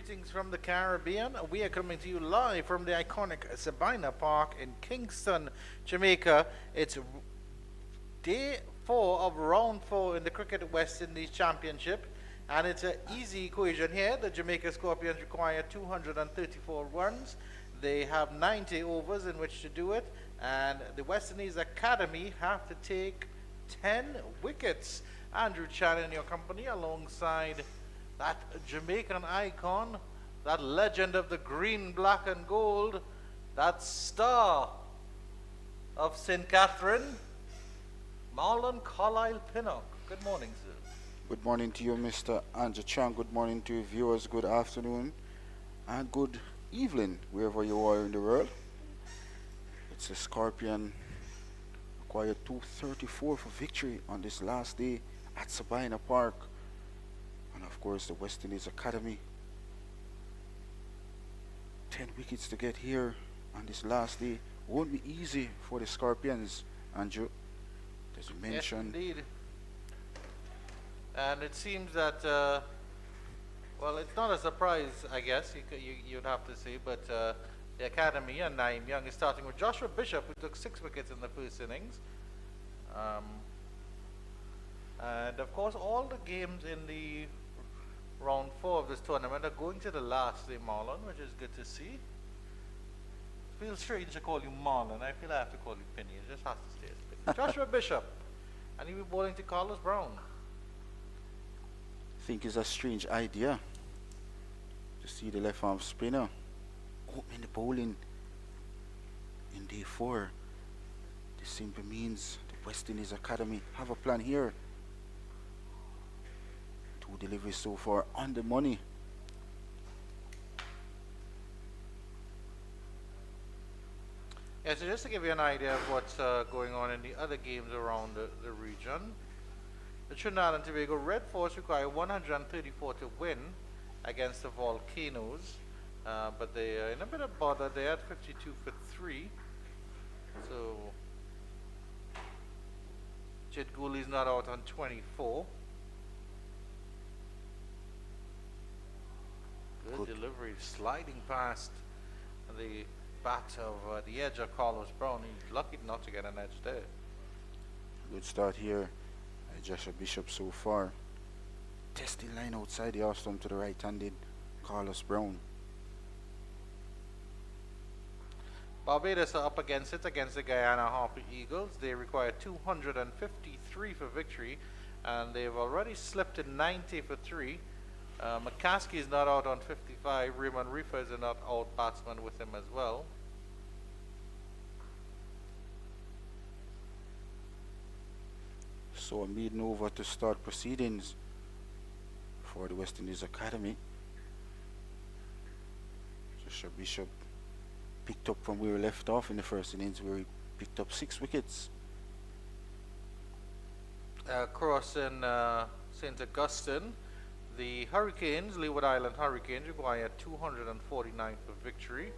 Greetings from the Caribbean. We are coming to you live from the iconic Sabina Park in Kingston, Jamaica. It's day 4 of round 4 in the Cricket West Indies Championship. And it's an easy equation here. The Jamaica Scorpions require 234 runs. They have 90 overs in which to do it. And the West Indies Academy have to take 10 wickets. Andrew Chan in your company alongside that Jamaican icon, that legend of the green, black and gold, that star of St. Catherine, Marlon Carlisle Pinnock. Good morning, sir. Good morning to you, Mr. Andrew Chan. Good morning to your viewers. Good afternoon and good evening, wherever you are in the world. It's a Scorpion required 234 for victory on this last day at Sabina Park. And of course, the West Indies Academy. 10 wickets to get here on this last day. Won't be easy for the Scorpions, Andrew. As you mentioned. Yes, indeed. And it seems that, well, it's not a surprise, I guess, you'd have to say, but the Academy and Naeem Young is starting with Joshua Bishop, who took 6 wickets in the first innings. And of course, all the games in the round 4 of this tournament are going to the last day, Marlon, which is good to see. It feels strange to call you Marlon. I feel I have to call you Penny. It just has to stay as Penny. Joshua Bishop, and he'll be bowling to Carlos Brown. I think it's a strange idea to see the left arm spinner opening the bowling in day 4. This simply means the West Indies Academy have a plan here. 2 deliveries so far on the money. Yeah, so just to give you an idea of what's going on in the other games around the region, the Trinidad and Tobago Red Force require 134 to win against the Volcanoes, but they are in a bit of bother. They're at 52 for 3. So Chit Gooley's not out on 24. Good delivery, sliding past the bat of the edge of Carlos Brown. He's lucky not to get an edge there. Good start here. Joshua Bishop so far. Testing line outside the off stump to the right-handed Carlos Brown. Barbados are up against it against the Guyana Harper Eagles. They require 253 for victory, and they've already slipped to 90 for 3. McKenzie is not out on 55. Raymond Reefer is a not out batsman with him as well. So a maiden over to start proceedings for the West Indies Academy. Joshua Bishop picked up from where we left off in the first innings, where he picked up 6 wickets. Across in St. Augustine, the Hurricanes, Leeward Island Hurricanes, require 249 for victory,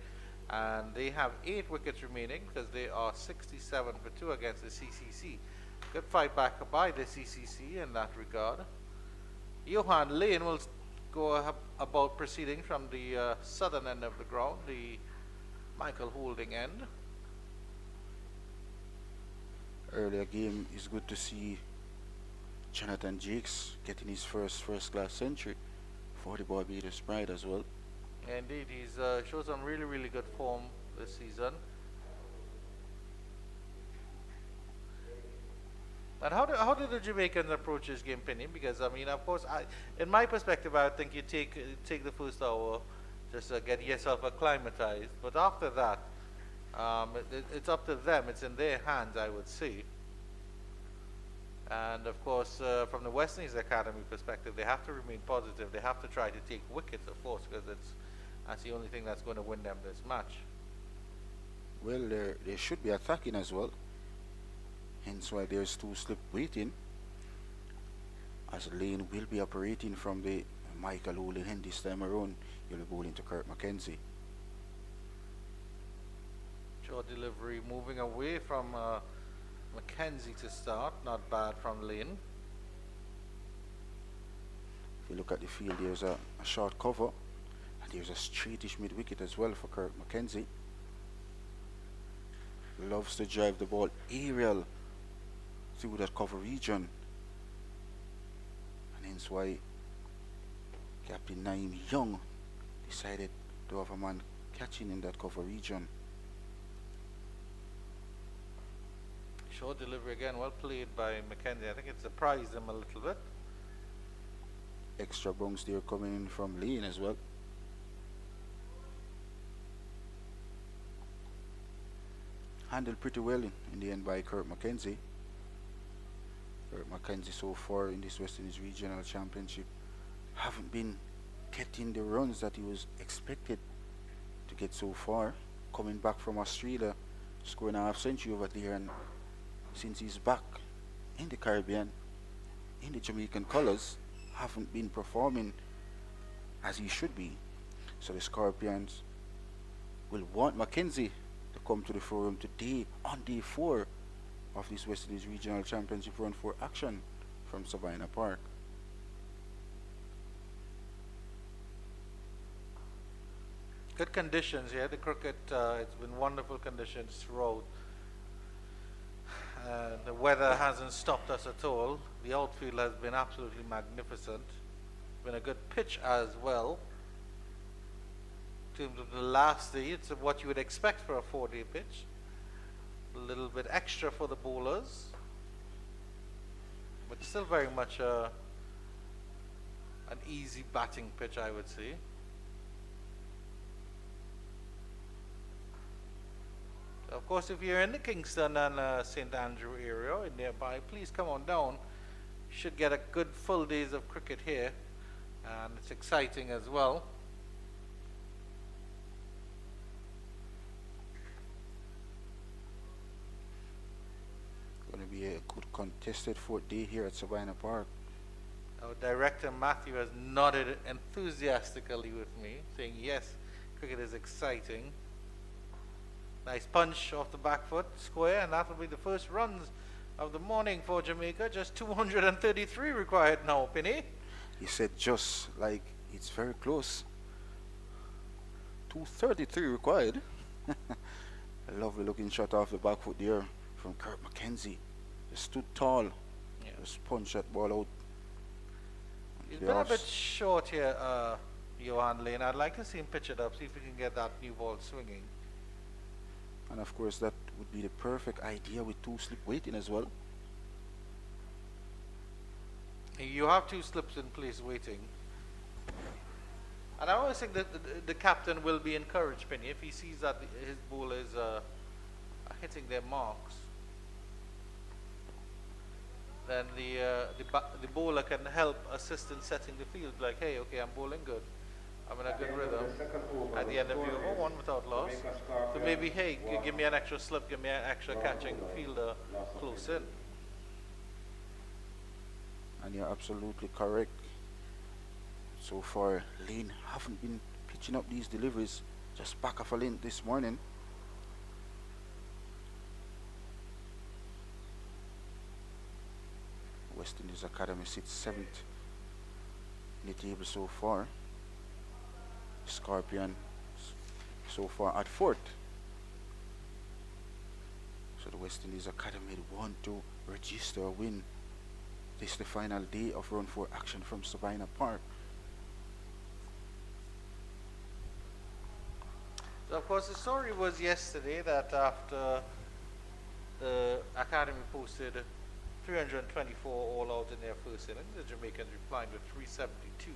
and they have 8 wickets remaining because they are 67 for 2 against the CCC. Good fight back by the CCC in that regard. Johan Lane will go about proceeding from the southern end of the ground, the Michael Holding end. Earlier game is good to see Jonathan Jakes getting his first-class century for the Barbados Pride as well. Indeed, he's shows some really good form this season. And how do the Jamaicans approach this game, Penny? Because I mean, of course, in my perspective, I think you take the first hour, just get yourself acclimatized. But after that, it's up to them. It's in their hands, I would say. And of course, from the West Indies Academy perspective, they have to remain positive. They have to try to take wickets, of course, because that's the only thing that's going to win them this match. Well, they should be attacking as well. Hence why there's 2 slip waiting, as Lane will be operating from the Michael Holding end this time around. He'll be bowling to Kurt McKenzie. Short delivery, moving away from McKenzie to start. Not bad from Lane. If you look at the field, there's a short cover. There's a straightish mid wicket as well for Kirk McKenzie. Loves to drive the ball aerial through that cover region. And hence why Captain Naeem Young decided to have a man catching in that cover region. Short delivery again, well played by McKenzie. I think it surprised him a little bit. Extra bunks there coming in from Lane as well. Handled pretty well in the end by Kirk McKenzie. Kirk McKenzie so far in this West Indies Regional Championship haven't been getting the runs that he was expected to get so far. Coming back from Australia, scoring a half century over there, and since he's back in the Caribbean, in the Jamaican colours, haven't been performing as he should be. So the Scorpions will want McKenzie to come to the forum today on day 4 of this West Indies Regional Championship run for action from Sabina Park. Good conditions here. The cricket, it's been wonderful conditions throughout. The weather hasn't stopped us at all. The outfield has been absolutely magnificent. Been a good pitch as well. In terms of the last day, it's what you would expect for a 4-day pitch. A little bit extra for the bowlers, but still very much an easy batting pitch, I would say. So of course, if you're in the Kingston and St. Andrew area and nearby, please come on down. You should get a good full days of cricket here, and it's exciting as well. Going to be a good contested 4th day here at Sabina Park. Our director Matthew has nodded enthusiastically with me, saying yes, cricket is exciting. Nice punch off the back foot, square, and that will be the first runs of the morning for Jamaica. Just 233 required now, Penny. He said just like it's very close. 233 required. A lovely looking shot off the back foot there from Kirk McKenzie. Just stood tall. Yeah. Just punched that ball out. He's been a bit short here, Johan Lane. I'd like to see him pitch it up, see if we can get that new ball swinging. And of course that would be the perfect idea with 2 slip waiting as well. You have 2 slips in place waiting. And I always think that the captain will be encouraged, Penny, if he sees that his bowlers are hitting their marks. Then the bowler can help assist in setting the field. Like, hey, okay, I'm bowling good. I'm in a good rhythm. At the end of the over, 1 without loss. So maybe, hey, give me an extra slip, give me an extra catching fielder close in. And you're absolutely correct. So far, Lane haven't been pitching up these deliveries. Just back of a lane this morning. West Indies Academy sits 7th in the table so far. Scorpion so far at 4th. So the West Indies Academy want to register a win. This is the final day of run for action from Sabina Park. So of course the story was yesterday that after the Academy posted 324 all out in their first innings, the Jamaicans replied with 372.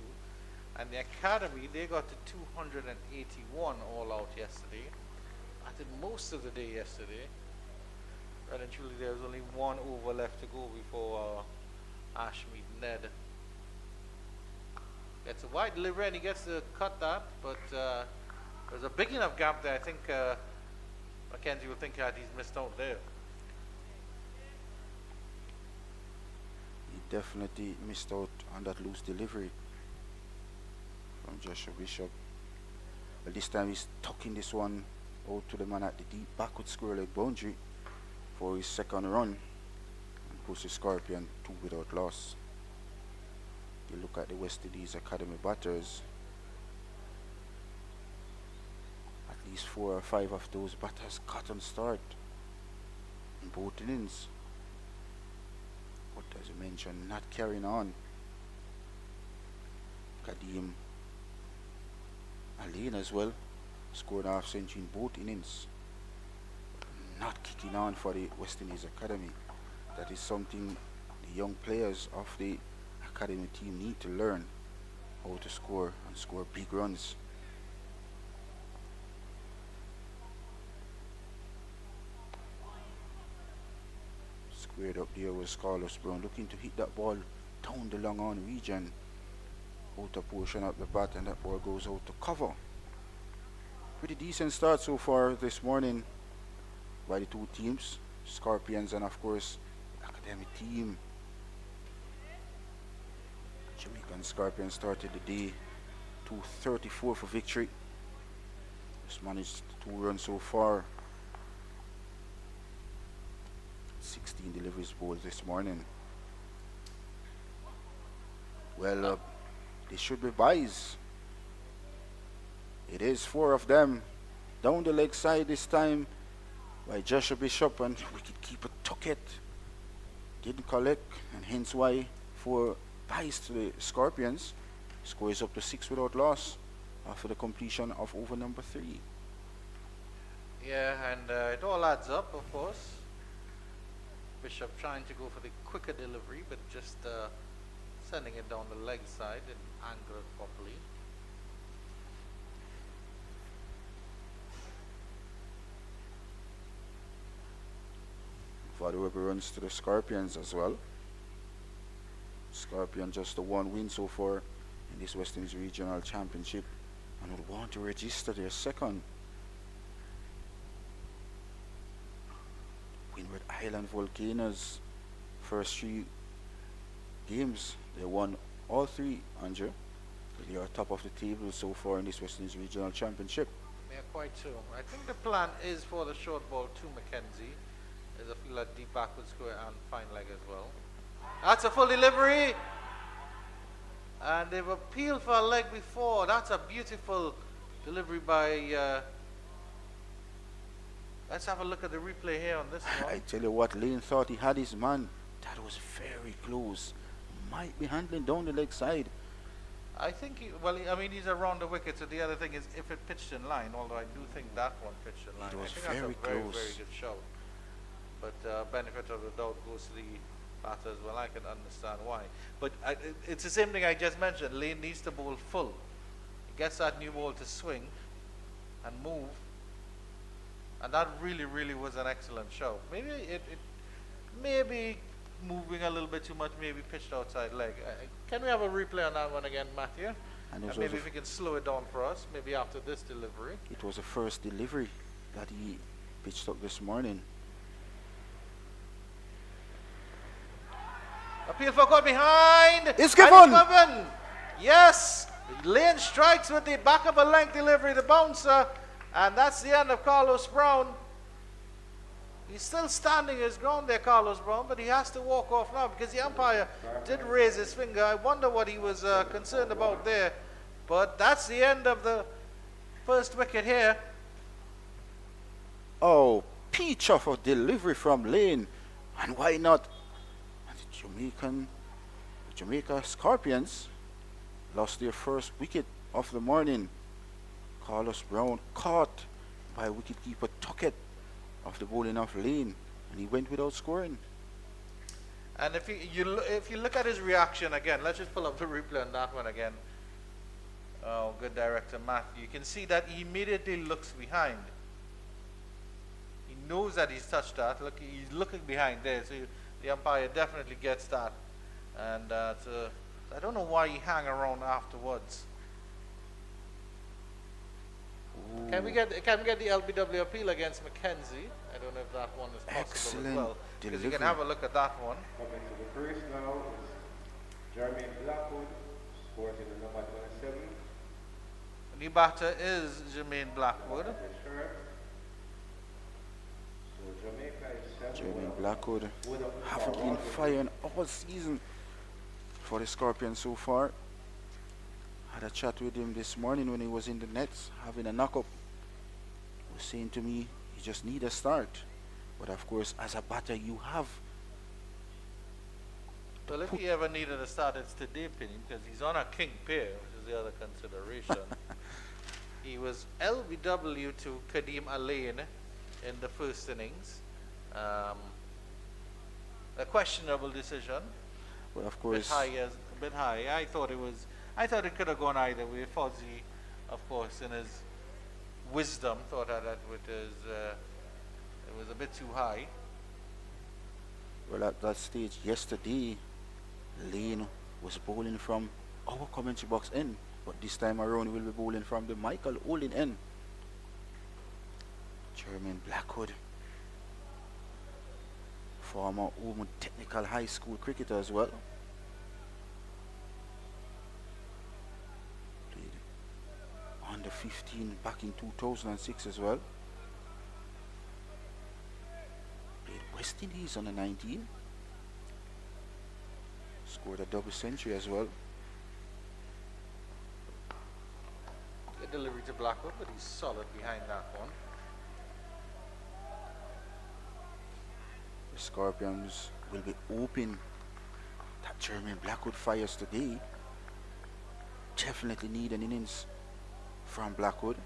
And the Academy, they got to 281 all out yesterday. I did most of the day yesterday. Right, and truly there was only 1 over left to go before Ashmead Ned gets a wide delivery and he gets to cut that, but there's a big enough gap there. I think McKenzie will think that he's missed out there. He definitely missed out on that loose delivery from Joshua Bishop. But this time he's tucking this one out to the man at the deep backward square leg boundary for his 2nd run and puts the Scorpion 2 without loss. You look at the West Indies Academy batters. At least 4 or 5 of those batters got on start in both innings. But as you mentioned, not carrying on. Kadeem Alain as well scored a half century in both innings. Not kicking on for the West Indies Academy. That is something the young players of the academy team need to learn, how to score and score big runs. Squared up there was Carlos Brown looking to hit that ball down the long on region. Outer portion of the bat, and that ball goes out to cover. Pretty decent start so far this morning by the two teams, Scorpions and of course the academy team. Jamaican Scorpions started the day 234 for victory. Just managed 2 runs so far. 16 deliveries bowled this morning. Well, they should be buys. It is 4 of them. Down the leg side this time by Joshua Bishop, and wicketkeeper Tuckett didn't collect, and hence why 4 buys to the Scorpions. Score is up to 6 without loss after the completion of over number 3. Yeah, and it all adds up, of course. Bishop trying to go for the quicker delivery, but just sending it down the leg side and angle it properly. Valuable runs to the Scorpions as well. Scorpion just a 1 win so far in this West Indies Regional Championship and would want to register their second. Windward Island Volcanoes first 3 games, they won all 3, Andrew. They are top of the table so far in this West Indies Regional Championship. Yeah, quite so. I think the plan is for the short ball to McKenzie. There's a fielder deep backward square and fine leg as well. That's a full delivery. And they've appealed for a leg before. That's a beautiful delivery by... let's have a look at the replay here on this one. I tell you what, Lane thought he had his man. That was very close. Might be handling down the leg side. I think, he's around the wicket, so the other thing is if it pitched in line, although I do think that one pitched in line. It was I think very that's a very, close. very good shout. But benefit of the doubt goes to the batter as well. I can understand why. But it's the same thing I just mentioned. Lane needs to bowl full. He gets that new ball to swing and move. And that really, really was an excellent show. Maybe it maybe moving a little bit too much, maybe pitched outside leg. Can we have a replay on that one again, Matthew? And maybe if we can slow it down for us, maybe after this delivery. It was the first delivery that he pitched up this morning. Appeal for caught behind. It's given. Yes. Lane strikes with the back of a length delivery, the bouncer. And that's the end of Carlos Brown. He's still standing his ground there, Carlos Brown, but he has to walk off now because the umpire did raise his finger. I wonder what he was concerned about there. But that's the end of the first wicket here. Oh, peach of a delivery from Lane. And why not? The Jamaica Scorpions lost their first wicket of the morning. Carlos Brown caught by wicketkeeper Tuckett of the bowling of Lane, and he went without scoring. And if you look at his reaction again, let's just pull up the replay on that one again. Oh, good director Matthew. You can see that he immediately looks behind. He knows that he's touched that. Look, he's looking behind there. So the umpire definitely gets that. And I don't know why he hang around afterwards. Ooh. Can we get the LBW appeal against McKenzie? I don't know if that one is possible Excellent as well. Because you can delivery. have a look at that one. Coming to the crease now is Jeremy Blackwood, sporting the number 27. The new batter is Jermaine Blackwood. The shirt. So Jamaica is 7. Jeremy Blackwood haven't been firing all season for the Scorpions so far. Had a chat with him this morning when he was in the nets having a knock-up. was saying to me, you just need a start. But of course, as a batter, you have to Well, if put. he ever needed a start, it's today, Penny, because he's on a king pair, which is the other consideration. He was LBW to Kadeem Alain in the first innings. Um, a questionable decision, Well, of a bit course, high, a bit high. I thought it could have gone either way. Fozzie, of course, in his wisdom, thought that it was a bit too high. well, at that stage yesterday, Lane was bowling from our commentary box end, but this time around, he will be bowling from the Michael Olin end. Chairman Blackwood, former Oman Technical High School cricketer as well. Played under 15 back in 2006 as well. Played West Indies under 19. Scored a double century as well. A delivery to Blackwood, but he's solid behind that one. The Scorpions will be hoping that Jermaine Blackwood fires today. Definitely need an innings from Blackwood.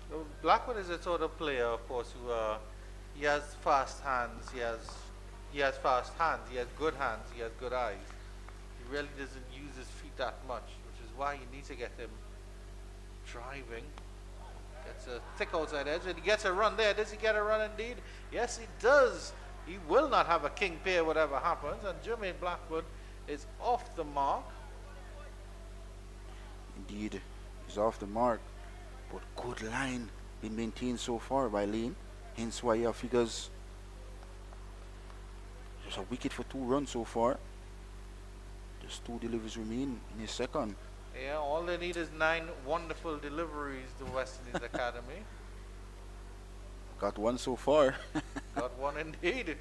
So Blackwood is a sort of player, of course, who he has fast hands. He has fast hands. He has good hands. He has good eyes. He really doesn't use his feet that much, which is why you need to get him driving. Gets a thick outside edge, and he gets a run there. Does he get a run indeed? Yes, he does. He will not have a king pair, whatever happens, and Jermaine Blackwood is off the mark. Indeed, he's off the mark, but good line been maintained so far by Lane. Hence why he figures there's a wicket for 2 runs so far. There's 2 deliveries remain in his second. Yeah, all they need is 9 wonderful deliveries to West Indies Academy. Got 1 so far. Got one indeed.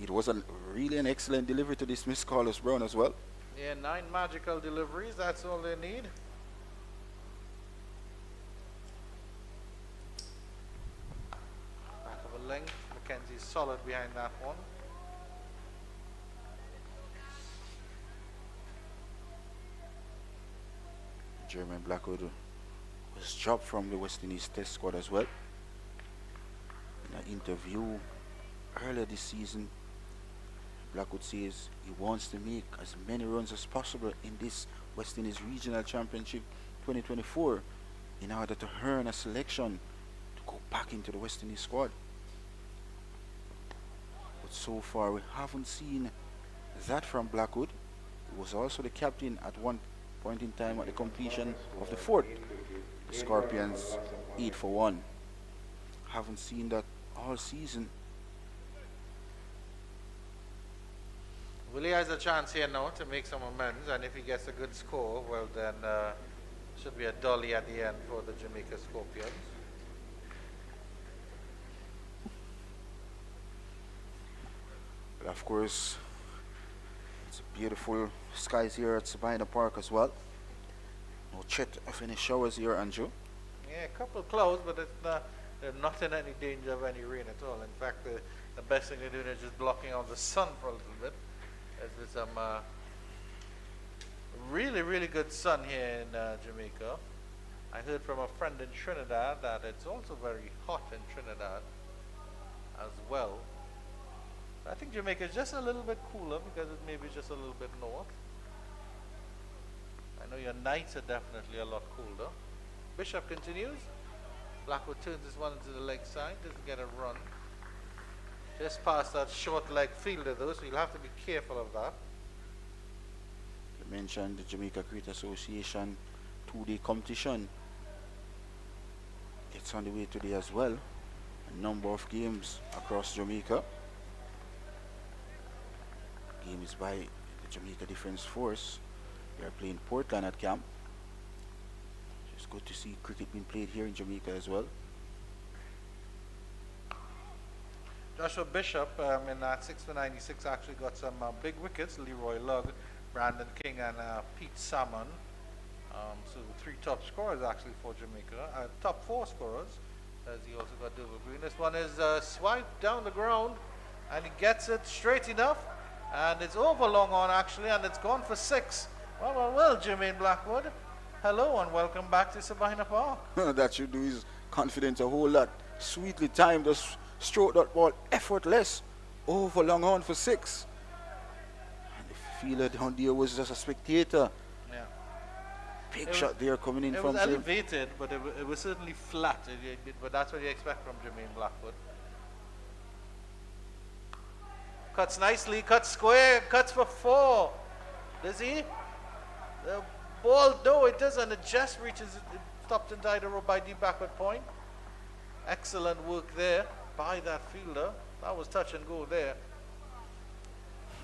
It was really an excellent delivery to dismiss Carlos Brown as well. Yeah, 9 magical deliveries, that's all they need. Back of a length, McKenzie's solid behind that one. Jermaine Blackwood was dropped from the West Indies Test squad as well. In an interview earlier this season, Blackwood says he wants to make as many runs as possible in this West Indies Regional Championship 2024 in order to earn a selection to go back into the West Indies squad. But so far we haven't seen that from Blackwood. He was also the captain at one point in time at the completion of the 4th. The Scorpions 8 for 1. Haven't seen that all season. Willie has a chance here now to make some amends, and if he gets a good score, well then should be a dolly at the end for the Jamaica Scorpions. But of course, it's beautiful skies here at Sabina Park as well. No threat of any showers here, Andrew. Yeah, a couple of clouds, but they're not in any danger of any rain at all. In fact, the best thing they're doing is just blocking out the sun for a little bit. There's some really, really good sun here in Jamaica. I heard from a friend in Trinidad that it's also very hot in Trinidad as well. I think Jamaica is just a little bit cooler because it may be just a little bit north. I know your nights are definitely a lot colder. Bishop continues. Blackwood turns this one into the leg side, doesn't get a run. Just past that short leg fielder though, so you'll have to be careful of that. You mentioned the Jamaica Cricket Association 2-day competition. It's on the way today as well. A number of games across Jamaica. Game is by the Jamaica Defence Force. They are playing Portland at camp. It's good to see cricket being played here in Jamaica as well. Joshua Bishop in that 6 for 96 actually got some big wickets. Leroy Lugg, Brandon King and Pete Salmon So the three top scorers actually for Jamaica, top four scorers, as he also got double green. This one is swiped down the ground, and he gets it straight enough, and it's over long on actually, and it's gone for 6. Well, Jermaine Blackwood, hello and welcome back to Sabina Park. That should do his confidence a whole lot. Sweetly timed, just stroke that ball effortless over long on for 6. And the fielder down there was just a spectator. Yeah. Big shot there coming in It from was Jim. elevated, but it was certainly flat. But that's what you expect from Jermaine Blackwood. Cuts nicely, cuts square, cuts for 4. Does he? The ball, no, it doesn't. It just reaches, it stopped inside the rope by the backward point. Excellent work there by that fielder. That was touch and go there.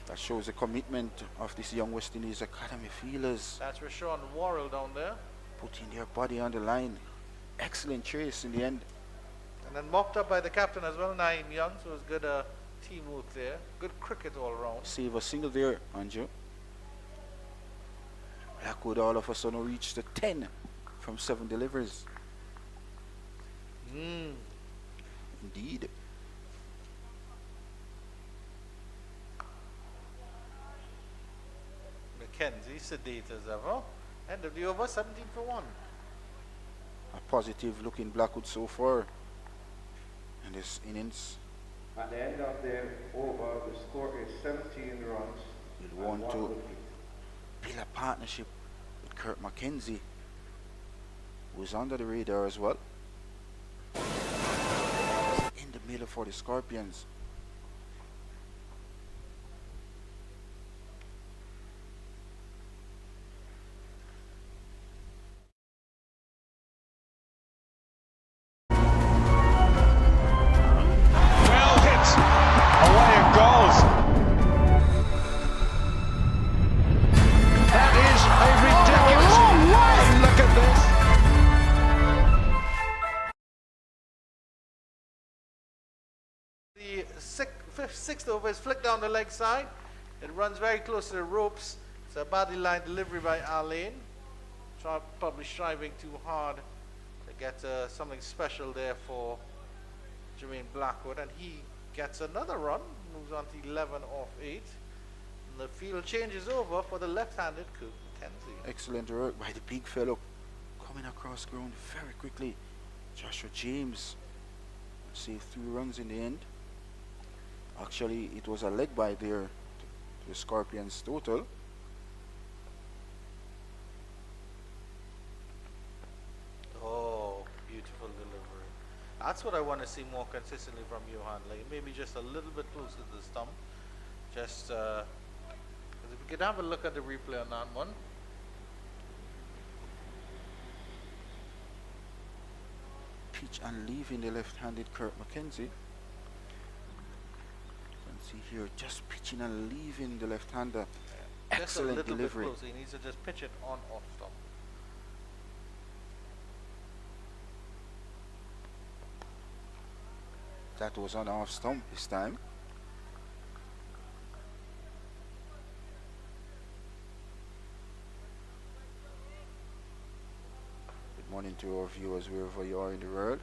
That shows the commitment of this young West Indies Academy fielders. That's Rashawn Worrell down there. Putting their body on the line. Excellent chase in the end. And then mopped up by the captain as well, Naeem Young. So it was good teamwork there. Good cricket all around. Save a single there, Anju. Blackwood all of a sudden reached the 10 from 7 deliveries. Indeed. McKenzie, sedate as ever. End of the over, 17 for 1. A positive looking Blackwood so far in this innings. At the end of the over, the score is 17 runs. We'll and want one to wicket. build a partnership with Kurt McKenzie, who's under the radar as well. In the middle for the Scorpions. Well hit. Away it goes. That is a ridiculous. And look at this. The sixth over is flicked down the leg side. It runs very close to the ropes. It's a badly lined delivery by Alain. Probably striving too hard to get something special there for Jermaine Blackwood. And he gets another run, moves on to 11 off 8. And the field changes over for the left-handed Cook McKenzie. Excellent work by the big fellow coming across ground very quickly. Joshua James saved 3 runs in the end. Actually, it was a leg by there to the Scorpions total. Oh, beautiful delivery. That's what I want to see more consistently from Johan. Like maybe just a little bit closer to the stump. Just if we could have a look at the replay on that one. Pitch and leaving the left-handed Kurt McKenzie. You can see here just pitching and leaving the left-hander. Just a Excellent little delivery. bit closer. He needs to just pitch it on off stump. That was on off stump this time. Good morning to our viewers wherever you are in the world.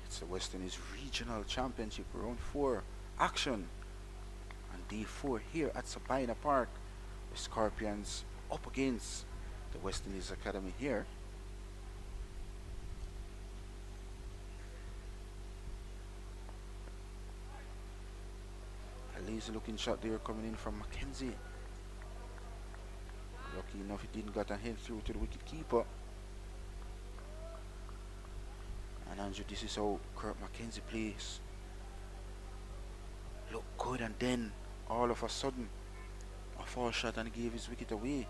It's the West Indies Regional Championship Round 4 action on day 4 here at Sabina Park. The Scorpions up against the West Indies Academy here. A lazy looking shot there coming in from McKenzie. Lucky enough he didn't get a hit through to the wicket keeper. And Andrew, this is how Kurt McKenzie plays. Look good, and then all of a sudden a foul shot and he gave his wicket away.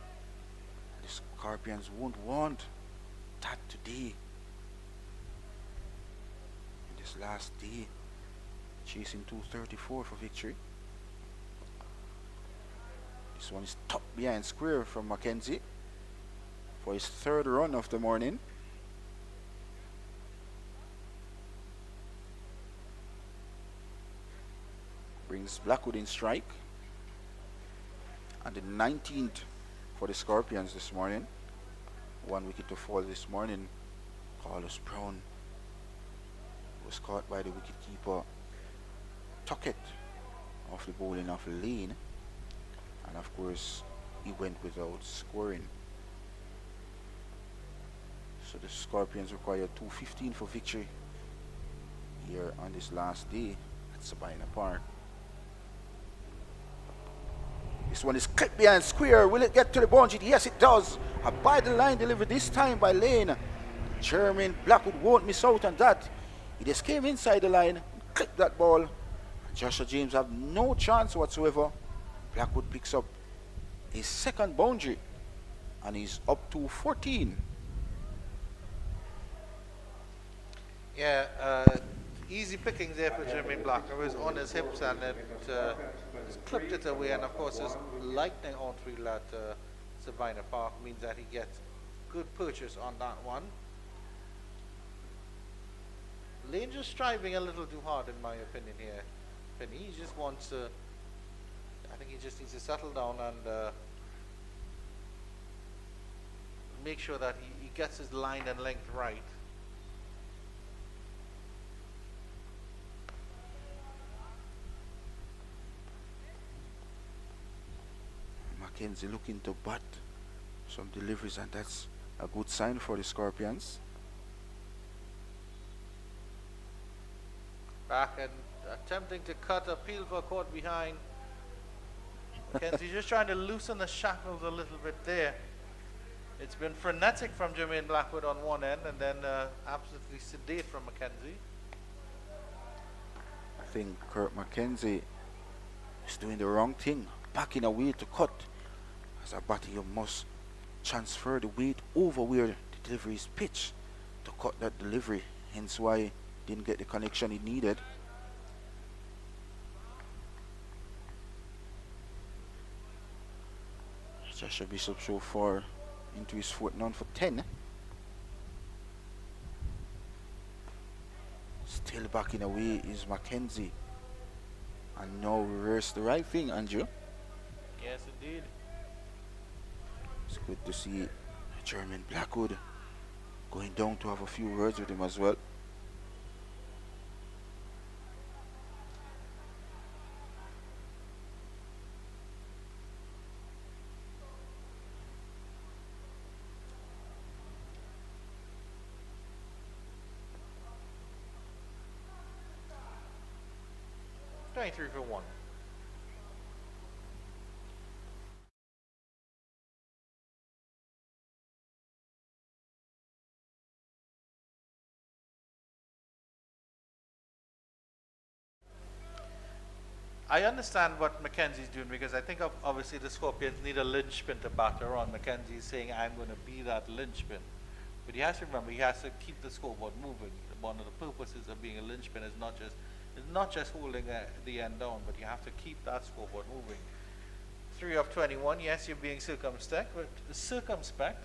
The Scorpions won't want that today. In this last day, chasing 234 for victory. This one is tucked behind square from McKenzie for his 3rd run of the morning. Brings Blackwood in strike. And the 19th for the Scorpions this morning. 1 wicket to fall this morning. Carlos Brown was caught by the wicketkeeper Tuckett off the bowling of Lane, and of course he went without scoring. So the Scorpions require 215 for victory here on this last day at Sabina Park. This one is clipped behind square. Will it get to the boundary? Yes, it does. A by the line delivery this time by Lane. Jermaine Blackwood won't miss out on that. He just came inside the line, clipped that ball. Joshua James have no chance whatsoever. Blackwood picks up his second boundary and he's up to 14. Yeah, easy pickings there for Jermaine Black. It was on his hips and it just clipped it away. And of course, there's lightning on field at Sabina Park means that he gets good purchase on that one. Lane just striving a little too hard, in my opinion here. But he just wants to. I think he just needs to settle down and make sure that he gets his line and length right. McKenzie looking to bat some deliveries, and that's a good sign for the Scorpions. Back and attempting to cut a peel for caught behind. McKenzie just trying to loosen the shackles a little bit there. It's been frenetic from Jermaine Blackwood on one end and then absolutely sedate from McKenzie. I think Kurt McKenzie is doing the wrong thing, backing away to cut. As a batter, you must transfer the weight over where the delivery is pitched to cut that delivery, hence why he didn't get the connection he needed. Joshua Bishop so far into his fourth none for 10. Still backing away is McKenzie. And now reverse the right thing, Andrew. Yes, indeed. It's good to see Jermaine Blackwood going down to have a few words with him as well. Three for one. I understand what McKenzie's doing because I think obviously the Scorpions need a linchpin to batter on. McKenzie's saying, I'm going to be that linchpin. But he has to remember, he has to keep the scoreboard moving. One of the purposes of being a linchpin is not just holding the end down, but you have to keep that scoreboard moving. 3 of 21, yes, you're being circumspect,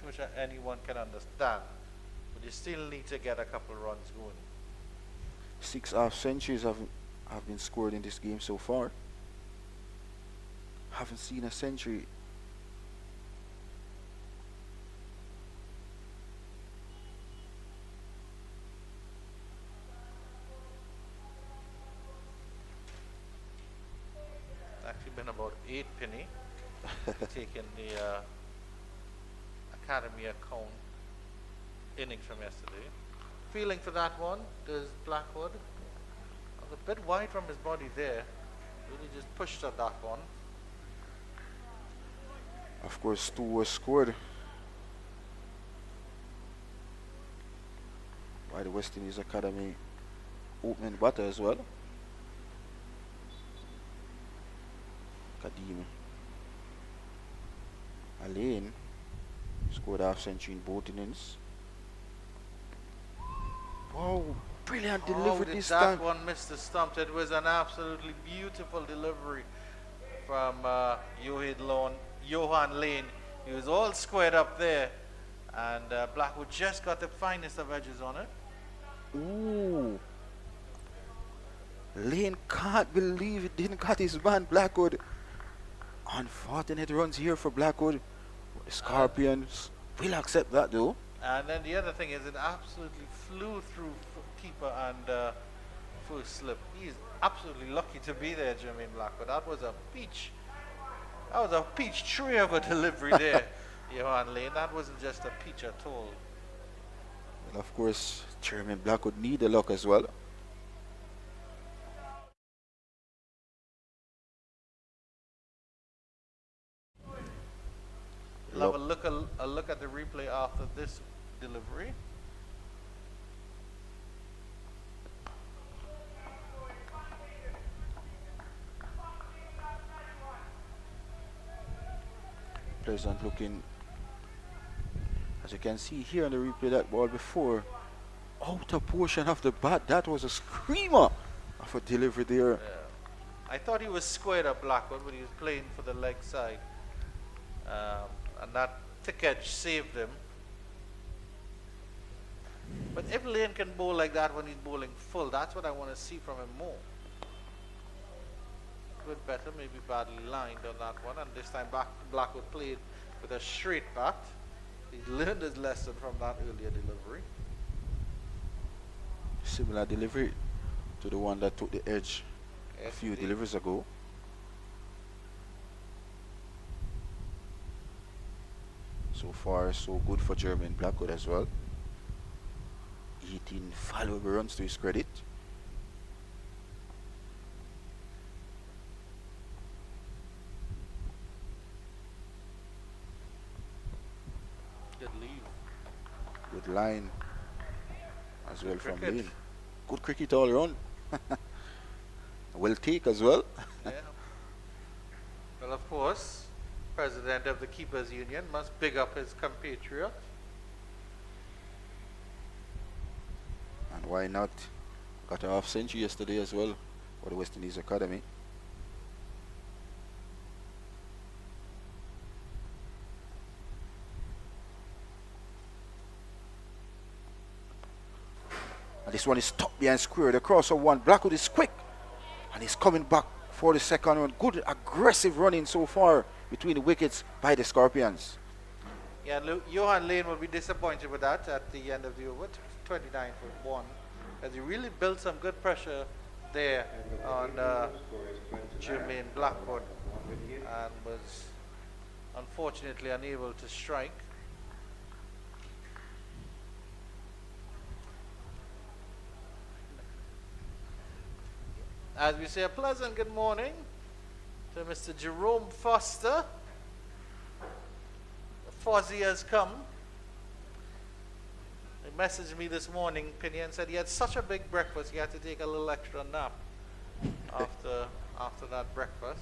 which anyone can understand. But you still need to get a couple of runs going. 6 half centuries have been scored in this game so far. Haven't seen a century. Actually been about 8 penny. Taking the Academy account innings from yesterday. Feeling for that one, there's Blackwood. A bit wide from his body there. Really just pushed at that one. Of course, 2 was scored by the West Indies Academy opening batter as well. Kadeem Alain scored half century in both innings. Wow, brilliant delivery this time. That one missed the stump. It was an absolutely beautiful delivery from Johan Lane. He was all squared up there, and Blackwood just got the finest of edges on it. Ooh. Lane can't believe it didn't cut his man, Blackwood. Unfortunate runs here for Blackwood. The Scorpions We'll accept that though. And then the other thing is it absolutely flew through keeper and first slip. He's absolutely lucky to be there, Jermaine Blackwood. That was a peach. That was a peach tree of a delivery there, Johan Lane. That wasn't just a peach at all. And of course, Chairman Blackwood need the luck as well. We'll have a look at the replay after this delivery. Pleasant looking. As you can see here on the replay, that ball before outer portion of the bat, that was a screamer of a delivery there. Yeah. I thought he was squared up Blackwood, but he was playing for the leg side. And that thick edge saved him. But if Lane can bowl like that when he's bowling full, that's what I want to see from him more. Good better, maybe badly lined on that one. And this time Blackwood played with a straight bat. He learned his lesson from that earlier delivery. Similar delivery to the one that took the edge Yes, a few indeed. deliveries ago. So far, so good for Jermaine Blackwood as well. 18 valuable runs to his credit. Good leave. Good line as well from cricket. Lane. Good cricket all around. Well take as well. Yeah. Well, of course, President of the Keepers Union must big up his compatriot. And why not? Got a half century yesterday as well for the West Indies Academy. And this one is top behind square. The crosser one. Blackwood is quick. And he's coming back for the second one. Good aggressive running so far between the wickets by the Scorpions. Yeah, Johan Lane will be disappointed with that at the end of the over. 29 for 1. As he really built some good pressure there on Jermaine Blackwood and was unfortunately unable to strike. As we say, a pleasant good morning to Mr. Jerome Foster. Fozzie has come. He messaged me this morning, Penny, and said he had such a big breakfast he had to take a little extra nap after that breakfast.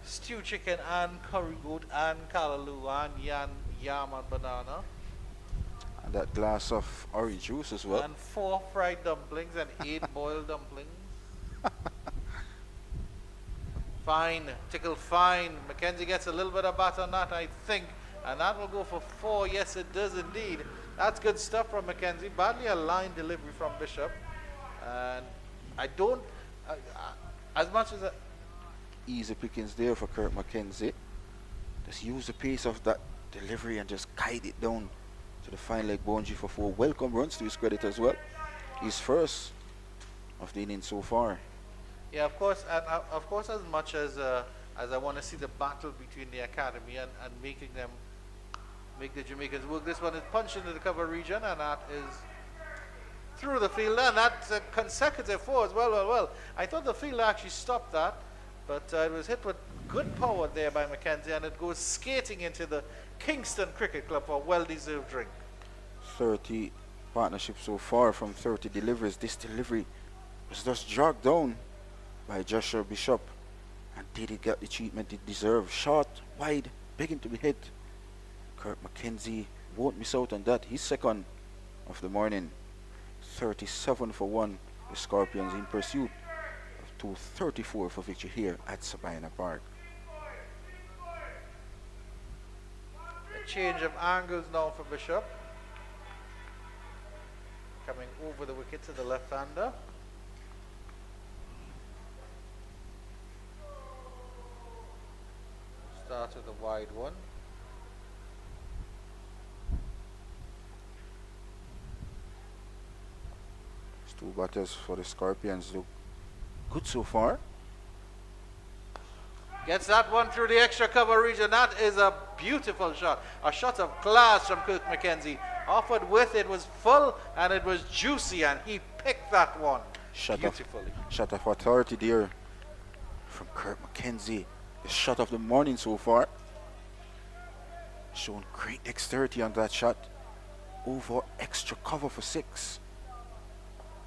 Stew chicken and curry goat and callaloo and yam and banana. And that glass of orange juice as well. And 4 fried dumplings and 8 boiled dumplings. Fine, tickle fine. McKenzie gets a little bit of batter on that, I think. And that will go for 4. Yes, it does indeed. That's good stuff from McKenzie. Badly aligned delivery from Bishop. And I don't, as much as Easy pickings there for Kurt McKenzie. Just use the pace of that delivery and just guide it down to the fine leg boundary for 4 welcome runs to his credit as well. His first of the innings so far. yeah, of course, and of course, as much as I want to see the battle between the academy and make the Jamaicans work, this one is punched into the cover region, and that is through the fielder, and that's a consecutive 4 as well. Well, I thought the fielder actually stopped that, but it was hit with good power there by McKenzie, and it goes skating into the Kingston Cricket Club for a well-deserved drink. 30 partnerships so far from 30 deliveries. This delivery was just jogged down by Joshua Bishop. And did it get the treatment it deserved? Short, wide, begging to be hit. Kurt McKenzie won't miss out on that. His second of the morning. 37 for 1. The Scorpions in pursuit of 234 for victory here at Sabina Park. A change of angles now for Bishop. Coming over the wicket to the left-hander. Start with a wide one. Two batters for the Scorpions look good so far. Gets that one through the extra cover region. That is a beautiful shot. A shot of class from Kirk McKenzie. Offered with it was full and it was juicy, and he picked that one beautifully. Shot of authority there from Kirk McKenzie. The shot of the morning so far. Showing great dexterity on that shot. Over extra cover for 6.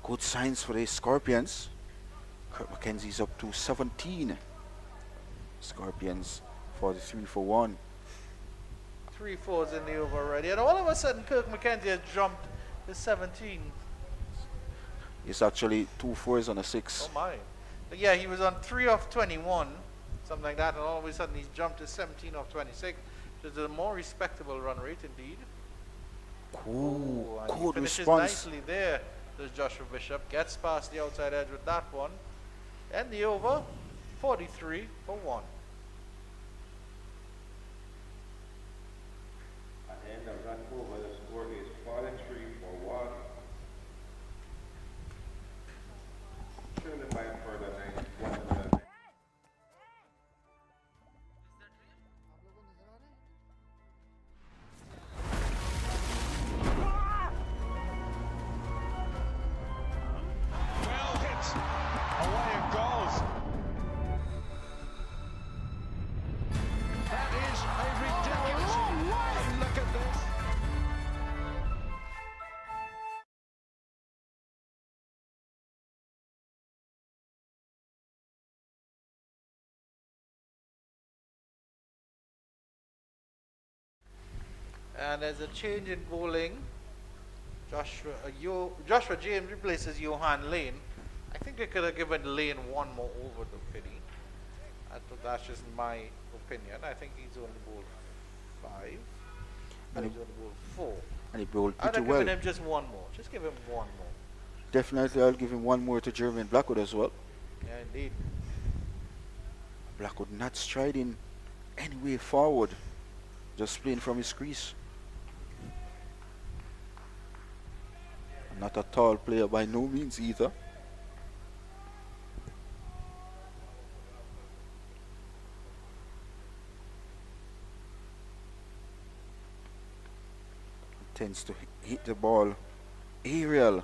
Good signs for the Scorpions. Kirk McKenzie's up to 17. Scorpions 43 for 1. 3 fours in the over already, and all of a sudden Kirk McKenzie has jumped to 17. It's actually 2 fours and a 6. Oh my. But yeah, he was on 3 of 21, something like that, and all of a sudden he's jumped to 17 of 26, which is a more respectable run rate indeed. Cool, And he good finishes response. nicely there. There's Joshua Bishop, gets past the outside edge with that one. And the over, 43 for 1. At the end of that over, the score is 43 for 1. Surely by further 91 to 7. Well hit. Away it goes. That is a ridiculous. And look at this. And there's a change in bowling. Joshua James replaces Johan Lane. I think they could have given Lane one more over the pity. That's just my opinion. I think he's only bowled 5. And He's he- only bowled 4. And he bowled I'd pretty have well. given him just one more. Just give him one more. Definitely, I'll give him one more to Jermaine Blackwood as well. Yeah, indeed. Blackwood not striding any way forward, just playing from his crease. Not a tall player by no means either. Tends to hit the ball aerial.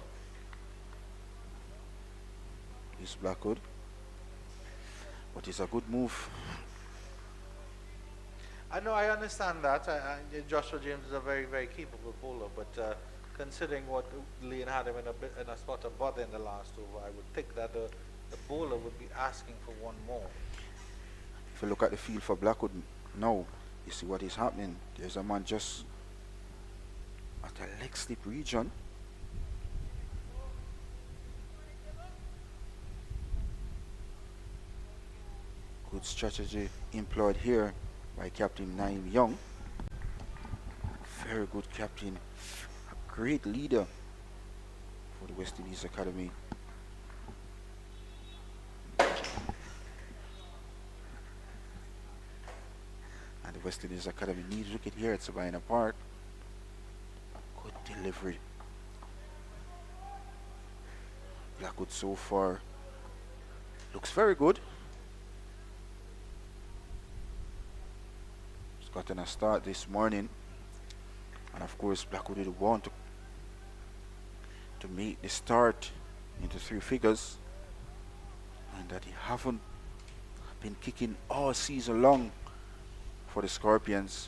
Is Blackwood, but it's a good move. I know, I understand that. Joshua James is a very, very capable bowler, but considering what Lane had him in a spot of bother in the last over, I would think that the bowler would be asking for one more. If you look at the field for Blackwood now, you see what is happening. There's a man just at a leg slip region. Good strategy employed here by Captain Naim Young. Very good captain. A great leader for the West Indies Academy. And the West Indies Academy needs wicket here at Sabina Park. Good delivery. Blackwood so far looks very good. He's gotten a start this morning. And of course Blackwood would want to make the start into 3 figures. And that he haven't been kicking all season long for the Scorpions.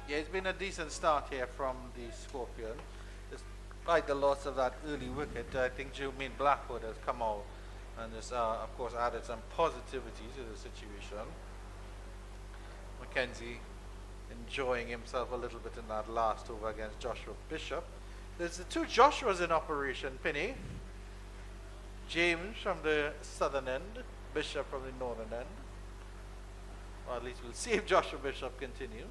Yeah, it's been a decent start here from the Scorpion. Despite the loss of that early wicket, I think Jermaine Blackwood has come out and has, of course, added some positivity to the situation. McKenzie enjoying himself a little bit in that last over against Joshua Bishop. There's the 2 Joshuas in operation, Penny. James from the southern end, Bishop from the northern end. Or at least we'll see if Joshua Bishop continues.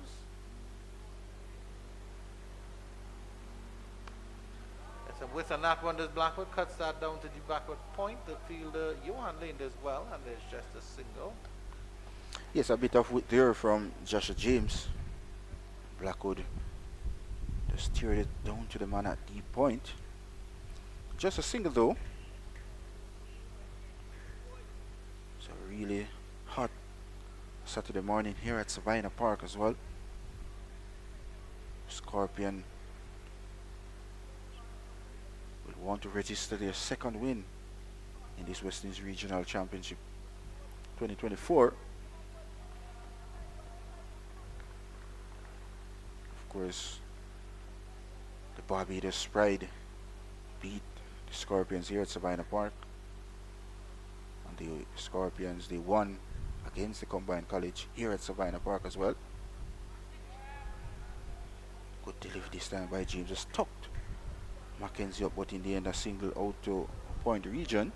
So with on that one, does Blackwood cuts that down to the backward point. The fielder Johan Lane does well, and there's just a single. Yes, a bit of width there from Joshua James. Blackwood just steered it down to the man at deep point. Just a single though. It's a really hot Saturday morning here at Savannah Park as well. Scorpion will want to register their second win in this West Indies Regional Championship 2024. Of course, the Barbados Pride beat the Scorpions here at Savannah Park. And the Scorpions, they won against the Combined College here at Savannah Park as well. Good delivery this time by James, just tucked McKenzie up, but in the end a single out to point region.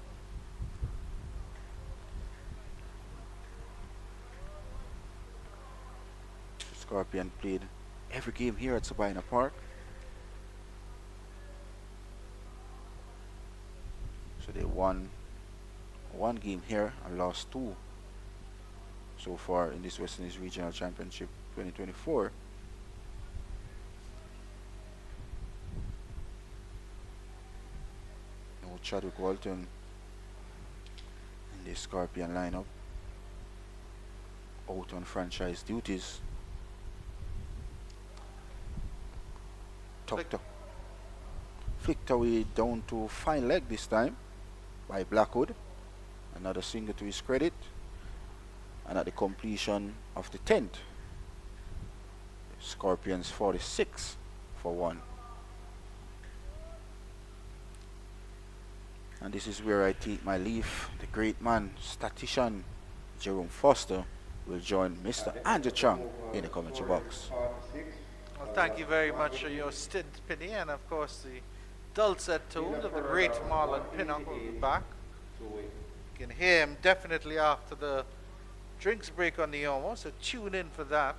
Scorpion played every game here at Savannah Park. So they won one game here and lost two so far in this West Indies Regional Championship 2024. No Chadwick Walton in the Scorpion lineup, out on franchise duties. Tucked up. Flicked away down to fine leg this time by Blackwood. Another single to his credit. And at the completion of the 10th, Scorpions 46 for 1. And this is where I take my leave. The great man, statistician Jerome Foster, will join Mr. Andrew Chang in the commentary box. Well, thank you very much for your stint, Penny, and of course the dulcet tones of the great Marlon Pinnock will be back. You can hear him definitely after the drinks break on the hour, so tune in for that.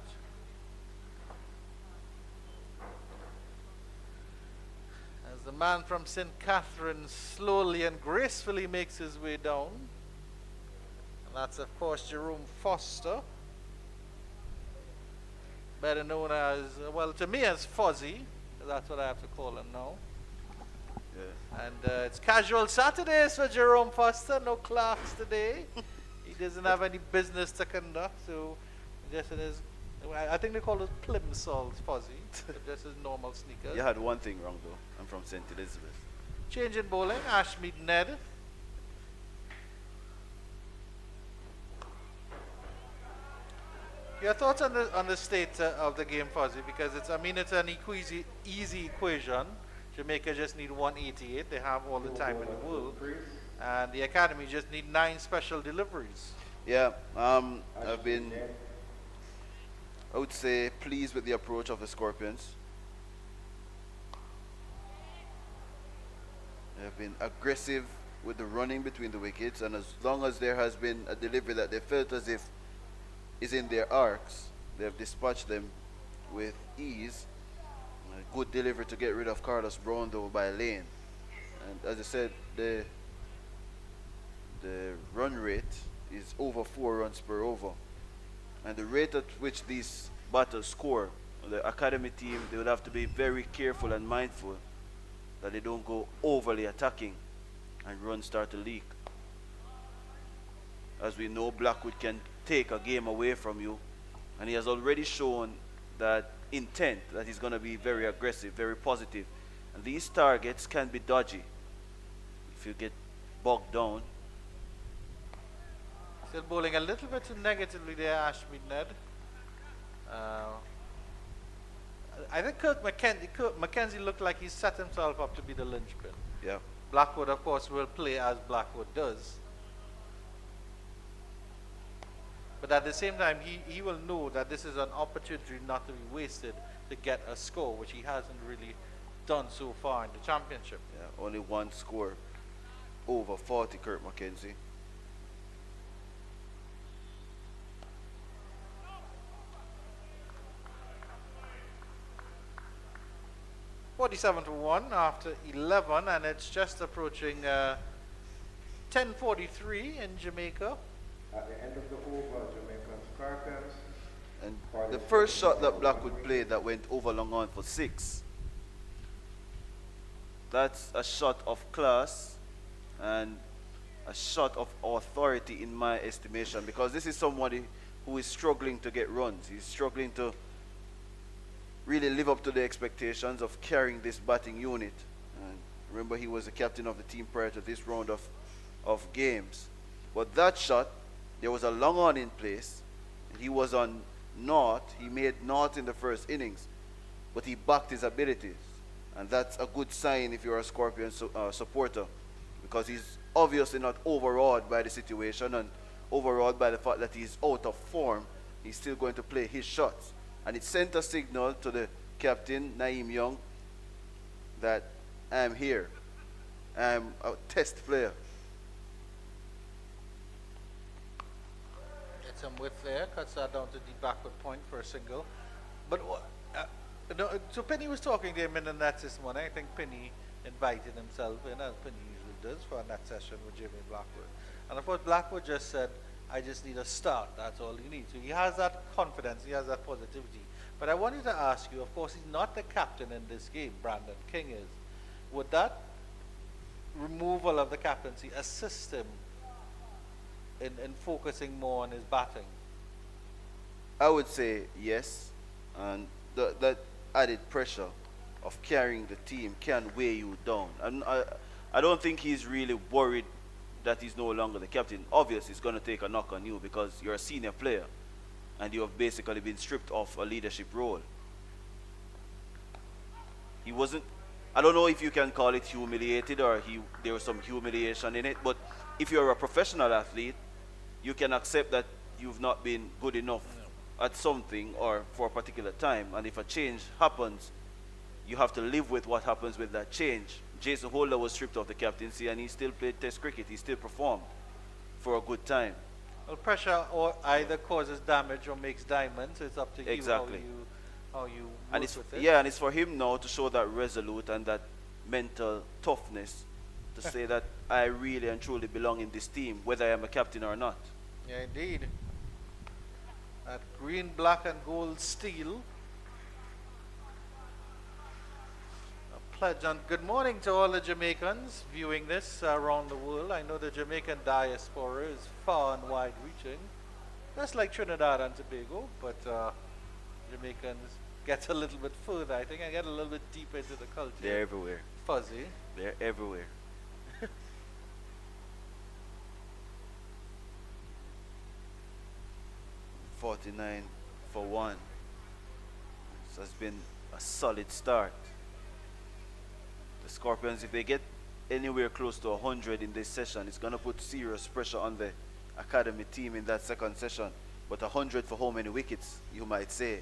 As the man from St. Catharines slowly and gracefully makes his way down. And that's of course Jerome Foster, better known as, well, to me as Fuzzy. That's what I have to call him now. Yeah. And it's casual Saturdays for Jerome Foster. No class today. He doesn't have any business to conduct, so just it is. I think they call it plimsolls Fuzzy. Just his normal sneakers. You had one thing wrong though. I'm from St. Elizabeth. Change in bowling. Ashmead Ned. Your thoughts on the state of the game, Fuzzy? Because it's an easy equation. Jamaica just need 188. They have all the time in the world, and the academy just need 9 special deliveries. Yeah, I've been, I would say, pleased with the approach of the Scorpions. They have been aggressive with the running between the wickets, and as long as there has been a delivery that they felt as if is in their arcs, they have dispatched them with ease. A good delivery to get rid of Carlos Brown though by lane. And as I said, the run rate is over 4 runs per over. And the rate at which these batters score, the academy team, they would have to be very careful and mindful that they don't go overly attacking and runs start to leak. As we know, Blackwood can take a game away from you, and he has already shown that intent that he's going to be very aggressive, very positive. And these targets can be dodgy if you get bogged down. Still bowling a little bit too negatively there, Ashmead Ned. I think Kurt McKenzie looked like he set himself up to be the linchpin. Yeah. Blackwood, of course, will play as Blackwood does. But at the same time, he will know that this is an opportunity not to be wasted to get a score, which he hasn't really done so far in the championship. Yeah, only one score over 40, Kurt McKenzie. $47 for 1 after 11, and it's just approaching 10:43 in Jamaica. At the end of the over, Jamaica Scorpions. And the first shot that Blackwood played that went over long on for 6. That's a shot of class and a shot of authority in my estimation, because this is somebody who is struggling to get runs. He's struggling to really live up to the expectations of carrying this batting unit. And remember, he was the captain of the team prior to this round of games. But that shot, there was a long on in place. And he was on naught. He made naught in the first innings, but he backed his abilities. And that's a good sign if you're a Scorpion supporter, because he's obviously not overawed by the situation and overawed by the fact that he's out of form. He's still going to play his shots. And it sent a signal to the captain, Naeem Young, that I'm here. I'm a test player. Get some width there, cuts that down to the backward point for a single. But no, so Penny was talking to him in the nets this morning. I think Penny invited himself in, as Penny usually does, for a net session with Jimmy Blackwood. And of course, Blackwood just said, I just need a start. That's all he needs. So he has that confidence. He has that positivity. But I wanted to ask you, of course, he's not the captain in this game. Brandon King is. Would that removal of the captaincy assist him in focusing more on his batting? I would say yes. And that added pressure of carrying the team can weigh you down. And I don't think he's really worried that he's no longer the captain. Obviously, it's going to take a knock on you because you're a senior player and you have basically been stripped of a leadership role. He wasn't, I don't know if you can call it humiliated or there was some humiliation in it, but if you're a professional athlete, you can accept that you've not been good enough at something or for a particular time, and if a change happens, you have to live with what happens with that change. Jason Holder was stripped of the captaincy and he still played test cricket. He still performed for a good time. Well, pressure or either causes damage or makes diamonds. It's up to you Exactly. how you And work it's, with it. yeah, and it's for him now to show that resolute and that mental toughness to say that I really and truly belong in this team, whether I am a captain or not. Yeah, indeed. That green, black, and gold steel. A pledge. And good morning to all the Jamaicans viewing this around the world. I know the Jamaican diaspora is far and wide reaching, just like Trinidad and Tobago, but Jamaicans get a little bit further, I think, and get a little bit deeper into the culture. They're everywhere. Fuzzy. They're everywhere. 49 for 1. So it's been a solid start. The Scorpions, if they get anywhere close to 100 in this session, it's going to put serious pressure on the academy team in that second session. But 100 for how many wickets, you might say?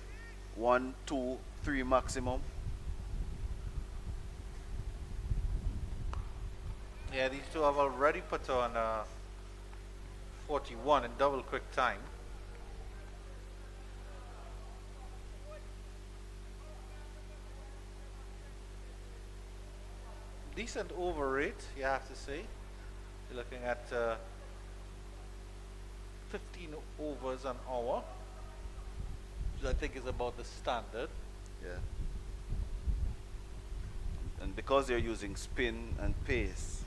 1, 2, 3 maximum. Yeah, these two have already put on 41 in double quick time. Decent over rate, you have to say. You're looking at 15 overs an hour, which I think is about the standard. Yeah. And because they're using spin and pace,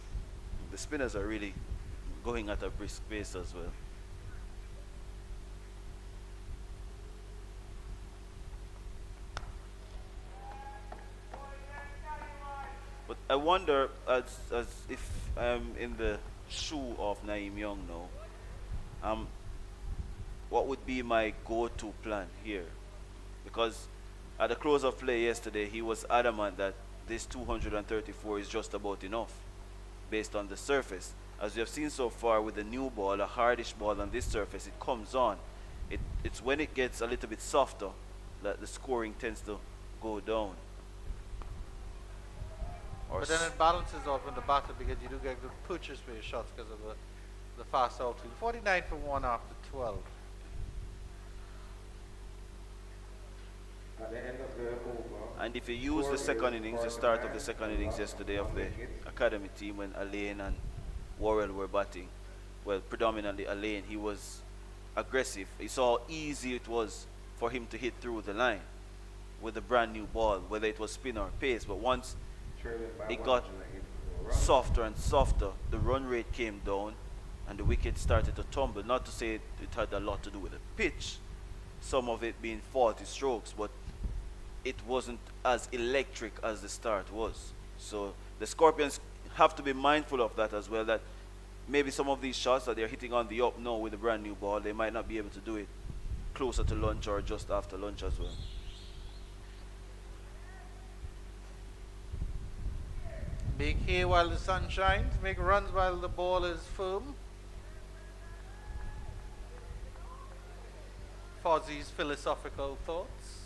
the spinners are really going at a brisk pace as well. But I wonder, as if I'm in the shoe of Naeem Young now, what would be my go-to plan here? Because at the close of play yesterday, he was adamant that this 234 is just about enough based on the surface. As we have seen so far with the new ball, a hardish ball on this surface, it comes on. It's when it gets a little bit softer that the scoring tends to go down. But then it balances off in the batter because you do get good purchase for your shots because of the fast outfield. 49 for 1 after 12. At the end of the over, And if you use the second innings, the start of the second innings yesterday of the academy team when Alain and Worrell were batting, well, predominantly Alain, he was aggressive. He saw how easy it was for him to hit through the line with a brand new ball, whether it was spin or pace. But once Trailing by it one got Jamaica for a run. softer and softer, the run rate came down and the wicket started to tumble. Not to say it had a lot to do with the pitch, some of it being faulty strokes, but it wasn't as electric as the start was. So the Scorpions have to be mindful of that as well, that maybe some of these shots that they're hitting on the up now with a brand new ball, they might not be able to do it closer to lunch or just after lunch as well. Make hay while the sun shines, make runs while the ball is firm. Fozzie's philosophical thoughts.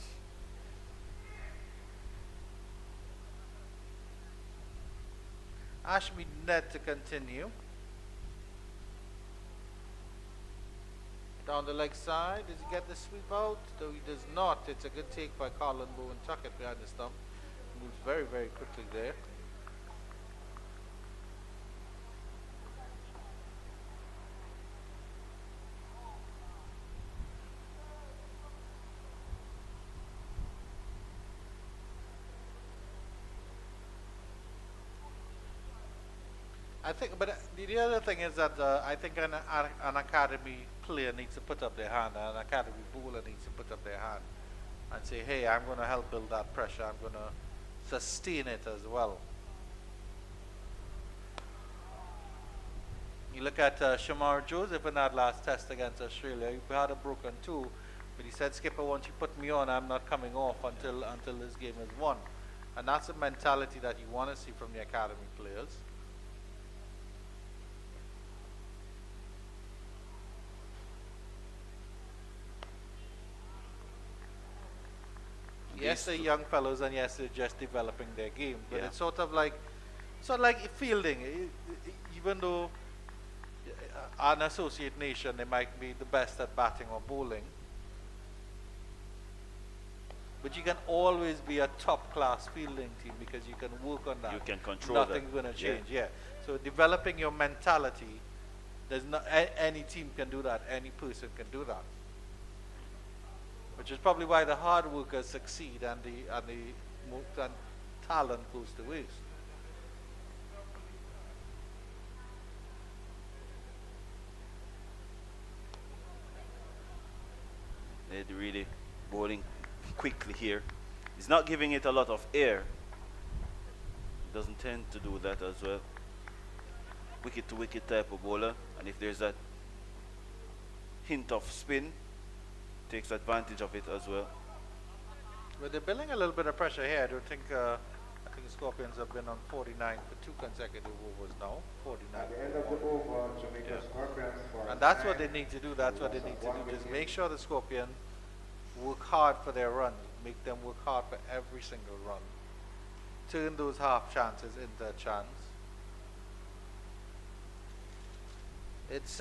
Ashmead net to continue. Down the leg side, does he get the sweep out? Though he does not. It's a good take by Colin Bowen Tuckett behind the stump. Moves very, very quickly there. I think, but the other thing is that I think an academy player needs to put up their hand, and an academy bowler needs to put up their hand and say, hey, I'm going to help build that pressure. I'm going to sustain it as well. You look at Shamar Joseph in that last test against Australia. He had a broken toe, but he said, Skipper, once you put me on, I'm not coming off until this game is won. And that's a mentality that you want to see from the academy players. Yes, they're young fellows, and yes, they're just developing their game. But Yeah. it's sort of like fielding. Even though an associate nation, they might be the best at batting or bowling, but you can always be a top-class fielding team because you can work on that. You can control that. Nothing's going to Yeah. change. Yeah. So developing your mentality, there's not any team can do that. Any person can do that. Which is probably why the hard workers succeed and the talent goes to waste. They're really bowling quickly here. He's not giving it a lot of air. He doesn't tend to do that as well. Wicket to wicket type of bowler, and if there's that hint of spin, takes advantage of it as well. But they're building a little bit of pressure here. I don't think. I think the Scorpions have been on 49 for 2 consecutive overs now. 49. At the end of the over, Jamaica Scorpions for And that's what they need to do. That's what they need to do. Just make sure the Scorpion work hard for their runs. Make them work hard for every single run. Turn those half chances into a chance. It's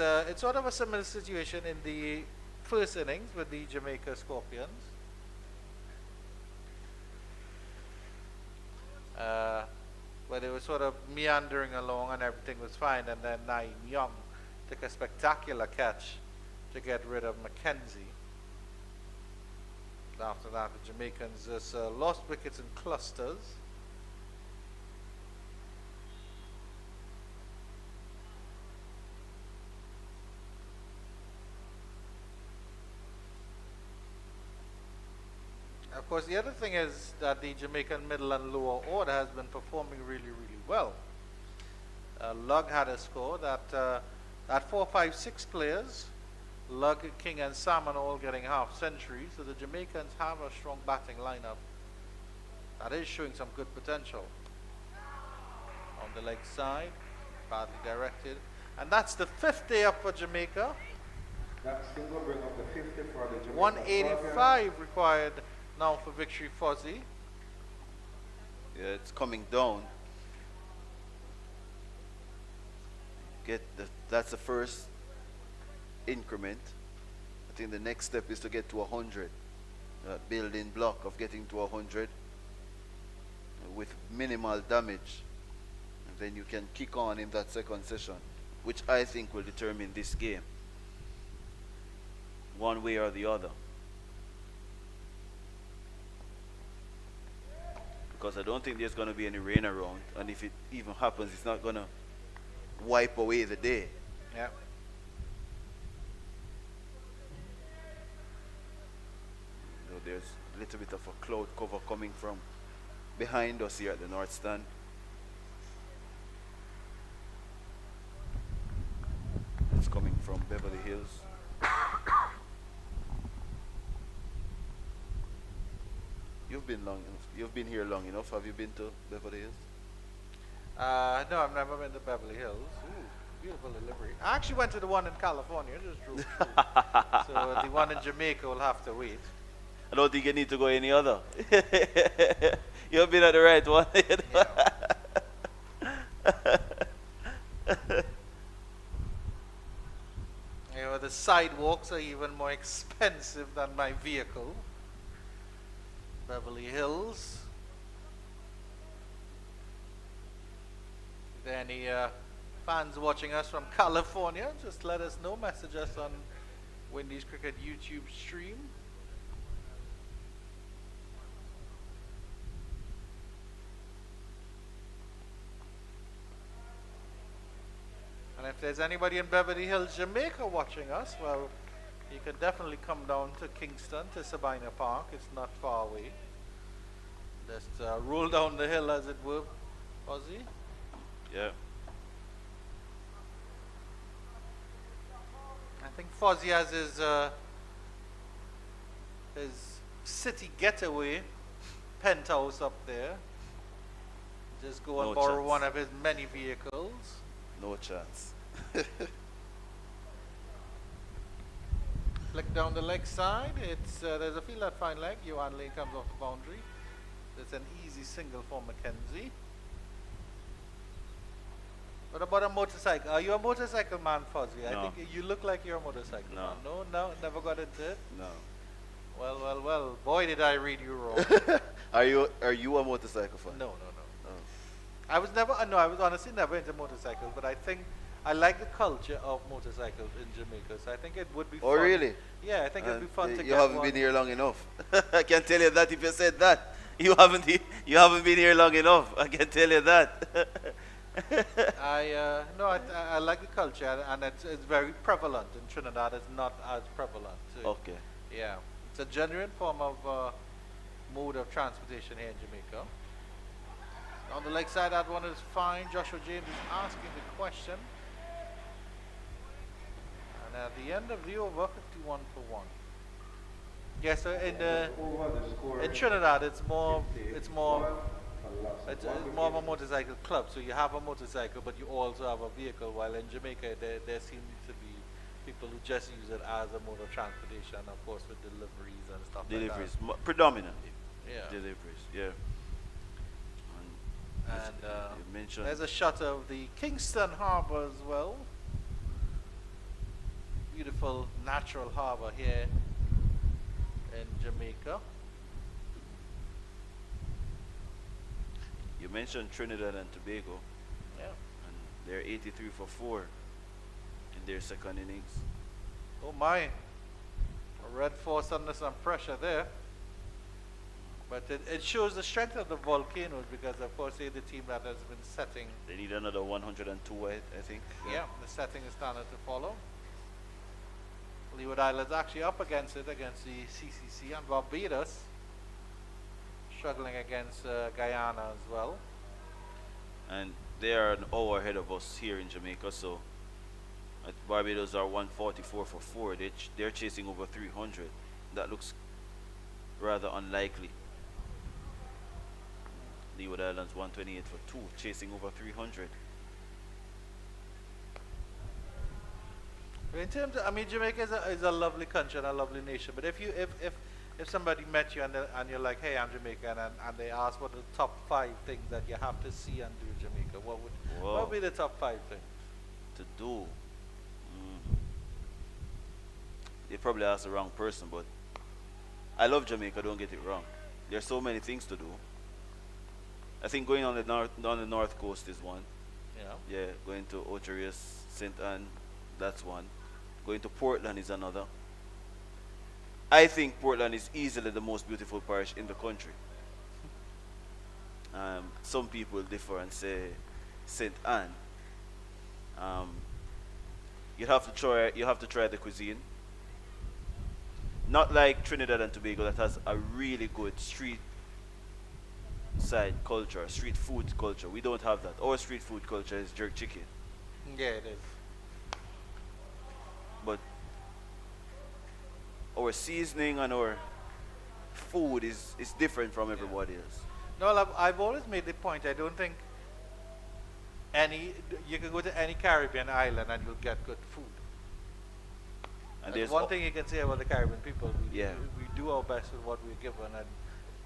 sort of a similar situation in the first innings with the Jamaica Scorpions. Where they were sort of meandering along and everything was fine, and then Naeem Young took a spectacular catch to get rid of McKenzie. After that, the Jamaicans just lost wickets in clusters. Of course, the other thing is that the Jamaican middle and lower order has been performing really, really well. Lug had a score that 4, 5, 6 players, Lug, King, and Salmon all getting half centuries. So the Jamaicans have a strong batting lineup that is showing some good potential. On the leg side, badly directed, and that's the 5th day up for Jamaica. That still will bring up the 50 for the Jamaica 185 required now for victory, Fuzzy. Yeah, it's coming down. That's the first increment. I think the next step is to get to 100. Building block of getting to 100 with minimal damage. And then you can kick on in that second session, which I think will determine this game. one way or the other. Because I don't think there's going to be any rain around, and if it even happens, it's not going to wipe away the day. Yeah. You know, there's a little bit of a cloud cover coming from behind us here at the north stand. It's coming from Beverly Hills. You've been here long enough. Have you been to Beverly Hills? No, I've never been to Beverly Hills. Ooh, beautiful delivery. I actually went to the one in California. Just drove through. So the one in Jamaica will have to wait. I don't think you need to go any other. You've been at the right one. You know, the sidewalks are even more expensive than my vehicle. Beverly Hills. If there are any fans watching us from California, just let us know. Message us on Windies Cricket YouTube stream. And if there's anybody in Beverly Hills, Jamaica watching us, well, you can definitely come down to Kingston, to Sabina Park. It's not far away. Just roll down the hill, as it were, Ozzy. Yeah. I think Fozzie has his city getaway penthouse up there. Just go and No borrow chance. one of his many vehicles. No chance. Flick down the leg side. It's there's a field at fine leg. Johan Lane comes off the boundary. It's an easy single for McKenzie. What about a motorcycle? Are you a motorcycle man, Fozzie? No. I think you look like you're a motorcycle No. man. No, never got into it. No. Well. Boy, did I read you wrong. Are you a motorcycle fan? No. Oh. I was honestly never into motorcycles, but I think I like the culture of motorcycles in Jamaica, so I think it would be fun. Oh, really? Yeah, I think it'd be fun to You get haven't one. been here long enough. I can tell you that if you said that. You haven't been here long enough. I can tell you that. I like the culture, and it's very prevalent in Trinidad. It's not as prevalent. So Okay. yeah, it's a genuine form of mode of transportation here in Jamaica. On the leg side, that one is fine. Joshua James is asking the question. And at the end of the over, 51 for 1. Yeah, so in Trinidad, it's more of a motorcycle club. So you have a motorcycle, but you also have a vehicle. While in Jamaica, there seems to be people who just use it as a mode of transportation, of course, with deliveries and stuff Deliveries, like predominantly. that. Yeah. Deliveries, yeah. And you mentioned there's a shot of the Kingston Harbour as well. Beautiful natural harbour here in Jamaica. you mentioned Trinidad and Tobago, Yeah. and they're 83 for 4 in their second innings. Oh my. A red force under some pressure there. But it shows the strength of the volcanoes because, of course, they're the team that has been setting. They need another 102, I think. Yeah, the setting is starting to follow. Leeward Islands actually up against it, against the CCC, and Barbados struggling against Guyana as well. And they are an hour ahead of us here in Jamaica, so Barbados are 144 for 4. They're chasing over 300. That looks rather unlikely. Leeward Islands 128 for 2, chasing over 300. In terms of, Jamaica is a lovely country and a lovely nation. But if somebody met you and you're like, hey, I'm Jamaican, and they ask what are the top 5 things that you have to see and do in Jamaica, what would be the top 5 things? To do. They probably asked the wrong person, but I love Jamaica, don't get it wrong. There's so many things to do. I think going on the north coast is one. Yeah. Yeah, going to Ocherius, St. Anne, that's one. Going to Portland is another. I think Portland is easily the most beautiful parish in the country. Some people differ and say St. Anne. Um, you have to try the cuisine. Not like Trinidad and Tobago that has a really good street side culture, street food culture. We don't have that. Our street food culture is jerk chicken. Yeah, it is. But our seasoning and our food is different from everybody else. No, I've always made the point. I don't think you can go to any Caribbean island and you'll get good food. And That's there's one thing you can say about the Caribbean people. We do our best with what we're given,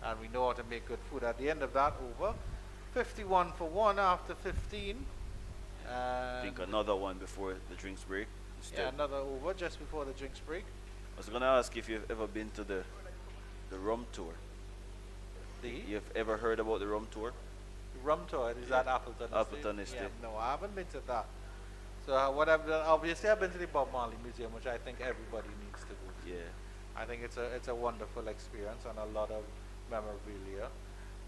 and we know how to make good food. At the end of that over, 51 for 1 after 15. I think another one before the drinks break. Yeah, another over just before the drinks break. I was gonna ask if you've ever been to the rum tour. You've ever heard about the rum tour? Rum tour, is that Appleton Estate? Appleton Estate. Yeah, no, I haven't been to that. So what I've done, obviously I've been to the Bob Marley Museum, which I think everybody needs to go to. Yeah. I think it's a wonderful experience and a lot of memorabilia.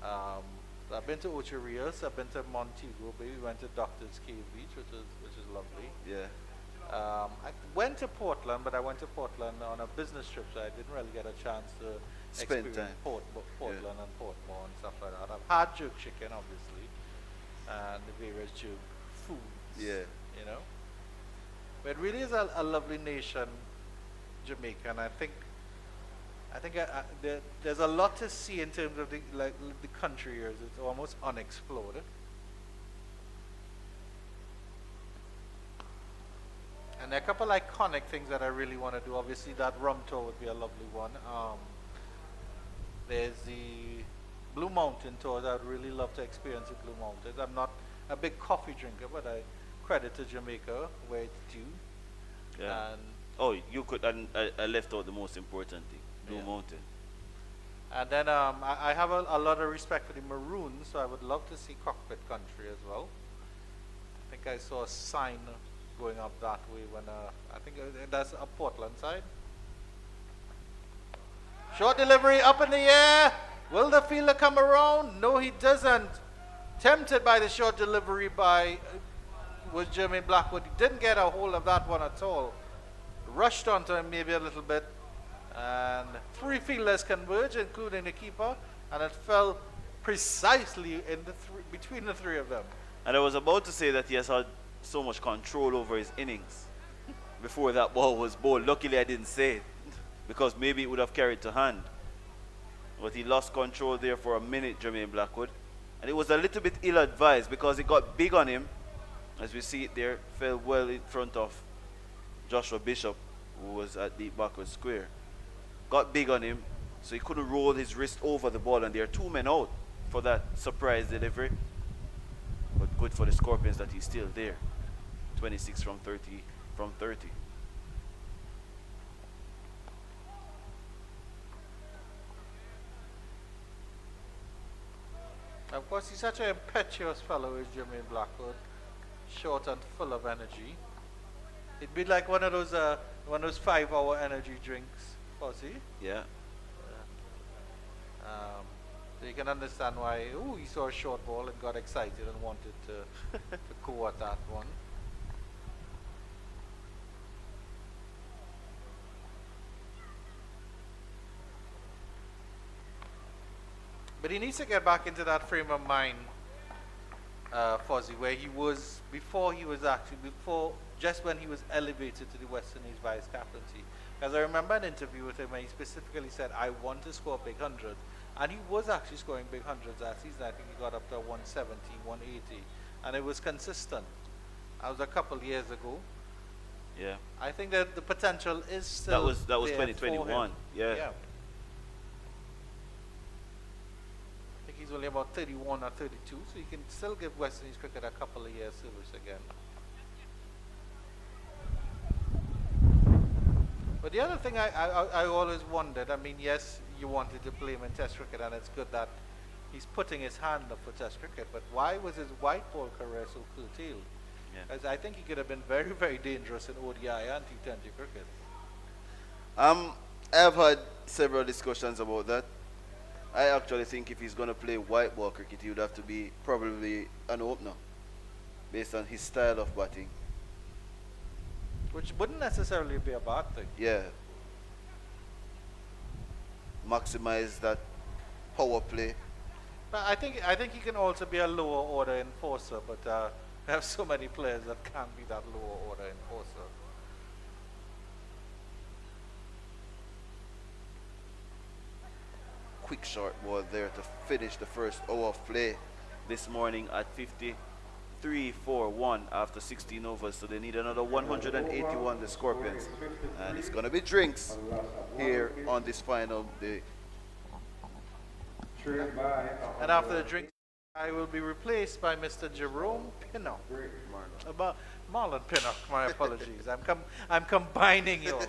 I've been to Ocherias, I've been to Montego Bay, we went to Doctor's Cave Beach, which is lovely. Yeah. I went to Portland, but I went to Portland on a business trip, so I didn't really get a chance to Spend experience time. Portland and Portmore and stuff like that. I've had jerk chicken, obviously, and the various jerk foods. Yeah. You know, but it really is a lovely nation, Jamaica, and I think there's a lot to see in terms of the country here. It's almost unexplored. And there are a couple iconic things that I really want to do. Obviously, that rum tour would be a lovely one. There's the Blue Mountain tours. I would really love to experience the Blue Mountains. I'm not a big coffee drinker, but I credit to Jamaica where it's due. Yeah. And Oh, you could. And I left out the most important thing. Blue Yeah. Mountain. And then I have a lot of respect for the Maroons, so I would love to see Cockpit Country as well. I think I saw a sign going up that way when I think that's a Portland side. Short delivery up in the air. Will the fielder come around? No, he doesn't. Tempted by the short delivery was Jermaine Blackwood. He didn't get a hold of that one at all. Rushed onto him maybe a little bit. And 3 fielders converged, including the keeper, and it fell precisely in between the 3 of them. And I was about to say that he has had so much control over his innings before that ball was bowled. Luckily, I didn't say it because maybe it would have carried to hand. But he lost control there for a minute, Jermaine Blackwood. And it was a little bit ill-advised because it got big on him. As we see it there, fell well in front of Joshua Bishop, who was at the backward square. Got big on him, so he couldn't roll his wrist over the ball, and there are 2 men out for that surprise delivery. But good for the Scorpions that he's still there. 26 from 30. Of course, he's such an impetuous fellow, is Jermaine Blackwood. Short and full of energy. It'd be like one of those 5-hour energy drinks, Fuzzy. Yeah. So you can understand why. He saw a short ball and got excited and wanted to go at that one. But he needs to get back into that frame of mind, Fuzzy, where he was before just when he was elevated to the West Indies vice captaincy. Because I remember an interview with him where he specifically said, I want to score big hundreds. And he was actually scoring big hundreds that season. I think he got up to 170, 180. And it was consistent. That was a couple of years ago. Yeah. I think that the potential is still That was there 2021. for him. Yeah. I think he's only about 31 or 32, so he can still give West Indies cricket a couple of years service again. But the other thing I always wondered, I mean, yes, you wanted to play him in Test cricket, and it's good that he's putting his hand up for Test cricket, but why was his white ball career so curtailed? Yeah. As I think he could have been very, very dangerous in ODI and T20 cricket. I've had several discussions about that. I actually think if he's going to play white ball cricket, he would have to be probably an opener based on his style of batting. Which wouldn't necessarily be a bad thing. Yeah. Maximize that power play. But I think he can also be a lower order enforcer, but we have so many players that can't be that lower order enforcer. Quick short ball there to finish the first hour of play this morning at 53-4-1 after 16 overs. So they need another 181, the Scorpions. And it's going to be drinks here on this final day. And after the drink, I will be replaced by Mr. Jerome Pinnock. About Marlon Pinnock, my apologies. I'm combining you.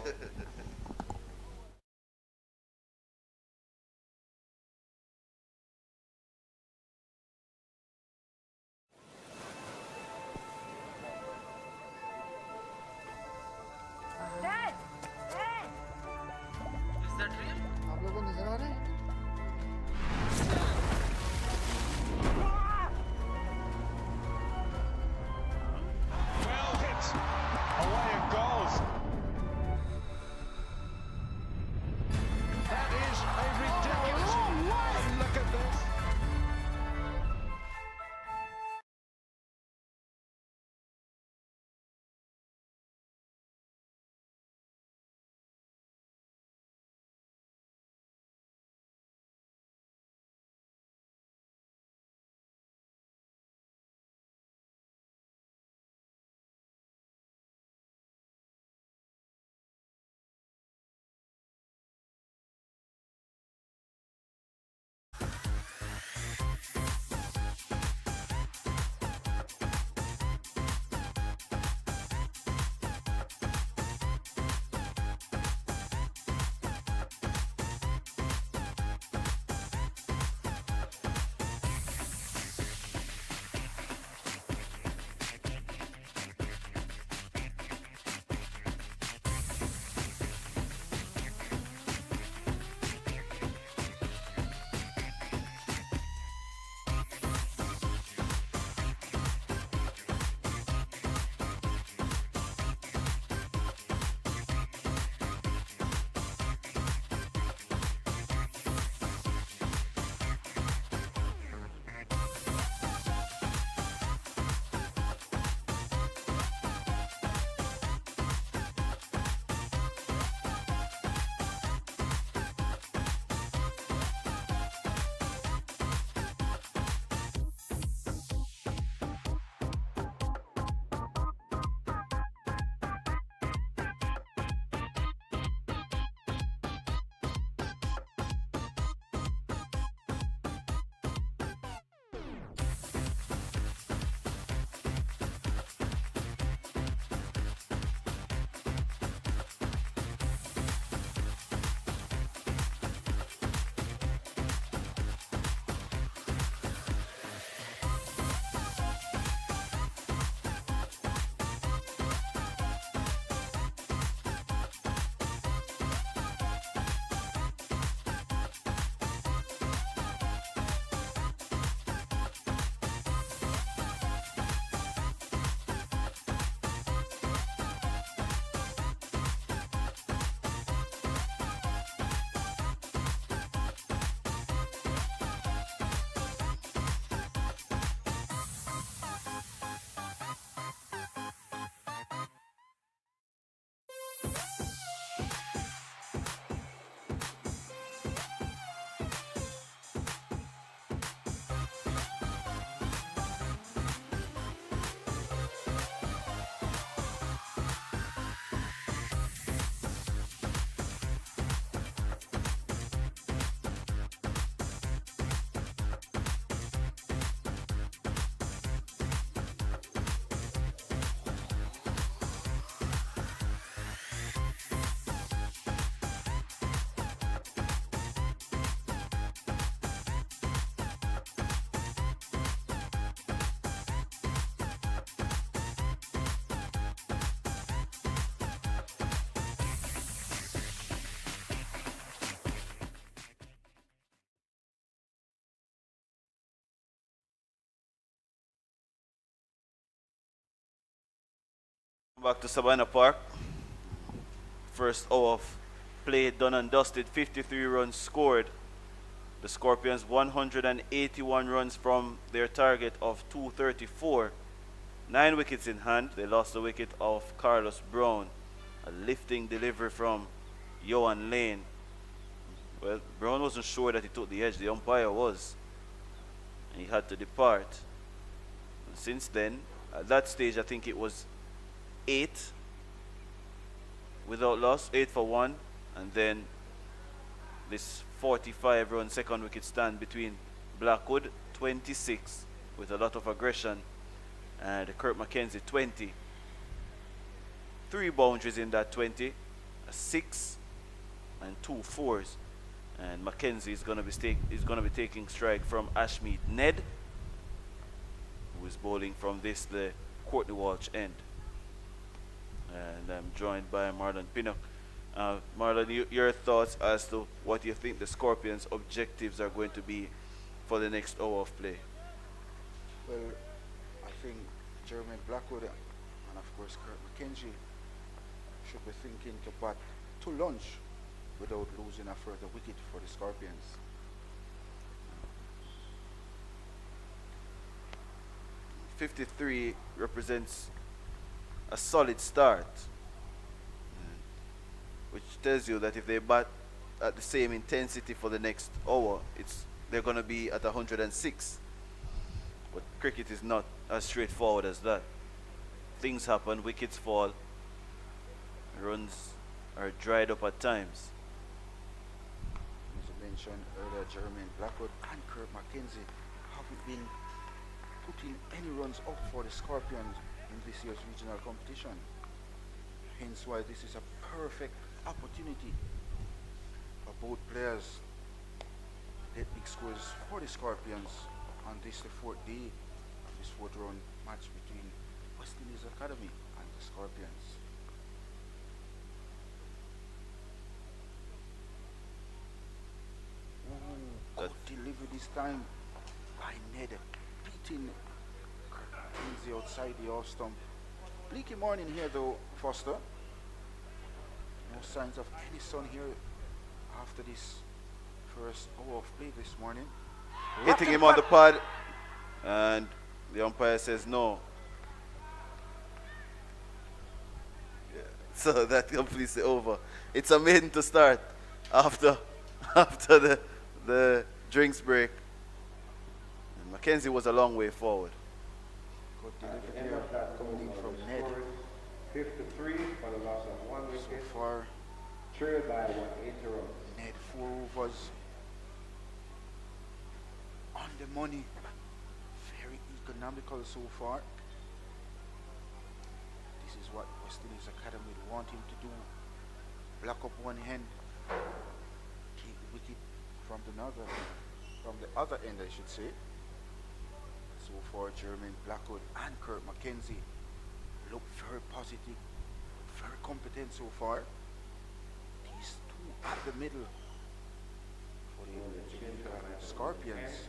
Dad! Dad! Is that real? आप लोगों को नजर आ रहे हैं? Well hit. Away it goes. Back to Sabina Park. First hour of play done and dusted. 53 runs scored. The Scorpions 181 runs from their target of 234. 9 wickets in hand. They lost the wicket of Carlos Brown. A lifting delivery from Johan Lane. Well, Brown wasn't sure that he took the edge. The umpire was. And he had to depart. And since then, at that stage, I think it was 8 without loss, 8 for 1. And then this 45-run second wicket stand between Blackwood, 26, with a lot of aggression, and Kurt McKenzie, 20. 3 boundaries in that 20, a 6 and 2 fours. And McKenzie is going to be taking strike from Ashmead Ned, who is bowling from the Courtney Walsh end. And I'm joined by Marlon Pinnock. Marlon, your thoughts as to what you think the Scorpions' objectives are going to be for the next hour of play? Well, I think Jermaine Blackwood and of course Kurt McKenzie should be thinking to bat to lunch without losing a further wicket for the Scorpions. .53 represents a solid start, which tells you that if they bat at the same intensity for the next hour, they're going to be at 106. But cricket is not as straightforward as that. Things happen, wickets fall, runs are dried up at times. As I mentioned earlier, Jermaine Blackwood and Kurt McKenzie haven't been putting any runs up for the Scorpions in this year's regional competition. Hence why this is a perfect opportunity for both players to get big scores for the Scorpions on this, the 4th day of this 4th round match between West Indies Academy and the Scorpions. Good delivery this time by Ned, beating McKenzie outside the off stump. Bleaky morning here though, Foster. No signs of any sun here after this first hour of play this morning. Hitting him on the pad, and the umpire says no. Yeah. So that completes the over. It's a maiden to start after the drinks break. And McKenzie was a long way forward. Good At the delivery end here of that coming in over, from the Ned. score is 53 for the loss of 1 So wicket, far, trailed by 180 runs. Ned 4 overs on the money. Very economical so far. This is what West Indies Academy would want him to do. Block up one hand, take the wicket from the other end, I should say. So far, Jermaine Blackwood and Kurt McKenzie look very positive, very competent so far. These two at the middle for the Jamaica Scorpions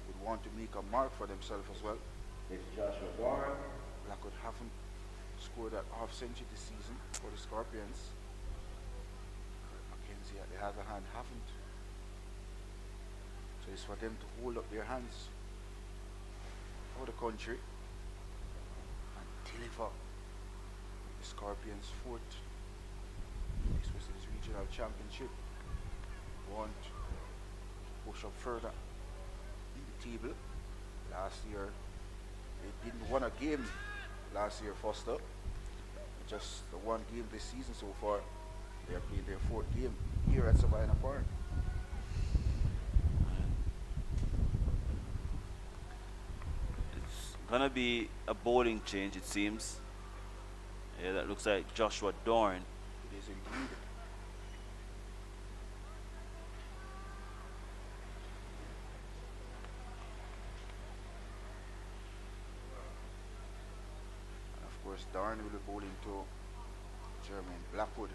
would want to make a mark for themselves as well. It's Joshua Dorn. Blackwood haven't scored that half century this season for the Scorpions. Kurt McKenzie, at the other hand, haven't. So it's for them to hold up their hands for the country and deliver the Scorpions' 4th. This was his regional championship. Want to push up further in the table. Last year, they didn't win a game last year, Foster. Just the one game this season so far. They are playing their 4th game here at Sabina Park. It's gonna be a bowling change, it seems. Yeah, that looks like Joshua Dorn. It is indeed. And of course, Darn will be bowling to Jermaine Blackwood.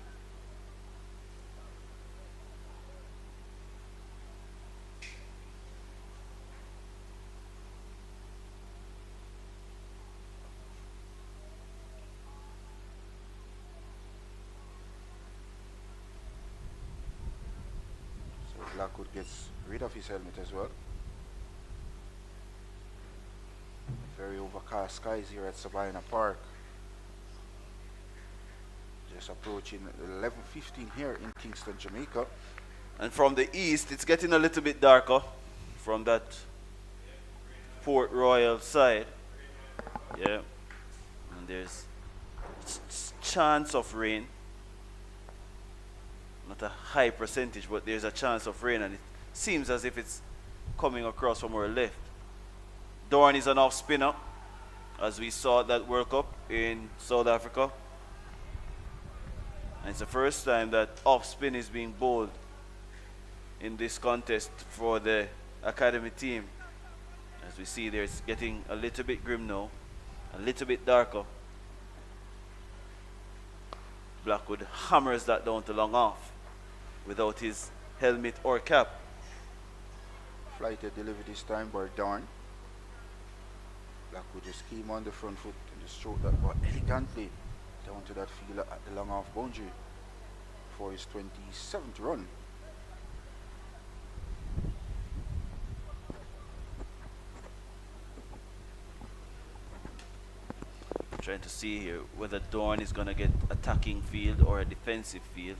Blackwood gets rid of his helmet as well. Very overcast skies here at Sabina Park. Just approaching 11:15 here in Kingston, Jamaica. And from the east, it's getting a little bit darker from that Port Royal side. Yeah. And there's chance of rain. Not a high percentage, but there's a chance of rain, and it seems as if it's coming across from our left. Dorn is an off spinner, as we saw at that World Cup in South Africa. And it's the first time that off spin is being bowled in this contest for the academy team. As we see there, it's getting a little bit grim now, a little bit darker. Blackwood hammers that down to long off without his helmet or cap. Flighted delivery this time by Dorn. Blackwood just came on the front foot and just stroked that ball elegantly down to that fielder at the long off boundary for his 27th run. Trying to see here whether Dorn is going to get attacking field or a defensive field.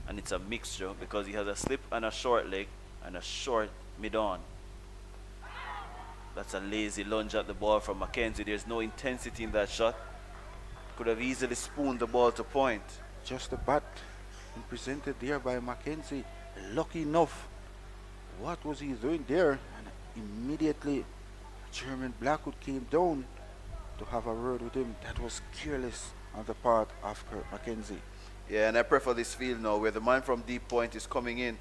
And it's a mixture because he has a slip and a short leg and a short mid-on. That's a lazy lunge at the ball from McKenzie. There's no intensity in that shot. Could have easily spooned the ball to point. Just a bat and presented there by McKenzie. Lucky enough. What was he doing there? And immediately German Blackwood came down to have a word with him. That was careless on the part of McKenzie. Yeah, and I prefer this field now where the man from deep point is coming in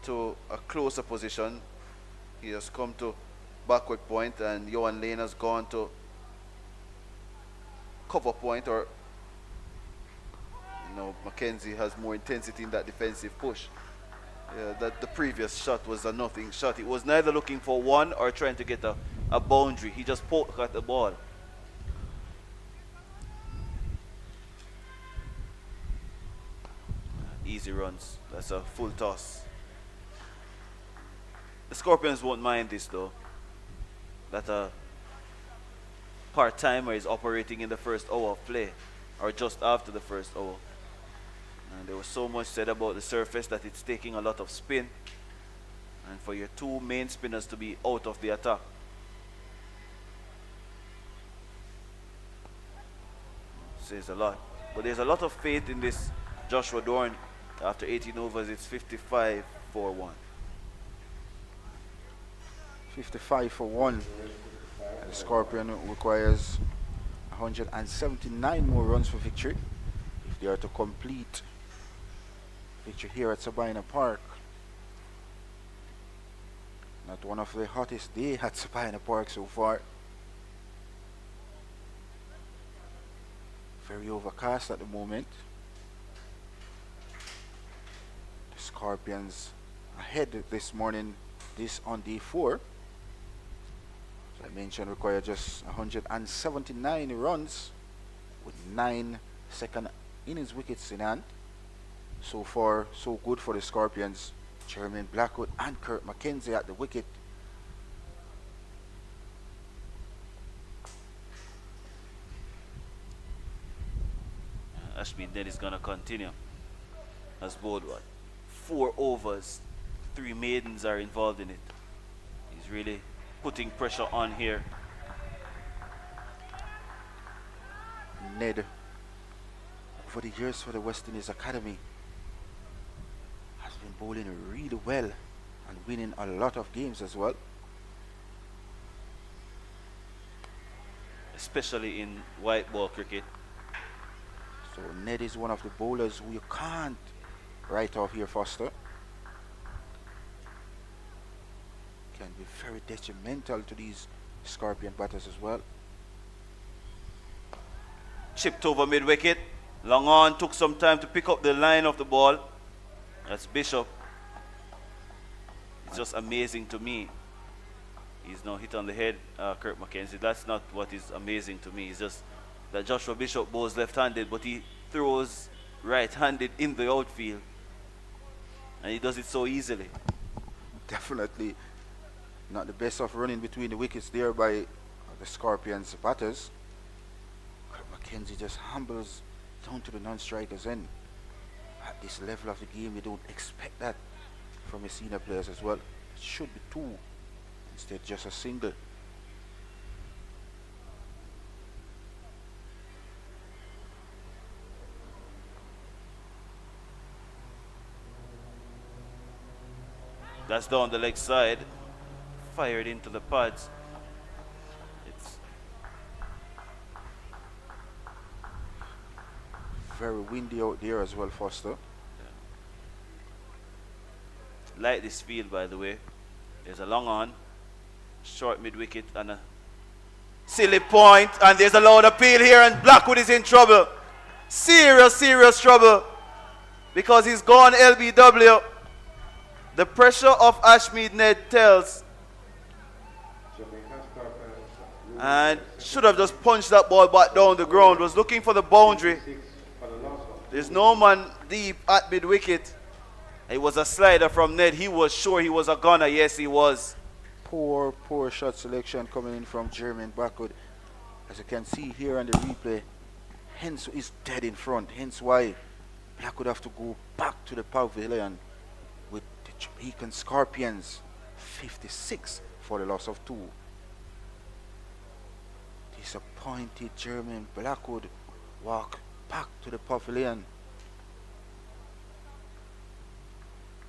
to a closer position. He has come to backward point and Johan Lane has gone to cover point, or McKenzie has more intensity in that defensive push. Yeah, that the previous shot was a nothing shot. It was neither looking for one or trying to get a boundary. He just poked at the ball. Easy runs. That's a full toss. The Scorpions won't mind this though. That a part-timer is operating in the first hour of play, or just after the first hour. And there was so much said about the surface that it's taking a lot of spin, and for your two main spinners to be out of the attack. Says a lot. But there's a lot of faith in this Joshua Dorn. After 18 overs, it's 55 for 1. 55 for 1. The Scorpion requires 179 more runs for victory if they are to complete victory here at Sabina Park. Not one of the hottest days at Sabina Park so far. Very overcast at the moment. The Scorpions ahead this morning, this on day 4. As I mentioned, require just 179 runs with 9 second innings wickets in hand. So far, so good for the Scorpions. Jermaine Blackwood and Kurt McKenzie at the wicket. Ashby Ned is going to continue. Has bowled 4 overs, 3 maidens are involved in it. He's really putting pressure on here. Ned, over the years for the West Indies Academy, has been bowling really well and winning a lot of games as well. Especially in white ball cricket. So Ned is one of the bowlers who you can't write off here, Foster. Can be very detrimental to these Scorpion batters as well. Chipped over mid wicket. Long on, took some time to pick up the line of the ball. That's Bishop. It's just amazing to me. He's now hit on the head, Kurt McKenzie. That's not what is amazing to me. It's just that Joshua Bishop bowls left-handed, but he throws right-handed in the outfield. And he does it so easily. Definitely not the best of running between the wickets there by the Scorpions batters. McKenzie just humbles down to the non-strikers end. At this level of the game, you don't expect that from your senior players as well. It should be two, instead just a single. That's down the leg side. Fired into the pads. It's Very windy out there as well, Foster. like this field, by the way. There's a long on, short mid wicket, and a silly point, and there's a loud appeal here, and Blackwood is in trouble. Serious trouble, because he's gone LBW. The pressure of Ashmead Ned tells, Jamaica Scorpions. and should have just punched that ball back down the ground. Was looking for the boundary. 6 for the loss of There's no man deep at mid wicket. It was a slider from Ned. He was sure he was a gunner. Yes, he was. Poor shot selection coming in from Jermaine Blackwood. As you can see here on the replay, hence is dead in front. Hence why Blackwood have to go back to the pavilion with the Jamaican Scorpions. 56 for the loss of 2. Disappointed Jermaine Blackwood walk back to the pavilion.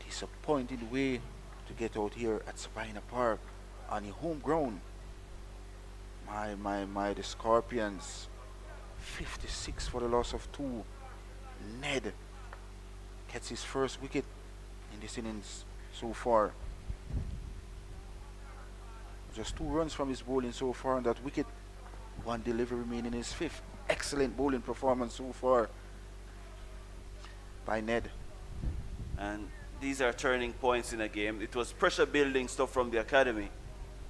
Disappointed way to get out here at Sabina Park on your home ground. My, the Scorpions. 56 for the loss of 2. Ned gets his first wicket in this innings so far. Just 2 runs from his bowling so far on that wicket. 1 delivery remaining in his 5th. Excellent bowling performance so far by Ned. And these are turning points in a game. It was pressure building stuff from the academy,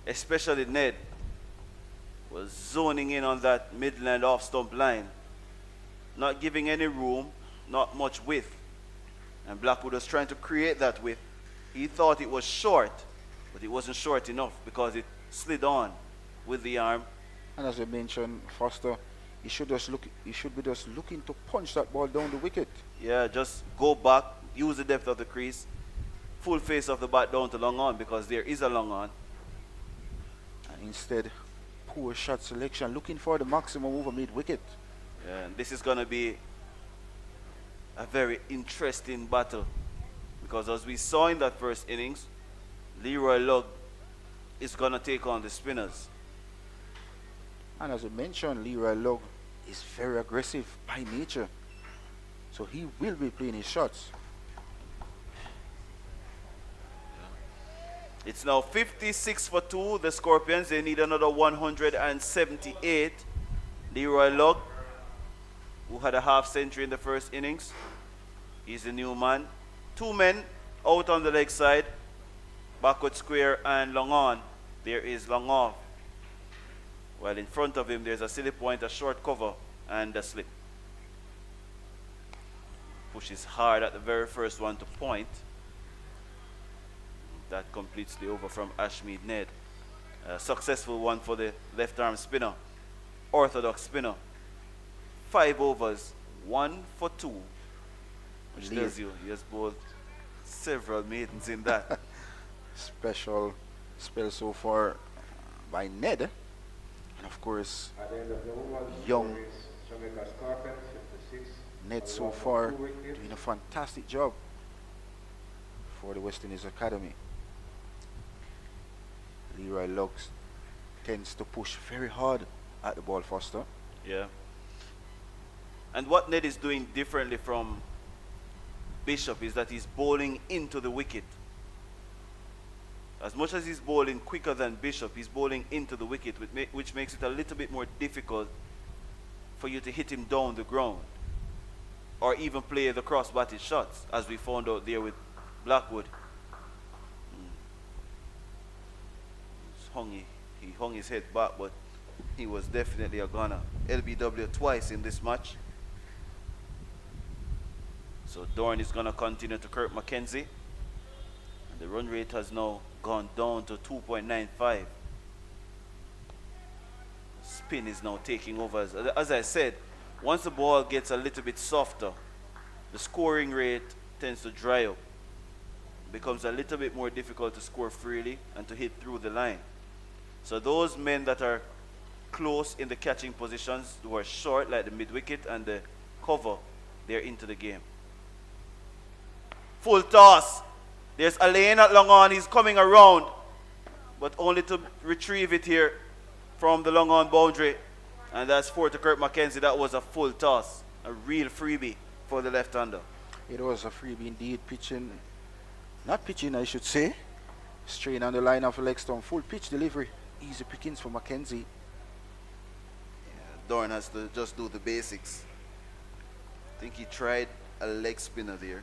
especially Ned was zoning in on that midland off stump line, not giving any room, not much width, and Blackwood was trying to create that width. He thought it was short, but it wasn't short enough because it slid on with the arm. And as I mentioned, Foster, he should be just looking to punch that ball down the wicket. Yeah, just go back, use the depth of the crease, full face of the bat down to long on, because there is a long on. And instead, poor shot selection, looking for the maximum over mid wicket. Yeah, and this is going to be a very interesting battle, because as we saw in that first innings, Leroy Lugg is going to take on the spinners. And as I mentioned, Leroy Lugg is very aggressive by nature. So he will be playing his shots. It's now 56 for 2. The Scorpions, they need another 178. Leroy Lugg, who had a half century in the first innings, he's the new man. 2 men out on the leg side, backward square and long on. There is long off. While in front of him, there's a silly point, a short cover, and a slip. Pushes hard at the very first one to point. That completes the over from Ashmead Ned. A successful one for the left arm spinner, orthodox spinner. 5 overs, 1 for 2, which tells you he has bowled several maidens in that. Special spell so far by Ned. And of course, at the end of the over, young score is Jamaica Scorpions 56. Ned so loss of far 2 wickets. doing a fantastic job for the West Indies Academy. Leroy Lugg tends to push very hard at the ball, Foster. Yeah. And what Ned is doing differently from Bishop is that he's bowling into the wicket. As much as he's bowling quicker than Bishop, he's bowling into the wicket, which makes it a little bit more difficult for you to hit him down the ground or even play the cross-batted shots, as we found out there with Blackwood. He hung his head back, but he was definitely a gunner. LBW twice in this match. So Dorn is going to continue to Kirk McKenzie. The run rate has now gone down to 2.95. Spin is now taking over. As I said, once the ball gets a little bit softer, the scoring rate tends to dry up. It becomes a little bit more difficult to score freely and to hit through the line. So those men that are close in the catching positions, who are short like the mid-wicket and the cover, they're into the game. Full toss. There's a lane at long on. He's coming around, but only to retrieve it here from the long on boundary. And that's for to Kurt McKenzie. That was a full toss. A real freebie for the left-hander. It was a freebie indeed. Not pitching, I should say. Straight on the line of Lexton. Full pitch delivery. Easy pickings for McKenzie. Dorn has to just do the basics. I think he tried a leg spinner there.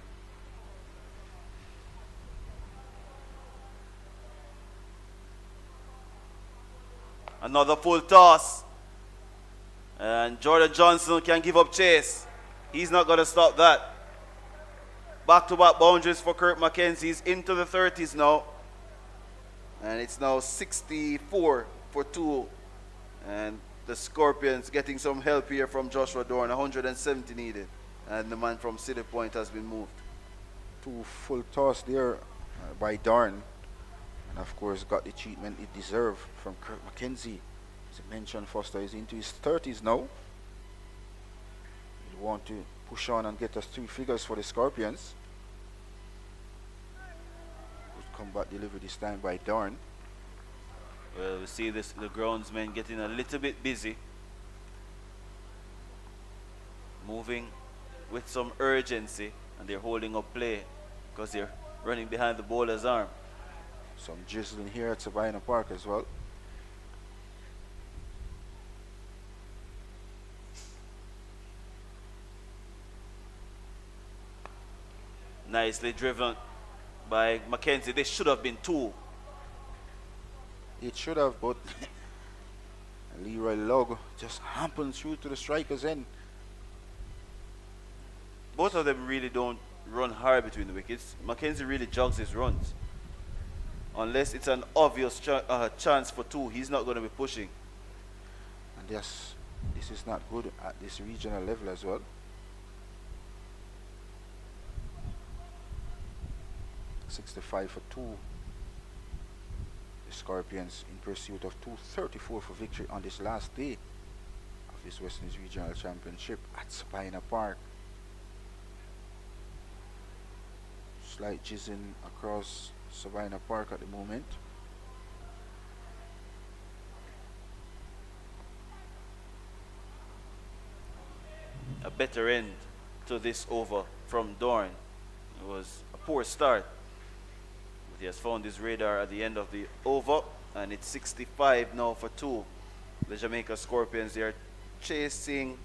Another full toss. And Jordan Johnson can give up chase. He's not going to stop that. Back-to-back boundaries for Kurt McKenzie. He's into the 30s now. And it's now 64 for 2. And the Scorpions getting some help here from Joshua Dorn. 170 needed. And the man from City Point has been moved. 2 full toss there by Dorn. And of course got the treatment it deserved from Kurt McKenzie. As I mentioned, Foster is into his 30s now. He'll want to push on and get us 3 figures for the Scorpions. Good comeback delivery this time by Dorn. Well, we see the groundsmen getting a little bit busy. Moving with some urgency, and they're holding up play because they're running behind the bowler's arm. Some drizzling here at Sabina Park as well. Nicely driven by McKenzie. They should have been 2. It should have, but Leroy Log just hampered through to the striker's end. Both of them really don't run hard between the wickets. McKenzie really jogs his runs. Unless it's an obvious chance for 2, he's not going to be pushing. And yes, this is not good at this regional level as well. .65 for 2. The Scorpions in pursuit of 234 for victory on this last day of this West Indies Regional Championship at Sabina Park. Slight jizzing across Sabina Park at the moment. A better end to this over from Dorn. It was a poor start. But he has found his radar at the end of the over, and it's 65 now for 2. The Jamaica Scorpions, they are chasing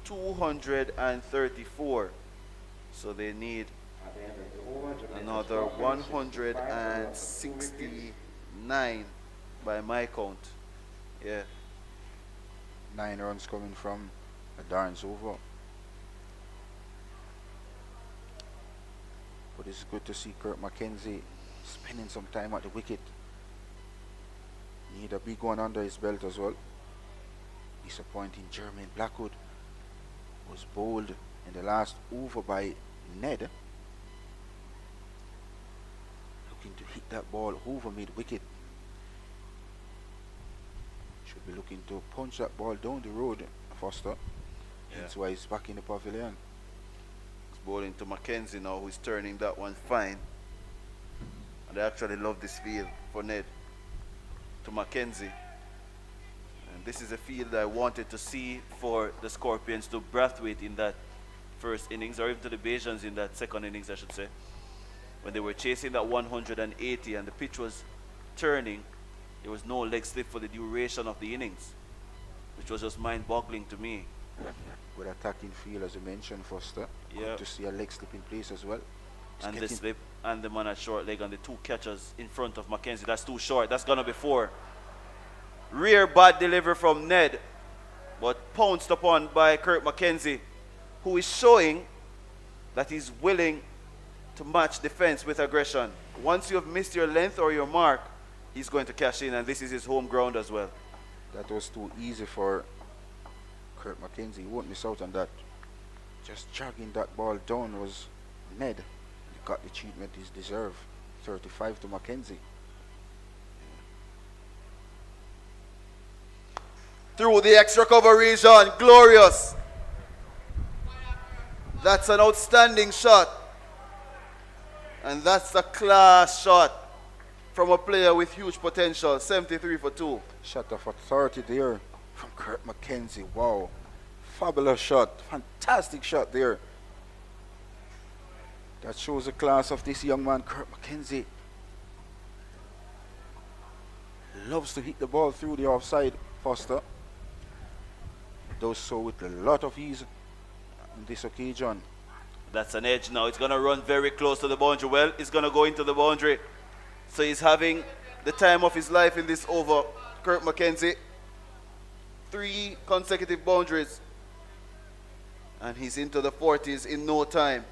234. So they need At the end of the over, Jamaica another Scorpions, 169 by my count. Yeah. 9 runs coming from Darren's over. But it's good to see Kurt McKenzie spending some time at the wicket. Need a big one under his belt as well. Disappointing Jermaine Blackwood was bowled in the last over by Ned. Looking to hit that ball over mid-wicket. Should be looking to punch that ball down the road, Foster. Yeah. That's why he's back in the pavilion. It's bowling to McKenzie now, who's turning that one fine. And I actually love this field for Ned. To McKenzie. And this is a field I wanted to see for the Scorpions to Brathwaite in that first innings, or even to the Bajans in that second innings, I should say. When they were chasing that 180 and the pitch was turning, there was no leg slip for the duration of the innings, which was just mind-boggling to me. With attacking field, as you mentioned, Foster. Yeah. Good to see a leg slip in place as well. Just And the getting- slip and the man at short leg and the 2 catchers in front of McKenzie. That's too short. That's gonna be 4. Rear bad delivery from Ned, but pounced upon by Kurt McKenzie, who is showing that he's willing to match defense with aggression. once you have missed your length or your mark, he's going to cash in, and this is his home ground as well. That was too easy for Kurt McKenzie. He won't miss out on that. Just jogging that ball down was Ned. He got the treatment he's deserved. 35 to McKenzie. Through the extra cover region, glorious. That's an outstanding shot. And that's a class shot from a player with huge potential. 73 for 2. Shot of authority there from Kurt McKenzie. Wow. Fabulous shot. Fantastic shot there. That shows the class of this young man, Kurt McKenzie. Loves to hit the ball through the offside, Foster. Does so with a lot of ease on this occasion. That's an edge now. It's going to run very close to the boundary. Well, it's going to go into the boundary. So he's having the time of his life in this over. Kurt McKenzie. 3 consecutive boundaries. And he's into the 40s in no time.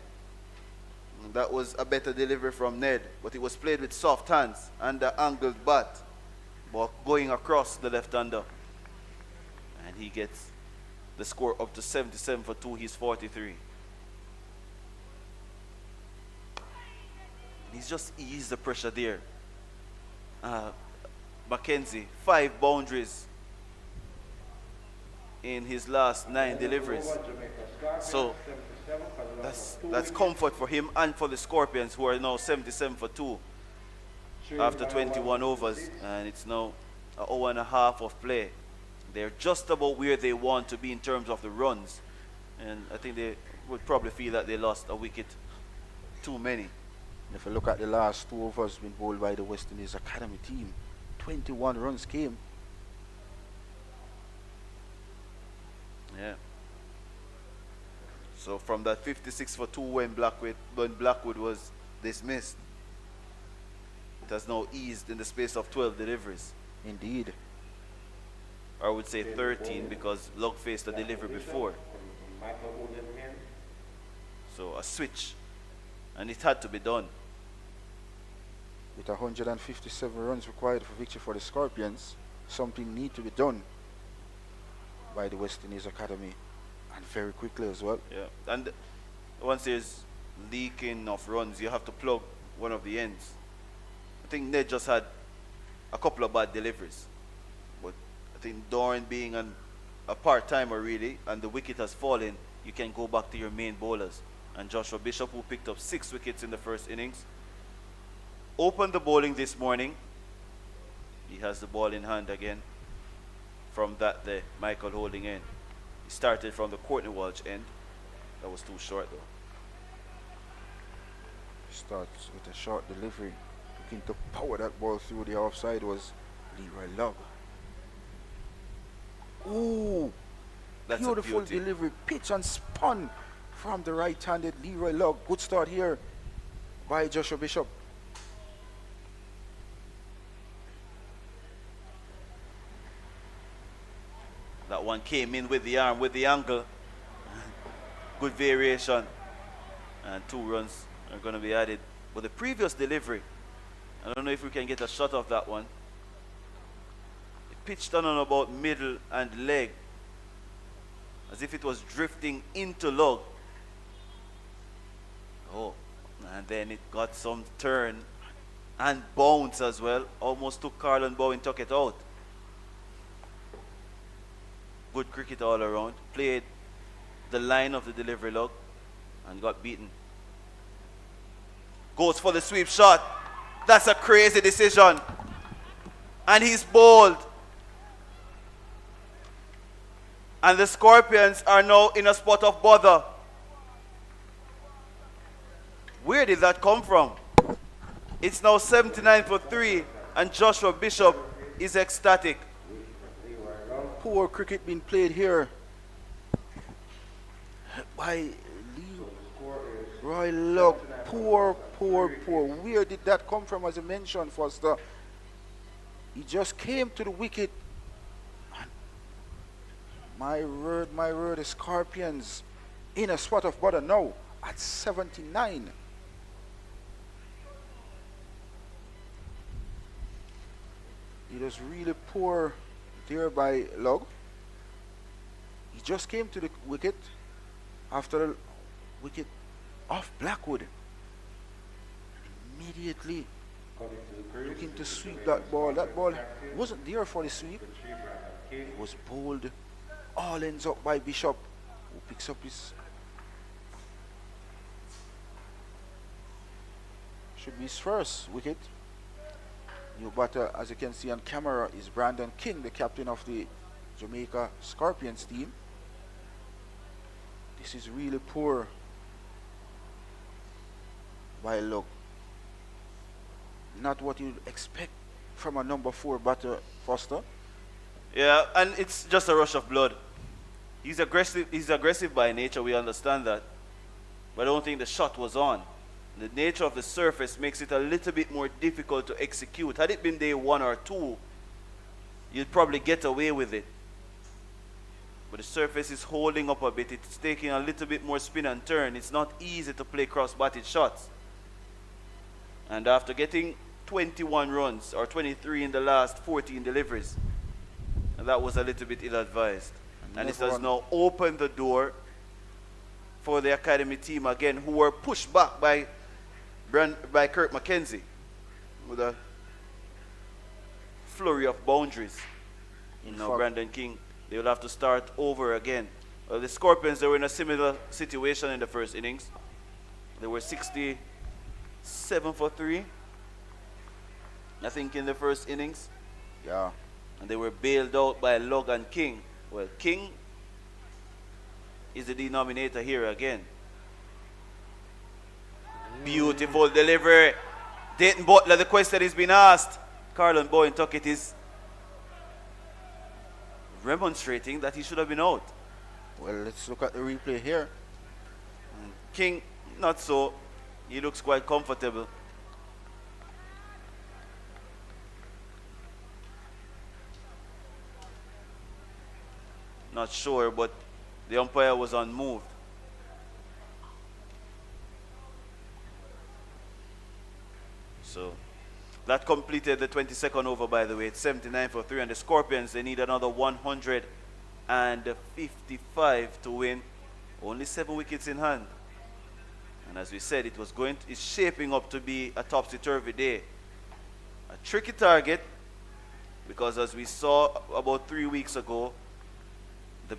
And that was a better delivery from Ned. But it was played with soft hands and the angled bat. But going across the left-hander. And he gets the score up to 77 for 2. He's 43. He's just eased the pressure there. McKenzie, 5 boundaries in his last 9 deliveries. So that's comfort for him and for the Scorpions, who are now 77 for 2 after 21 overs, and it's now an hour and a half of play. They're just about where they want to be in terms of the runs, and I think they would probably feel that they lost a wicket too many. If you look at the last 2 overs been bowled by the West Indies Academy team, 21 runs came. Yeah. So from that 56 for 2 when Blackwood was dismissed, it has now eased in the space of 12 deliveries. Indeed. Or I would say 13, because Log faced a delivery before. So a switch, and it had to be done. With 157 runs required for victory for the Scorpions, something need to be done by the West Indies Academy, and very quickly as well. Yeah, and once there's leaking of runs, you have to plug one of the ends. I think Ned just had a couple of bad deliveries, but I think Doran being a part-timer really, and the wicket has fallen, you can go back to your main bowlers. And Joshua Bishop, who picked up 6 wickets in the first innings, opened the bowling this morning. He has the ball in hand again. From that, the Michael holding in. He started from the Courtney Walsh end. That was too short though. Starts with a short delivery. Looking to power that ball through the offside was Leroy Log. Ooh, That's beautiful a beauty. delivery. Pitch and spun from the right-handed Leroy Log. Good start here by Joshua Bishop. That one came in with the arm, with the angle. Good variation. And 2 runs are going to be added. But the previous delivery, I don't know if we can get a shot of that one. It pitched on about middle and leg, as if it was drifting into Log. Oh, and then it got some turn and bounce as well. Almost took Carlon Bowen, took it out. Good cricket all around. Played the line of the delivery Log and got beaten. Goes for the sweep shot. That's a crazy decision. And he's bowled. And the Scorpions are now in a spot of bother. Where did that come from? It's now 79 for 3, and Joshua Bishop is ecstatic. Poor cricket being played here by Leroy Log. Poor. Where did that come from, as you mentioned, Foster? He just came to the wicket. My word, the Scorpions in a spot of bother now at 79. It was really poor there by Log. He just came to the wicket after the wicket off Blackwood. Immediately Coming to the crease. looking to sweep that ball. That ball wasn't there for the sweep. It was bowled all ends up by Bishop, who picks up his, should be his first wicket. New batter, as you can see on camera, is Brandon King, the captain of the Jamaica Scorpions team. This is really poor by Luck. Not what you'd expect from a number 4 batter, Foster. Yeah, and it's just a rush of blood. He's aggressive by nature, we understand that. But I don't think the shot was on. The nature of the surface makes it a little bit more difficult to execute. Had it been day 1 or 2, you'd probably get away with it. But the surface is holding up a bit. It's taking a little bit more spin and turn. It's not easy to play cross-batted shots. And after getting 21 runs, or 23 in the last 14 deliveries, that was a little bit ill-advised. And this has now opened the door for the academy team again, who were pushed back by Kurt McKenzie with a flurry of boundaries. Brandon King, they will have to start over again. Well, the Scorpions, they were in a similar situation in the first innings. They were 67 for 3, I think, in the first innings. Yeah. And they were bailed out by Log and King. Well, King is the denominator here again. Beautiful delivery. Dayton Butler, the question has been asked. Carlon Bowen Tuckett is remonstrating that he should have been out. Well, let's look at the replay here. King, not so. He looks quite comfortable. Not sure, but the umpire was unmoved. So that completed the 22nd over, by the way. It's 79 for 3, and the Scorpions, they need another 155 to win. Only 7 wickets in hand. And as we said, it's shaping up to be a topsy-turvy day. A tricky target, because as we saw about 3 weeks ago, the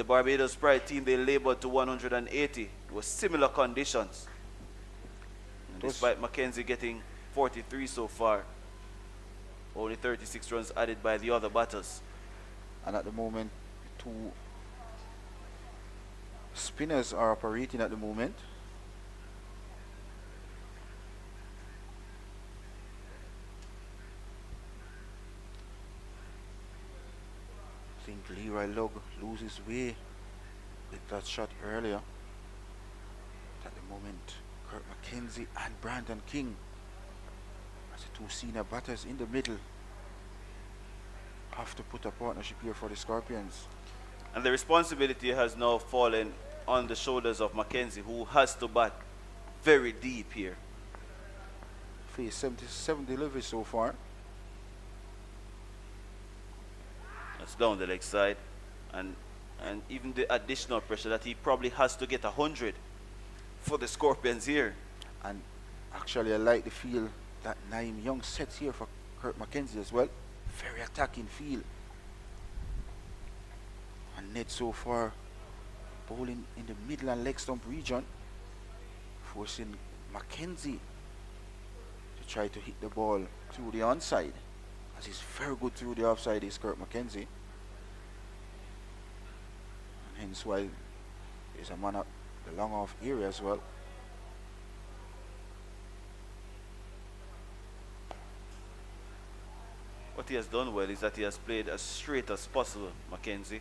Barbados Pride team, they labored to 180. It was similar conditions. And despite McKenzie getting 43 so far, only 36 runs added by the other batters. And at the moment, 2 spinners are operating at the moment. I think Leroy Lugg loses way with that shot earlier. But at the moment, Kurt McKenzie and Brandon King, as the 2 senior batters in the middle, have to put a partnership here for the Scorpions. And the responsibility has now fallen on the shoulders of McKenzie, who has to bat very deep here. Faced 77 deliveries so far. That's down the leg side. And even the additional pressure that he probably has to get 100 for the Scorpions here. And actually, I like the feel that Naeem Young sets here for Kurt McKenzie as well. Very attacking feel. And Ned so far bowling in the middle and leg stump region, forcing McKenzie to try to hit the ball through the onside, as he's very good through the offside, is Kurt McKenzie. And hence why there's a man up the long off area as well. What he has done well is that he has played as straight as possible, McKenzie.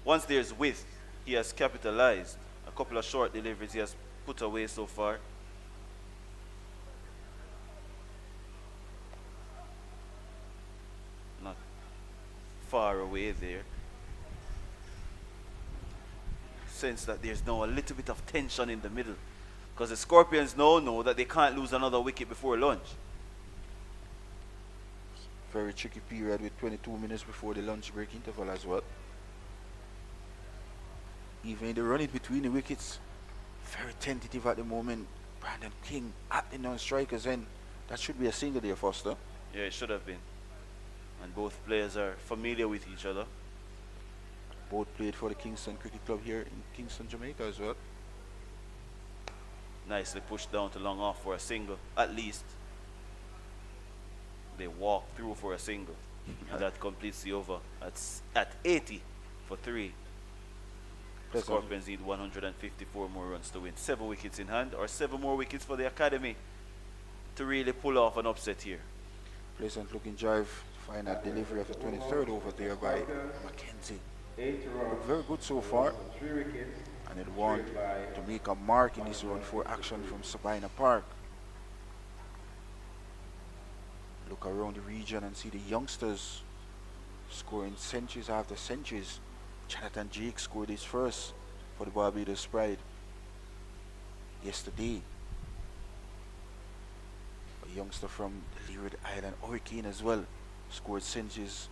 Once there's width, he has capitalized. A couple of short deliveries he has put away so far. Not far away there. Sense that there's now a little bit of tension in the middle, because the Scorpions now know that they can't lose another wicket before lunch. Very tricky period with 22 minutes before the lunch break interval as well. Even the running between the wickets, very tentative at the moment. Brandon King at the non-strikers end. That should be a single there, Foster. Yeah, it should have been. And both players are familiar with each other. Both played for the Kingston Cricket Club here in Kingston, Jamaica as well. Nicely pushed down to long off for a single, at least. They walk through for a single. And that completes the over at 80 for 3. The Scorpions need 154 more runs to win. 7 wickets in hand, or 7 more wickets for the academy to really pull off an upset here. Pleasant looking drive. Find that delivery of the 23rd over there by McKenzie. 8 runs. Look very good so far. 3 wickets. And it want to make a mark in this run for action from Sabina Park. Look around the region and see the youngsters scoring centuries after centuries. Jonathan Jake scored his first for the Barbados Pride yesterday. A youngster from the Leeward Island Hurricane as well scored centuries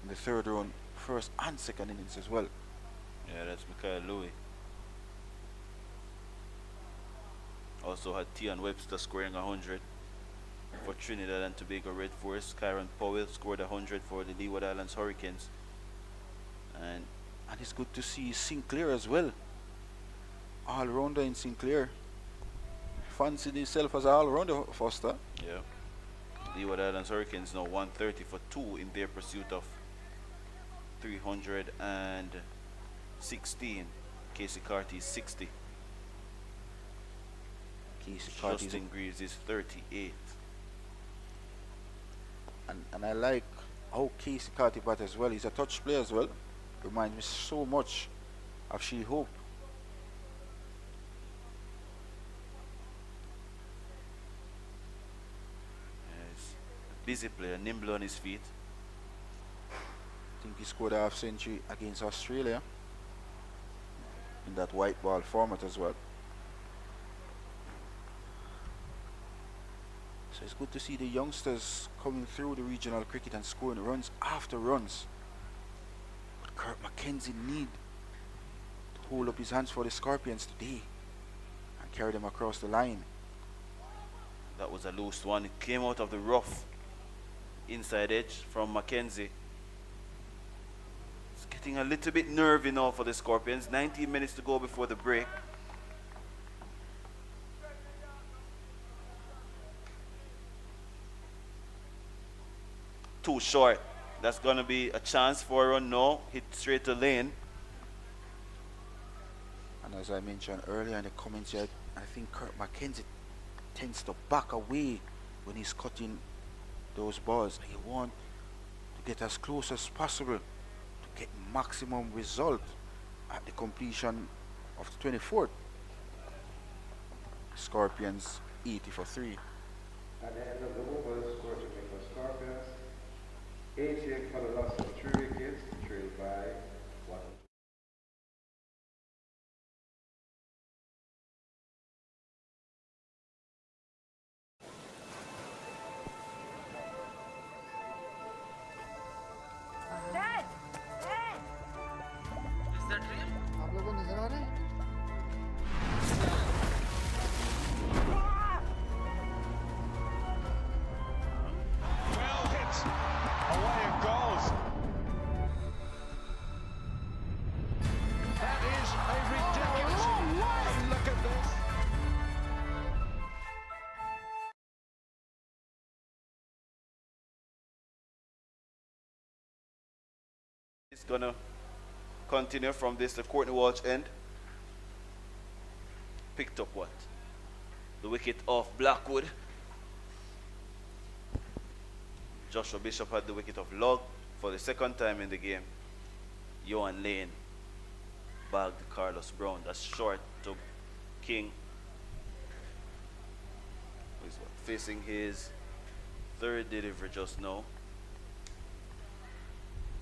in the 3rd round, first and second innings as well. Yeah, that's Michael Louis. Also had Tian Webster scoring 100 for Trinidad and Tobago Red Force. Kyron Powell scored 100 for the Leeward Islands Hurricanes. And it's good to see Sinclair as well. All-rounder in Sinclair. Fancied himself as an all-rounder, Foster. yeah, Leeward Islands Hurricanes now 130 for 2 in their pursuit of 316. Casey Carty is 60. Casey Carty Justin Greaves is 38. and I like how Casey Carty bat as well. He's a touch player as well. Reminds me so much of She Hope. Yes, busy player, nimble on his feet. I think he scored a half century against Australia in that white ball format as well. So it's good to see the youngsters coming through the regional cricket and scoring runs after runs. But Kurt McKenzie need to hold up his hands for the Scorpions today and carry them across the line. That was a loose one. It came out of the rough inside edge from McKenzie. It's getting a little bit nervy now for the Scorpions. 19 minutes to go before the break. Too short. That's going to be a chance for a run now. Hit straight to lane. And as I mentioned earlier in the comments here, I think Kurt McKenzie tends to back away when he's cutting those balls. He wants to get as close as possible to get maximum result at the completion of the 24th. Scorpions 80 for 3. At the end of the over, score to make for Scorpions. 88 for the loss of 3 wickets, trailed by 1. Dad! Dad! Well hit. Away it goes. That is a ridiculous. And look at this. It's going to continue from this. The Courtney Walsh end. Picked up what? The wicket of Blackwood. Joshua Bishop had the wicket of Log for the second time in the game. Johan Lane bagged Carlos Brown. That's short to King, who is facing his 3rd delivery just now.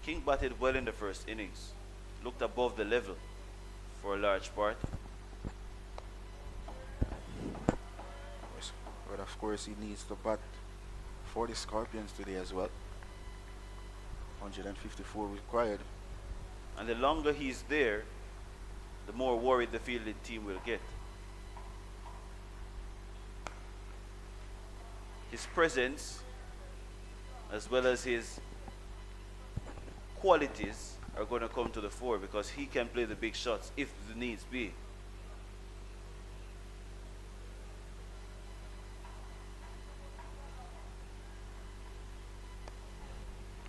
King batted well in the first innings. Looked above the level for a large part. But of course he needs to bat for the Scorpions today as well. 154 required. And the longer he's there, the more worried the fielding team will get. His presence, as well as his qualities, are going to come to the fore because he can play the big shots if the needs be.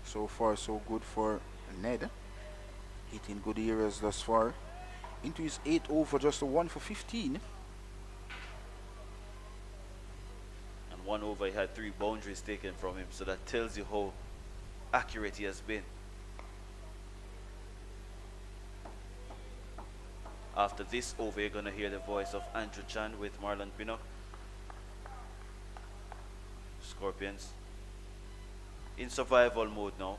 So far, so good for Ned. Hitting good areas thus far. Into his 8th over, just a 1 for 15. And 1 over, he had 3 boundaries taken from him, so that tells you how accurate he has been. After this over, you're going to hear the voice of Andrew Chan with Marlon Pinnock. Scorpions in survival mode now.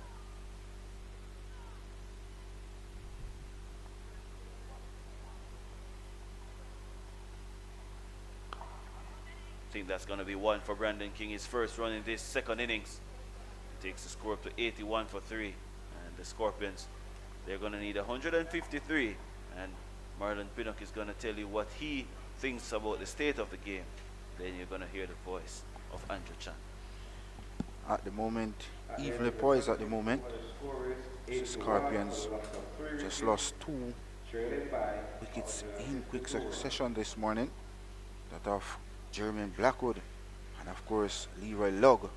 I think that's going to be 1 for Brandon King, his first run in this second innings. Takes the score up to 81 for 3. And the Scorpions, they're going to need 153. And Marlon Pinnock is going to tell you what he thinks about the state of the game. Then you're going to hear the voice of Andrew Chan. At the moment, evenly poised at the moment. The Scorpions just lost 2 wickets in quick succession this morning. That of Jermaine Blackwood and of course Leroy Lugg.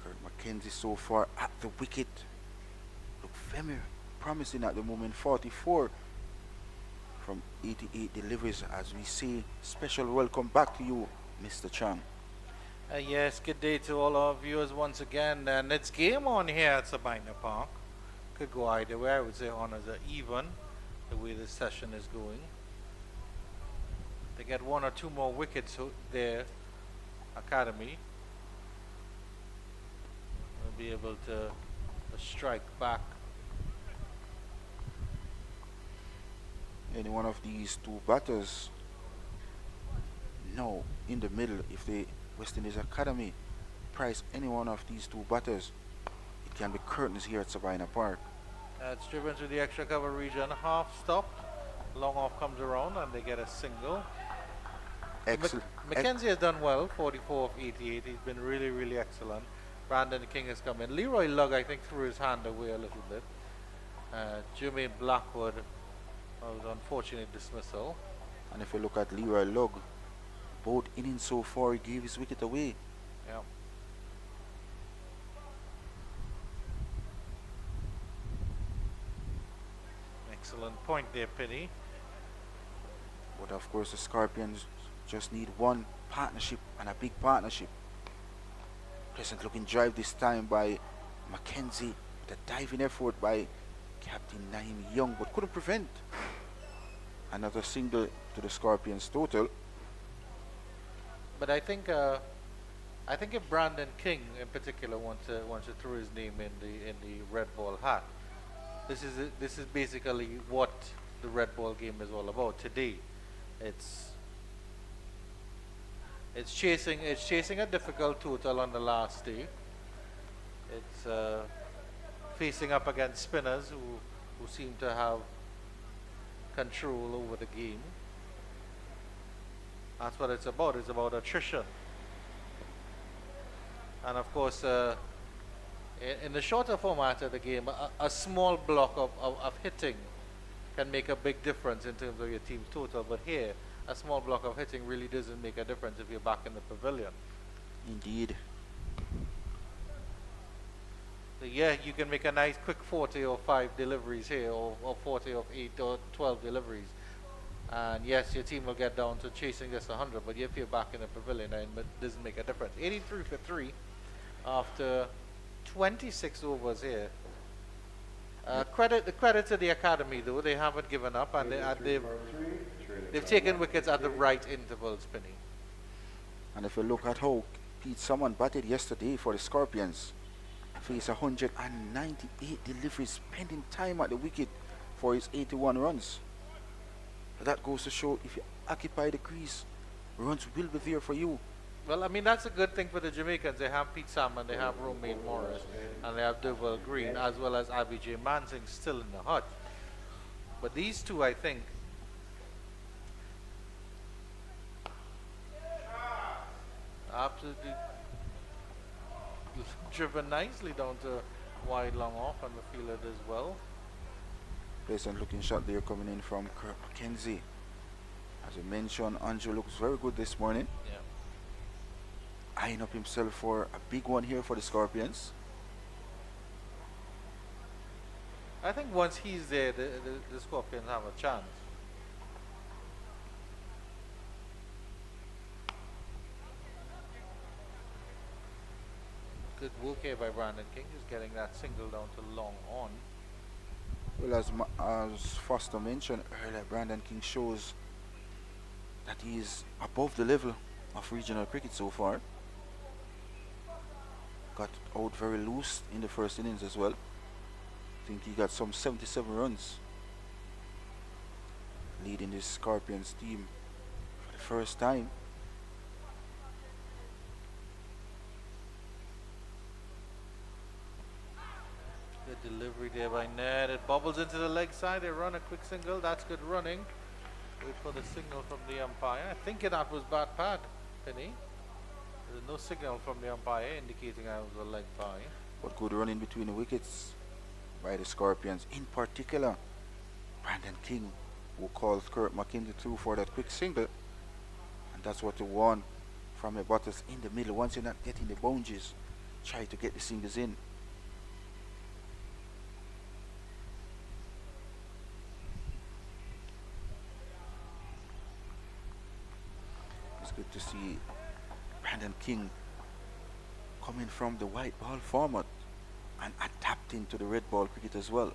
Kurt McKenzie so far at the wicket. Look very promising at the moment. 44 from 88 deliveries. As we say, special welcome back to you, Mr. Chang. Yes, good day to all our viewers once again. And it's game on here at Sabina Park. Could go either way. I would say honors are even the way this session is going. They get 1 or 2 more wickets there, Academy. Will be able to strike back. Any one of these 2 batters now in the middle, if the West Indies Academy price any one of these 2 batters, it can be curtains here at Sabina Park. It's driven to the extra cover region, half stopped, long off comes around and they get a single. Excellent. McKenzie has done well, 44 of 88. He's been really, really excellent. Brandon King has come in. Leroy Lugg, I think, threw his hand away a little bit. Jermaine Blackwood was unfortunate dismissal. And if you look at Leroy Lugg, both innings so far, he gave his wicket away. Yeah. Excellent point there, Penny. But of course, the Scorpions just need one partnership, and a big partnership. Pleasant looking drive this time by McKenzie, with a diving effort by Captain Naim Young, but couldn't prevent another single to the Scorpions total. But I think if Brandon King in particular wants to throw his name in the red ball hat, this is basically what the red ball game is all about today. It's chasing a difficult total on the last day. It's facing up against spinners who seem to have control over the game. That's what it's about. It's about attrition. And of course, in the shorter format of the game, a small block of hitting can make a big difference in terms of your team's total. But here, a small block of hitting really doesn't make a difference if you're back in the pavilion. Indeed. So yeah, you can make a nice quick 40 or 5 deliveries here, or 40 of 8 or 12 deliveries. And yes, your team will get down to chasing just 100, but if you're back in the pavilion, it doesn't make a difference. 83 for 3 after 26 overs here. Credit to the academy though, they haven't given up and they've taken wickets at the right intervals, Penny. And if you look at how Pete Salmon batted yesterday for the Scorpions, faced 198 deliveries, spending time at the wicket for his 81 runs. That goes to show if you occupy the crease, runs will be there for you. Well, I mean, that's a good thing for the Jamaicans. They have Pete Salmon, they have Romaine Morris, and they have Duval Green, as well as Abijay Mansing still in the hut. But these two, I think, absolutely driven nicely down to wide long off on the field as well. Pleasant looking shot there coming in from Kurt McKenzie. As I mentioned, Andrew looks very good this morning. Yeah. Eyeing up himself for a big one here for the Scorpions. I think once he's there, the Scorpions have a chance. Good work here by Brandon King, just getting that single down to long on. Well, as Foster mentioned earlier, Brandon King shows that he is above the level of regional cricket so far. Got out very loose in the first innings as well. I think he got some 77 runs, leading this Scorpions team for the first time. Good delivery there by Ned. It bobbles into the leg side. They run a quick single. That's good running. Wait for the signal from the umpire. I think that was bad pad, Penny. There's no signal from the umpire indicating I was a leg pie. But good running between the wickets by the Scorpions. In particular, Brandon King, who called Kurt McKenzie through for that quick single. And that's what you want from your batters in the middle. Once you're not getting the boundaries, try to get the singles in. It's good to see Brandon King coming from the white ball format and adapting to the red ball cricket as well.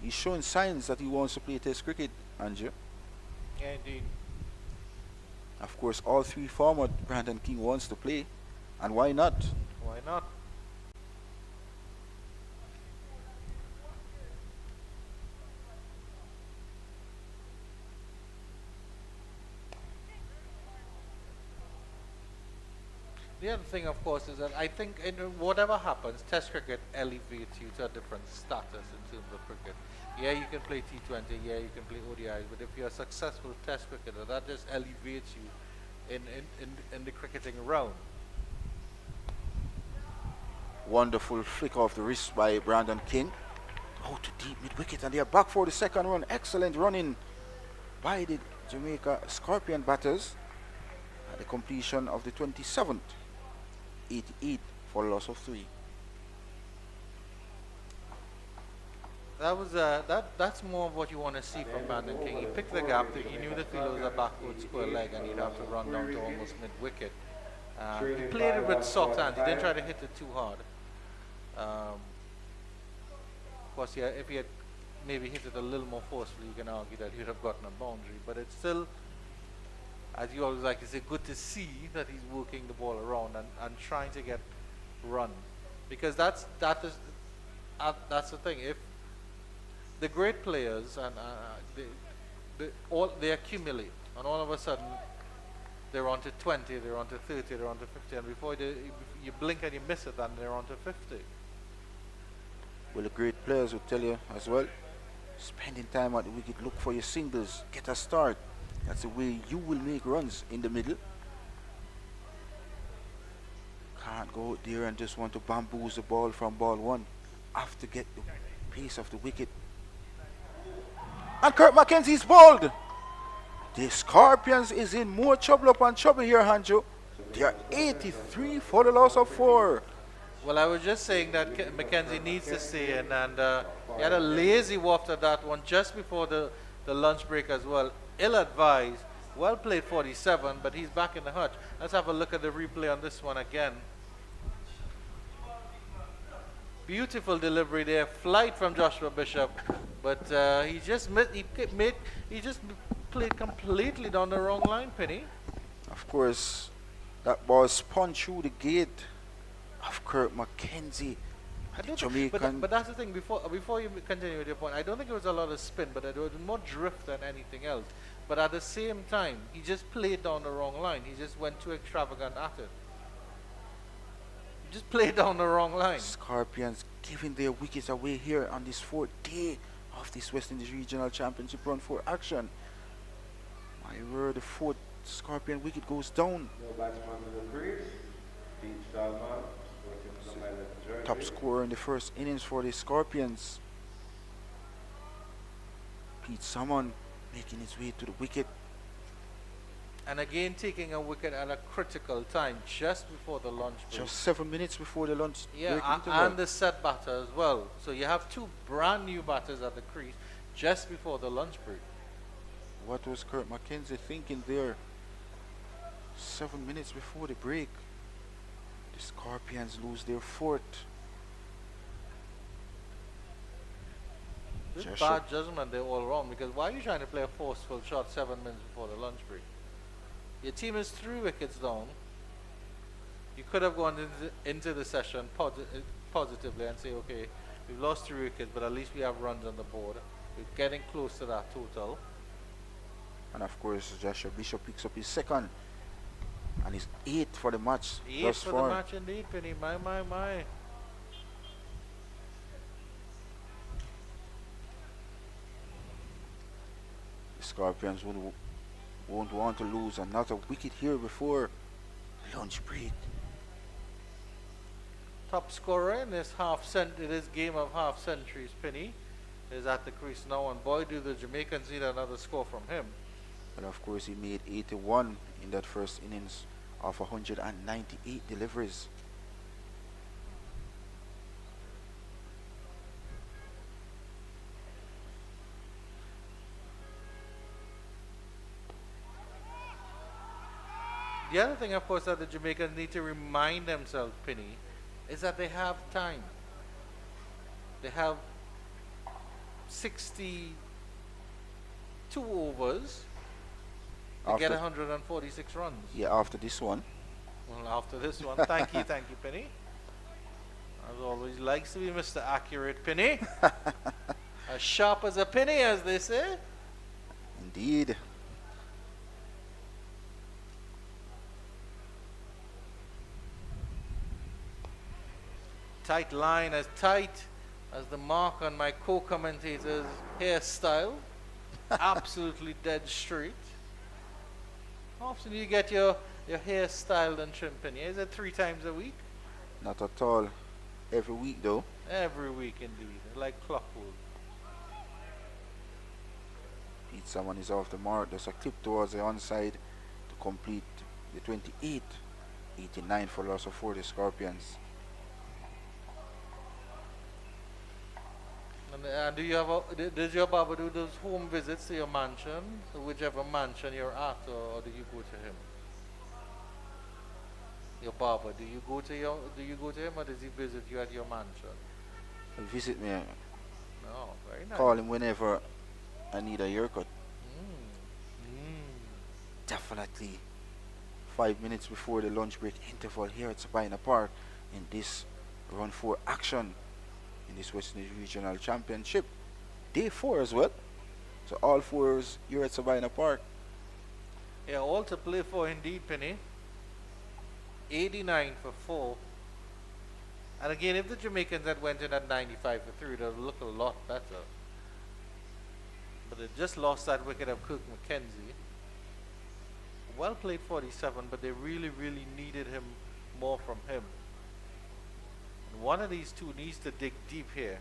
He's showing signs that he wants to play Test cricket, Andrew. Yeah, indeed. Of course, all three format Brandon King wants to play, and why not? Why not? The other thing, of course, is that I think in whatever happens, Test cricket elevates you to a different status in terms of cricket. Yeah, you can play T20, yeah, you can play ODIs, but if you're a successful Test cricketer, that just elevates you in the cricketing realm. Wonderful flick off the wrist by Brandon King. Out to deep mid wicket, and they are back for the second run. Excellent running by the Jamaica Scorpion batters at the completion of the 27th. 88 for a loss of 3. That was that's more of what you want to see from Brandon King. He picked the gap. He knew the field was a backward square leg, and he'd have to run down to almost mid wicket. He played it with soft hands. He didn't try to hit it too hard. Of course, yeah, if he had maybe hit it a little more forcefully, you can argue that he'd have gotten a boundary. But it's still, as you always like to say, good to see that he's working the ball around and trying to get run, because that's the thing. If the great players and they accumulate, and all of a sudden they're on to 20, they're on to 30, they're on to 50, and before you blink and you miss it, and they're on to 50. Well, the great players will tell you as well, spending time at the wicket, look for your singles, get a start. That's the way you will make runs in the middle. Can't go out there and just want to bamboozle the ball from ball one. Have to get the pace of the wicket. And Kurt McKenzie's bowled. The Scorpions is in more trouble upon trouble here, Hanjo. They are 83 for the loss of 4. Well, I was just saying that McKenzie needs to stay in, and he had a lazy waft at that one just before the lunch break as well. Ill-advised. Well played 47, but he's back in the hutch. Let's have a look at the replay on this one again. Beautiful delivery there, flight from Joshua Bishop, but he just played completely down the wrong line, Penny. Of course, that ball spun through the gate of Kurt McKenzie, I The don't think, Jamaican but that's the thing. Before you continue with your point, I don't think it was a lot of spin, but it was more drift than anything else. But at the same time, he just played down the wrong line. He just went too extravagant at it. He just played down the wrong line. Scorpions giving their wickets away here on this fourth day of this West Indies Regional Championship run for action. My word, the fourth Scorpion wicket goes down. No batsman in the crease. Pete Salman, sporting from my left jersey. Top scorer in the first innings for the Scorpions. Pete Salmon making his way to the wicket. And again, taking a wicket at a critical time, just before the lunch break. Just 7 minutes before the lunch break Yeah, interval. and the set batter as well. So you have two brand new batters at the crease just before the lunch break. What was Kurt McKenzie thinking there? 7 minutes before the break. The Scorpions lose their fourth. This Just bad judgment there all around, because why are you trying to play a forceful shot 7 minutes before the lunch break? Your team is 3 wickets down. You could have gone into the session positively and say, okay, we've lost 3 wickets, but at least we have runs on the board. We're getting close to that total. And of course, Joshua Bishop picks up his second. And his 8th for the match 8 thus for far. the match indeed, Penny. My. The Scorpions won't want to lose another wicket here before lunch break. Top scorer in this this game of half centuries, Penny, is at the crease now, and boy, do the Jamaicans need another score from him. But of course, he made 81 in that first innings of 198 deliveries. The other thing, of course, that the Jamaicans need to remind themselves, Penny, is that they have time. They have 62 overs to get 146 runs. Yeah, after this one. Well, after this one, thank you, Penny. As always, likes to be Mr. Accurate, Penny. As sharp as a penny, as they say. Indeed. Tight line, as tight as the mark on my co-commentator's hairstyle. Absolutely dead straight. How often do you get your hair styled and trimmed, Penny? Is it 3 times a week? Not at all. Every week though. Every week indeed, like clockwork. Pete Salmon is off the mark. There's a clip towards the onside to complete the 28. 89 for loss of 4 the Scorpions. And do you have does your barber do those home visits to your mansion, so whichever mansion you're at, or do you go to him? Your barber, do you go to him, or does he visit you at your mansion? He'll visit me. No, very nice. Call him whenever I need a haircut. Definitely 5 minutes before the lunch break interval here at Sabina Park in this run for action in this West Indies Regional Championship. Day 4 as well. So all 4s here at Sabina Park. Yeah, all to play for indeed, Penny. 89 for 4. And again, if the Jamaicans had went in at 95 for 3, it would look a lot better. But they just lost that wicket of Cook McKenzie. Well played 47, but they really, really needed him more from him. And one of these two needs to dig deep here.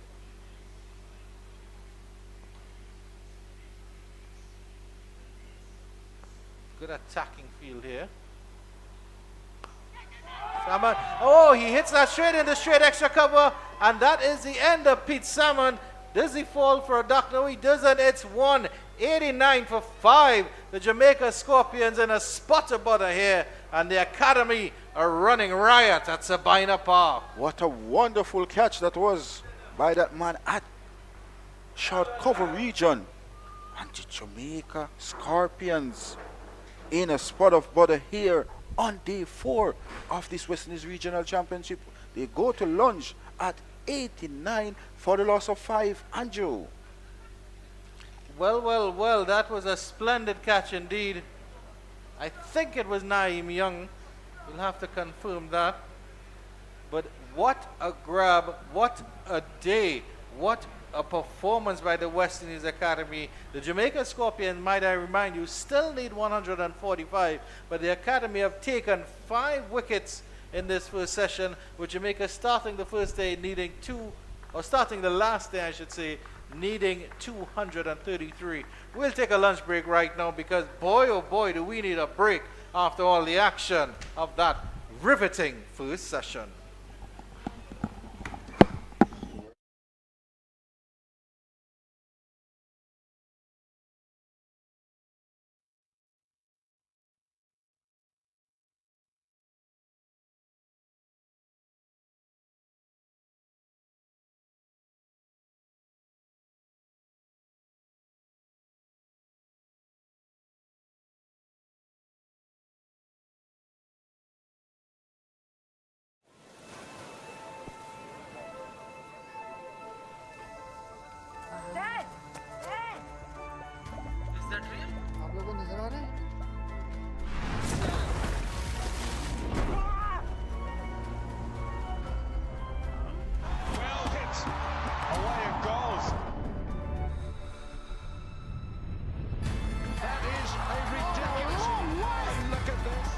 Good attacking field here. Salmon. Oh, he hits that straight in the straight extra cover, and that is the end of Pete Salmon. Does he fall for a duck? No, he doesn't. It's 189 for 5. The Jamaica Scorpions in a spot of butter here, and the Academy are running riot at Sabina Park. What a wonderful catch that was by that man at short cover region. And the Jamaica Scorpions in a spot of butter here on day 4 of this West Indies Regional Championship. They go to lunch at 89 for the loss of 5. Andrew. Well, well, well, that was a splendid catch indeed. I think it was Naeem Young. We'll have to confirm that. But what a grab, what a day, what a performance by the West Indies Academy. The Jamaica Scorpions, might I remind you, still need 145, but the Academy have taken 5 wickets in this first session, with Jamaica starting the first day needing starting the last day, I should say, needing 233. We'll take a lunch break right now because boy, oh boy, do we need a break after all the action of that riveting first session. Dad! Dad! Well hit. Away it goes. That is a ridiculous. And look at this.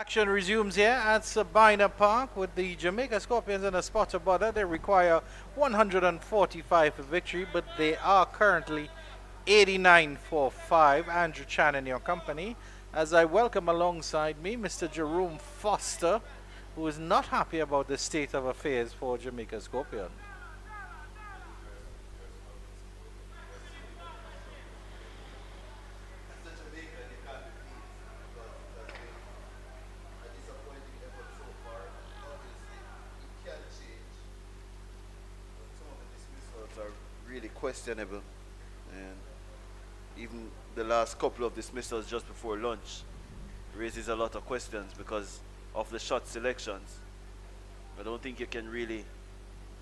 Action resumes here at Sabina Park with the Jamaica Scorpions in a spot of bother. They require 145 for victory, but they are currently 89 for 5. Andrew Chan in your company. As I welcome alongside me Mr. Jerome Foster, who is not happy about the state of affairs for Jamaica Scorpion. Are really questionable, and even the last couple of dismissals just before lunch raises a lot of questions because of the shot selections. I don't think you can really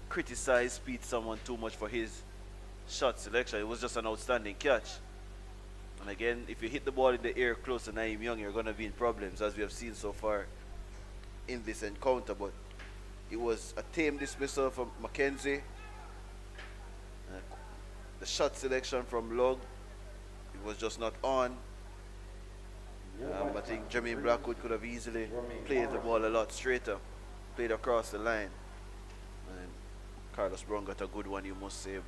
criticize Pete someone too much for his shot selection. It was just an outstanding catch. And again, if you hit the ball in the air close to Naeem Young, you're going to be in problems, as we have seen so far in this encounter. But it was a tame dismissal from McKenzie. The shot selection from Log, it was just not on. I think Jermaine Blackwood could have easily played the ball a lot straighter, played across the line. And Carlos Brown got a good one, you must say,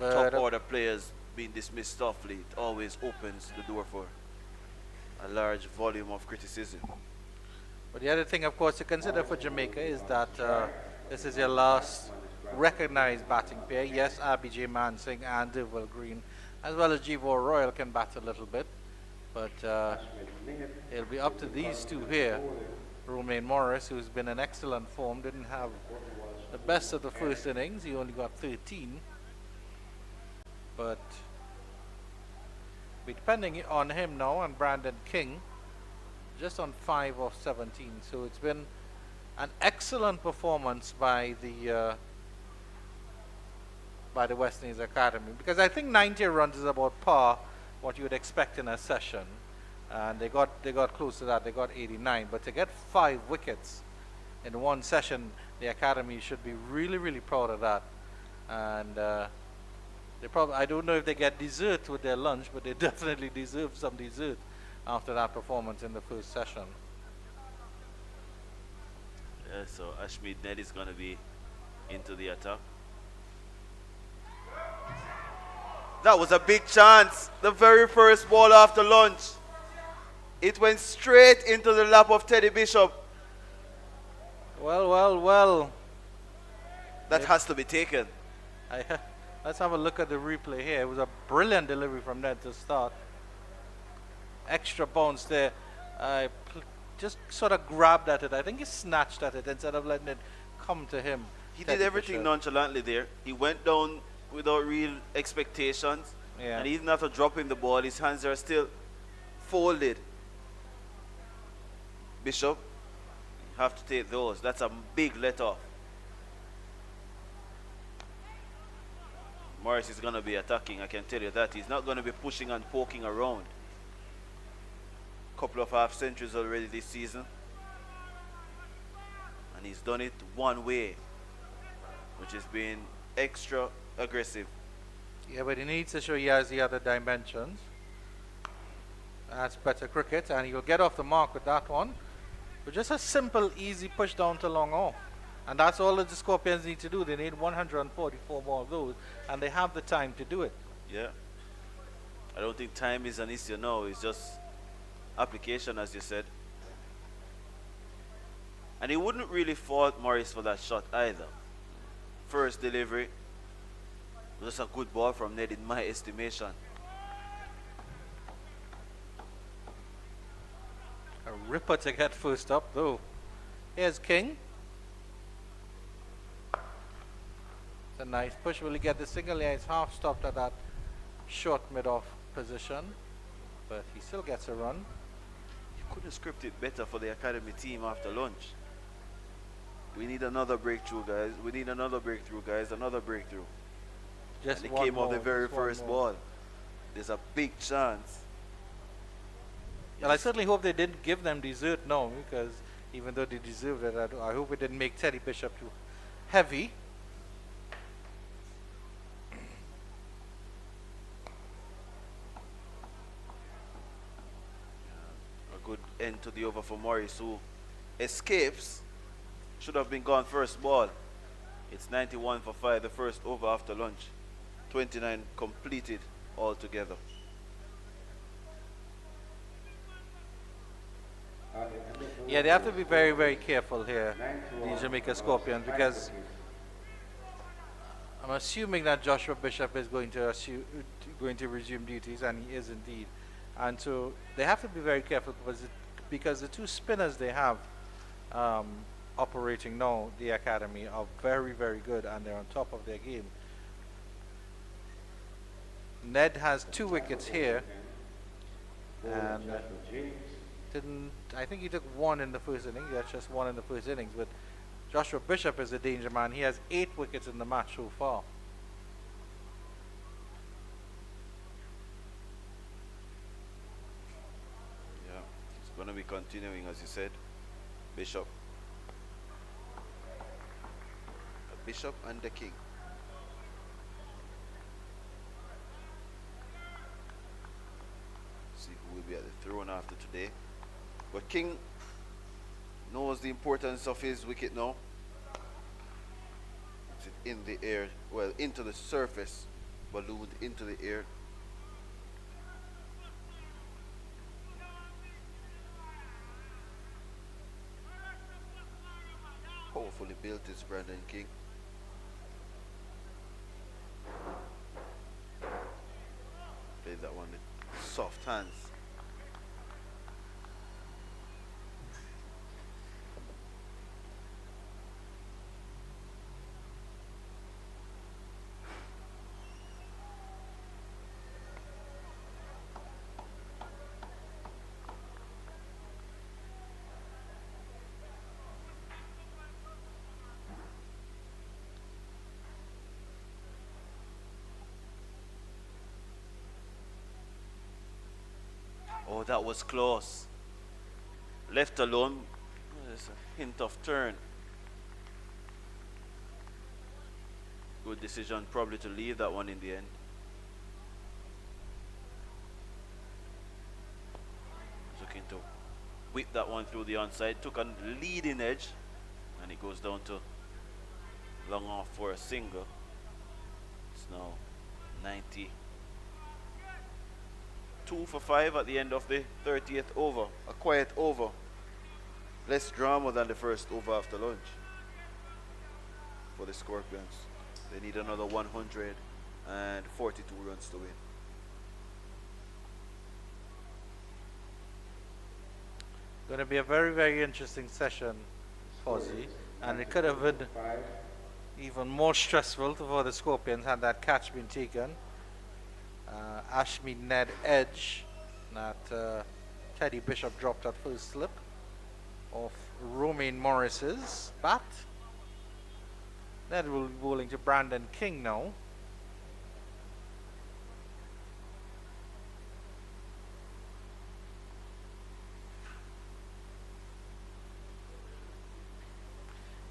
but top order players being dismissed softly, it always opens the door for a large volume of criticism. But the other thing, of course, to consider for Jamaica is that this is your last recognized batting pair. Yes, RBJ Mansing and Devil Green, as well as Jivo Royal, can bat a little bit, but it'll be up to these two here. Romain Morris, who's been in excellent form, didn't have the best of the first innings. He only got 13, but we're depending on him now, and Brandon King just on 5 of 17. So it's been an excellent performance by the West Indies Academy, because I think 90 runs is about par what you would expect in a session, and they got close to that. They got 89, but to get 5 wickets in one session, the Academy should be really proud of that. And they probably, I don't know if they get dessert with their lunch, but they definitely deserve some dessert after that performance in the first session. Yeah, so Ashmead Ned is going to be into the attack. That was a big chance. The very first ball after lunch. It went straight into the lap of Teddy Bishop. Well. That has to be taken. Let's have a look at the replay here. It was a brilliant delivery from Ned to start. Extra bounce there. Just sort of grabbed at it. I think he snatched at it instead of letting it come to him. He did everything nonchalantly there. He went down without real expectations. Yeah. And even after dropping the ball, his hands are still folded. Bishop, you have to take those. That's a big let off. Morris is going to be attacking, I can tell you that. He's not going to be pushing and poking around. Couple of half centuries already this season, and he's done it one way, which is being extra aggressive. Yeah, but he needs to show he has the other dimensions. That's better cricket, and he'll get off the mark with that one. But just a simple, easy push down to long off. And that's all that the Scorpions need to do. They need 144 more of those, and they have the time to do it. Yeah. I don't think time is an issue now. It's just application, as you said. And he wouldn't really fault Morris for that shot either. First delivery was just a good ball from Ned in my estimation. A ripper to get first up though. Here's King. It's a nice push. Will he get the single? Yeah, he's half stopped at that short mid-off position, but he still gets a run. Could have scripted better for the academy team after lunch. We need another breakthrough, guys. We need another breakthrough, guys. Another breakthrough. Just and it one came more, off the very just one first more. ball. There's a big chance. Well, I certainly hope they didn't give them dessert now, because even though they deserved it, I hope it didn't make Teddy Bishop too heavy. A good end into the over for Morris, who escapes. Should have been gone first ball. It's 91 for 5, the first over after lunch. 29 completed altogether. Yeah, they have to be very, very careful here, the Jamaica Scorpions, because I'm assuming that Joshua Bishop is going to resume duties, and he is indeed. And so they have to be very careful because the two spinners they have operating now, the academy, are very, very good, and they're on top of their game. Ned has 2 wickets here, and I think he took 1 in the first inning. That's just 1 in the first innings, but Joshua Bishop is a danger man. He has 8 wickets in the match so far. Yeah, it's going to be continuing, as you said. Bishop. A bishop and the king. See who will be at the throne after today. But King knows the importance of his wicket now. It's in the air, well, into the surface, ballooned into the air. Powerfully built is Brandon King. Played that one with soft hands. Oh, that was close. Left alone, there's a hint of turn. Good decision probably to leave that one in the end. Looking to whip that one through the onside. Took a leading edge, and it goes down to long off for a single. It's now 90. 2 for 5 at the end of the 30th over. A quiet over. Less drama than the first over after lunch for the Scorpions. They need another 142 runs to win. Going to be a very, very interesting session, Fozzie, and it could have been even more stressful for the Scorpions had that catch been taken. Ashmead Ned edge that Teddy Bishop dropped at first slip of Romaine Morris's bat. Ned will be bowling to Brandon King now.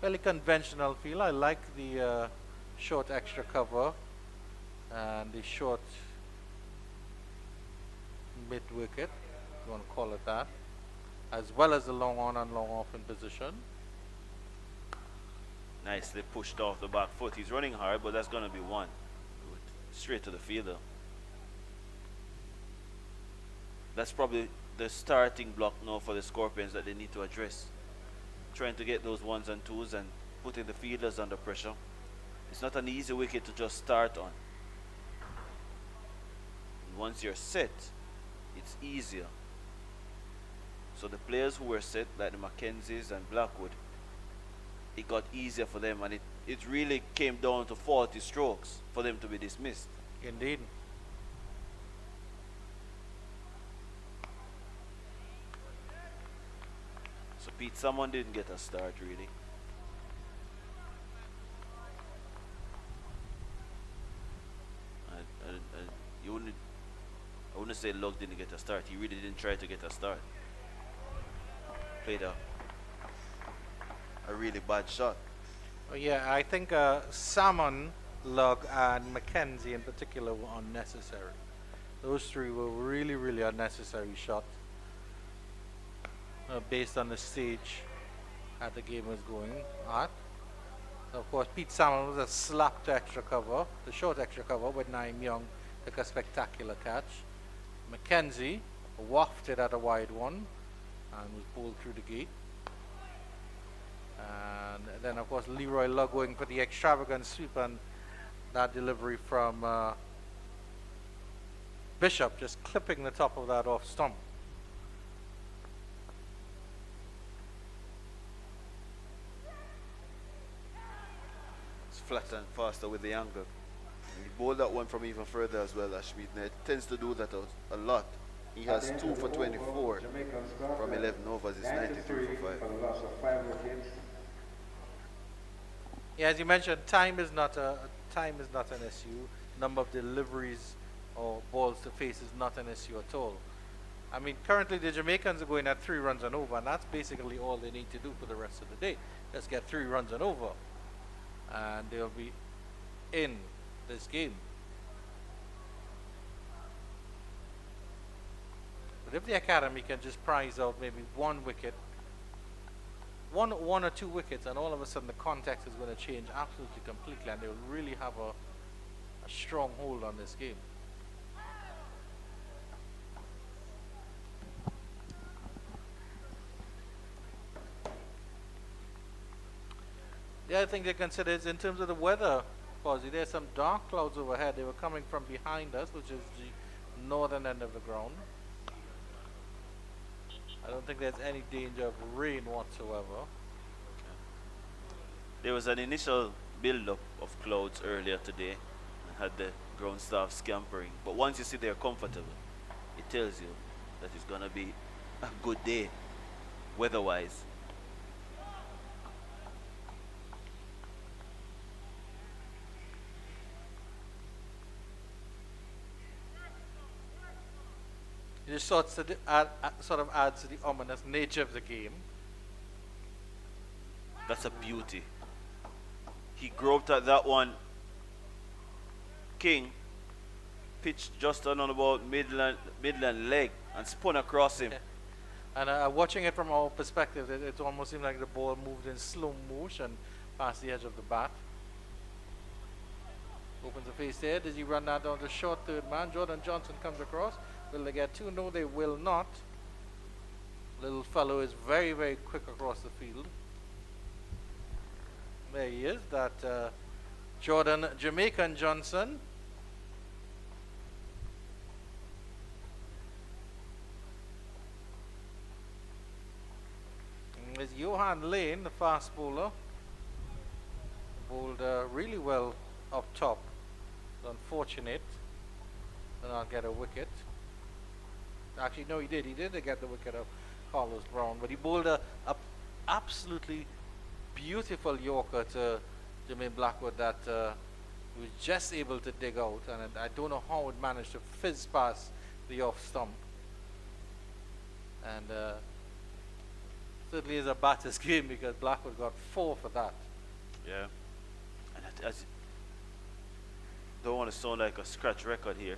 Fairly conventional feel. I like the short extra cover and the short mid wicket, if you want to call it that, as well as the long on and long off in position. Nicely pushed off the back foot. He's running hard, but that's going to be one. Straight to the fielder. That's probably the starting block now for the Scorpions that they need to address. Trying to get those 1s and 2s and putting the fielders under pressure. It's not an easy wicket to just start on. And once you're set, it's easier. So the players who were set, like the McKenzies and Blackwood, it got easier for them, and it really came down to 40 strokes for them to be dismissed. Indeed. So Pete, someone didn't get a start really. I wouldn't say Luck didn't get a start. He really didn't try to get a start. Played a really bad shot. Oh, yeah, I think Salmon, Lug, and McKenzie in particular were unnecessary. Those three were really, really unnecessary shots. based on the stage that the game was going at. Of course, Pete Salmon was a slapped extra cover, the short extra cover, but Naim Young took a spectacular catch. McKenzie wafted at a wide one and was pulled through the gate. And then, of course, Leroy Lugg going for the extravagant sweep, and that delivery from Bishop just clipping the top of that off stump. Flat and faster with the angle. And he bowled that one from even further as well, Ashmead. It tends to do that a lot. He has 2 for 24 from 11 overs. It's 93 for 5. For the loss of 5 wickets. Yeah, as you mentioned, time is not an issue. Number of deliveries or balls to face is not an issue at all. I mean, currently the Jamaicans are going at 3 runs and over, and that's basically all they need to do for the rest of the day. Just get 3 runs and over, and they'll be in this game. But if the academy can just prize out maybe 1 wicket, one or 2 wickets, and all of a sudden the context is going to change absolutely completely, and they'll really have a strong hold on this game. The other thing they consider is in terms of the weather, Fozzie, there's some dark clouds overhead. They were coming from behind us, which is the northern end of the ground. I don't think there's any danger of rain whatsoever. There was an initial build-up of clouds earlier today and had the ground staff scampering. But once you see they're comfortable, it tells you that it's going to be a good day weather-wise. It just sort of adds to the ominous nature of the game. That's a beauty. He groped at that one. King pitched just on about midland leg and spun across him. Yeah. And watching it from our perspective, it almost seemed like the ball moved in slow motion past the edge of the bat. Opens the face there. Does he run that down to short third man? Jordan Johnson comes across. Will they get 2? No, they will not. Little fellow is very, very quick across the field. There he is, that Jordan Jamaican Johnson. And there's Johan Lane, the fast bowler. Bowled really well up top. Unfortunate to not get a wicket. Actually, no, he did. He did get the wicket of Carlos Brown, but he bowled a absolutely beautiful Yorker to Jermaine Blackwood that he was just able to dig out, and I don't know how it managed to fizz past the off stump. And certainly is a batter's game because Blackwood got 4 for that. Yeah. And don't want to sound like a scratch record here,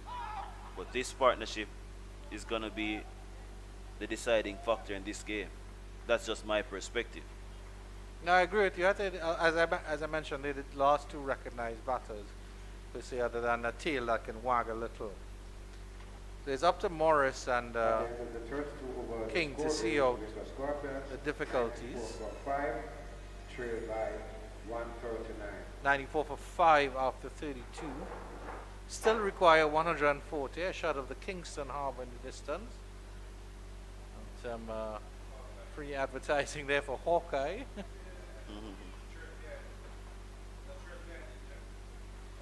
but this partnership is going to be the deciding factor in this game. That's just my perspective. No, I agree with you. I think, as I mentioned, they're the last 2 recognized batters, per se, other than a tail that can wag a little. So it's up to Morris and King to see out the difficulties. 5, trailed by 139. 94 for 5 after 32. Still require 140. A shot of the Kingston Harbour in the distance. Some free advertising there for Hawkeye.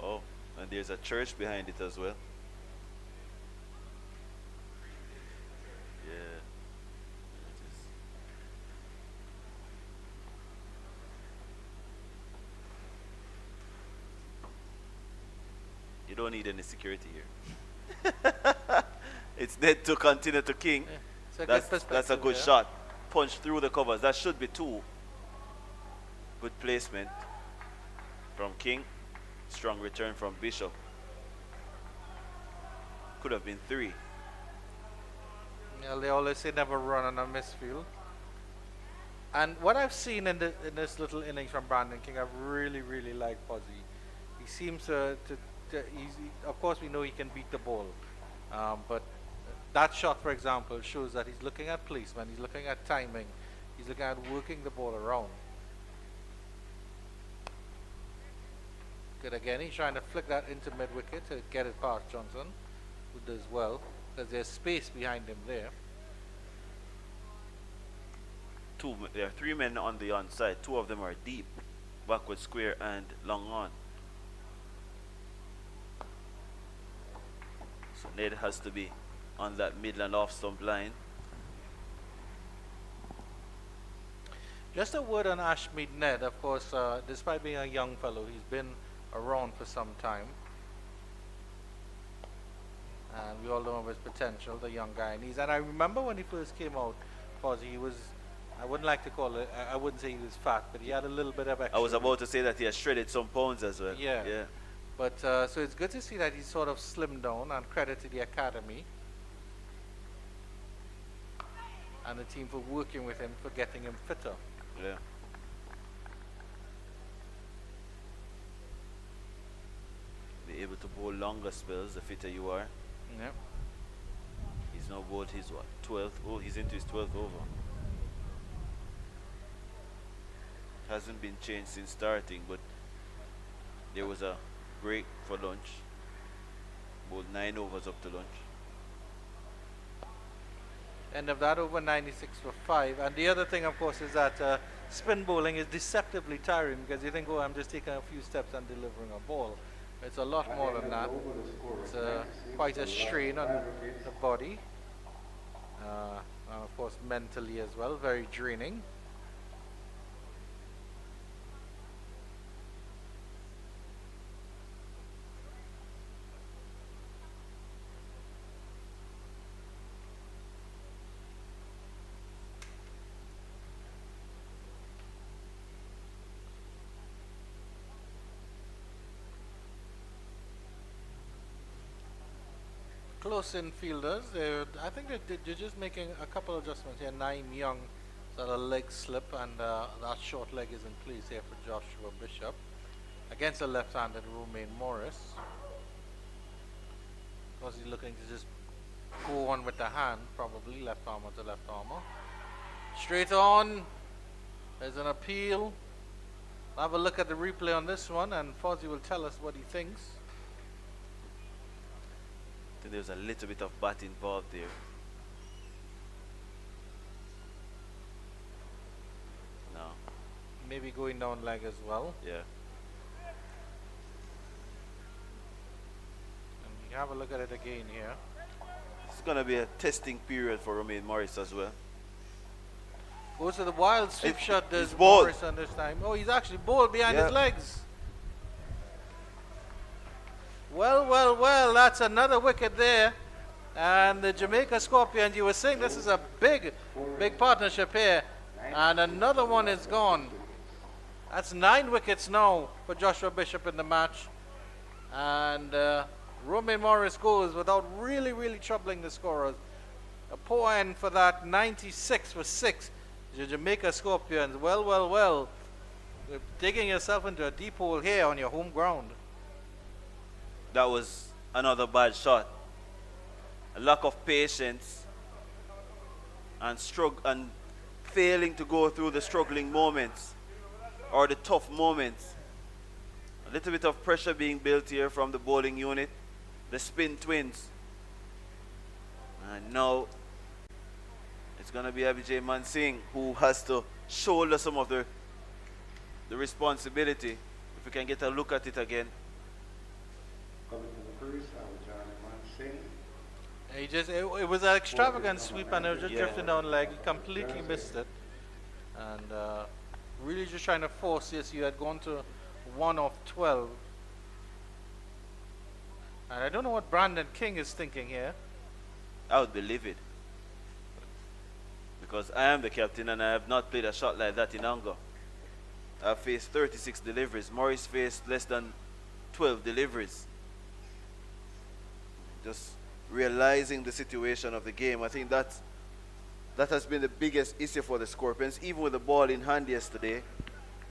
Oh, and there's a church behind it as well. Yeah. It is. You don't need any security here. It's dead to continue to King. Yeah, it's a good That's a perspective, good yeah. shot. Punch through the covers. That should be 2. Good placement from King. Strong return from Bishop. Could have been 3. Yeah, they always say never run on a misfield. And what I've seen in this little innings from Brandon King, I've really liked Posey. He seems of course we know he can beat the ball, but that shot, for example, shows that he's looking at placement, he's looking at timing, he's looking at working the ball around. Good again, he's trying to flick that into mid-wicket to get it past Johnson, who does well, because there's space behind him there. There are 3 men on the onside. 2 of them are deep, Blackwood square and long on. So Ned has to be on that Midland off stump line. Just a word on Ashmead Ned, of course, despite being a young fellow, he's been around for some time. And we all know of his potential, the young guy. And I remember when he first came out, because he was, I wouldn't like to call it, I wouldn't say he was fat, but he had a little bit of extra. I was about to say that he has shredded some pounds as well. Yeah. But so it's good to see that he's sort of slimmed down, and credit to the academy and the team for working with him, for getting him fitter. Yeah. Be able to bowl longer spells the fitter you are. Yep. He's now bowled his 12th. Oh, he's into his 12th over. Hasn't been changed since starting, but there was a break for lunch. Bowled 9 overs up to lunch. End of that over 96 for 5. And the other thing, of course, is that spin bowling is deceptively tiring, because you think, oh, I'm just taking a few steps and delivering a ball. It's a lot more than that. It's quite a strain on the body. And of course, mentally as well, very draining. Close in fielders. I think they're just making a couple of adjustments here. Naeem Young, so a leg slip, and that short leg is in place here for Joshua Bishop against a left-handed Romain Morris. Of course, he's looking to just go on with the hand, probably left armour to left armour. Straight on. There's an appeal. I'll have a look at the replay on this one, and Fozzie will tell us what he thinks. I think there's a little bit of bat involved there. No. Maybe going down leg as well. Yeah. And you have a look at it again here. It's going to be a testing period for Romain Morris as well. Goes to the wild sweep shot, does he's bowled. Morris on this time. Oh, he's actually bowled behind his legs. Well, that's another wicket there. And the Jamaica Scorpions, you were saying this is a big partnership here. And another one is gone. That's 9 wickets now for Joshua Bishop in the match. And Romain Morris goes without really troubling the scorers. A poor end for that, 96 for 6. The Jamaica Scorpions, well. You're digging yourself into a deep hole here on your home ground. That was another bad shot. A lack of patience and failing to go through the struggling moments or the tough moments. A little bit of pressure being built here from the bowling unit, the spin twins. And now it's going to be Abhijay Mansingh who has to shoulder some of the responsibility. If we can get a look at it again. Coming to the crease, John Mansingh. It was an extravagant sweep, and it was just drifting down leg. He completely missed it. And really just trying to force this. You had gone to 1 of 12. And I don't know what Brandon King is thinking here. I would be livid. Because I am the captain and I have not played a shot like that in anger. I've faced 36 deliveries. Morris faced less than 12 deliveries. Just realizing the situation of the game. I think that's That has been the biggest issue for the Scorpions. Even with the ball in hand yesterday,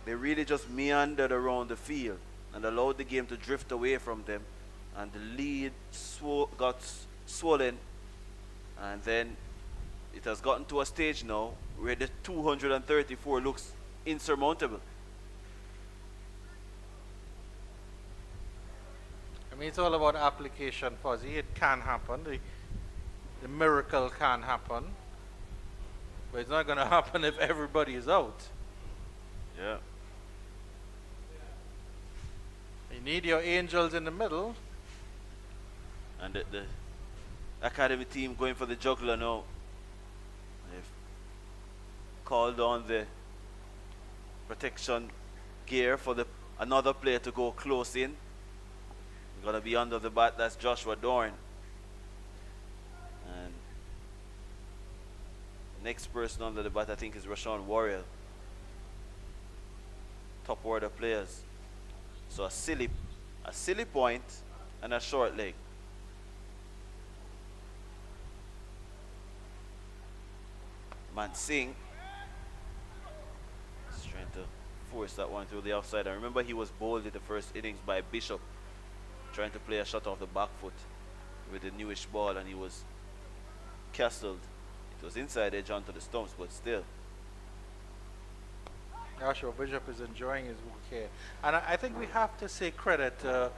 they really just meandered around the field and allowed the game to drift away from them. And the lead got swollen. And then it has gotten to a stage now where the 234 looks insurmountable. I mean, it's all about application, Fuzzy. It can happen. The miracle can happen. But it's not going to happen if everybody is out. Yeah. You need your angels in the middle. And the academy team going for the juggler now. They've called on the protection gear for another player to go close in. Gonna be under the bat, that's Joshua Dorn. And next person under the bat I think is Rashawn Warrior. Top order players. So a silly point and a short leg. Mansingh is trying to force that one through the offside. I remember he was bowled in the first innings by Bishop, trying to play a shot off the back foot with the newish ball, and he was castled. It was inside edge onto the stumps, but still. Joshua Bishop is enjoying his work here. And I think we have to say credit to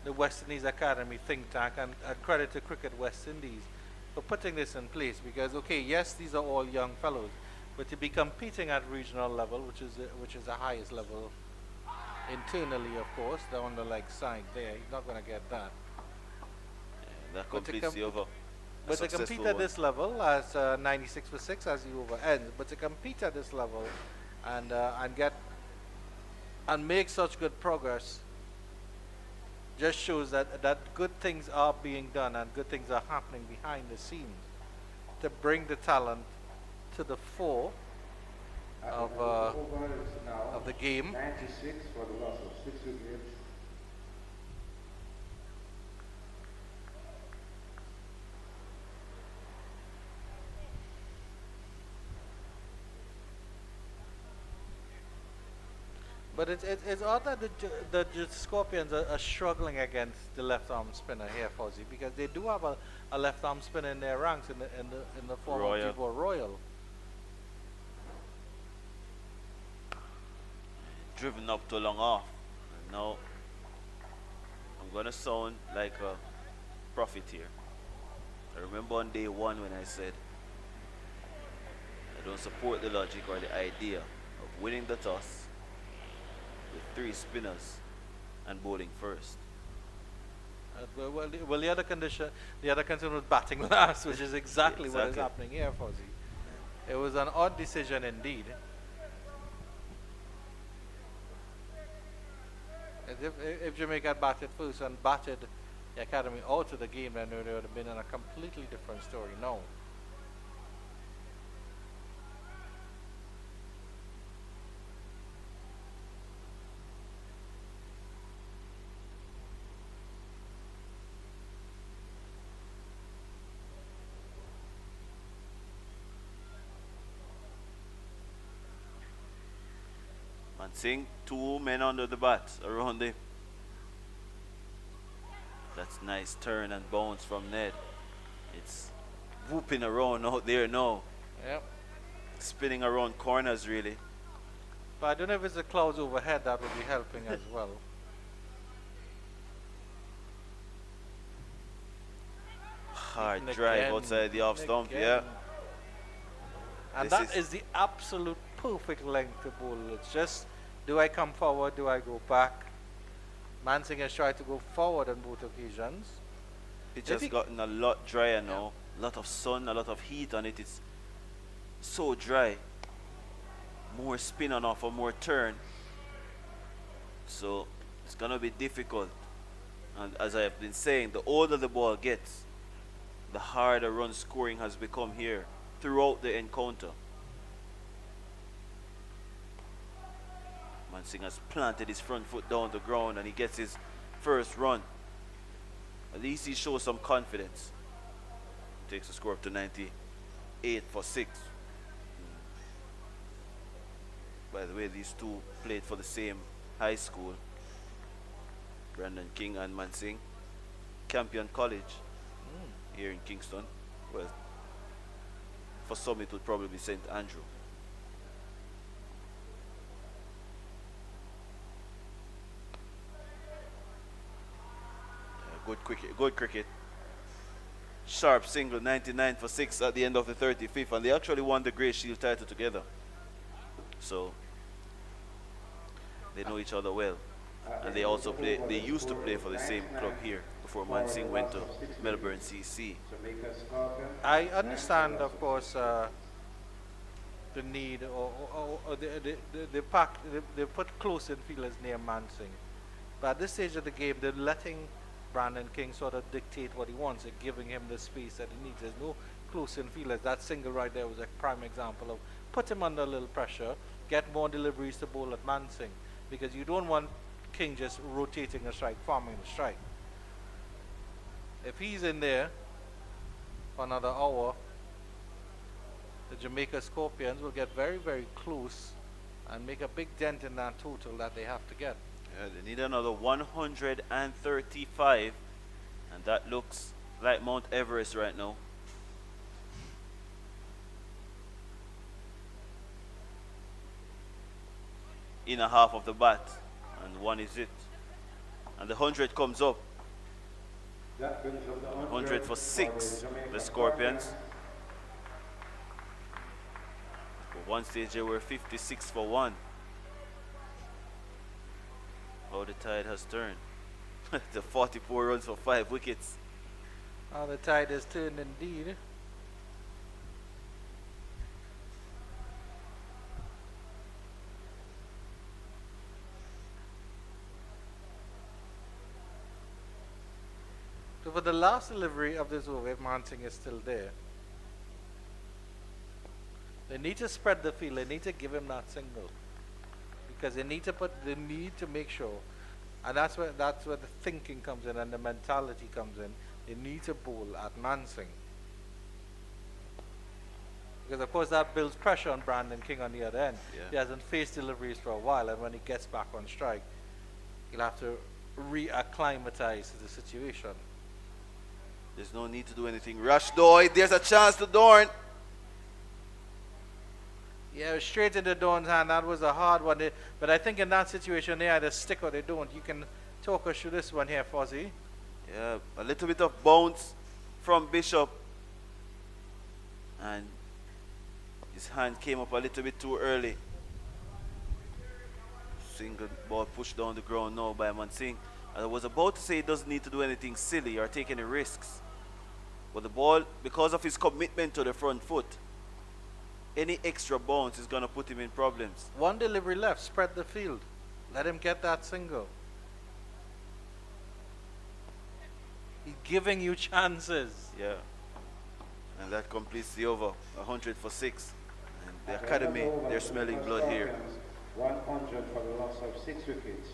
the West Indies Academy think tank and credit to Cricket West Indies for putting this in place, because, okay, yes, these are all young fellows, but to be competing at regional level, which is the highest level internally, of course, down the leg side there, you're not going to get that. Yeah, that completes the over. But to compete at this level, as 96 for 6 as the over ends, but to compete at this level and make such good progress just shows that good things are being done and good things are happening behind the scenes to bring the talent to the fore of the game. 96 for the loss of 6 wickets. But it's odd that the Scorpions are struggling against the left arm spinner here, Fuzzy, because they do have a left arm spinner in their ranks in the form of Tibor Royal. Driven up to long off. And now I'm gonna sound like a prophet here. I remember on day one when I said I don't support the logic or the idea of winning the toss with 3 spinners and bowling first. Well, the other concern was batting last, which is exactly what is happening here, Fuzzy. It was an odd decision indeed. If Jamaica had batted first and batted the academy out of the game, then it would have been in a completely different story. No. Mansingh, 2 men under the bat around him. That's nice turn and bounce from Ned. It's whooping around out there now. Yep. Spinning around corners really. But I don't know if it's the clouds overhead that would be helping as well. Hard drive outside the off stump, yeah. And that is the absolute perfect length to bowl. It's just, do I come forward, do I go back? Mansingh has tried to go forward on both occasions. It's just gotten a lot drier now. A lot of sun, a lot of heat on it. It's so dry. More spin on off or more turn. So it's going to be difficult. And as I have been saying, the older the ball gets, the harder run scoring has become here throughout the encounter. Mansingh has planted his front foot down the ground and he gets his first run. At least he shows some confidence. Takes the score up to 98 for 6. By the way, these two played for the same high school. Brandon King and Mansing. Campion College here in Kingston. Well, for some it would probably be St. Andrew. Good cricket. Sharp single, 99 for 6 at the end of the 35th, and they actually won the Grey Shield title together. So they know each other well. And they also play, they used to play for the same club here before Mansing went to Melbourne CC. Jamaica Scorpions. I understand, of course, the need, or they put close infielders near Mansing. But at this stage of the game, they're letting Brandon King sort of dictate what he wants and giving him the space that he needs. There's no close infielders. That single right there was a prime example of put him under a little pressure, get more deliveries to bowl at Mansing, because you don't want King just rotating a strike, farming a strike. If he's in there for another hour, the Jamaica Scorpions will get very, very close and make a big dent in that total that they have to get. Yeah, they need another 135, and that looks like Mount Everest right now. In a half of the bat, and one is it. And the 100 comes up. That brings up the 100 for 6, the Scorpions. For one stage they were 56 for 1. Oh, the tide has turned. The 44 runs for 5 wickets. Oh, the tide has turned indeed. So for the last delivery of this over, if Mansing is still there, they need to spread the field. They need to give him that single, because they need to make sure, and that's where the thinking comes in and the mentality comes in. They need to bowl at Mansing, because of course that builds pressure on Brandon King on the other end. Yeah. He hasn't faced deliveries for a while, and when he gets back on strike, he'll have to reacclimatize to the situation. There's no need to do anything rash, though. There's a chance to Dorn. Yeah, straight into Dawn's hand. That was a hard one. But I think in that situation, they either stick or they don't. You can talk us through this one here, Fozzie. Yeah, a little bit of bounce from Bishop. And his hand came up a little bit too early. Single ball pushed down the ground now by Mansing. And I was about to say he doesn't need to do anything silly or take any risks. But the ball, because of his commitment to the front foot, any extra bounce is going to put him in problems. One delivery left. Spread the field. Let him get that single. He's giving you chances. Yeah. And that completes the over. 100 for 6. And the academy, they're smelling blood here. 100 for the loss of 6 wickets.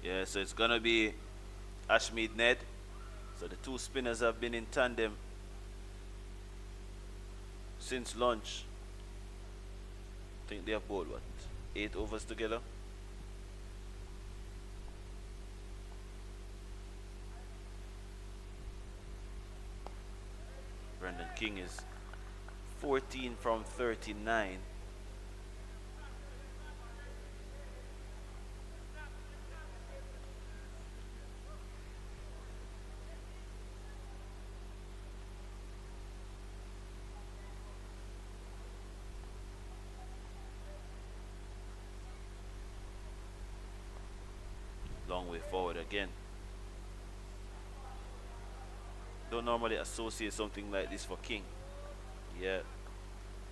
Yeah, so it's going to be Ashmead Ned. So the two spinners have been in tandem since lunch. I think they have bowled, 8 overs together? Brandon King is 14 from 39. Long way forward again. Don't normally associate something like this for King. Yeah,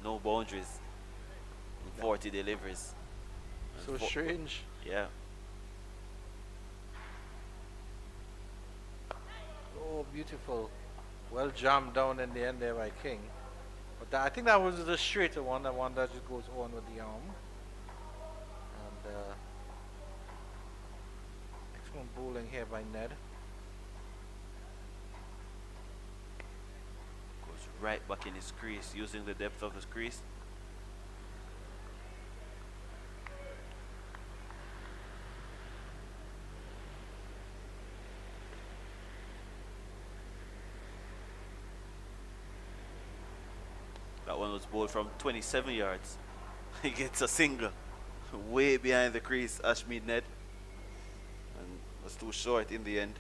no boundaries, 40 deliveries. So strange. Yeah. Oh, beautiful. Well jammed down in the end there by King. But I think that was the straighter one, the one that just goes on with the arm. And next one bowling here by Ned. Goes right back in his crease, using the depth of his crease. That one was bowled from 27 yards. He gets a single way behind the crease, Ashmead Ned, and was too short in the end.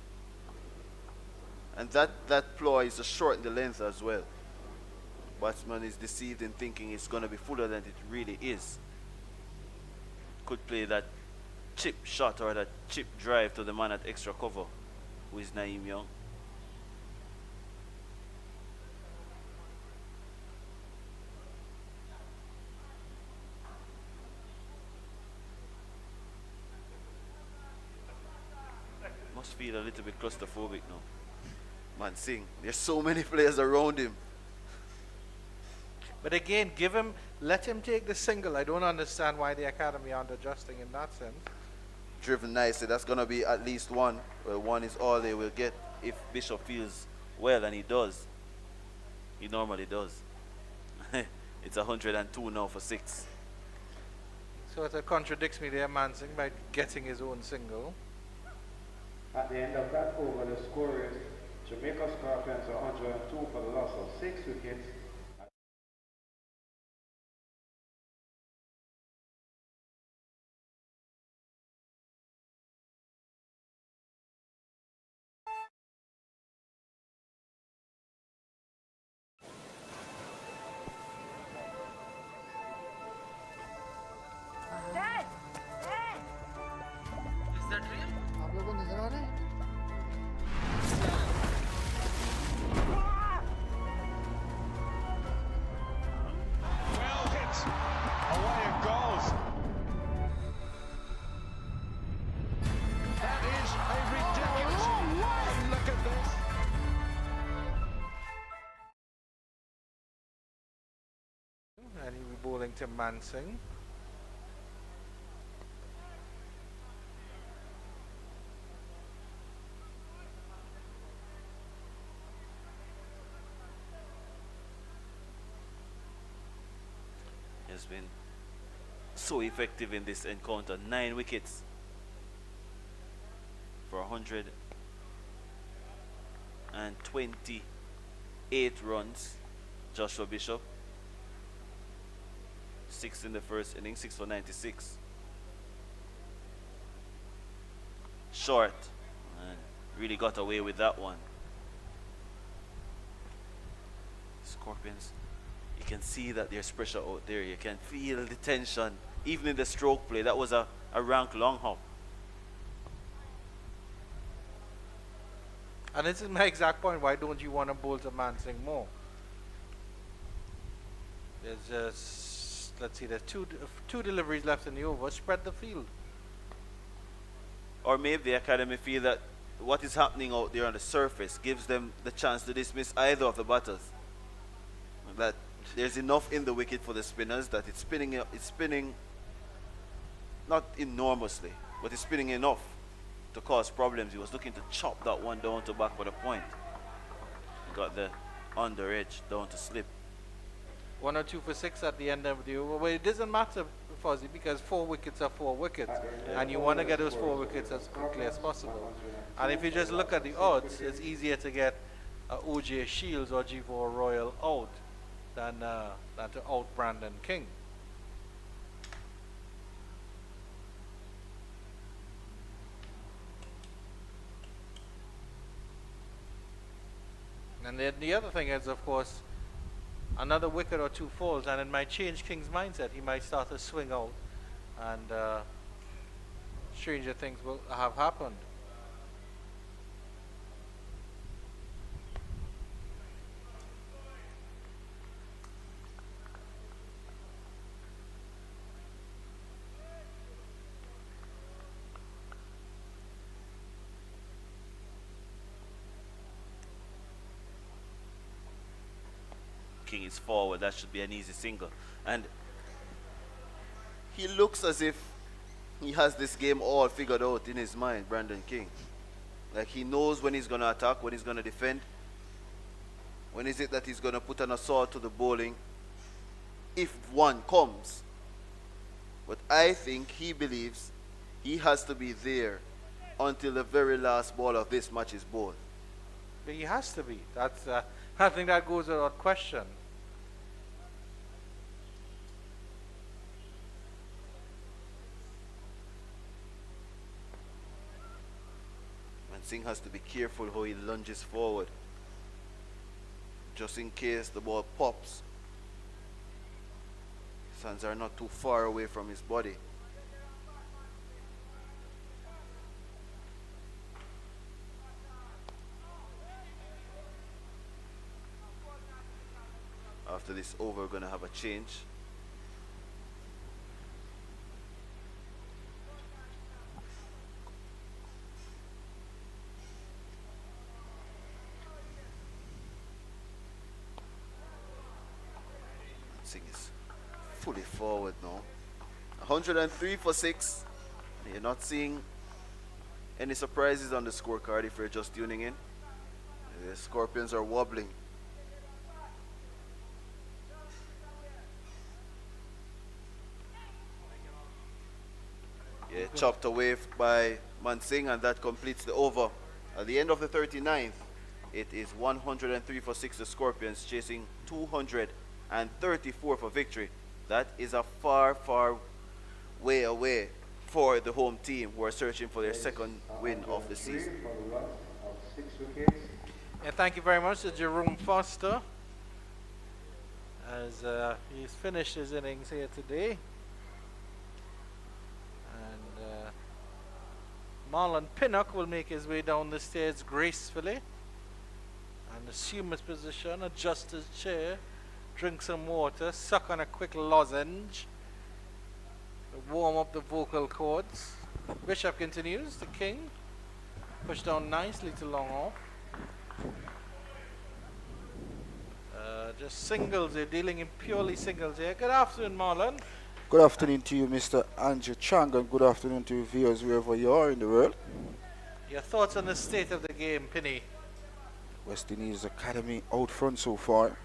And that ploy is to shorten the length as well. Batsman is deceived in thinking it's going to be fuller than it really is. Could play that chip shot or that chip drive to the man at extra cover, who is Naeem Young. Must feel a little bit claustrophobic now. Man, Singh, there's so many players around him. But again, let him take the single. I don't understand why the academy aren't adjusting in that sense. Driven nicely. That's going to be at least one. Well, one is all they will get if Bishop feels well, and he does. He normally does. It's 102 now for 6. So it contradicts me there, Mansing, by getting his own single. At the end of that over, the score is Jamaica Scorpions are 102 for the loss of 6 wickets. Dad! Dad! Is that real? आप लोगों को नजर आ रहे हैं? Well hit. Away it goes. That is a ridiculous. Look at this. And he'll be bowling to Mansing. Has been so effective in this encounter. 9 wickets for 128 runs. Joshua Bishop, 6 in the first inning, 6 for 96. Short, and really got away with that one. Scorpions, you can see that there's pressure out there. You can feel the tension, even in the stroke play. That was a rank long hop. And this is my exact point. Why don't you want to bowl to Mansing more? There's just, let's see, there's two deliveries left in the over. Spread the field. Or maybe the academy feel that what is happening out there on the surface gives them the chance to dismiss either of the batters. That there's enough in the wicket for the spinners that it's spinning not enormously, but it's spinning enough to cause problems. He was looking to chop that one down to back with a point. He got the under edge down to slip. 1 or 2 for 6 at the end of the over. Well, it doesn't matter, Fuzzy, because 4 wickets are 4 wickets. And you want to get those 4 wickets as quickly as possible. And if you just look at the odds, it's easier to get OJ Shields or G4 Royal out than to out Brandon King. And then the other thing is, of course, another wicket or 2 falls, and it might change King's mindset. He might start to swing out, and stranger things will have happened. King is forward. That should be an easy single. And He looks as if he has this game all figured out in his mind, Brandon King. Like he knows when he's going to attack, when he's going to defend. When is it that he's going to put an assault to the bowling? If one comes. But I think he believes he has to be there until the very last ball of this match is bowled. But he has to be. That's I think that goes without question. And Singh has to be careful how he lunges forward. Just in case the ball pops. His hands are not too far away from his body. After this over, we're going to have a change. Singh is fully forward now. 103 for 6. You're not seeing any surprises on the scorecard if you're just tuning in. The Scorpions are wobbling. Yeah, chopped away by Mansingh, and that completes the over. At the end of the 39th, it is 103 for 6, the Scorpions chasing 234 for victory. That is a far, far way away for the home team who are searching for their second win of the season. For the loss of 6 wickets. Yeah, thank you very much to Jerome Foster, as he's finished his innings here today. And Marlon Pinnock will make his way down the stairs gracefully and assume his position, adjust his chair, drink some water, suck on a quick lozenge to warm up the vocal cords. Bishop continues, the king, pushed down nicely to long off. Just singles here, dealing in purely singles here. Good afternoon, Marlon. Good afternoon to you, Mr. Andrew Chang, and good afternoon to viewers wherever you are in the world. Your thoughts on the state of the game, Penny? West Indies Academy out front so far.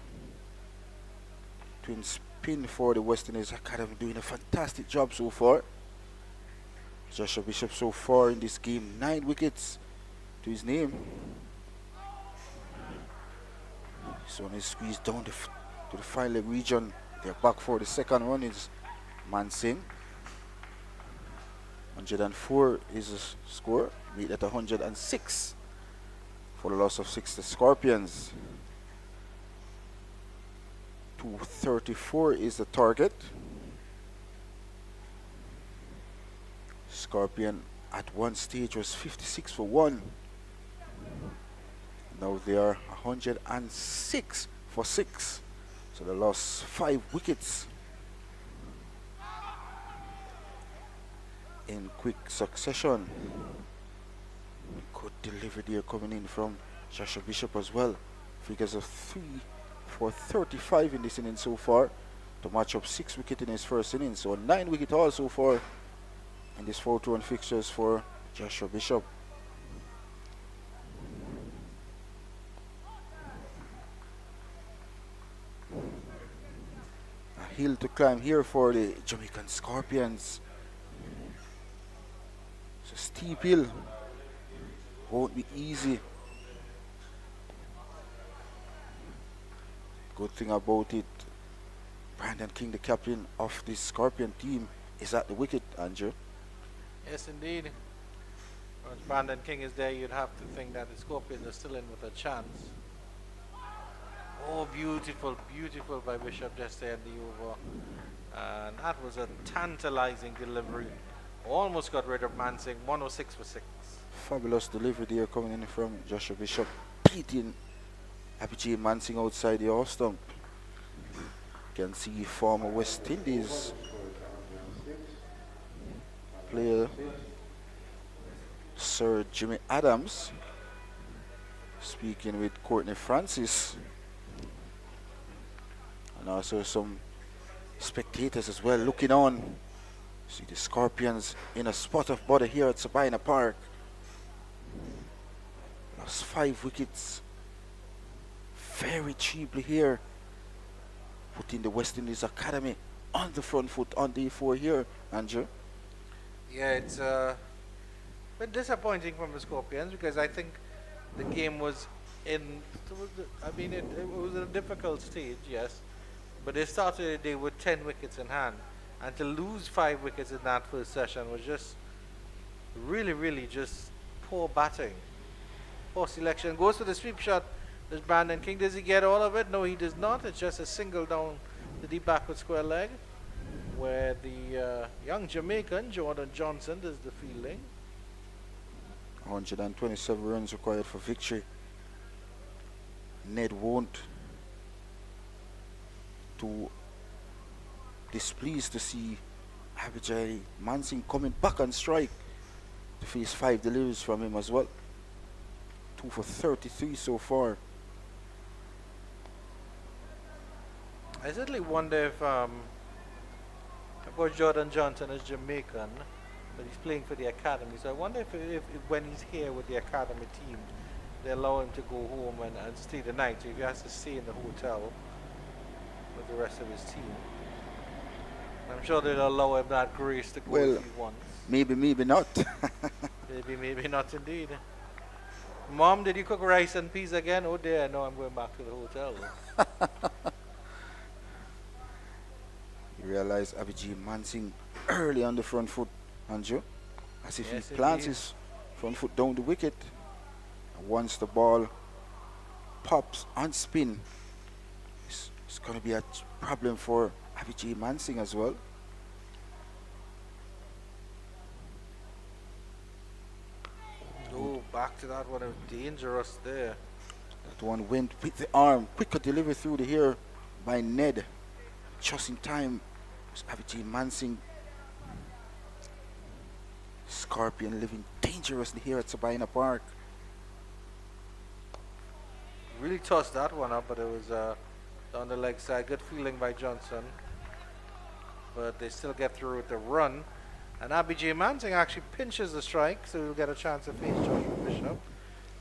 Twin spin for the West Indies Academy, doing a fantastic job so far. Joshua Bishop so far in this game, 9 wickets to his name. So when he squeezed down to the final region, they're back for the second one is Mansingh. 104 is the score, made at 106 for the loss of 6, the Scorpions. 234 is the target. Scorpion at one stage was 56 for 1. Now they are 106 for 6. So they lost 5 wickets in quick succession. Good delivery there coming in from Joshua Bishop as well. Figures of 3 for 35 in this inning so far, to match up 6 wickets in his first inning. So 9 wicket haul so far in this 4-2-1 fixtures for Joshua Bishop. A hill to climb here for the Jamaican Scorpions. It's a steep hill, won't be easy. Good thing about it, Brandon King, the captain of the Scorpion team, is at the wicket, Andrew. Yes, indeed. Once Brandon King is there, you'd have to think that the Scorpions are still in with a chance. Oh, beautiful, beautiful by Bishop just there in the over. And that was a tantalizing delivery. Almost got rid of Mansingh, 106 for 6. Fabulous delivery there coming in from Joshua Bishop, beating Abhijit Mansingh outside the off stump. You can see former West Indies player Sir Jimmy Adams speaking with Courtney Francis. And also some spectators as well looking on. See the Scorpions in a spot of bother here at Sabina Park. Lost 5 wickets very cheaply here, putting the West Indies Academy on the front foot on day 4 here, Andrew. Yeah, it's been disappointing from the Scorpions because I think the game was it was a difficult stage, yes, but they started the day with 10 wickets in hand, and to lose 5 wickets in that first session was just really just poor batting, poor selection. Goes to the sweep shot. There's Brandon King. Does he get all of it? No, he does not. It's just a single down the deep backward square leg, where the young Jamaican Jordan Johnson does the fielding. 127 runs required for victory. Ned won't too displeased to see Abijay Mansingh coming back on strike to face 5 deliveries from him as well. 2 for 33 so far. I certainly wonder if, of course, Jordan Johnson is Jamaican, but he's playing for the academy. So I wonder if when he's here with the academy team, they allow him to go home and stay the night. So if he has to stay in the hotel with the rest of his team, I'm sure they'll allow him that grace to go if he wants. Maybe not. Maybe not indeed. Mom, did you cook rice and peas again? Oh dear, no, I'm going back to the hotel. You realize Abhijit Mansingh early on the front foot, Andrew, as if Yes, he plants indeed. his front foot down the wicket. And once the ball pops on spin, it's going to be a problem for Abhijit Mansingh as well. Oh, back to that one. It was dangerous there. That one went with the arm. Quicker delivery through the hair by Ned. Just in time. It was Abhijit Mansingh. Scorpion living dangerously here at Sabina Park. Really tossed that one up, but it was on the leg side. Good fielding by Johnson. But they still get through with the run. And Abhijit Mansingh actually pinches the strike, so he'll get a chance to face Joshua Bishop.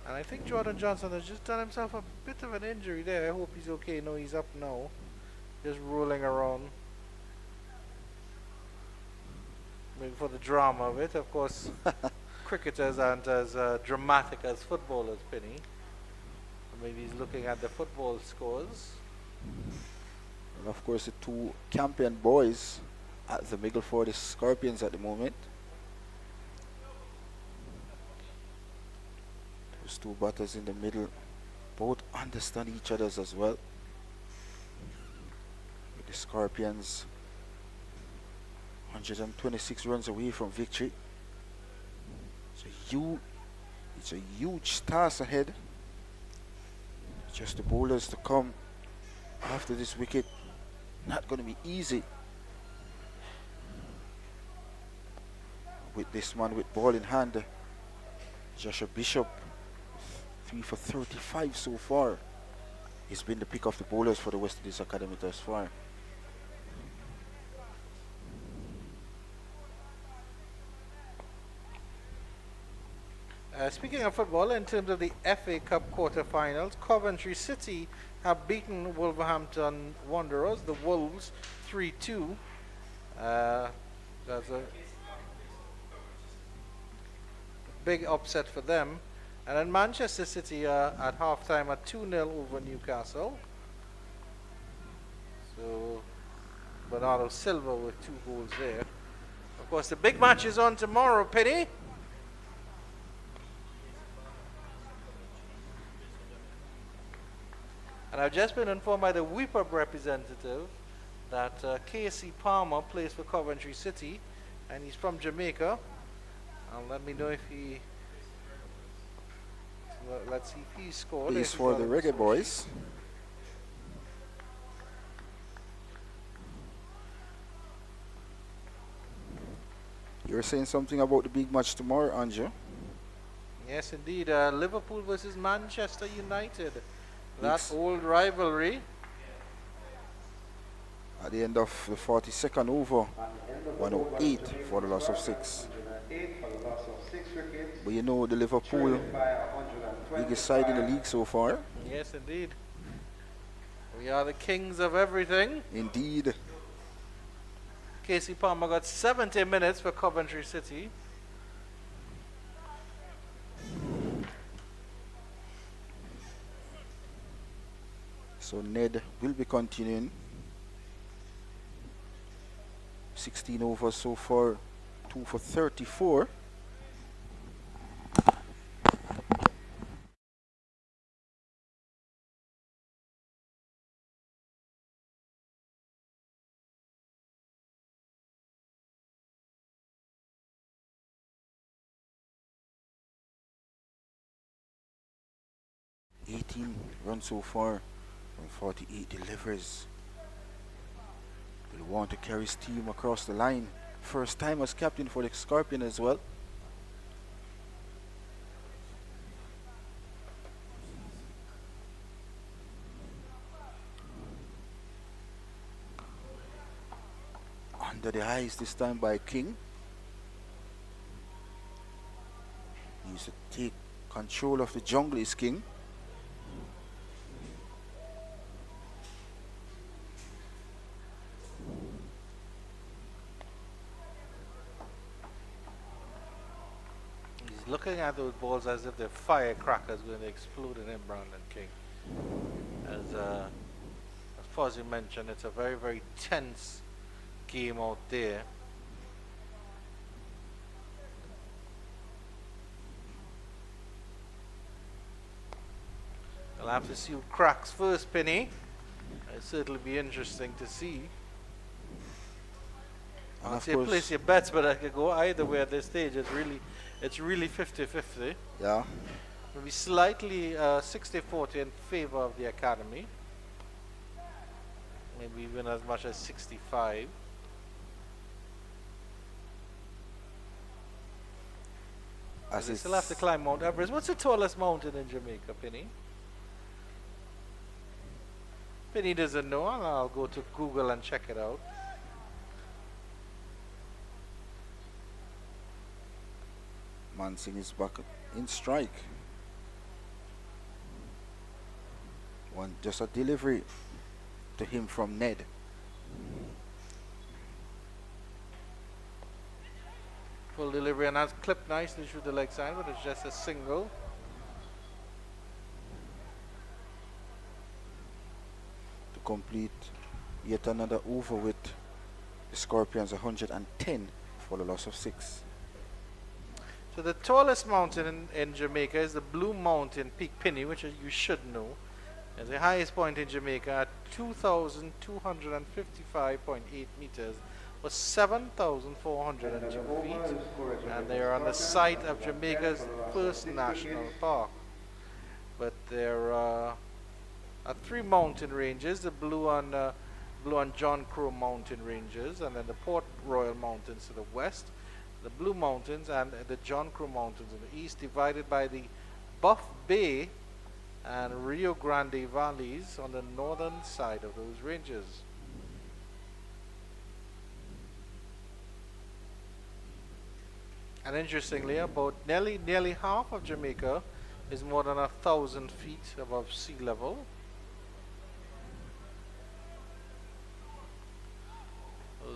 And I think Jordan Johnson has just done himself a bit of an injury there. I hope he's okay. No, he's up now. Just rolling around. Maybe for the drama of it. Of course, cricketers aren't as dramatic as footballers, Penny. Maybe he's looking at the football scores. And of course, the 2 Campion boys at the middle for the Scorpions at the moment. Those 2 batters in the middle both understand each other's as well. With the Scorpions 126 runs away from victory. It's a huge task ahead. Just the bowlers to come after this wicket. Not going to be easy. With this man with ball in hand, Joshua Bishop, 3 for 35 so far. He's been the pick of the bowlers for the West Indies Academy thus far. Speaking of football, in terms of the FA Cup quarter-finals, Coventry City have beaten Wolverhampton Wanderers, the Wolves, 3-2. That's a big upset for them. And then Manchester City at half-time at 2-0 over Newcastle. So Bernardo Silva with 2 goals there. Of course, the big match is on tomorrow, Penny. And I've just been informed by the whip-up representative that Casey Palmer plays for Coventry City, and he's from Jamaica. Let me know if he... let's see if he scored. He's for the Reggae Boys. You were saying something about the big match tomorrow, Andrew? Yes, indeed. Liverpool versus Manchester United. That old rivalry. At the end of the 42nd over, At the end of the 108 over, Jamaica for the loss of scored 6. 108 for the loss of 6 wickets. But you know the Liverpool Trailed by 125. biggest side in the league so far. Yes, indeed. We are the kings of everything. Indeed. Casey Palmer got 70 minutes for Coventry City. So Ned will be continuing. 16 overs so far, 2 for 34. Runs so far from 48 delivers. Will want to carry his team across the line. First time as captain for the Scorpion as well. Under the eyes this time by King. He needs to take control of the jungle is King. He's looking at those balls as if they're firecrackers going to explode in him, Brandon King. As far as you mentioned, it's a very, very tense game out there. I'll have to see who cracks first, Penny. It'll certainly be interesting to see. And I'll of say course- place your bets, but I could go either way at this stage. It's really 50-50. Yeah. Maybe slightly 60-40 in favor of the Academy. Maybe even as much as 65. As They it's still have to climb Mount Everest. What's the tallest mountain in Jamaica, Penny? Penny doesn't know, and I'll go to Google and check it out. Mansing is back in strike. Just a delivery to him from Ned. Full delivery, and that's clipped nicely through the leg side, but it's just a single. To complete yet another over with the Scorpions 110 for the loss of 6. So the tallest mountain in Jamaica is the Blue Mountain Peak, Penny, which you should know. It's the highest point in Jamaica at 2,255.8 meters, was 7,402 feet, and they are on the site of Jamaica's first national park. But there are three mountain ranges: the Blue and John Crow mountain ranges, and then the Port Royal Mountains to the west, the Blue Mountains and the John Crow Mountains in the east, divided by the Buff Bay and Rio Grande valleys on the northern side of those ranges. And interestingly, about nearly half of Jamaica is more than 1,000 feet above sea level.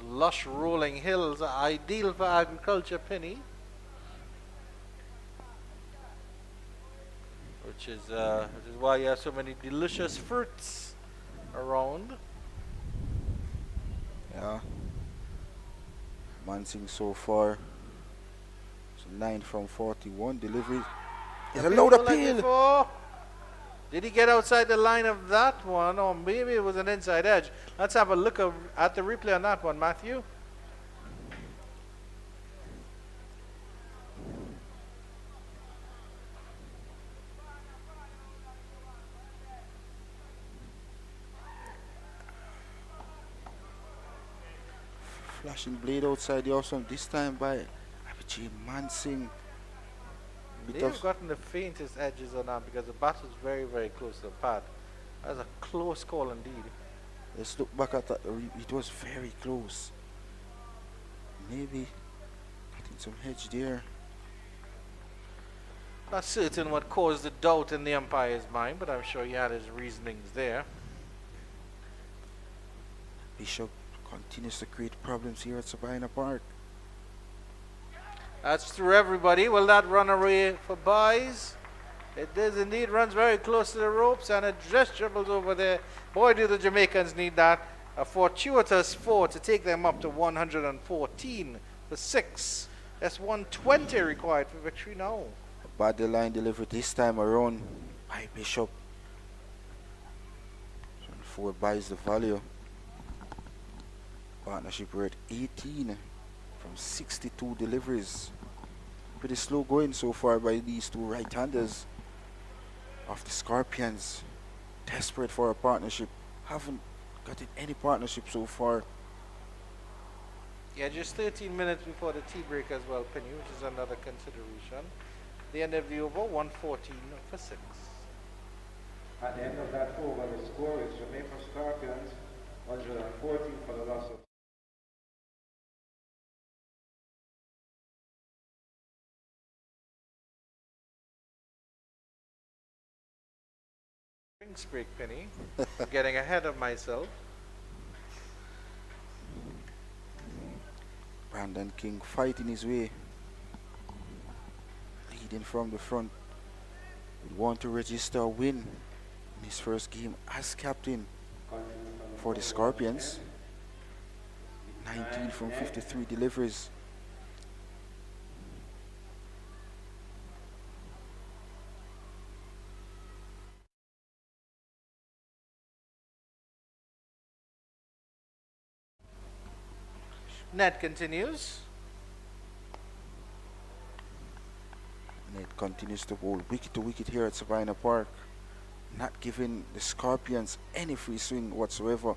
Lush rolling hills are ideal for agriculture, Penny. Which is why you have so many delicious fruits around. Yeah. Mansing so far. So 9 from 41 delivery. It's a load appeal. Before. Did he get outside the line of that one, or maybe it was an inside edge? Let's have a look at the replay on that one, Matthew. Flashing blade outside the awesome this time by Abhijit Mansing. Bit They've of gotten the faintest edges on that because the bat was very, very close to the pad. That was a close call indeed. Let's look back at that. It was very close. Maybe getting some hedge there. Not certain what caused the doubt in the umpire's mind, but I'm sure he had his reasonings there. Bishop continues to create problems here at Sabina Park. That's through everybody. Will that run away for buys? It does indeed. Runs very close to the ropes and it just dribbles over there. Boy, do the Jamaicans need that. A fortuitous 4 to take them up to 114 for 6. That's 120 required for victory now. A bad line delivery this time around by Bishop. 4 buys the value. Partnership rate 18 from 62 deliveries. Pretty slow going so far by these two right-handers of the Scorpions. Desperate for a partnership. Haven't gotten any partnership so far. Yeah, just 13 minutes before the tea break as well, Penny, which is another consideration. The end of the over, 114 for 6. At the end of that over, the score is Jamaica Scorpions 114 for the loss of Drinks break, Penny. Getting ahead of myself. Brandon King fighting his way. Leading from the front. Would want to register a win in his first game as captain for the Scorpions. 19 from 53 deliveries. Net continues. Net continues to hold wicket to wicket here at Sabina Park. Not giving the Scorpions any free swing whatsoever.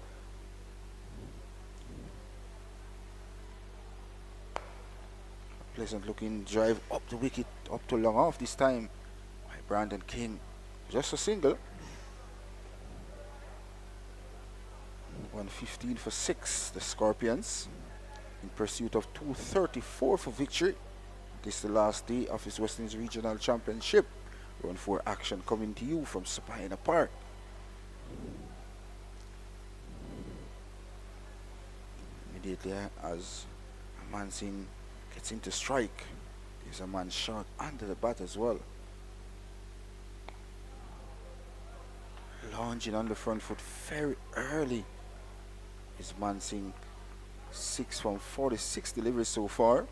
Pleasant looking drive up the wicket, up to long off this time by Brandon King. Just a single. 115 for 6, the Scorpions. In pursuit of 234 for victory. This is the last day of his West Indies Regional Championship. Round 4 action coming to you from Sabina Park. Immediately as Mansing gets into strike, there's a man shot under the bat as well. Lunging on the front foot very early is Mansing. 6 from 46 deliveries so far.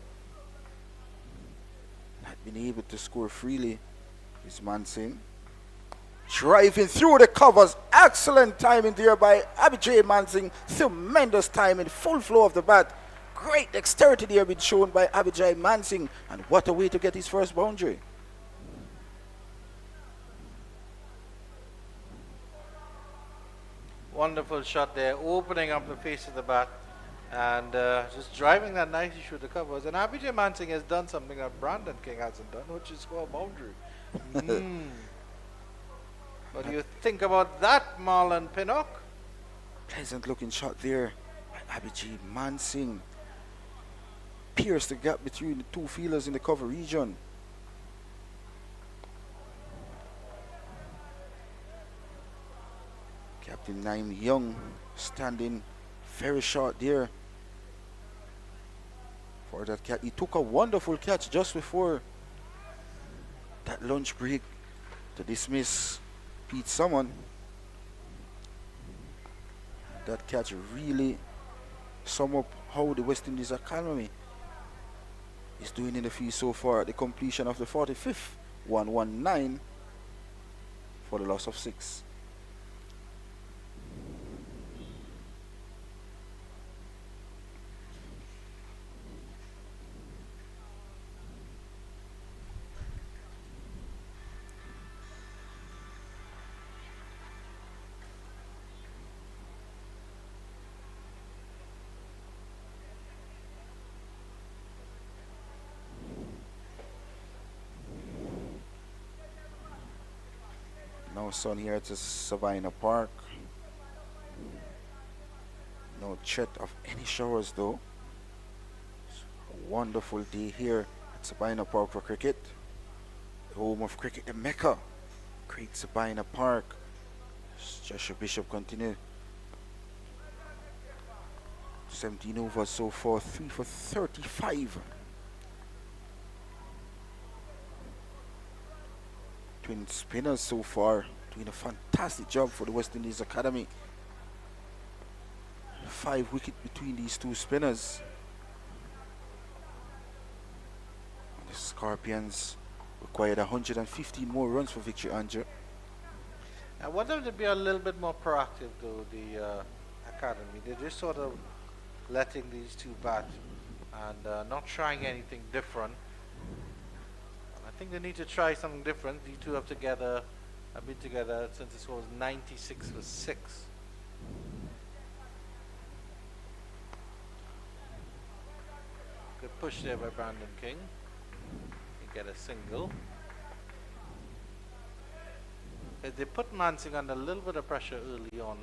Not been able to score freely is Mansing. Driving through the covers. Excellent timing there by Abijay Mansing. Tremendous timing. Full flow of the bat. Great dexterity there been shown by Abijay Mansing. And what a way to get his first boundary. Wonderful shot there, opening up the face of the bat. And just driving that nicely through the covers. And Abijay Mansing has done something that Brandon King hasn't done, which is score a boundary. What do you think about that, Marlon Pinnock? Pleasant looking shot there by Abijay Mansing. Pierced the gap between the two fielders in the cover region. Captain Naim Young standing very short there for that catch. He took a wonderful catch just before that lunch break to dismiss Pete Summon. That catch really sum up how the West Indies economy is doing in the field so far at the completion of the 45th. 119 for the loss of 6. Now sun here at Sabina Park. No threat of any showers though. It's a wonderful day here at Sabina Park for cricket. The home of cricket, the Mecca. Great Sabina Park. Joshua Bishop continue. 17 overs so far, 3 for 35. Twin spinners so far doing a fantastic job for the West Indies Academy. 5 wickets between these two spinners. The Scorpions required 115 more runs for victory, Andrew. I want them to be a little bit more proactive, though, the academy. They're just sort of letting these two bat and not trying anything different. I think they need to try something different. These two have been together since this was 96 for 6. Good push there by Brandon King. He get a single. They put Mansing under a little bit of pressure early on,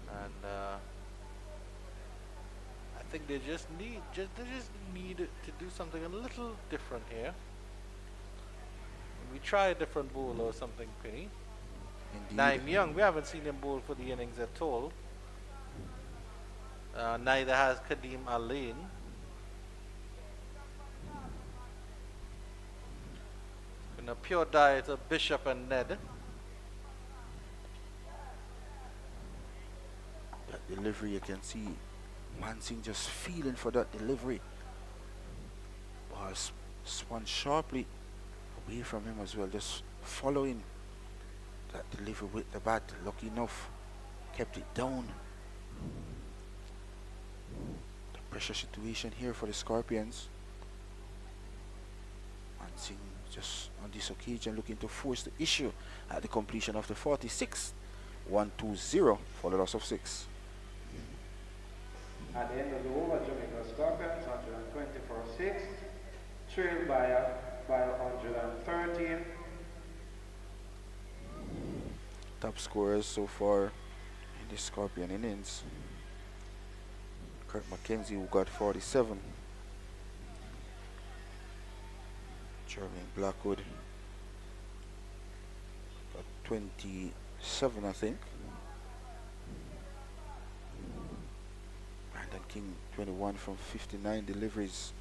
and I think they just need to do something a little different here. We try a different bowl or something, Penny. Indeed. Naim Young, we haven't seen him bowl for the innings at all. Neither has Kadeem Alain. In a pure diet of Bishop and Ned. That delivery, you can see Mansing just feeling for that delivery. Ball spun sharply away from him as well, just following that delivery with the bat. Lucky enough, kept it down. The pressure situation here for the Scorpions. Mansing just on this occasion looking to force the issue at the completion of the 46th. 1-2-0 for the loss of 6. At the end of the over, Jamaica Scorpions 120 for 6, trailed by 113. Top scorers so far in the Scorpion innings. Kurt McKenzie, who got 47. Jeremy Blackwood got 27, I think. Brandon King 21 from 59 deliveries.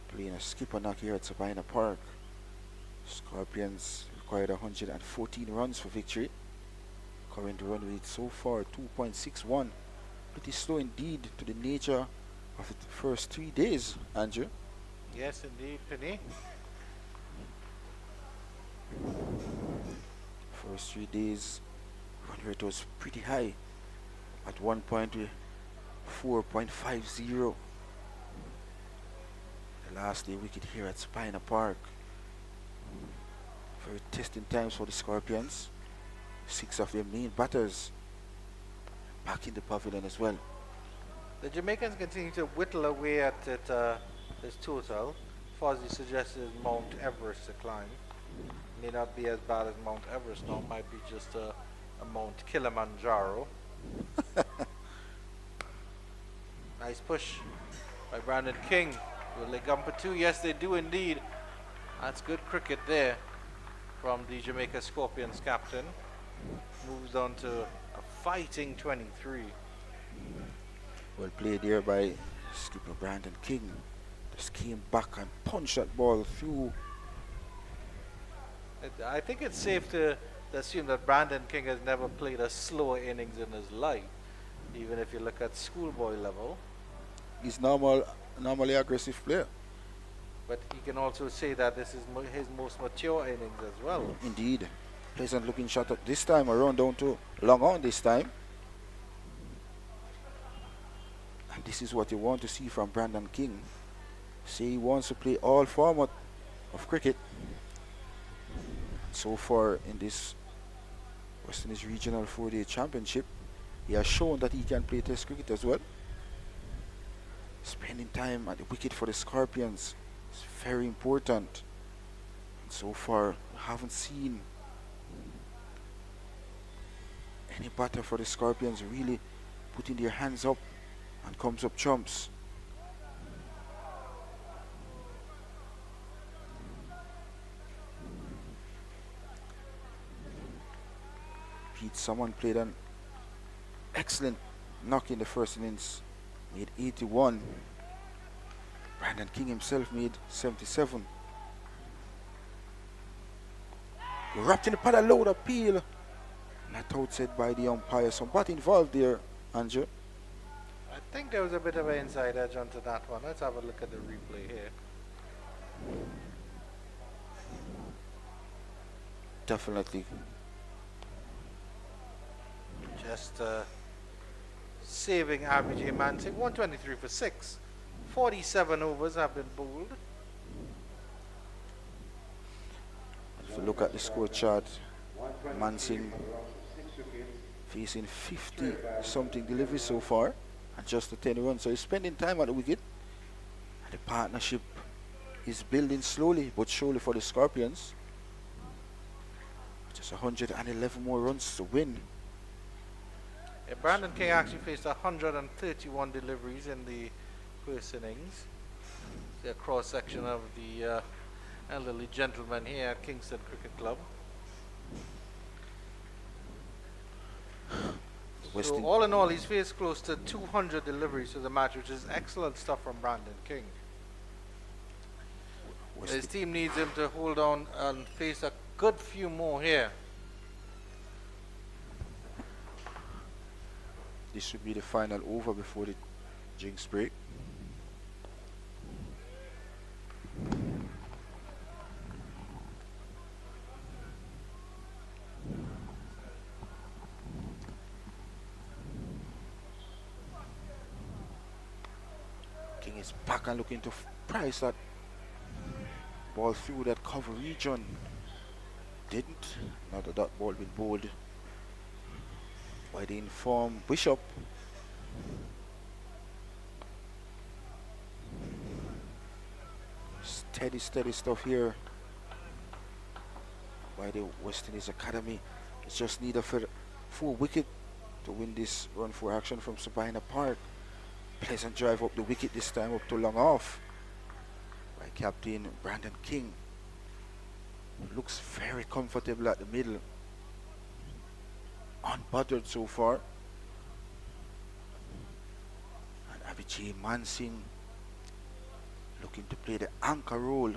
Playing a skipper knock here at Sabina Park. Scorpions required 114 runs for victory. Current run rate so far 2.61. Pretty slow indeed to the nature of the first 3 days, Andrew. Yes, indeed, Penny. First 3 days, run rate was pretty high at 1 point 4.50. The last day wicket here at Sabina Park. Very testing times for the Scorpions. 6 of their main batters back in the pavilion as well. The Jamaicans continue to whittle away at it, this total. Fozzie suggested Mount Everest to climb. May not be as bad as Mount Everest now, might be just a Mount Kilimanjaro. Nice push by Brandon King. Will they come for 2? Yes, they do indeed. That's good cricket there from the Jamaica Scorpions captain. Moves on to a fighting 23. Well played there by skipper Brandon King. Just came back and punched that ball through. I think it's safe to assume that Brandon King has never played a slower innings in his life, even if you look at schoolboy level. He's normally aggressive player. But he can also say that this is his most mature innings as well. Indeed. Pleasant looking shot at this time around down to long on this time. And this is what you want to see from Brandon King. Say he wants to play all format of cricket. So far in this West Indies Regional 4-Day Championship, he has shown that he can play Test cricket as well. Spending time at the wicket for the Scorpions is very important. And so far, we haven't seen Any batter for the Scorpions really putting their hands up, and comes up trumps. Pete, someone played an excellent knock in the first innings, made 81. Brandon King himself made 77. Wrapped in the pad, a load appeal. Not outside by the umpire. Some bat involved there, Andrew. I think there was a bit of an inside edge onto that one. Let's have a look at the replay here. Definitely. Just saving RBJ Mansing. 123 for 6. 47 overs have been bowled. If you look at the score chart, Mansing facing 50 something deliveries so far and just a 10 runs. So he's spending time at the wicket. And the partnership is building slowly but surely for the Scorpions. Just 111 more runs to win. Yeah, Brandon King actually faced 131 deliveries in the first innings. The cross section of the elderly gentleman here at Kingston Cricket Club. So all in all, he's faced close to 200 deliveries to the match, which is excellent stuff from Brandon King. His team needs him to hold on and face a good few more here. This should be the final over before the drinks break. King is back and looking to price that ball through that cover region. Didn't. Now that that ball been bowled by the informed Bishop. Steady stuff here by the West Indies Academy. It's just need a full wicket to win this run for action from Sabina Park. Pleasant drive up the wicket this time, up to long off by captain Brandon King. Looks very comfortable at the middle. Unbothered so far. And Abhijit Mansing looking to play the anchor role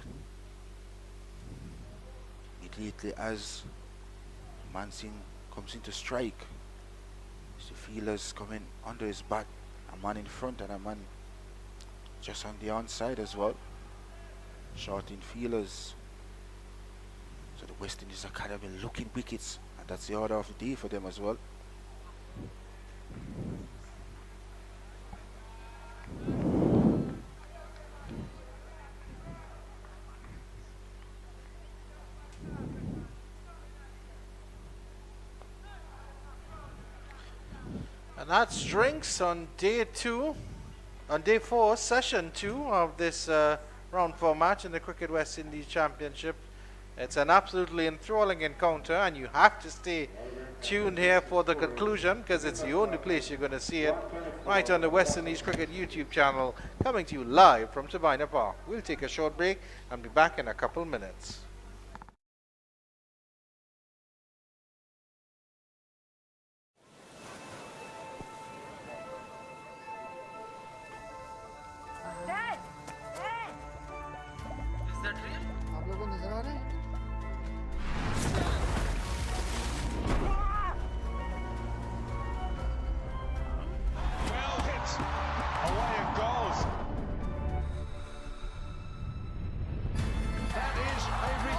immediately as Mansing comes into strike. The fielders coming under his bat. A man in front and a man just on the onside as well. Short in fielders. So the West Indies Academy looking wickets, and that's the order of the day for them as well. And that's drinks on day 4, session 2 of this round 4 match in the Cricket West Indies Championship. It's an absolutely enthralling encounter, and you have to stay tuned here for the conclusion, because it's the only place you're going to see it, right on the West Indies Cricket YouTube channel, coming to you live from Sabina Park. We'll take a short break and be back in a couple minutes. Dad! Dad! Is that real? Well hit. Away it goes. That is a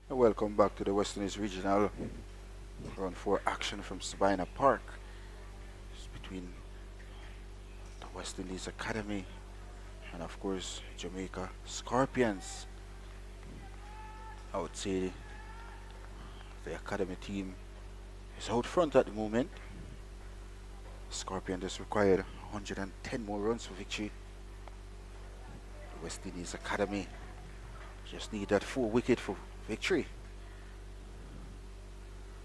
Welcome back to the West Indies Regional Round 4 action from Sabina Park. It's between the West Indies Academy and of course Jamaica Scorpions. I would say the Academy team is out front at the moment. Scorpion just required 110 more runs for victory. The West Indies Academy just need that 4 wicket for victory.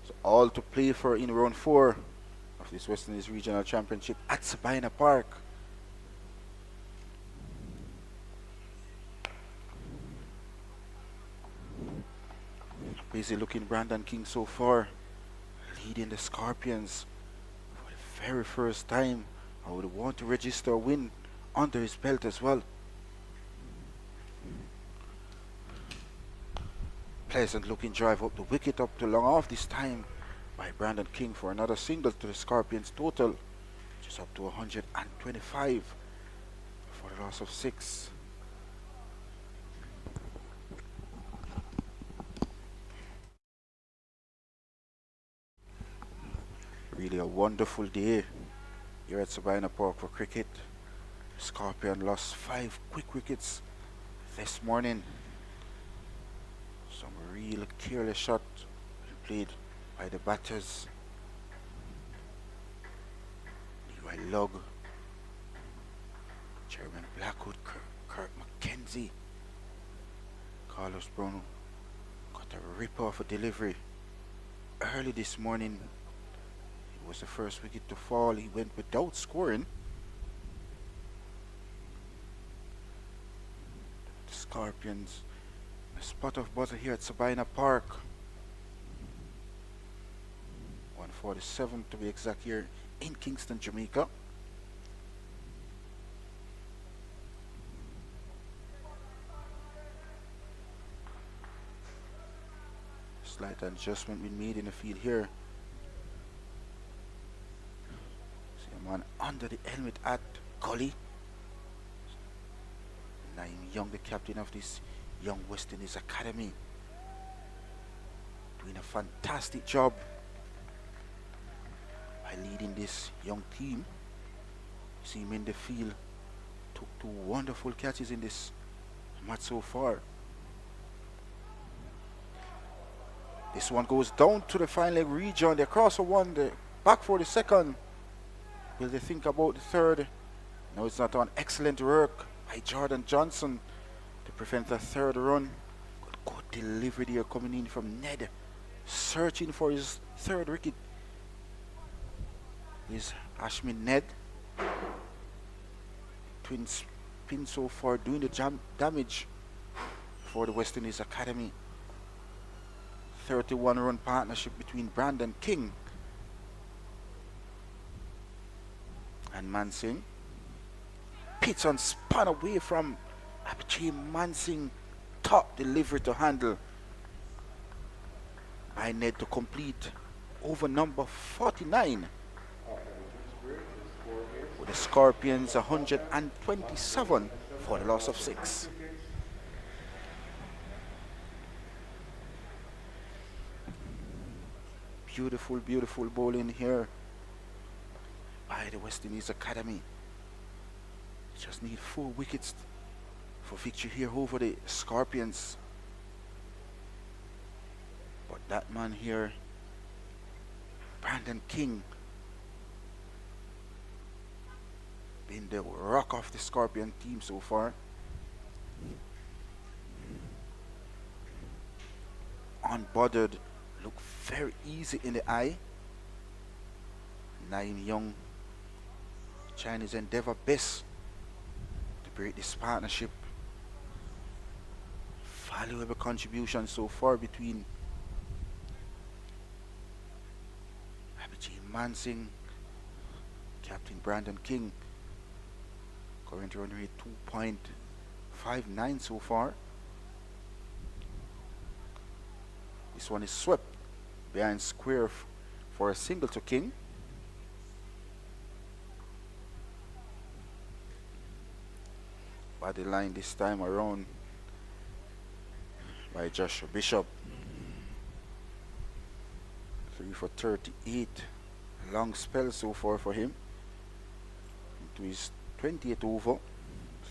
So all to play for in round 4 of this West Indies Regional Championship at Sabina Park. Busy looking Brandon King so far, leading the Scorpions for the very first time. I would want to register a win under his belt as well. Pleasant looking drive up the wicket up to long off this time by Brandon King for another single to the Scorpions total, which is up to 125 for the loss of 6. Really a wonderful day here at Sabina Park for cricket. Scorpion lost 5 quick wickets this morning. Some real careless shot played by the batters. Leroy Lugg, Chairman Blackwood, Kirk McKenzie, Carlos Bruno got a rip off a delivery early this morning. It was the first wicket to fall. He went without scoring. The Scorpions, a spot of butter here at Sabina Park. 147 to be exact here in Kingston, Jamaica. Slight adjustment been made in the field here. See a man under the helmet at Gully. Naim Young, the captain of this young West Indies Academy, doing a fantastic job by leading this young team. See him in the field, took 2 wonderful catches in this match so far. This one goes down to the final leg region. They cross for 1, the back for the second. Will they think about the third? No, it's not on. Excellent work by Jordan Johnson to prevent the third run. Good delivery there coming in from Ned, searching for his third wicket. Is Ashmin Ned. Twin spin so far, doing the damage for the West Indies Academy. 31 run partnership between Brandon King and Mansing. Pitson spun away from Abhijit Mansing. Top delivery to handle by Ned to complete over number 49. With the Scorpions 127 for the loss of 6. Beautiful, beautiful bowling here by the West Indies Academy. Just need 4 wickets for victory here over the Scorpions. But that man here, Brandon King, been the rock of the Scorpion team so far. Unbothered, look very easy in the eye. Naim Young, Chinese endeavor best to break this partnership. Valuable contribution so far between Abhijit Mansing, Captain Brandon King. Current run rate 2.59 so far. This one is swept behind square for a single to King. Body line this time around by Joshua Bishop. 3 for 38. Long spell so far for him. Into his 20th over.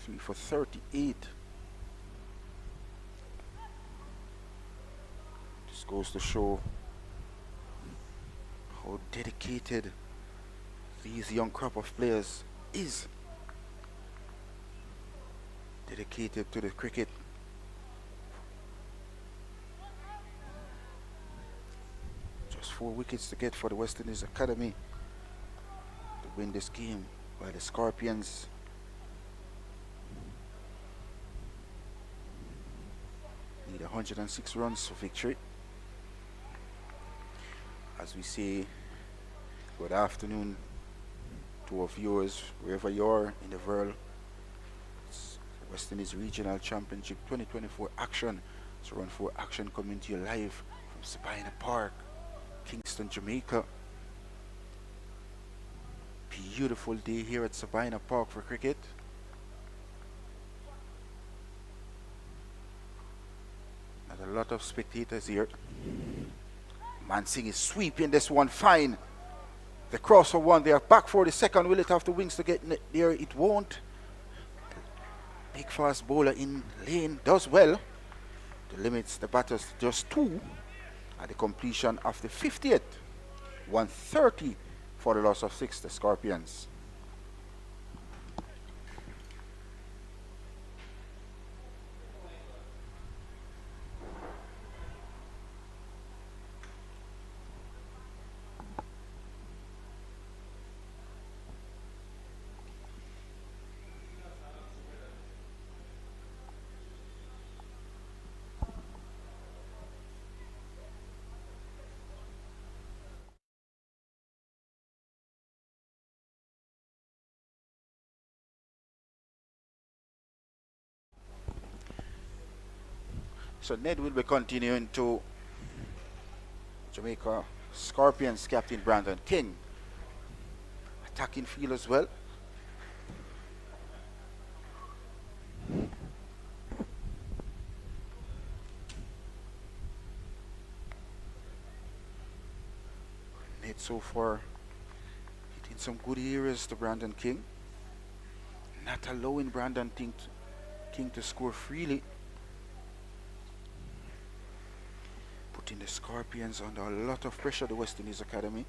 3 for 38. This goes to show how dedicated these young crop of players is. Dedicated to the cricket. Just 4 wickets to get for the West Indies Academy to win this game, while the Scorpions need 106 runs for victory. As we say, good afternoon to our viewers wherever you are in the world. It's the West Indies Regional Championship 2024 action. It's Run 4 action coming to you live from Sabina Park, Kingston, Jamaica. Beautiful day here at Sabina Park for cricket. And a lot of spectators here. Mansingh is sweeping this one fine. The cross for one, they are back for the second. Will it have the wings to get there? It won't. Big fast bowler in lane does well. The limits the batters to just 2 at the completion of the 50th. 130 for the loss of 6, the Scorpions. So Ned will be continuing to Jamaica Scorpions captain Brandon King. Attacking field as well. Ned so far hitting some good areas to Brandon King. Not allowing Brandon King to score freely. Putting the Scorpions under a lot of pressure, the West Indies Academy.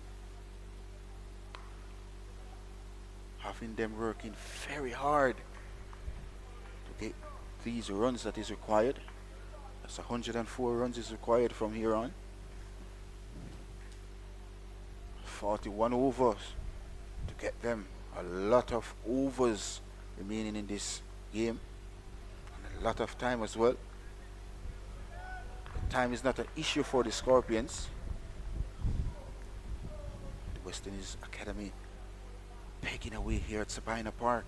Having them working very hard to get these runs that is required. That's 104 runs is required from here on. 41 overs to get them. A lot of overs remaining in this game. And a lot of time as well. Time is not an issue for the Scorpions. The West Indies Academy pegging away here at Sabina Park.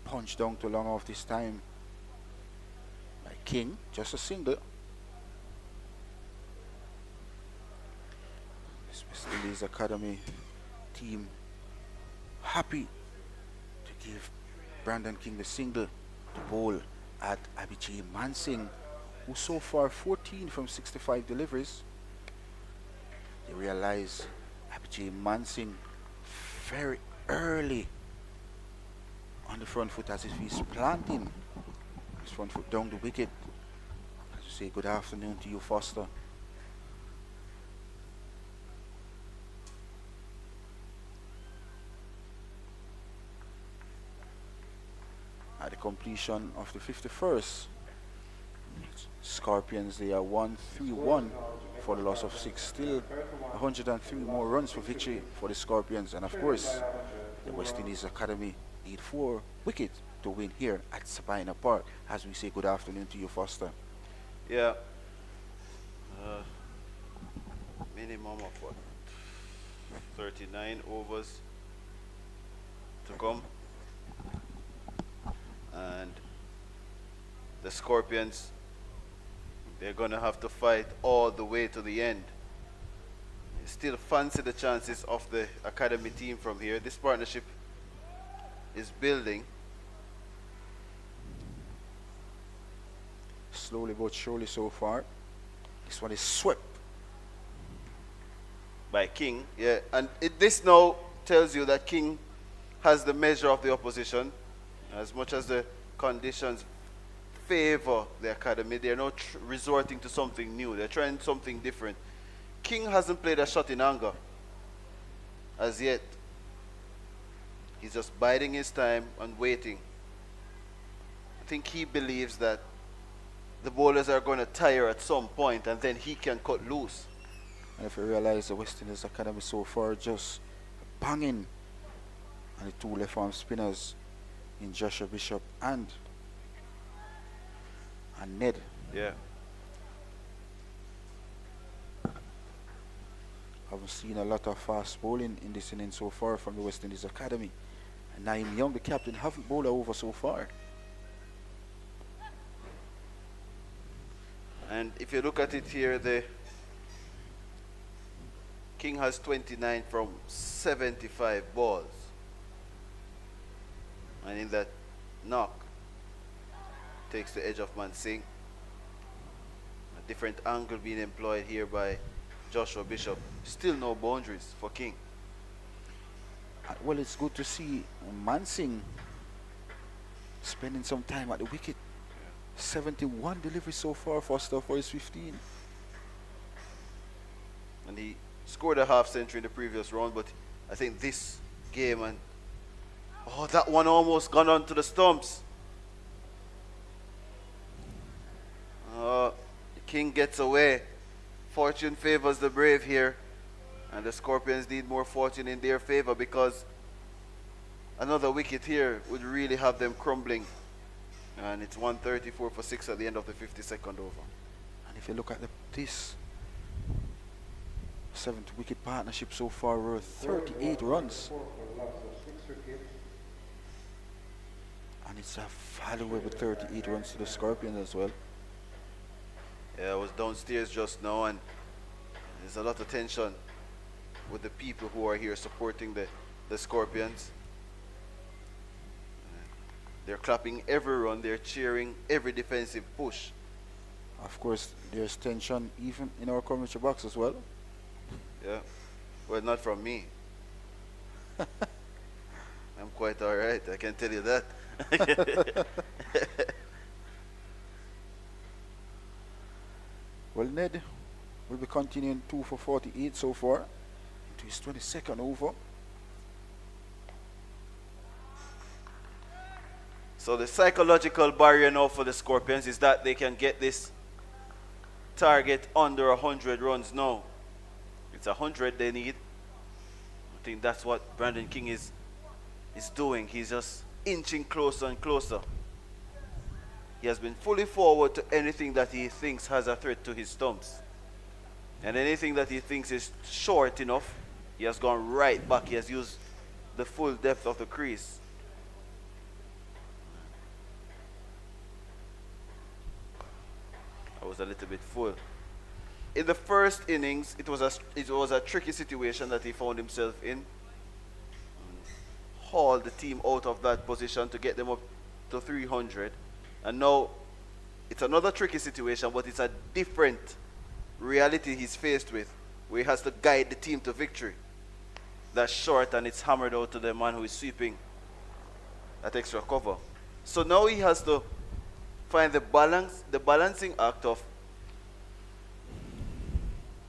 Punch down too long off this time by King, just a single. This West Indies Academy team happy to give Brandon King the single to bowl at Abhijit Mansingh, who so far 14 from 65 deliveries. They realize Abhijit Mansingh very early on the front foot as if he's planting his front foot down the wicket. As you say, good afternoon to you, Foster. At the completion of the 51st, Scorpions, they are 1-3-1 for the loss of 6. Still 103 more runs for victory for the Scorpions. And of course, the West Indies Academy need 4 wickets to win here at Sabina Park. As we say, good afternoon to you, Foster. Yeah. Minimum of what? 39 overs to come. And the Scorpions, they're going to have to fight all the way to the end. Still fancy the chances of the academy team from here. This partnership is building. Slowly but surely so far. This one is swept. by King. Yeah, and this now tells you that King has the measure of the opposition. As much as the conditions favor the academy, they're not resorting to something new. They're trying something different. King hasn't played a shot in anger as yet. He's just biding his time and waiting. I think he believes that the bowlers are going to tire at some point and then he can cut loose. And if you realize the West Indies academy so far just banging on the two left arm spinners in Joshua Bishop and Ned. Yeah. Haven't seen a lot of fast bowling in this inning so far from the West Indies academy. And Naeem Young, the captain, haven't bowled over so far. And if you look at it here, the King has 29 from 75 balls. And in that knock, takes the edge of Mansingh. A different angle being employed here by Joshua Bishop. Still no boundaries for King. Well, it's good to see Mansingh spending some time at the wicket. 71 deliveries so far, first off for his 15. And he scored a half century in the previous round, but I think this game, and oh, that one almost gone onto the stumps. The King gets away. Fortune favors the brave here, and the Scorpions need more fortune in their favor, because another wicket here would really have them crumbling. And it's 134 for 6 at the end of the 52nd over. And if you look at this 7th wicket partnership so far, we're 38 runs. 4 for the loss of 6 wickets. And it's a valuable 38 runs to the Scorpions as well. Yeah, I was downstairs just now, and there's a lot of tension with the people who are here supporting the Scorpions. They're clapping every run, they're cheering every defensive push. Of course, there's tension even in our commentary box as well. Yeah, well, not from me. I'm quite all right, I can tell you that. Well, Ned will be continuing 2 for 48 so far into his 22nd over. So the psychological barrier now for the Scorpions is that they can get this target under 100 runs now. It's 100 they need. I think that's what Brandon King is doing. He's just inching closer and closer. He has been fully forward to anything that he thinks has a threat to his stumps. And anything that he thinks is short enough, he has gone right back. He has used the full depth of the crease. I was a little bit full. In the first innings, it was a tricky situation that he found himself in. Hauled the team out of that position to get them up to 300. And now it's another tricky situation, but it's a different reality he's faced with, where he has to guide the team to victory. That's short, and it's hammered out to the man who is sweeping at extra cover. So now he has to find the balancing act of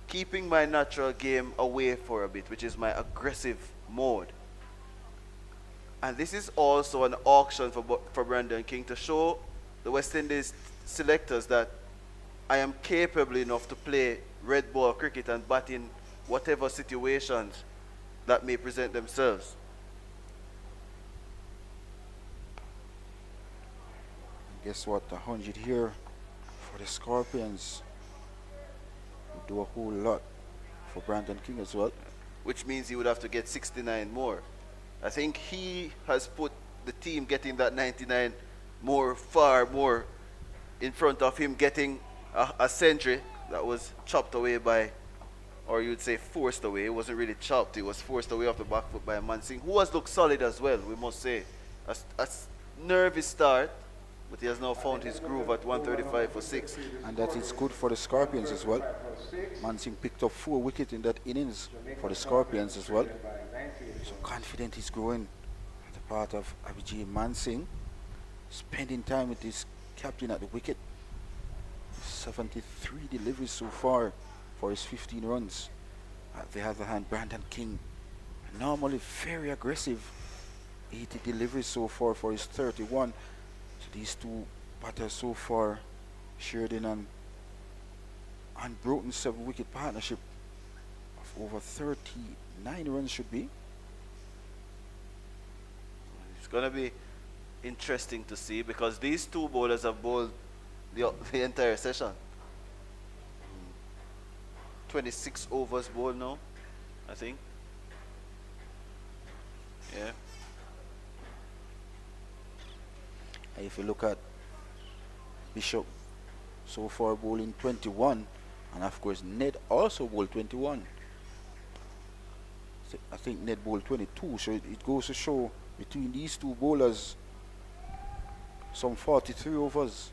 keeping my natural game away for a bit, which is my aggressive mode. And this is also an auction for Brandon King to show the West Indies selectors that I am capable enough to play red ball cricket and bat in whatever situations that may present themselves. Guess what? 100 here for the Scorpions would do a whole lot for Brandon King as well. Which means he would have to get 69 more. I think he has put the team getting that 99 far more in front of him getting a century that was chopped away by, or you'd say forced away. It wasn't really chopped, it was forced away off the back foot by Mansingh, who has looked solid as well, we must say. A nervy start, but he has now found his groove at 135 for 6. And that is good for the Scorpions as well. Mansing picked up 4 wickets in that innings for the Scorpions as well. So confident he's growing. The part of Abhijit Mansing, spending time with his captain at the wicket. 73 deliveries so far for his 15 runs. At the other hand, Brandon King, normally very aggressive. 80 deliveries so far for his 31. So these two batters so far shared in an unbroken 7-wicket partnership of over 39 runs should be. It's going to be interesting to see because these two bowlers have bowled the entire session. 26 overs bowled now, I think. Yeah. If you look at Bishop so far bowling 21, and of course Ned also bowled 21. I think Ned bowled 22, so it goes to show between these two bowlers some 43 overs.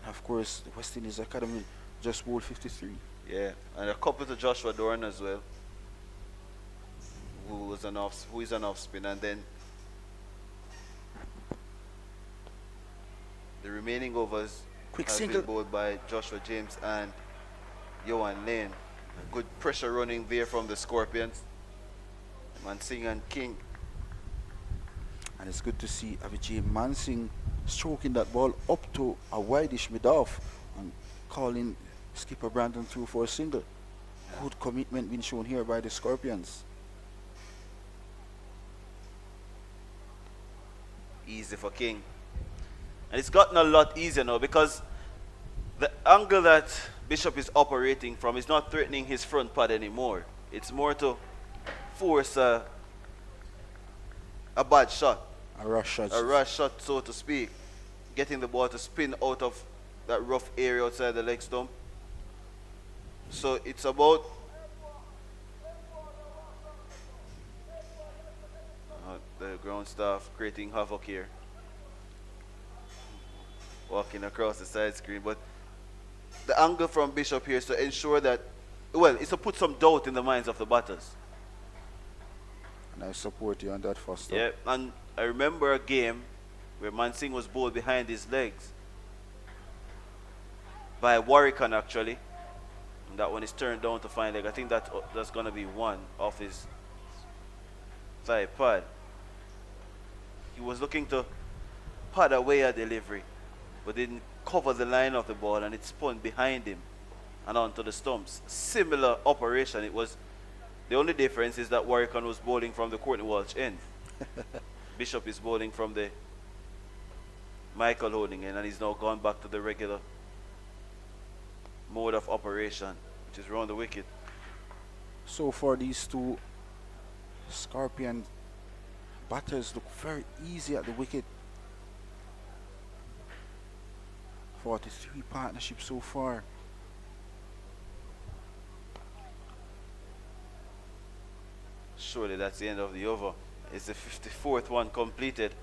And of course the West Indies Academy just bowled 53. Yeah, and a couple to Joshua Dorn as well, who is an off spin, and then the remaining overs Quick have single been bowled by Joshua James and Yohan Lane. Good pressure running there from the Scorpions. Mansing and King. And it's good to see Abhijit Mansing stroking that ball up to a wideish mid-off and calling skipper Brandon through for a single. Good commitment being shown here by the Scorpions. Easy for King. And it's gotten a lot easier now because the angle that Bishop is operating from is not threatening his front pad anymore. It's more to force a bad shot. A rush shot. A rush shot, so to speak. Getting the ball to spin out of that rough area outside the leg stump. So it's about the ground staff creating havoc here. Walking across the side screen, but the angle from Bishop here is to ensure that, well, it's to put some doubt in the minds of the batters. And I support you on that, Foster. Yeah, and I remember a game where Mansing was bowled behind his legs by Warwican actually. And that one is turned down to fine leg. I think that's going to be one off his thigh pad. He was looking to pad away a delivery, but didn't cover the line of the ball, and it spun behind him and onto the stumps. Similar operation. It was the only difference is that Warwican was bowling from the Courtney Walsh end. Bishop is bowling from the Michael Holding end, and he's now gone back to the regular mode of operation, which is round the wicket. So far, these two Scorpion batters look very easy at the wicket. 43 partnerships so far. Surely that's the end of the over. It's the 54th one completed.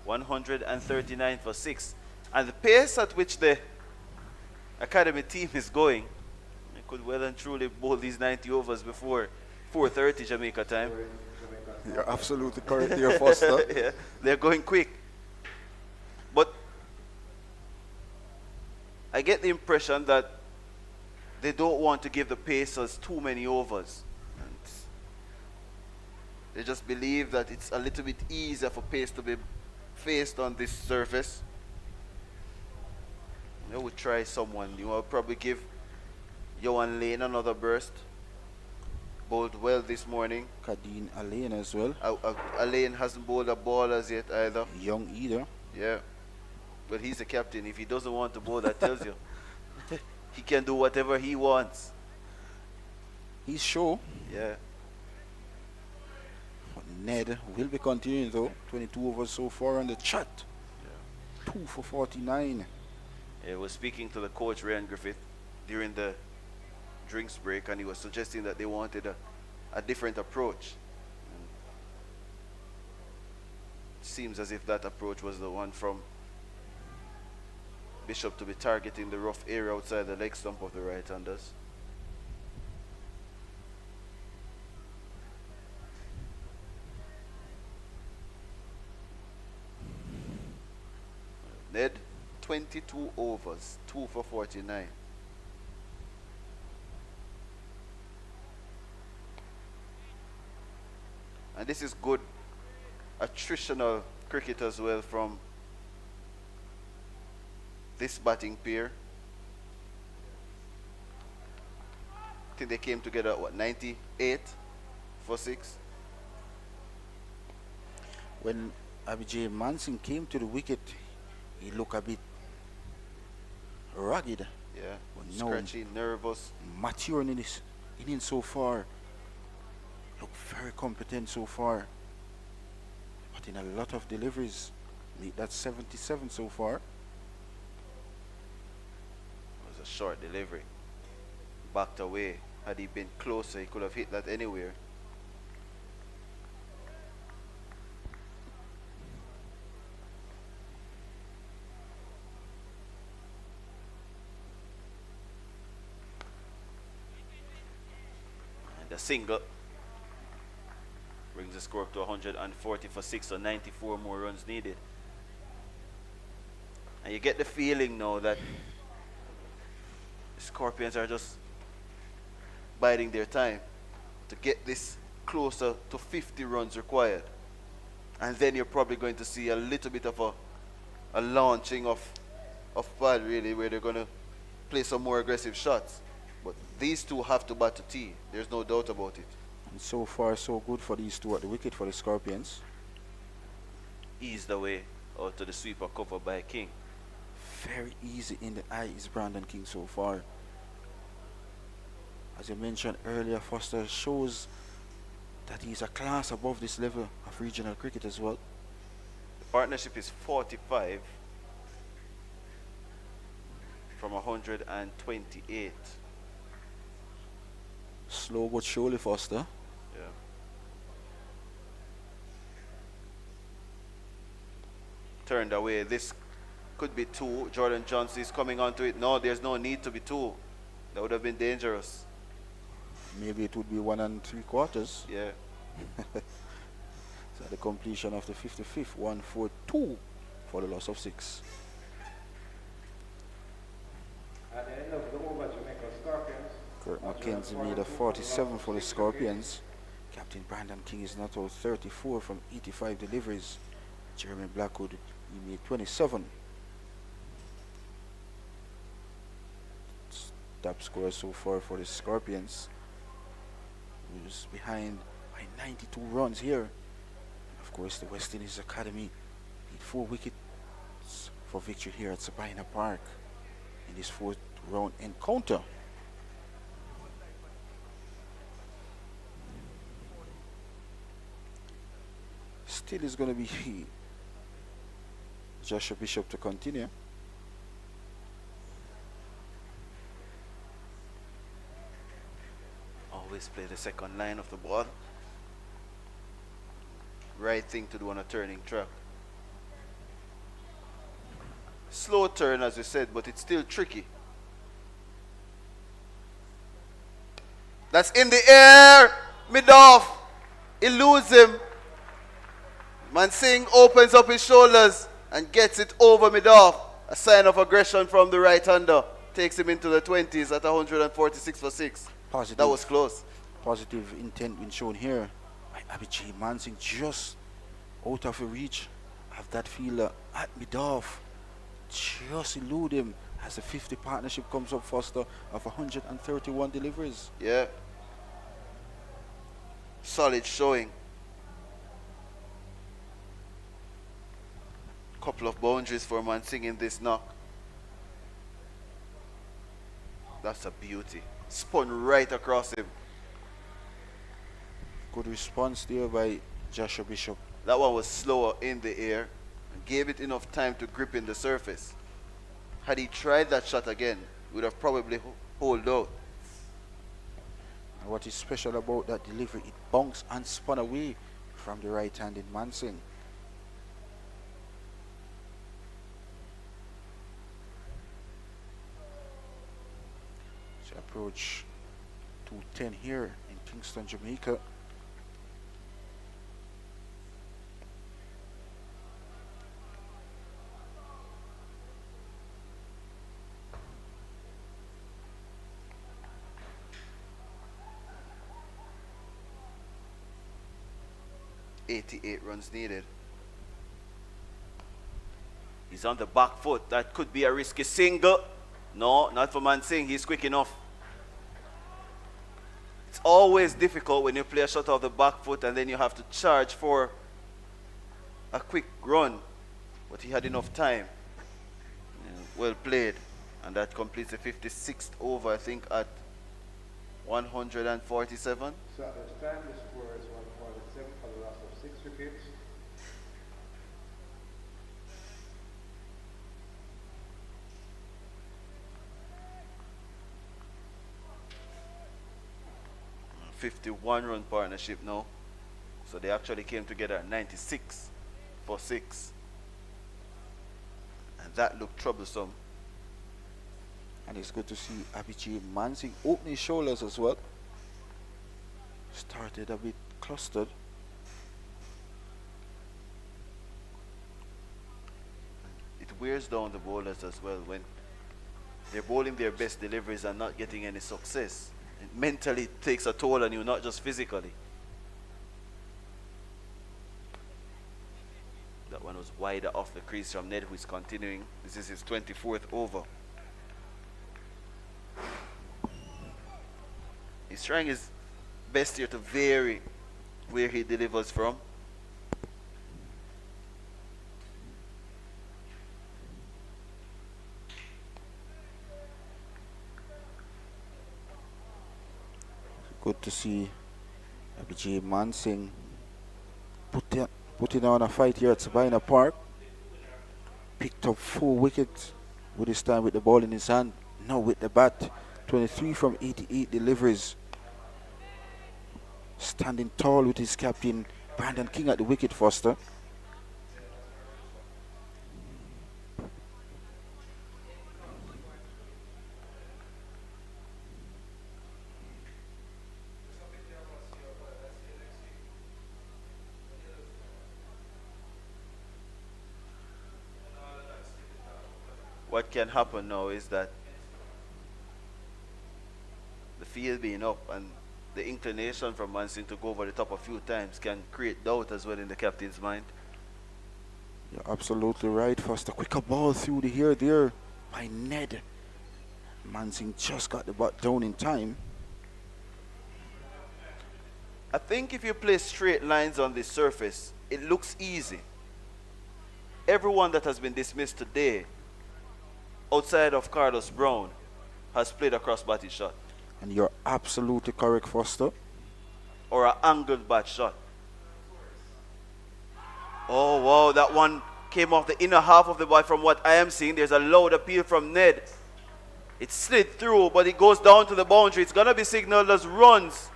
139 for 6. And the pace at which the academy team is going, they could well and truly bowl these 90 overs before 4:30 Jamaica time. You're absolutely correct here, Foster. Yeah, they're going quick. But I get the impression that they don't want to give the Pacers too many overs. And they just believe that it's a little bit easier for pace to be faced on this surface. They would try someone. You will probably give Yohan Lane another burst. Bowled well this morning. Kadeen Alain as well. Alain hasn't bowled a ball as yet either. Young either. Yeah. But he's the captain. If he doesn't want to bowl, that tells you. He can do whatever he wants. He's sure. Yeah. Ned will be continuing though. 22 overs so far on the chat. Yeah. 2 for 49. I was speaking to the coach, Ryan Griffith, during the drinks break, and he was suggesting that they wanted a different approach. And it seems as if that approach was the one from Bishop to be targeting the rough area outside the leg stump of the right-handers. Ned, 22 overs, 2 for 49. And this is good attritional cricket as well from this batting pair. I think they came together at 98 for 6. When Abijay Mansingh came to the wicket, he looked a bit rugged. Yeah, But no, scratchy, nervous. mature in his innings so far. Look very competent so far. But in a lot of deliveries, made that 77 so far. It was a short delivery. Backed away. Had he been closer, he could have hit that anywhere. And a single brings the score up to 140 for 6, so 94 more runs needed. And you get the feeling now that the Scorpions are just biding their time to get this closer to 50 runs required. And then you're probably going to see a little bit of a launching of pad, really, where they're going to play some more aggressive shots. But these two have to bat to tee. There's no doubt about it. And so far, so good for these two at the wicket for the Scorpions. Eased the way out to the sweeper cover by King. Very easy in the eye is Brandon King so far. As you mentioned earlier, Foster shows that he's a class above this level of regional cricket as well. The partnership is 45 from 128. Slow but surely, Foster. Yeah. Turned away. This could be 2. Jordan Johnson is coming onto it. No, there's no need to be 2. That would have been dangerous. Maybe it would be 1 3/4. Yeah. So the completion of the 55th, 1-4-2 for the loss of 6. At the end of the over, Jamaica Scorpions. Kurt McKenzie made a 47 for the Scorpions. Captain Brandon King is not out 34 from 85 deliveries. Jeremy Blackwood, he made 27. Top scorer so far for the Scorpions, who's behind by 92 runs here. Of course, the West Indies Academy need 4 wickets for victory here at Sabina Park in this 4th round encounter. Still is going to be Joshua Bishop to continue. Always play the second line of the ball. Right thing to do on a turning track. Slow turn, as we said, but it's still tricky. That's in the air. Mid-off. Eludes him. Mansingh opens up his shoulders and gets it over mid-off. A sign of aggression from the right-hander. Takes him into the 20s at 146 for 6. Positive. That was close. Positive intent being shown here by Abijay Mansingh, just out of reach of that fielder at mid-off. Just elude him as the 50 partnership comes up Foster of 131 deliveries. Yeah. Solid showing. Couple of boundaries for Mansingh in this knock. That's a beauty. Spun right across him. Good response there by Joshua Bishop. That one was slower in the air and gave it enough time to grip in the surface. Had he tried that shot again, he would have probably holed out. And what is special about that delivery, it bounced and spun away from the right-handed Mansingh. approach 210 here in Kingston, Jamaica. .88 runs needed. He's on the back foot. That could be a risky single. No, not for Mansing. He's quick enough. It's always difficult when you play a shot off the back foot and then you have to charge for a quick run. But he had enough time. Yeah, well played. And that completes the 56th over, I think, at 147. So at this time, the score is 147 for the loss of 6 wickets. A 51-run partnership now. So they actually came together at 96 for 6. And that looked troublesome. And it's good to see Abhijit Mansing opening his shoulders as well. Started a bit clustered. It wears down the bowlers as well when they're bowling their best deliveries and not getting any success. It mentally takes a toll on you, not just physically. That one was wider off the crease from Ned, who is continuing. This is his 24th over. He's trying his best here to vary where he delivers from. Good to see Abhijit Mansing putting on a fight here at Sabina Park. Picked up 4 wickets with his time with the ball in his hand. Now with the bat. 23 from 88 deliveries. Standing tall with his captain Brandon King at the wicket, Foster. What can happen now is that the field being up and the inclination from Mansing to go over the top a few times can create doubt as well in the captain's mind. You're absolutely right, Foster. Quicker ball through the air there by Ned. Mansing just got the bat down in time. I think if you play straight lines on the surface, it looks easy. Everyone that has been dismissed today, outside of Carlos Brown, has played a cross-batted shot. And you're absolutely correct, Foster. Or an angled bat shot. Oh, wow, that one came off the inner half of the bat from what I am seeing. There's a loud appeal from Ned. It slid through, but it goes down to the boundary. It's going to be signaled as runs.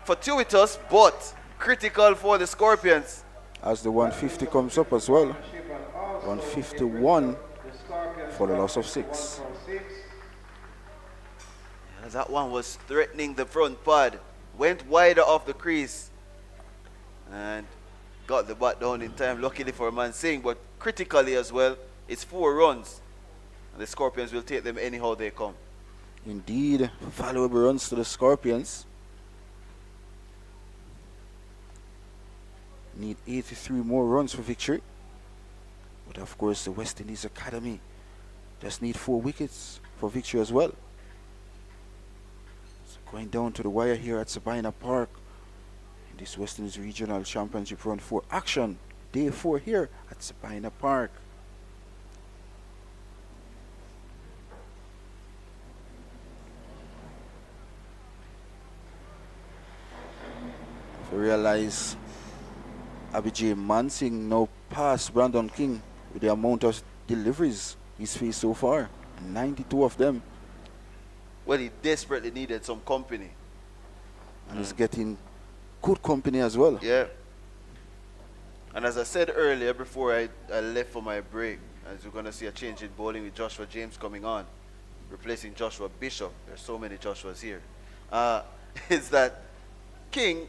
Fortuitous, but critical for the Scorpions. As the 150 comes up as well. 151 for the loss of 6. Yeah, that one was threatening the front pad. Went wider off the crease. And got the bat down in time, luckily for Mansing, but critically as well. It's 4 runs. And the Scorpions will take them anyhow they come. Indeed, valuable runs to the Scorpions. Need 83 more runs for victory. But of course, the West Indies Academy just need 4 wickets for victory as well. So going down to the wire here at Sabina Park in this West Indies Regional Championship Run 4 action. Day 4 here at Sabina Park. If you realize Abhijit Mansing now passed Brandon King with the amount of deliveries he's faced so far. 92 of them. Well, he desperately needed some company. And he's getting good company as well. Yeah. And as I said earlier before I left for my break, as you're going to see a change in bowling with Joshua James coming on, replacing Joshua Bishop. There's so many Joshuas here. Uh, is that King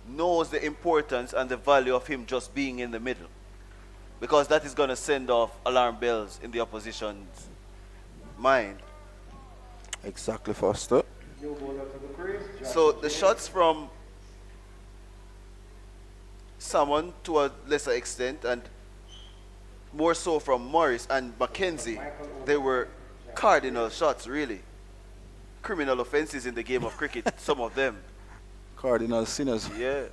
knows the importance and the value of him just being in the middle, because that is going to send off alarm bells in the opposition's mind. Exactly, Foster. New bowler to the crease. So Joshua the James. shots from someone to a lesser extent, and more so from Morris and McKenzie, they were cardinal shots, really. Criminal offenses in the game of cricket, some of them. Cardinal sinners. Yeah.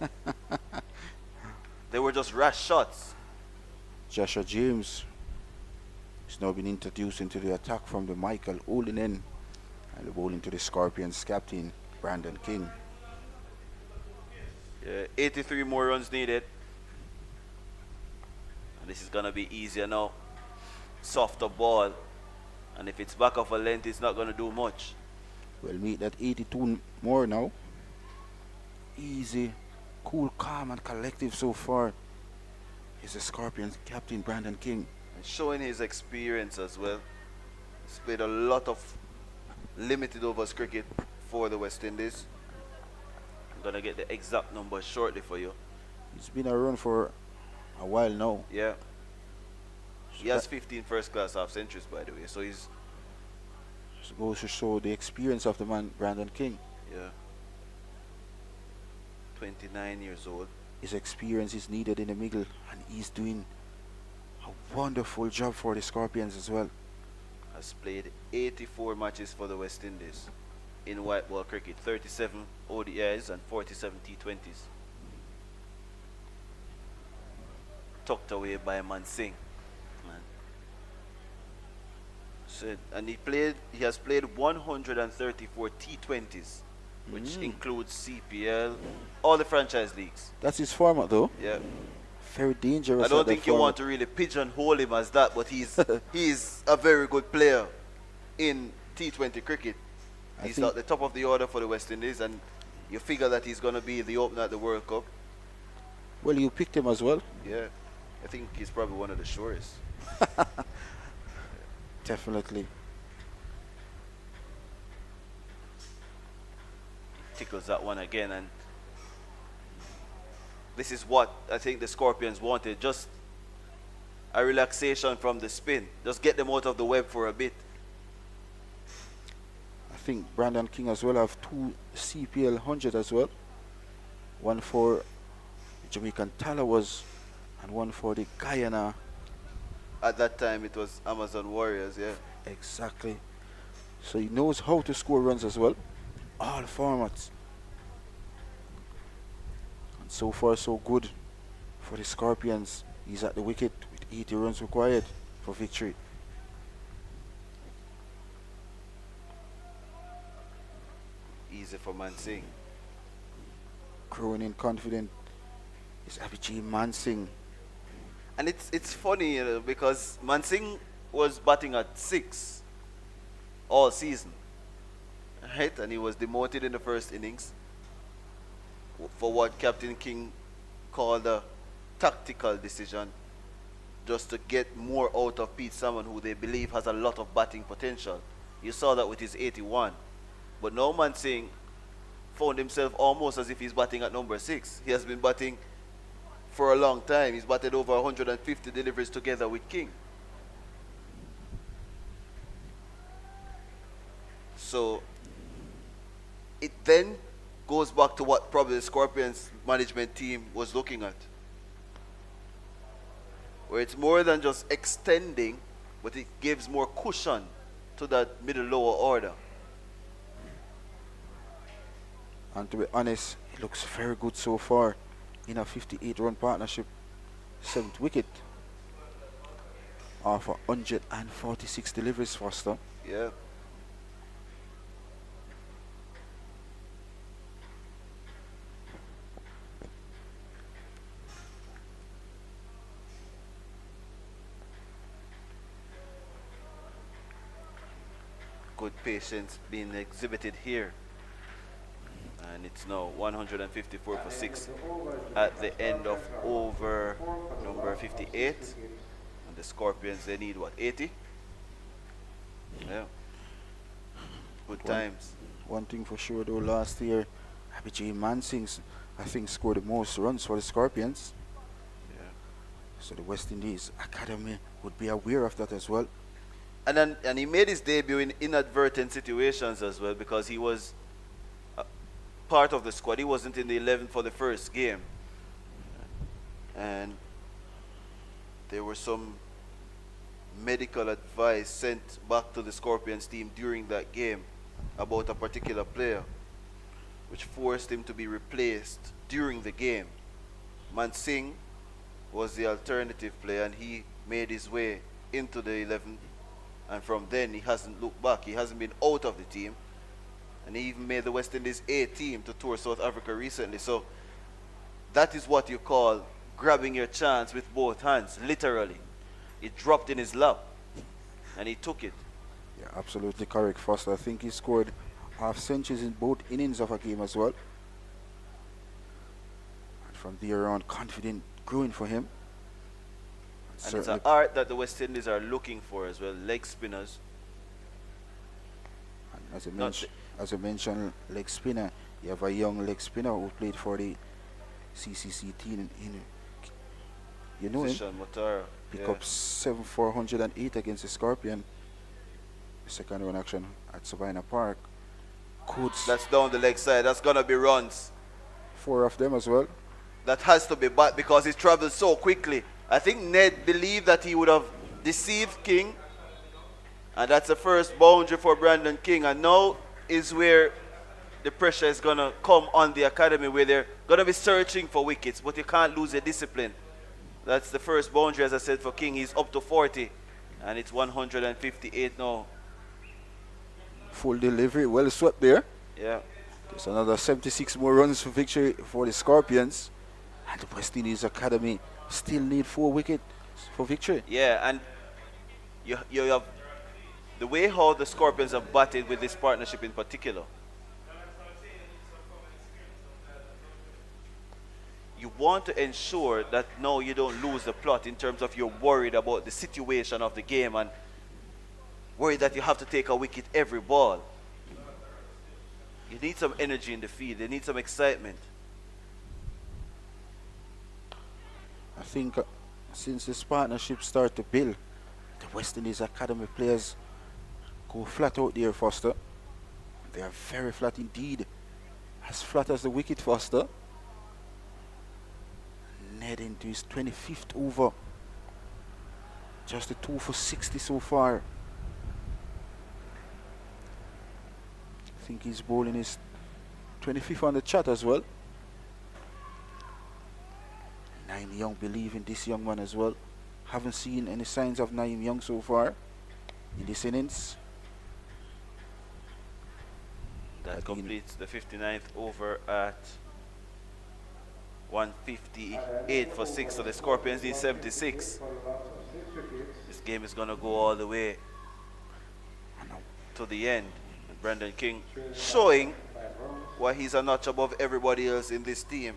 They were just rash shots. Joshua James has now been introduced into the attack from the Michael Olinen and the bowling to the Scorpions captain, Brandon King. Yeah, 83 more runs needed. And this is going to be easier now. Softer ball. And if it's back off a length, it's not going to do much. We'll meet that 82 more now. Easy, cool, calm and collective so far is the Scorpions captain, Brandon King. And showing his experience as well. He's played a lot of limited overs cricket for the West Indies. I'm going to get the exact number shortly for you. He's been around for a while now. Yeah. He has 15 first class half centuries, by the way. So he's, It goes to show the experience of the man, Brandon King. yeah, 29 years old. His experience is needed in the middle, and he's doing a wonderful job for the Scorpions as well. Has played 84 matches for the West Indies in white ball cricket, 37 ODIs and 47 T20s. Tucked away by Mansingh. Man. So, and he has played 134 T20s, which includes CPL, all the franchise leagues. That's his format though. Yeah. Very dangerous. I don't at that think you format. want to really pigeonhole him as that, but he's a very good player in T20 cricket. I He's think- at the top of the order for the West Indies, and you figure that he's going to be the opener at the World Cup. Well, you picked him as well. Yeah, I think he's probably one of the surest. Definitely. Tickles that one again, and this is what I think the Scorpions wanted, just a relaxation from the spin. Just get them out of the web for a bit. I think Brandon King as well have 2 CPL 100 as well. One for the Jamaican Talawas and one for the Guyana. At that time, it was Amazon Warriors, yeah. Exactly. So he knows how to score runs as well. All formats. And so far so good for the Scorpions. He's at the wicket with 80 runs required for victory. Easy for Mansingh. Growing in confident is Abhijit Mansingh. And it's funny, you know, because Mansingh was batting at 6 all season, right? And he was demoted in the first innings for what Captain King called a tactical decision, just to get more out of Pete Salmon, who they believe has a lot of batting potential. You saw that with his 81. But now Mansingh found himself almost as if he's batting at number 6. He has been batting for a long time. He's batted over 150 deliveries together with King. So it then goes back to what probably the Scorpions management team was looking at, where it's more than just extending, but it gives more cushion to that middle lower order. And to be honest, it looks very good so far in a 58-run partnership. 7th wicket of 146 deliveries, Foster. Yeah. Good patience being exhibited here. And it's now 154 for 6 at the end of over number 58. And the Scorpions, they need what, 80? Yeah. Good One- times. One thing for sure though, last year, Abijay Mansingh, I think, scored the most runs for the Scorpions. Yeah. So the West Indies Academy would be aware of that as well. And he made his debut in inadvertent situations as well because he was part of the squad. He wasn't in the 11 for the first game. And there were some medical advice sent back to the Scorpions team during that game about a particular player, which forced him to be replaced during the game. Mansingh was the alternative player, and he made his way into the 11, and from then he hasn't looked back. He hasn't been out of the team, and he even made the West Indies A team to tour South Africa recently. So that is what you call grabbing your chance with both hands, literally. It dropped in his lap, and he took it. Yeah, absolutely correct, Foster. I think he scored half centuries in both innings of a game as well. And from there on, confident growing for him. And it's an art that the West Indies are looking for as well, leg spinners. And as I mentioned, leg spinner. You have a young leg spinner who played for the CCC team you know him. Zishan Mutara. Pick up 7/408 against the Scorpion. The second run action at Savannah Park. Codes, That's down the leg side. That's going to be runs. 4 of them as well. That has to be back because he traveled so quickly. I think Ned believed that he would have deceived King. And that's the first boundary for Brandon King. And now is where the pressure is going to come on the academy, where they're going to be searching for wickets, but you can't lose your discipline. That's the first boundary, as I said, for King. He's up to 40, and it's 158 now. Full delivery, well swept there. Yeah. There's another 76 more runs for victory for the Scorpions. And the West Indies Academy still need 4 wickets for victory. Yeah, and you have the way how the Scorpions have batted with this partnership in particular. You want to ensure that now you don't lose the plot in terms of you're worried about the situation of the game and worried that you have to take a wicket every ball. You need some energy in the field. You need some excitement. I think since this partnership started to build, the West Indies Academy players go flat out there, Foster. They are very flat indeed. As flat as the wicket, Foster. Ned into his 25th over. Just a 2 for 60 so far. I think he's bowling his 25th on the chat as well. Naeem Young believe in this young man as well. Haven't seen any signs of Naeem Young so far in this innings. That completes the 59th over at 158 for 6. So the Scorpions need 76. This game is going to go all the way to the end. And Brandon King showing why he's a notch above everybody else in this team.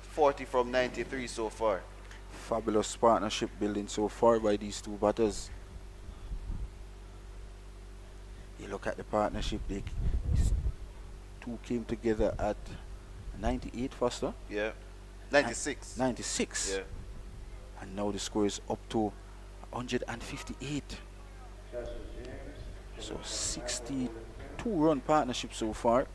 40 from 93 so far. Fabulous partnership building so far by these two batters. You look at the partnership, these two came together at 98, Foster. Yeah. 96. 96. Yeah. And now the score is up to 158. So 62-run partnership so far. You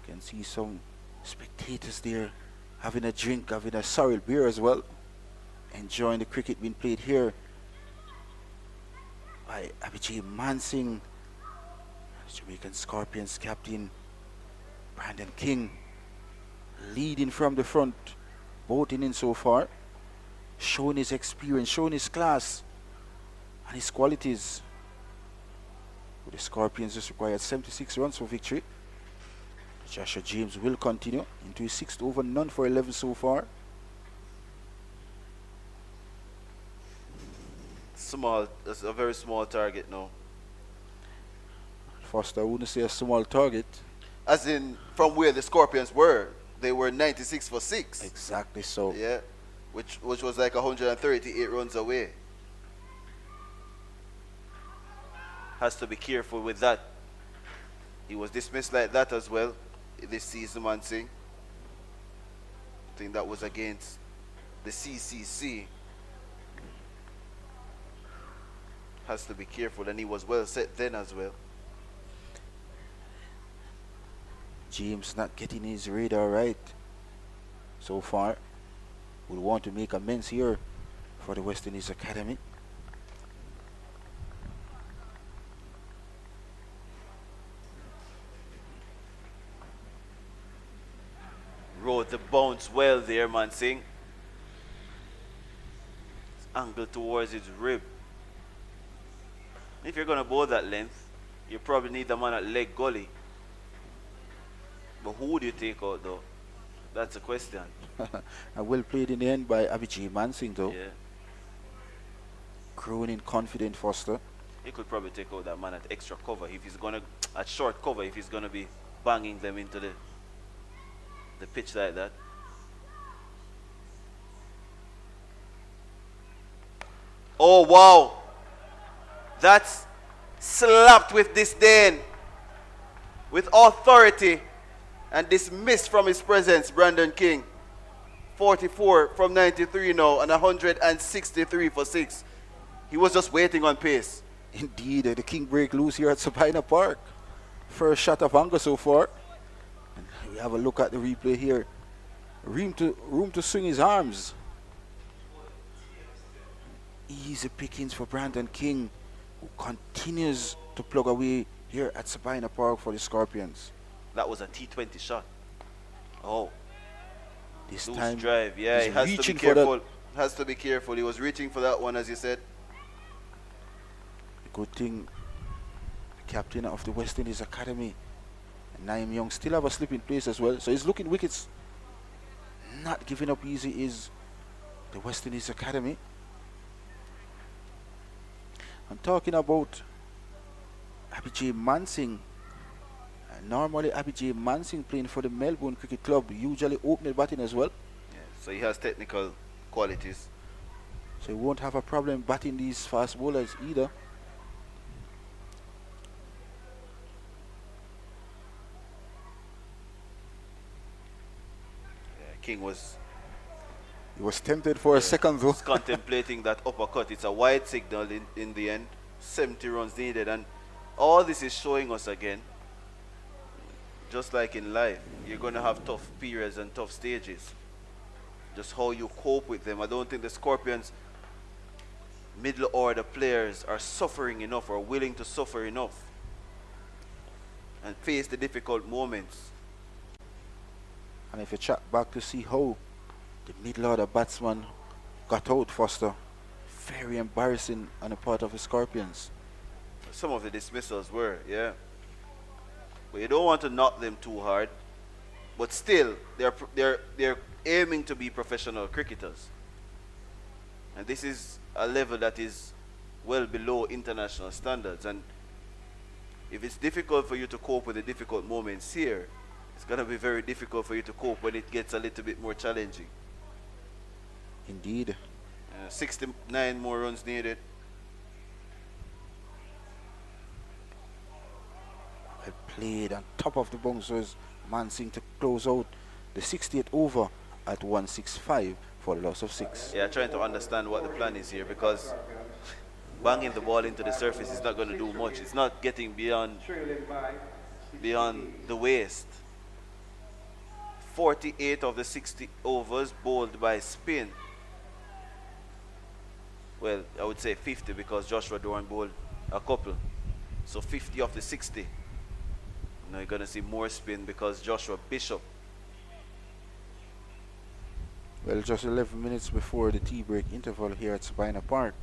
can see some spectators there having a drink, having a sorrel beer as well, enjoying the cricket being played here by Abijay Mansingh, Jamaican Scorpions captain Brandon King, leading from the front, both innings so far, showing his experience, showing his class and his qualities. With the Scorpions just required 76 runs for victory. Joshua James will continue into his 6th over, none for 11 so far. Small, that's a very small target now. First, I wouldn't say a small target. As in, from where the Scorpions were, they were 96 for 6. Exactly so. Yeah, which was like 138 runs away. has to be careful with that. He was dismissed like that as well this season, Mansing. I think that was against the CCC. Has to be careful, and he was well set then as well. James not getting his radar right so far. Would want to make amends here for the West Indies Academy. Rode the bounce well there, Mansing. Angled towards his rib. If you're going to bowl that length, you probably need the man at leg gully. But who would you take out though? That's a question. And well played in the end by Abhijit Mansing though. Yeah. Crowing confident Foster. He could probably take out that man at extra cover if he's gonna at short cover if he's gonna be banging them into the pitch like that. Oh wow! That's slapped with disdain, with authority, and dismissed from his presence, Brandon King. 44 from 93 now, and 163 for 6. He was just waiting on pace. Indeed, the King break loose here at Sabina Park. First shot of anger so far. And we have a look at the replay here. Room to swing his arms. Easy pickings for Brandon King, who continues to plug away here at Sabina Park for the Scorpions. That was a T20 shot. Oh, This loose time, drive. Yeah, he's he has to be reaching for that. careful. Has to be careful. He was reaching for that one, as you said. Good thing the captain of the West Indies Academy, Naim Young, still have a slip in place as well. So he's looking wickets. Not giving up easy is the West Indies Academy. I'm talking about Abhijit Mansing. Normally Abhijit Mansing playing for the Melbourne Cricket Club, usually opening batting as well. Yeah, so he has technical qualities. So he won't have a problem batting these fast bowlers either. Yeah, King was He was tempted for a second though. contemplating that uppercut. It's a wide signal in the end. 70 runs needed, and all this is showing us again, just like in life, you're going to have tough periods and tough stages. Just how you cope with them. I don't think the Scorpions middle order players are suffering enough or willing to suffer enough and face the difficult moments. And if you check back to see how the middle order batsman got out, Foster, very embarrassing on the part of the Scorpions. Some of the dismissals were, yeah. But you don't want to knock them too hard. But still, they're aiming to be professional cricketers. And this is a level that is well below international standards. And if it's difficult for you to cope with the difficult moments here, it's going to be very difficult for you to cope when it gets a little bit more challenging. Indeed. 69 more runs needed. Well played on top of the bouncers. Mansing to close out the 68th over at 165 for a loss of 6. Yeah, trying to understand what the plan is here, because banging the ball into the surface is not going to do much. It's not getting beyond the waist. 48 of the 60 overs bowled by spin. Well, I would say 50 because Joshua Dorn bowled a couple. So 50 of the 60. Now you're going to see more spin because Joshua Bishop. Well, just 11 minutes before the tea break interval here at Sabina Park.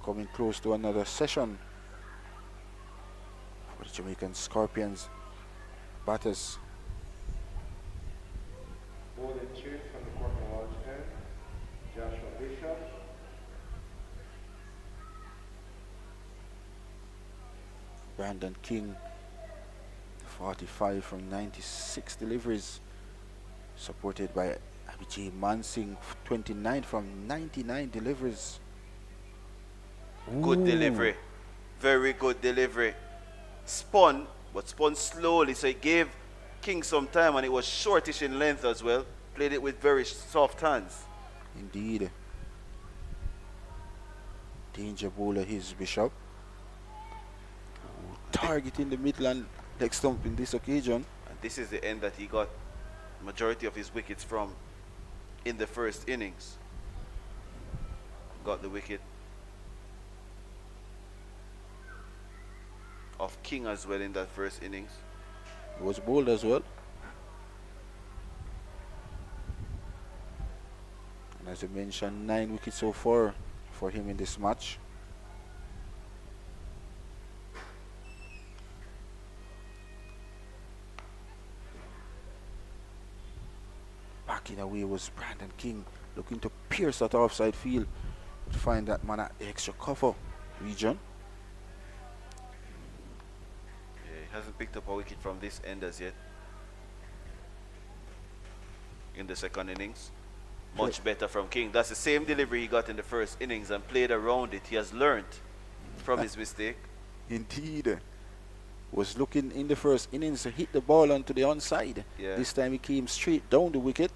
Coming close to another session for the Jamaican Scorpions batters. Bowling change from the Corporal Lodge end. Joshua Bishop. Brandon King, 45 from 96 deliveries, supported by J. Mansing, 29 from 99 deliveries. Good Ooh. delivery. Very good delivery. Spun, but spun slowly, so it gave King some time, and it was shortish in length as well. Played it with very soft hands. Indeed. Danger bowler, his Bishop. Targeting the Midland leg stump in this occasion. And this is the end that he got majority of his wickets from in the first innings. Got the wicket of King as well in that first innings. He was bowled as well. And as you mentioned, 9 wickets so far for him in this match. Backing away was Brandon King, looking to pierce that offside field, but find that man at the extra cover region. Yeah, he hasn't picked up a wicket from this end as yet. In the second innings. Much better from King. That's the same delivery he got in the first innings and played around it. He has learned from his mistake. Indeed. Was looking in the first innings to hit the ball onto the onside. Yeah. This time he came straight down the wicket.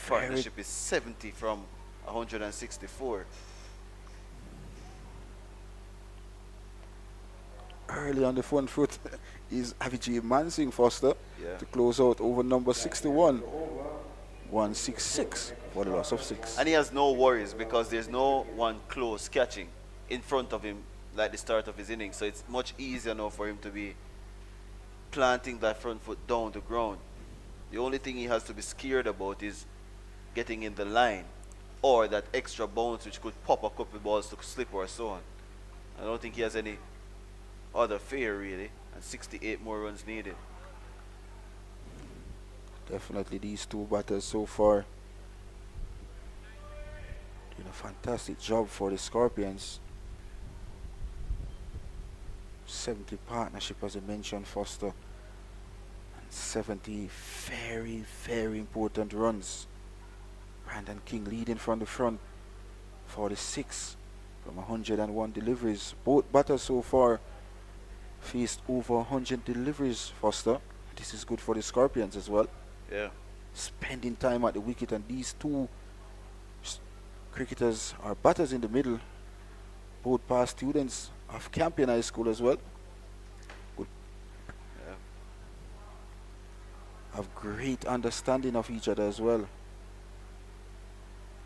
Partnership is 70 from 164. Early on the front foot is Avijay Mansing Foster Yeah. to close out over number 61. 166 for the loss of 6. And he has no worries because there's no one close catching in front of him like the start of his innings. So it's much easier now for him to be planting that front foot down the ground. The only thing he has to be scared about is getting in the line or that extra bounce which could pop a couple balls to slip or so on. I don't think he has any other fear really. And 68 more runs needed. Definitely these two batters so far doing a fantastic job for the Scorpions. 70 partnership as I mentioned, Foster, and 70 very, very important runs. Brandon King leading from the front, 46 from 101 deliveries. Both batters so far faced over 100 deliveries, Foster. This is good for the Scorpions as well. Yeah. Spending time at the wicket, and these two cricketers are batters in the middle, both past students of Campion High School as well. Good. Yeah. Have great understanding of each other as well.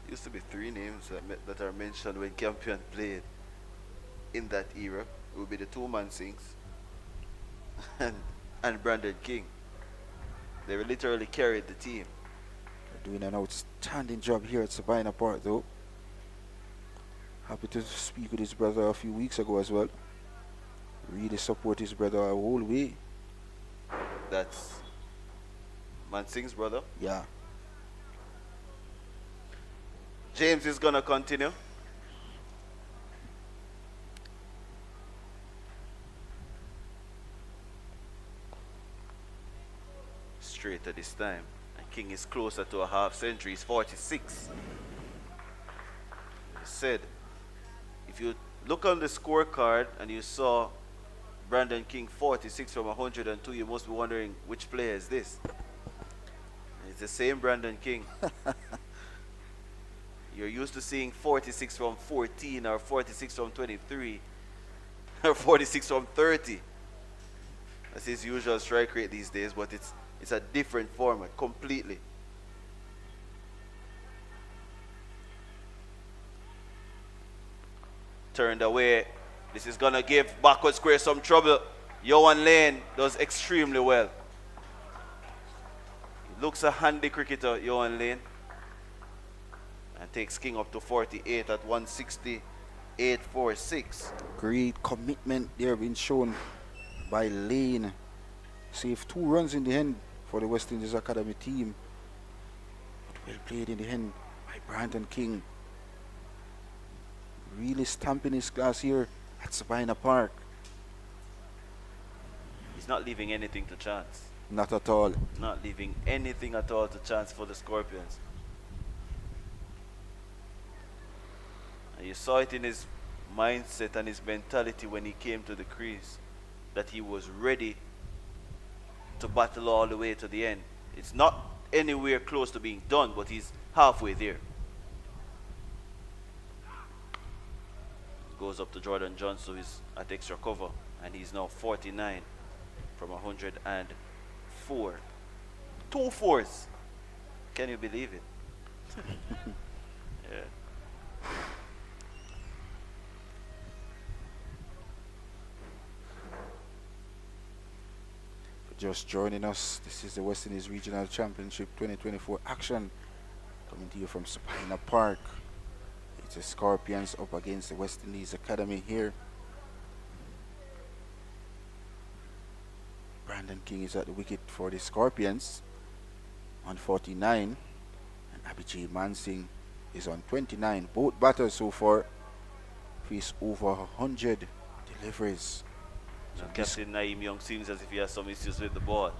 Used to be 3 names that are mentioned when Campion played in that era. It would be the 2 Mansings and Brandon King. They literally carried the team. They're doing an outstanding job here at Sabina Park though. Happy to speak with his brother a few weeks ago as well. Really support his brother a whole way. That's Mansing's brother. Yeah. James is gonna continue. Straight at this time. And King is closer to a half century. He's 46. He said, if you look on the scorecard and you saw Brandon King 46 from 102, you must be wondering which player is this? It's the same Brandon King. You're used to seeing 46 from 14 or 46 from 23 or 46 from 30. That's his usual strike rate these days, but it's a different format completely. Turned away. This is gonna give Blackwood Square some trouble. Yohan Lane does extremely well. He looks a handy cricketer, Yohan Lane. And takes King up to 48 at 168.46. Great commitment there being shown by Lane. Saved 2 runs in the end for the West Indies Academy team. But well played in the end by Brandon King. Really stamping his class here at Sabina Park. He's not leaving anything to chance. Not at all. Not leaving anything at all to chance for the Scorpions. And you saw it in his mindset and his mentality when he came to the crease, that he was ready to battle all the way to the end. It's not anywhere close to being done, but he's halfway there. Goes up to Jordan Johnson, who is at extra cover, and he's now 49 from 104. 2 fours. Can you believe it? Yeah. Just joining us, this is the West Indies Regional Championship 2024 action coming to you from Sabina Park. It's the Scorpions up against the West Indies Academy here. Brandon King is at the wicket for the Scorpions on 49, and Abhijay Mansingh is on 29. Both batters so far face over 100 deliveries. And Captain Naeem Young seems as if he has some issues with the ball.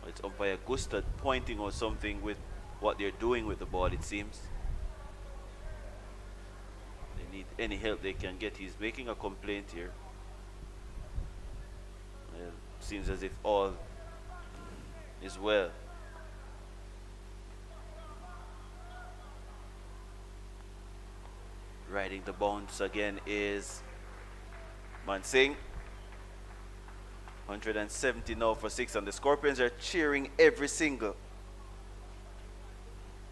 It's umpire Gustad pointing or something with what they're doing with the ball, it seems. They need any help they can get. He's making a complaint here. Seems as if all is well. Riding the bounce again is Mansingh. 170 now for 6, and the Scorpions are cheering every single.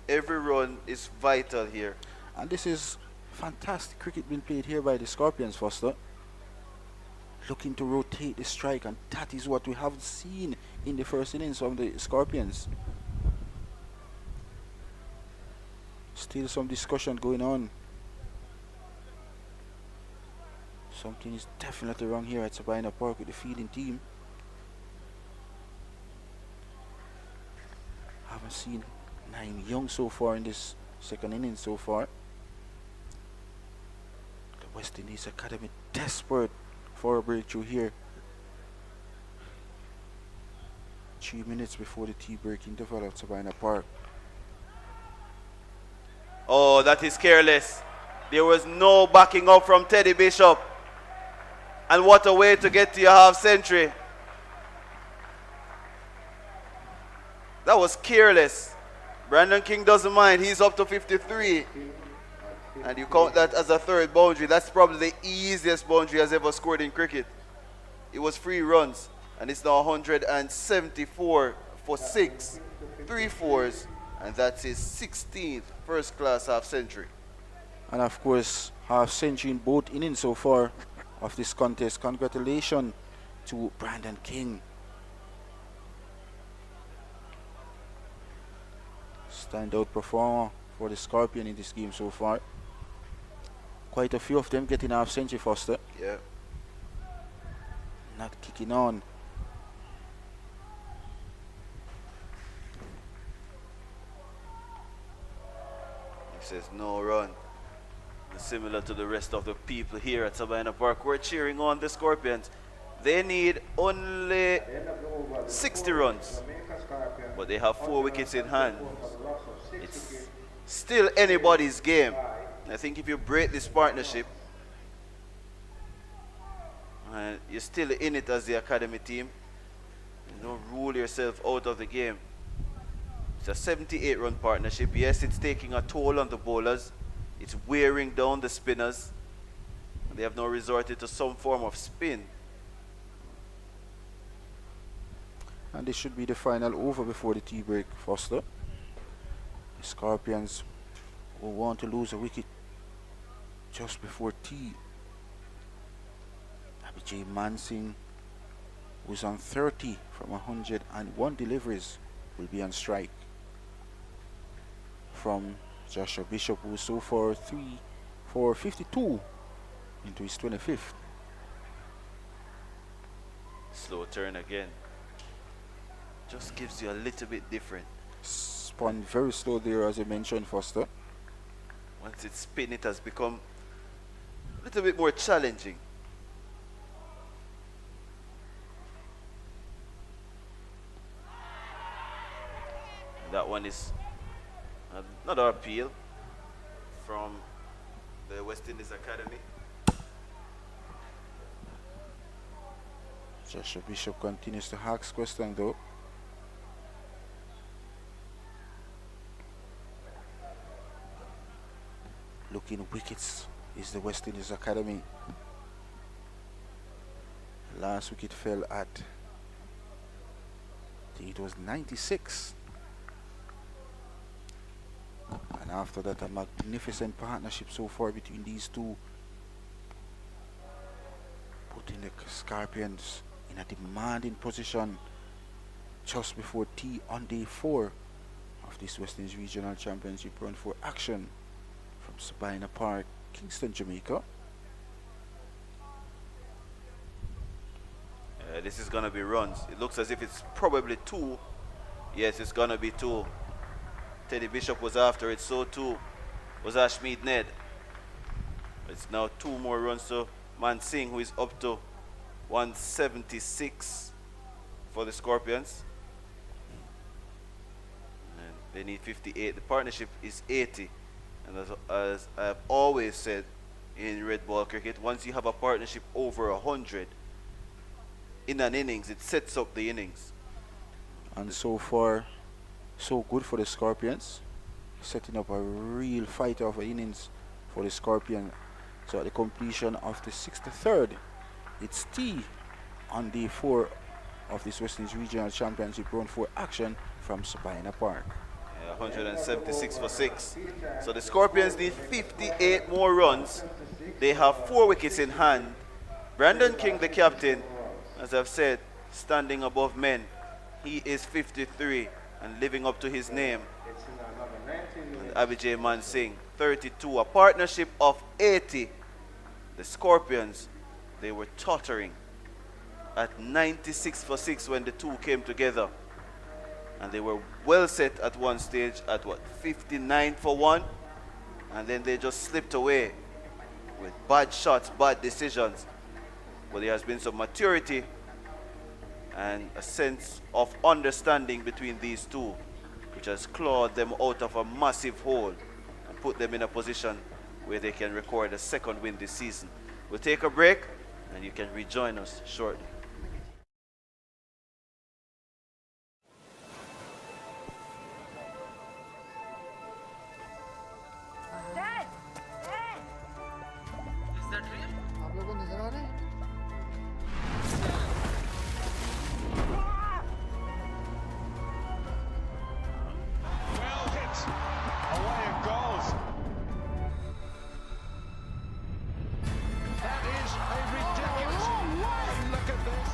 Every run is vital here. And this is fantastic cricket being played here by the Scorpions, Foster. Looking to rotate the strike, and that is what we have seen in the first innings from the Scorpions. Still some discussion going on. Something is definitely wrong here at Sabina Park with the fielding team. Haven't seen Naeem Young so far in this second inning so far. The West Indies Academy desperate for a breakthrough here. 3 minutes before the tea break interval at Sabina Park. Oh, that is careless. There was no backing up from Teddy Bishop. And what a way to get to your half century. That was careless. Brandon King doesn't mind. He's up to 53. And you count that as a third boundary. That's probably the easiest boundary he has ever scored in cricket. It was 3 runs. And it's now 174 for 6. 3 fours. And that's his 16th first class half century. And of course, half century in both innings so far of this contest. Congratulations to Brandon King. Standout performer for the Scorpion in this game so far. Quite a few of them getting half century, Foster. Yeah. Not kicking on. He says no run. Similar to the rest of the people here at Sabina Park, we're cheering on the Scorpions. They need only 60 runs, but they have 4 wickets in hand. It's still anybody's game. I think if you break this partnership, you're still in it as the academy team. You don't rule yourself out of the game. It's a 78-run partnership. Yes, it's taking a toll on the bowlers. It's wearing down the spinners. They have now resorted to some form of spin. And this should be the final over before the tea break, Foster. The Scorpions will want to lose a wicket just before tea. Abhijay Mansingh, who's on 30 from 101 deliveries, will be on strike. From Joshua Bishop, who is so far 3 for 52 into his 25th. Slow turn again. Just gives you a little bit different. Spun very slow there, as I mentioned, Foster. Once it's spin, it has become a little bit more challenging. one is another appeal from the West Indies Academy. Joshua Bishop continues to ask question though. Looking wickets is the West Indies Academy. Last wicket fell at, I think it was 96. And after that, a magnificent partnership so far between these two, putting the Scorpions in a demanding position just before tea on day 4 of this West Indies Regional Championship run for action from Sabina Park, Kingston, Jamaica. This is going to be runs. It looks as if it's probably 2. Yes, it's going to be 2. Teddy Bishop was after it, so too was Ashmead Ned. It's now 2 more runs to Man Singh, who is up to 176 for the Scorpions. And they need 58. The partnership is 80. And as I've always said in red ball cricket, once you have a partnership over 100 in an innings, it sets up the innings. And so far, so good for the Scorpions, setting up a real fight of innings for the Scorpion. So at the completion of the 63rd, it's tea on day 4 of this West Indies Regional Championship run for action from Sabina Park. 176 for 6. So the Scorpions need 58 more runs. They have 4 wickets in hand. Brandon King, the captain, as I've said, standing above men. He is 53 and living up to his name. And Abhijay Man Singh, 32. A partnership of 80. The Scorpions, they were tottering at 96 for 6 when the two came together. And they were well set at one stage at 59 for 1. And then they just slipped away with bad shots, bad decisions. But there has been some maturity and a sense of understanding between these two, which has clawed them out of a massive hole and put them in a position where they can record a 2nd win this season. We'll take a break and you can rejoin us shortly. Dad! Dad! Is that real? Well hit. Away it goes. That is a ridiculous. And look at this.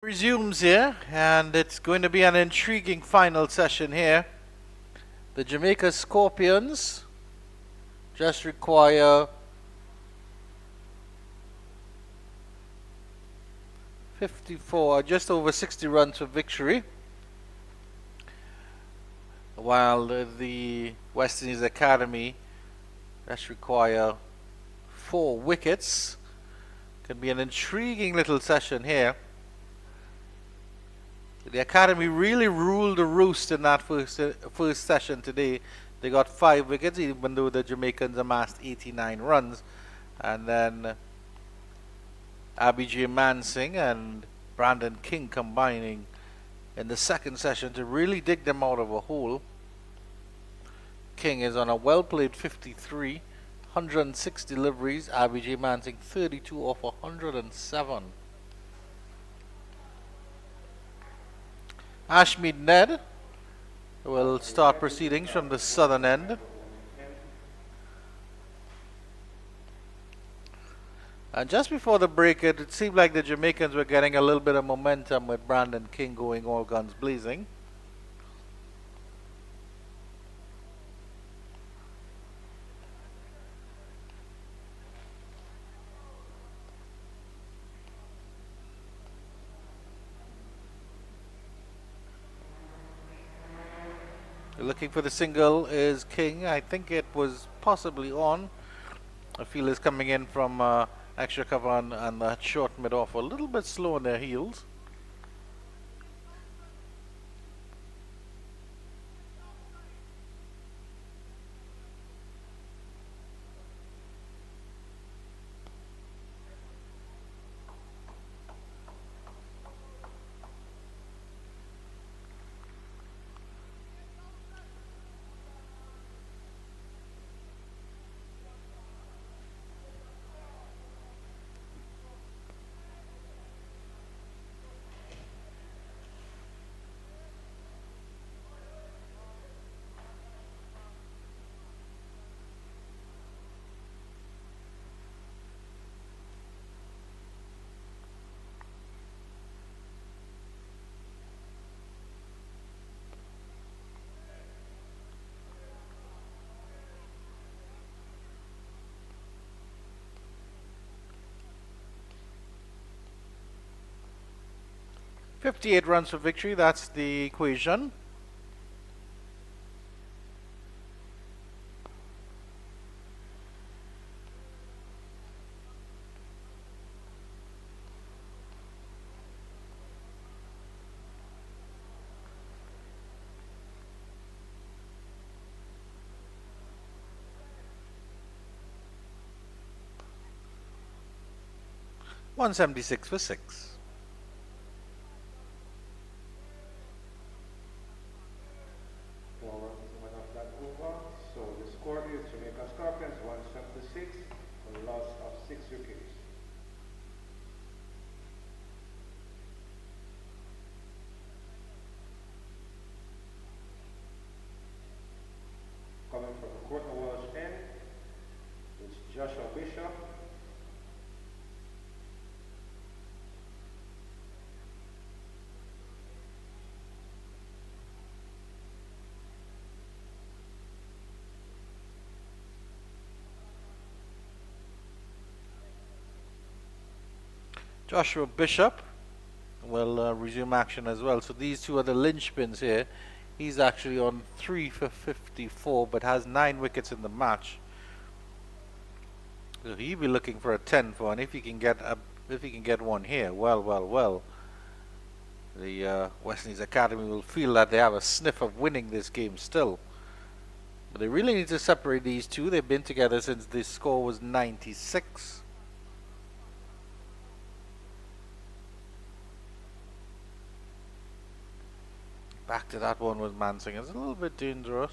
Resumes here, and it's going to be an intriguing final session here. The Jamaica Scorpions just require 54, just over 60 runs for victory, while the West Indies Academy just require 4 wickets. Could be an intriguing little session here. The Academy really ruled the roost in that first session today. They got 5 wickets, even though the Jamaicans amassed 89 runs. And then Abhijay Mansingh and Brandon King combining in the second session to really dig them out of a hole. King is on a well-played 53, 106 deliveries. Abhijay Mansingh 32 off 107. Ashmead Ned will start proceedings from the southern end. And just before the break, it seemed like the Jamaicans were getting a little bit of momentum with Brandon King going all guns blazing. Looking for the single is King. I think it was possibly on. I feel is coming in from extra cover and that short mid off a little bit slow on their heels. .58 runs for victory, that's the equation. .176 for 6. So the score is Jamaica Scorpions 176, a loss of 6 wickets. Coming from the Court of Walsh end, it's Joshua Bishop. Joshua Bishop will resume action as well. So these two are the linchpins here. He's actually on 3 for 54, but has 9 wickets in the match. So he'll be looking for a 10 for, and if he can get one here, well. The West Indies Academy will feel that they have a sniff of winning this game still. But they really need to separate these two. They've been together since the score was 96. Back to that one with Mansingh. It's a little bit dangerous.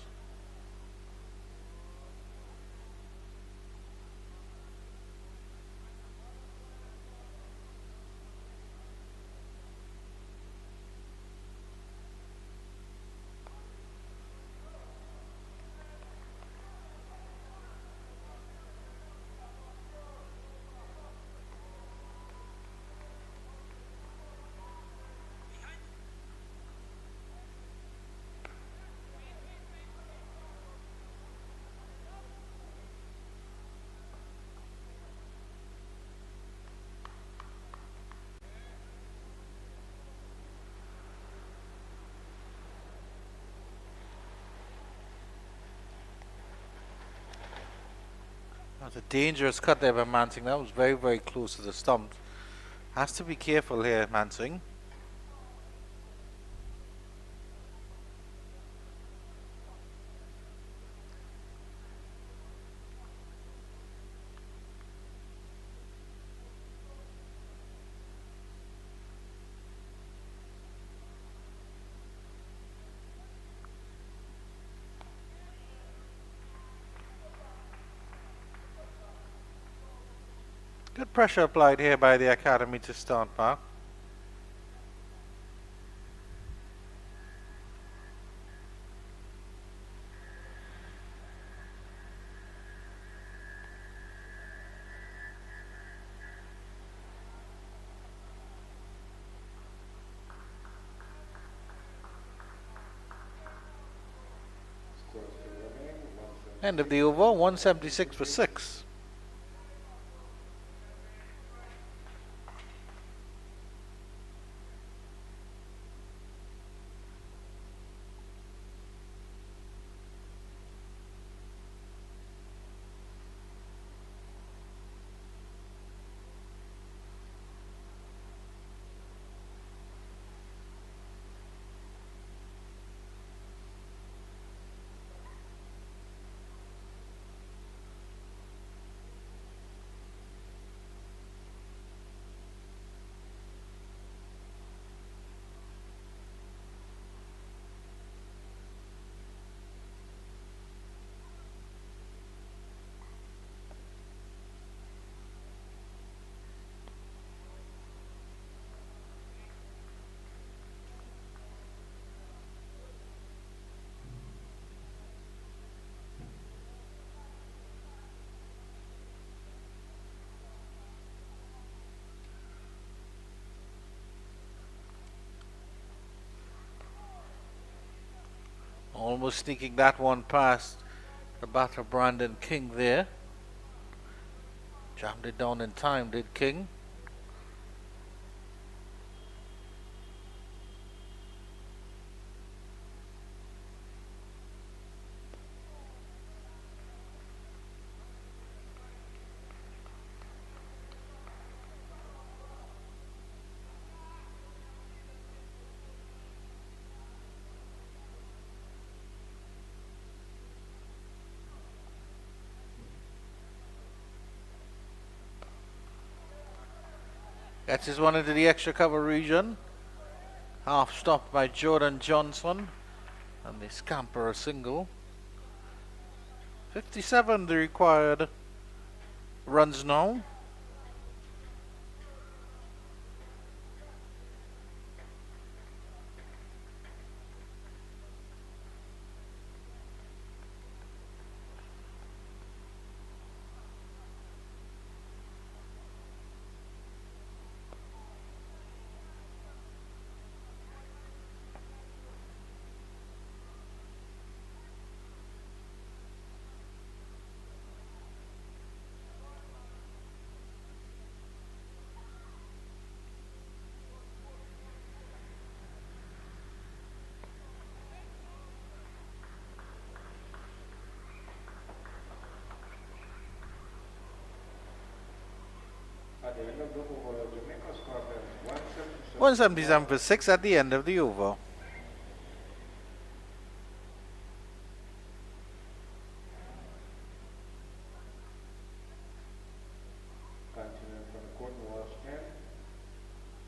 That's a dangerous cut there by Mansing. That was very, very close to the stumps. Has to be careful here, Mansing. Good pressure applied here by the academy to start back. Scores still remain. 176. End of the over, 176 for 6. Almost sneaking that one past the batter Brandon King there. Jammed it down in time, did King. Catches one into the extra cover region. Half stopped by Jordan Johnson. And they scamper a single. 57 the required runs now. At the end of the over, Jamaica Scorpions 177. 177 for 6 at the end of the over. Continuing from the court Walsh end,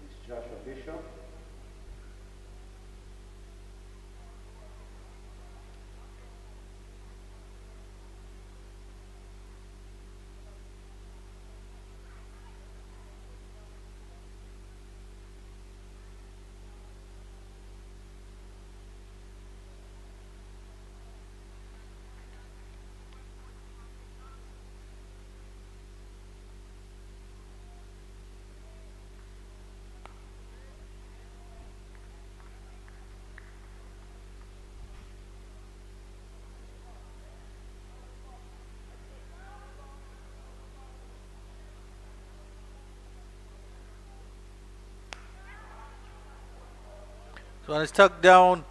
it's Joshua Bishop. So one is tucked down,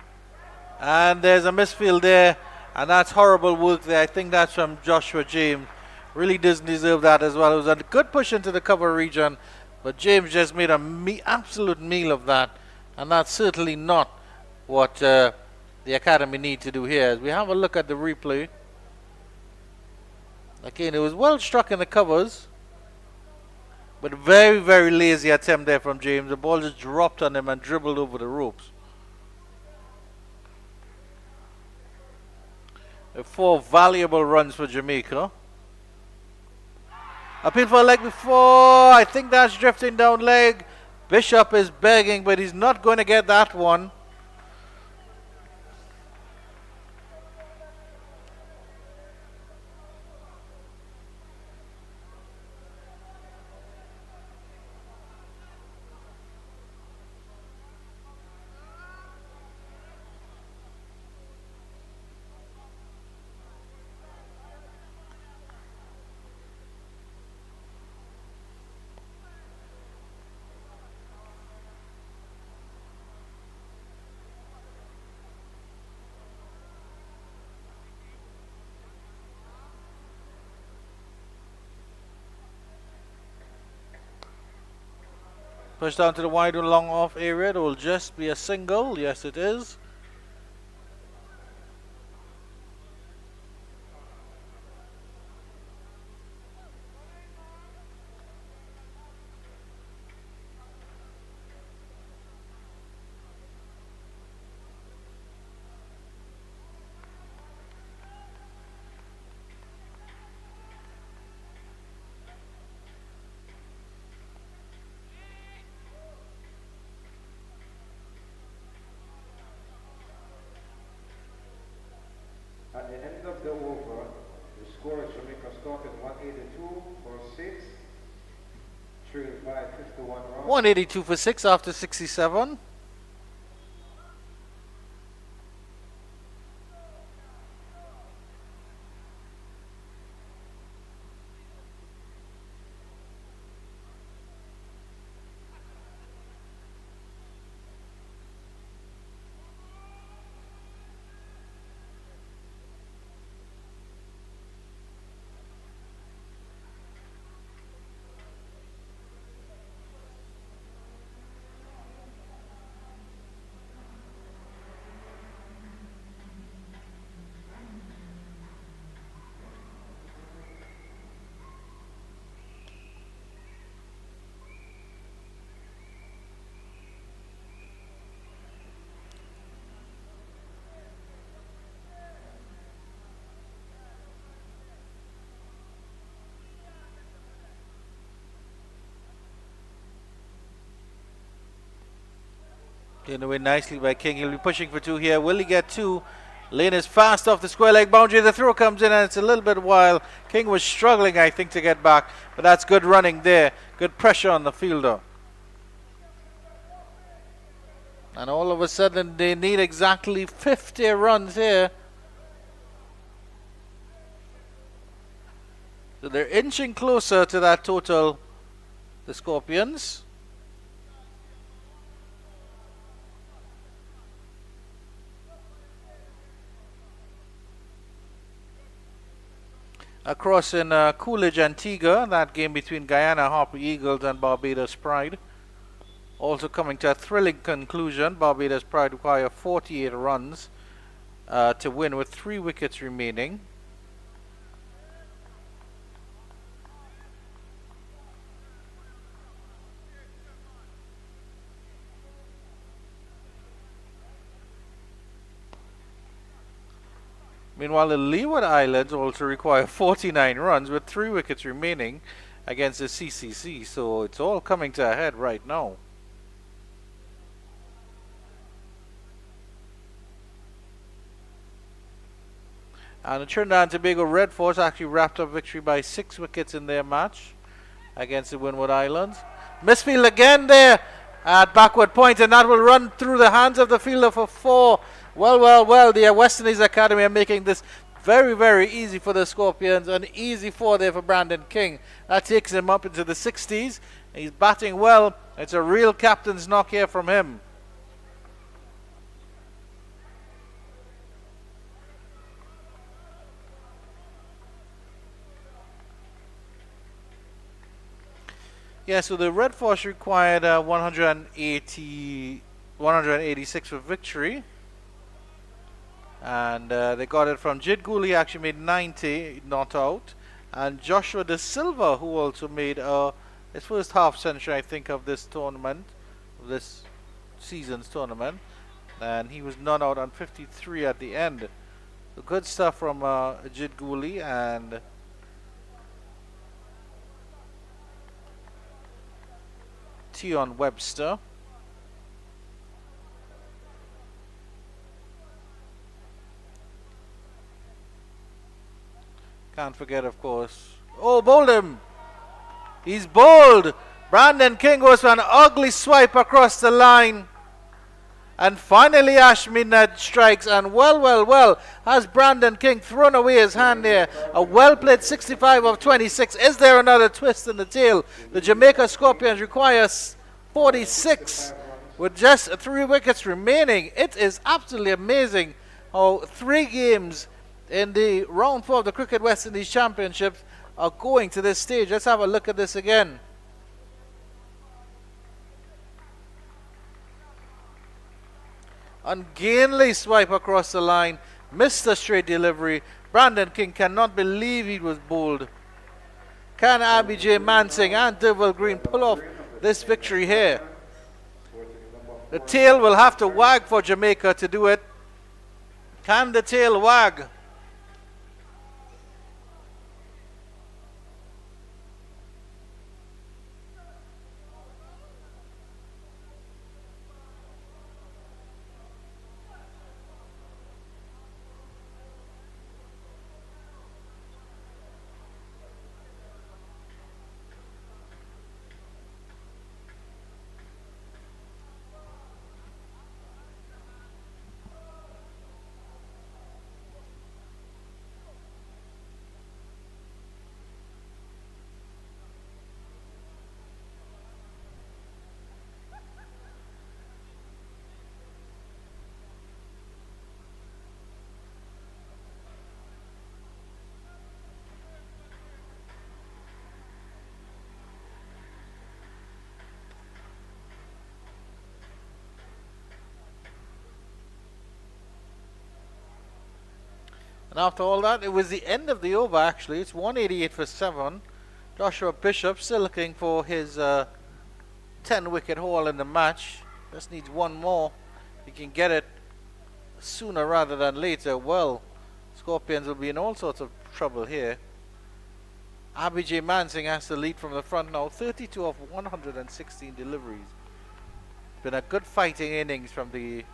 and there's a misfield there, and that's horrible work there. I think that's from Joshua James. Really doesn't deserve that as well. It was a good push into the cover region, but James just made a absolute meal of that, and that's certainly not what the academy need to do here. As we have a look at the replay, again, it was well struck in the covers, but very, very lazy attempt there from James. The ball just dropped on him and dribbled over the ropes. 4 valuable runs for Jamaica. Appeal for a leg before. I think that's drifting down leg. Bishop is begging, but he's not going to get that one. Push down to the wide and long off area. It will just be a single. Yes, it is. At the end of the over, the score is Jamaica started 182 for 6, trailed by 51 runs. 182 for 6 after 67. Getting away nicely by King. He'll be pushing for 2 here. Will he get 2? Lane is fast off the square leg boundary. The throw comes in and it's a little bit wild. King was struggling, I think, to get back. But that's good running there. Good pressure on the fielder. And all of a sudden they need exactly 50 runs here. So they're inching closer to that total, the Scorpions. Across in Coolidge, Antigua, that game between Guyana Harper Eagles and Barbados Pride. Also coming to a thrilling conclusion. Barbados Pride require 48 runs to win with 3 wickets remaining. Meanwhile, the Leeward Islands also require 49 runs with 3 wickets remaining against the CCC. So it's all coming to a head right now. And the Trinidad and Tobago Red Force actually wrapped up victory by 6 wickets in their match against the Windward Islands. Misfield again there at backward point, and that will run through the hands of the fielder for 4. Well, the West Indies Academy are making this very, very easy for the Scorpions. An easy 4 there for Brandon King. That takes him up into the 60s. He's batting well. It's a real captain's knock here from him. Yeah, so the Red Force required 186 for victory. And they got it from Jid Gooley, actually made 90, not out. And Joshua De Silva, who also made his first half century, I think, of this tournament, of this season's tournament. And he was not out on 53 at the end. So good stuff from Jid Gooley and Tion Webster. Can't forget, of course. Oh, bowled him! He's bowled! Brandon King goes for an ugly swipe across the line. And finally Ash Midnight strikes, and well, has Brandon King thrown away his hand there. A well-played 65 of 26. Is there another twist in the tail? The Jamaica Scorpions require 46 with just 3 wickets remaining. It is absolutely amazing how 3 games in the round 4 of the Cricket West Indies Championships are going to this stage. Let's have a look at this again. Ungainly swipe across the line. Missed the straight delivery. Brandon King cannot believe he was bowled. Can Abhijay Mansingh and Devil Green pull off this victory here? The tail will have to wag for Jamaica to do it. Can the tail wag? And after all that, it was the end of the over actually. It's 188 for 7. Joshua Bishop still looking for his 10 wicket haul in the match. Just needs one more. He can get it sooner rather than later. Well, Scorpions will be in all sorts of trouble here. Abhijay Mansingh has to lead from the front now. 32 of 116 deliveries. Been a good fighting innings from the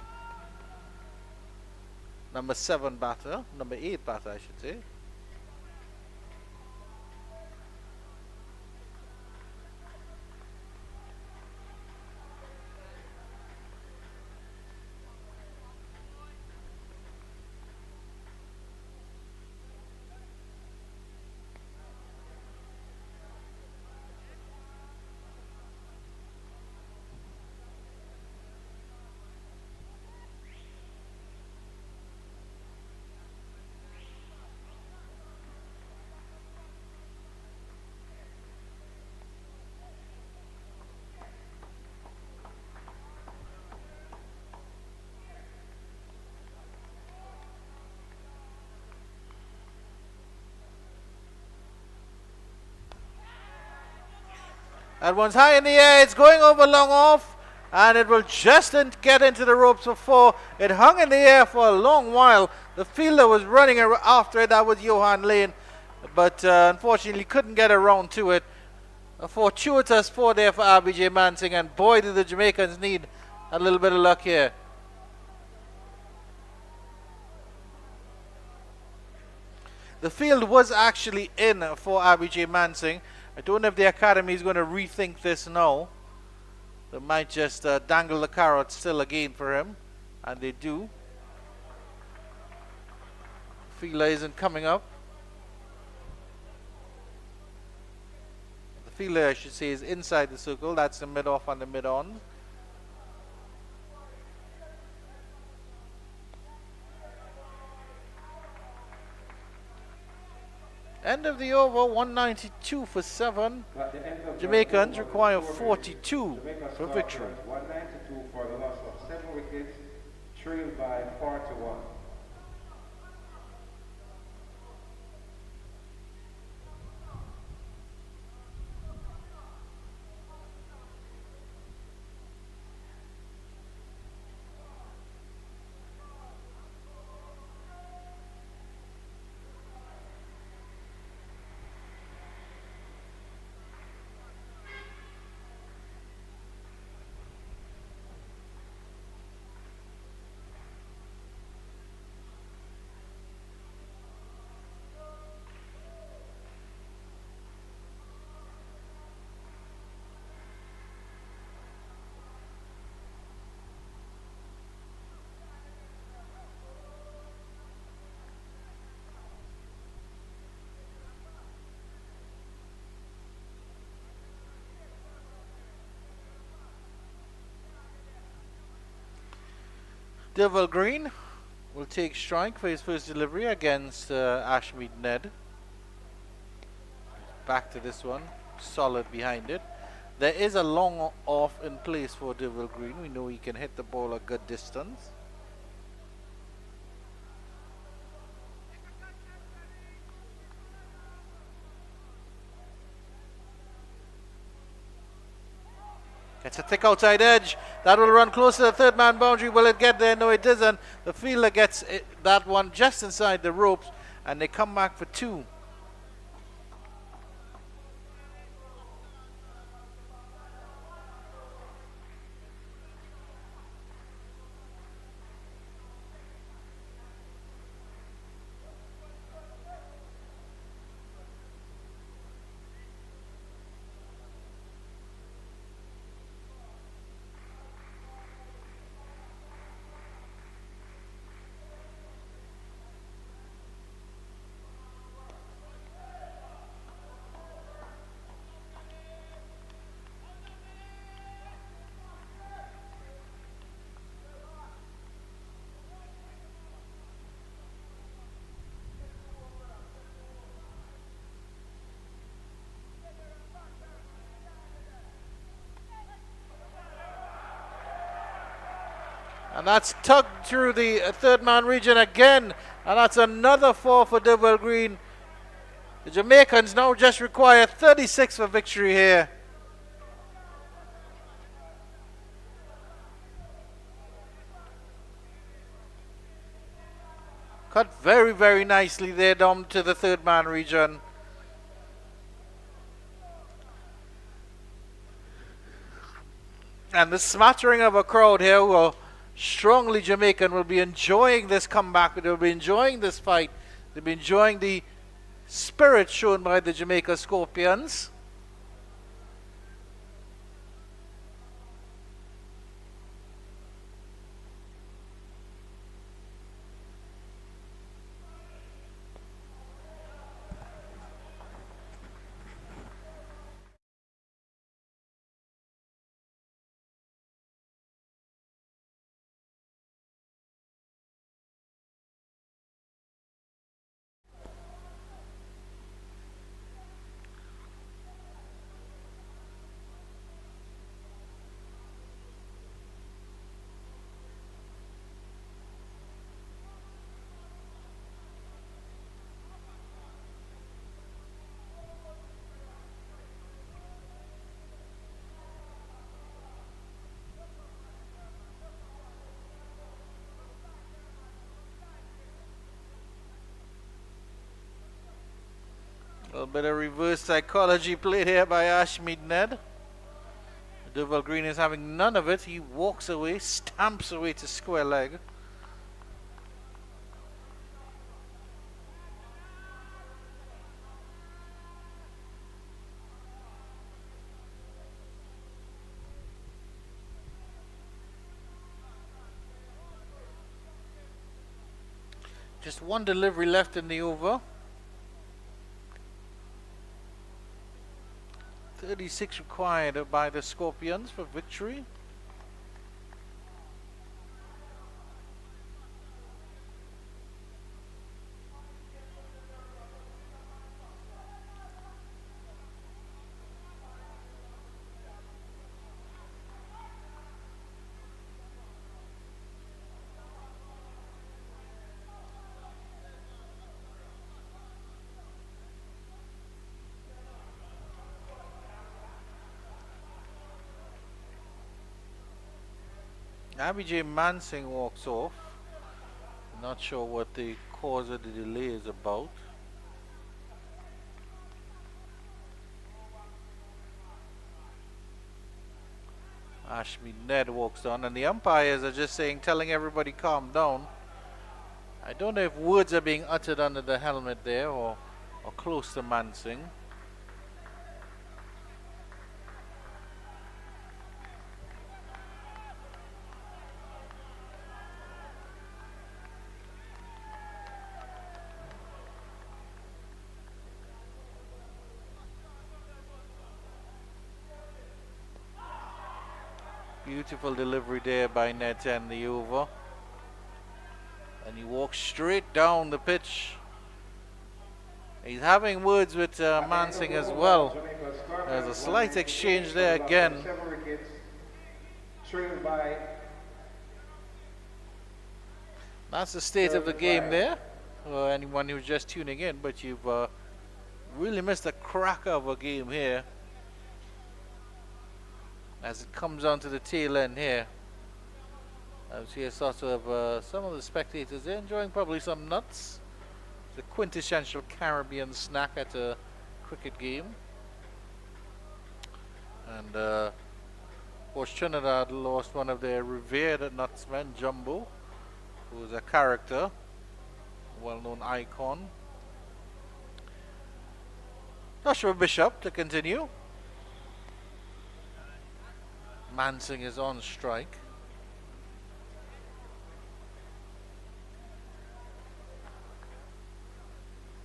number 7 batter, number 8 batter I should say. That one's high in the air, it's going over long off, and it will just get into the ropes before it hung in the air for a long while. The fielder was running after it, that was Johan Lane, but unfortunately couldn't get around to it. A fortuitous 4 there for Abhijay Mansingh, and boy did the Jamaicans need a little bit of luck here. The field was actually in for Abhijay Mansingh. I don't know if the academy is going to rethink this now. They might just dangle the carrot still again for him, and they do. Fielder isn't coming up. The fielder, I should say, is inside the circle. That's the mid-off and the mid-on. End of the over, 192 for 7. At the end of the Jamaicans over, require the score 42 Jamaica for scored victory. 192 for the loss of 7 wickets, trailed by 4-1. Devil Green will take strike for his first delivery against Ashmead Ned. Back to this one, solid behind it. There is a long off in place for Devil Green. We know he can hit the ball a good distance. Gets a thick outside edge. That will run close to the third man boundary. Will it get there? No, it doesn't. The fielder gets that one just inside the ropes, and they come back for 2. And that's tugged through the third man region again. And that's another 4 for Devil Green. The Jamaicans now just require 36 for victory here. Cut very, very nicely there down to the third man region. And the smattering of a crowd here will strongly Jamaican will be enjoying this comeback. They'll be enjoying this fight. They'll be enjoying the spirit shown by the Jamaica Scorpions. A little bit of reverse psychology played here by Ashmead Ned. Devil Green is having none of it. He walks away, stamps away to square leg. Just one delivery left in the over. 36 required by the Scorpions for victory. Abby J. Mansing walks off. Not sure what the cause of the delay is about. Ashby Ned walks on, and the umpires are just telling everybody calm down. I don't know if words are being uttered under the helmet there or close to Mansing. Beautiful delivery there by Ned to end the over. And he walks straight down the pitch. He's having words with Mansing as well. There's a slight exchange there again. That's the state of the game there. For anyone who's just tuning in, but you've really missed a cracker of a game here. As it comes on to the tail end here. I see a sort of some of the spectators there enjoying probably some nuts. The quintessential Caribbean snack at a cricket game. And of course Trinidad lost one of their revered nutsmen, Jumbo, who was a character, a well-known icon. Joshua Bishop to continue. Mansing is on strike.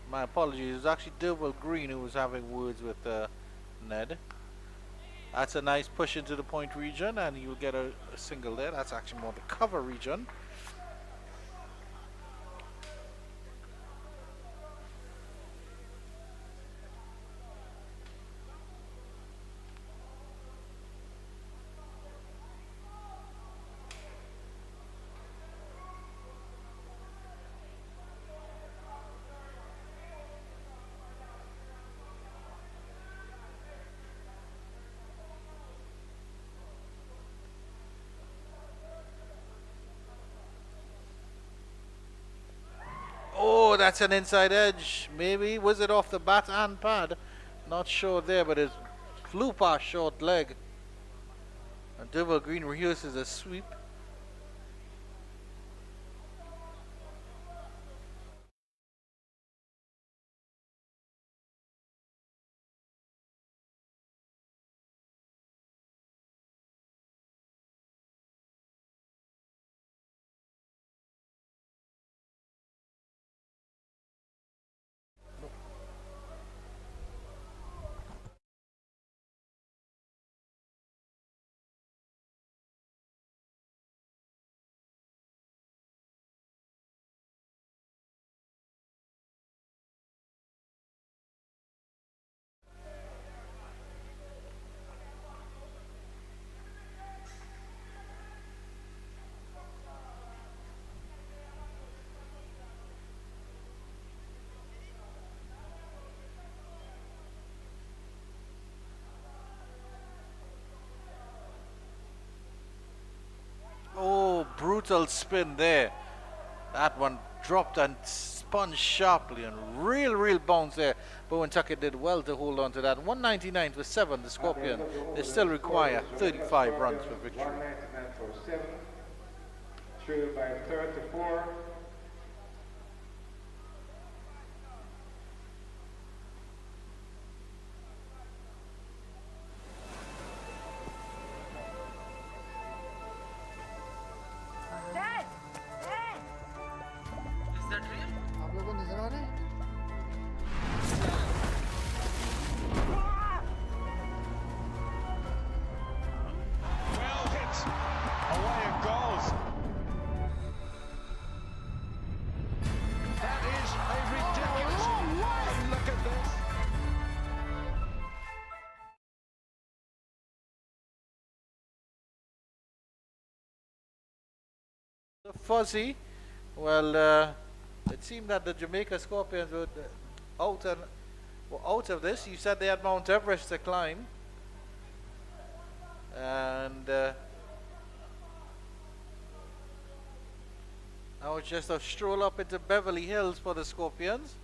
My apologies, it was actually Durwell Green who was having words with Ned. That's a nice push into the point region, and you'll get a single there. That's actually more the cover region. Oh, that's an inside edge. Maybe. Was it off the bat and pad? Not sure there, but it flew past short leg. And Durwell Green rehearses a sweep. Oh, brutal spin there. That one dropped and spun sharply, and real bounce there. Bowen Tuckett did well to hold on to that. 199 for 7, the Scorpion. They still require 35 runs for victory. 199 for 7. Trailed by 34. Dad! Dad! आप लोगों को नजर आ रहे हैं? Well hit. Away it goes. That is a ridiculous. And look at this. Fuzzy. Well, it seemed that the Jamaica Scorpions were out of this. You said they had Mount Everest to climb, and Now it's just a stroll up into Beverly Hills for the Scorpions.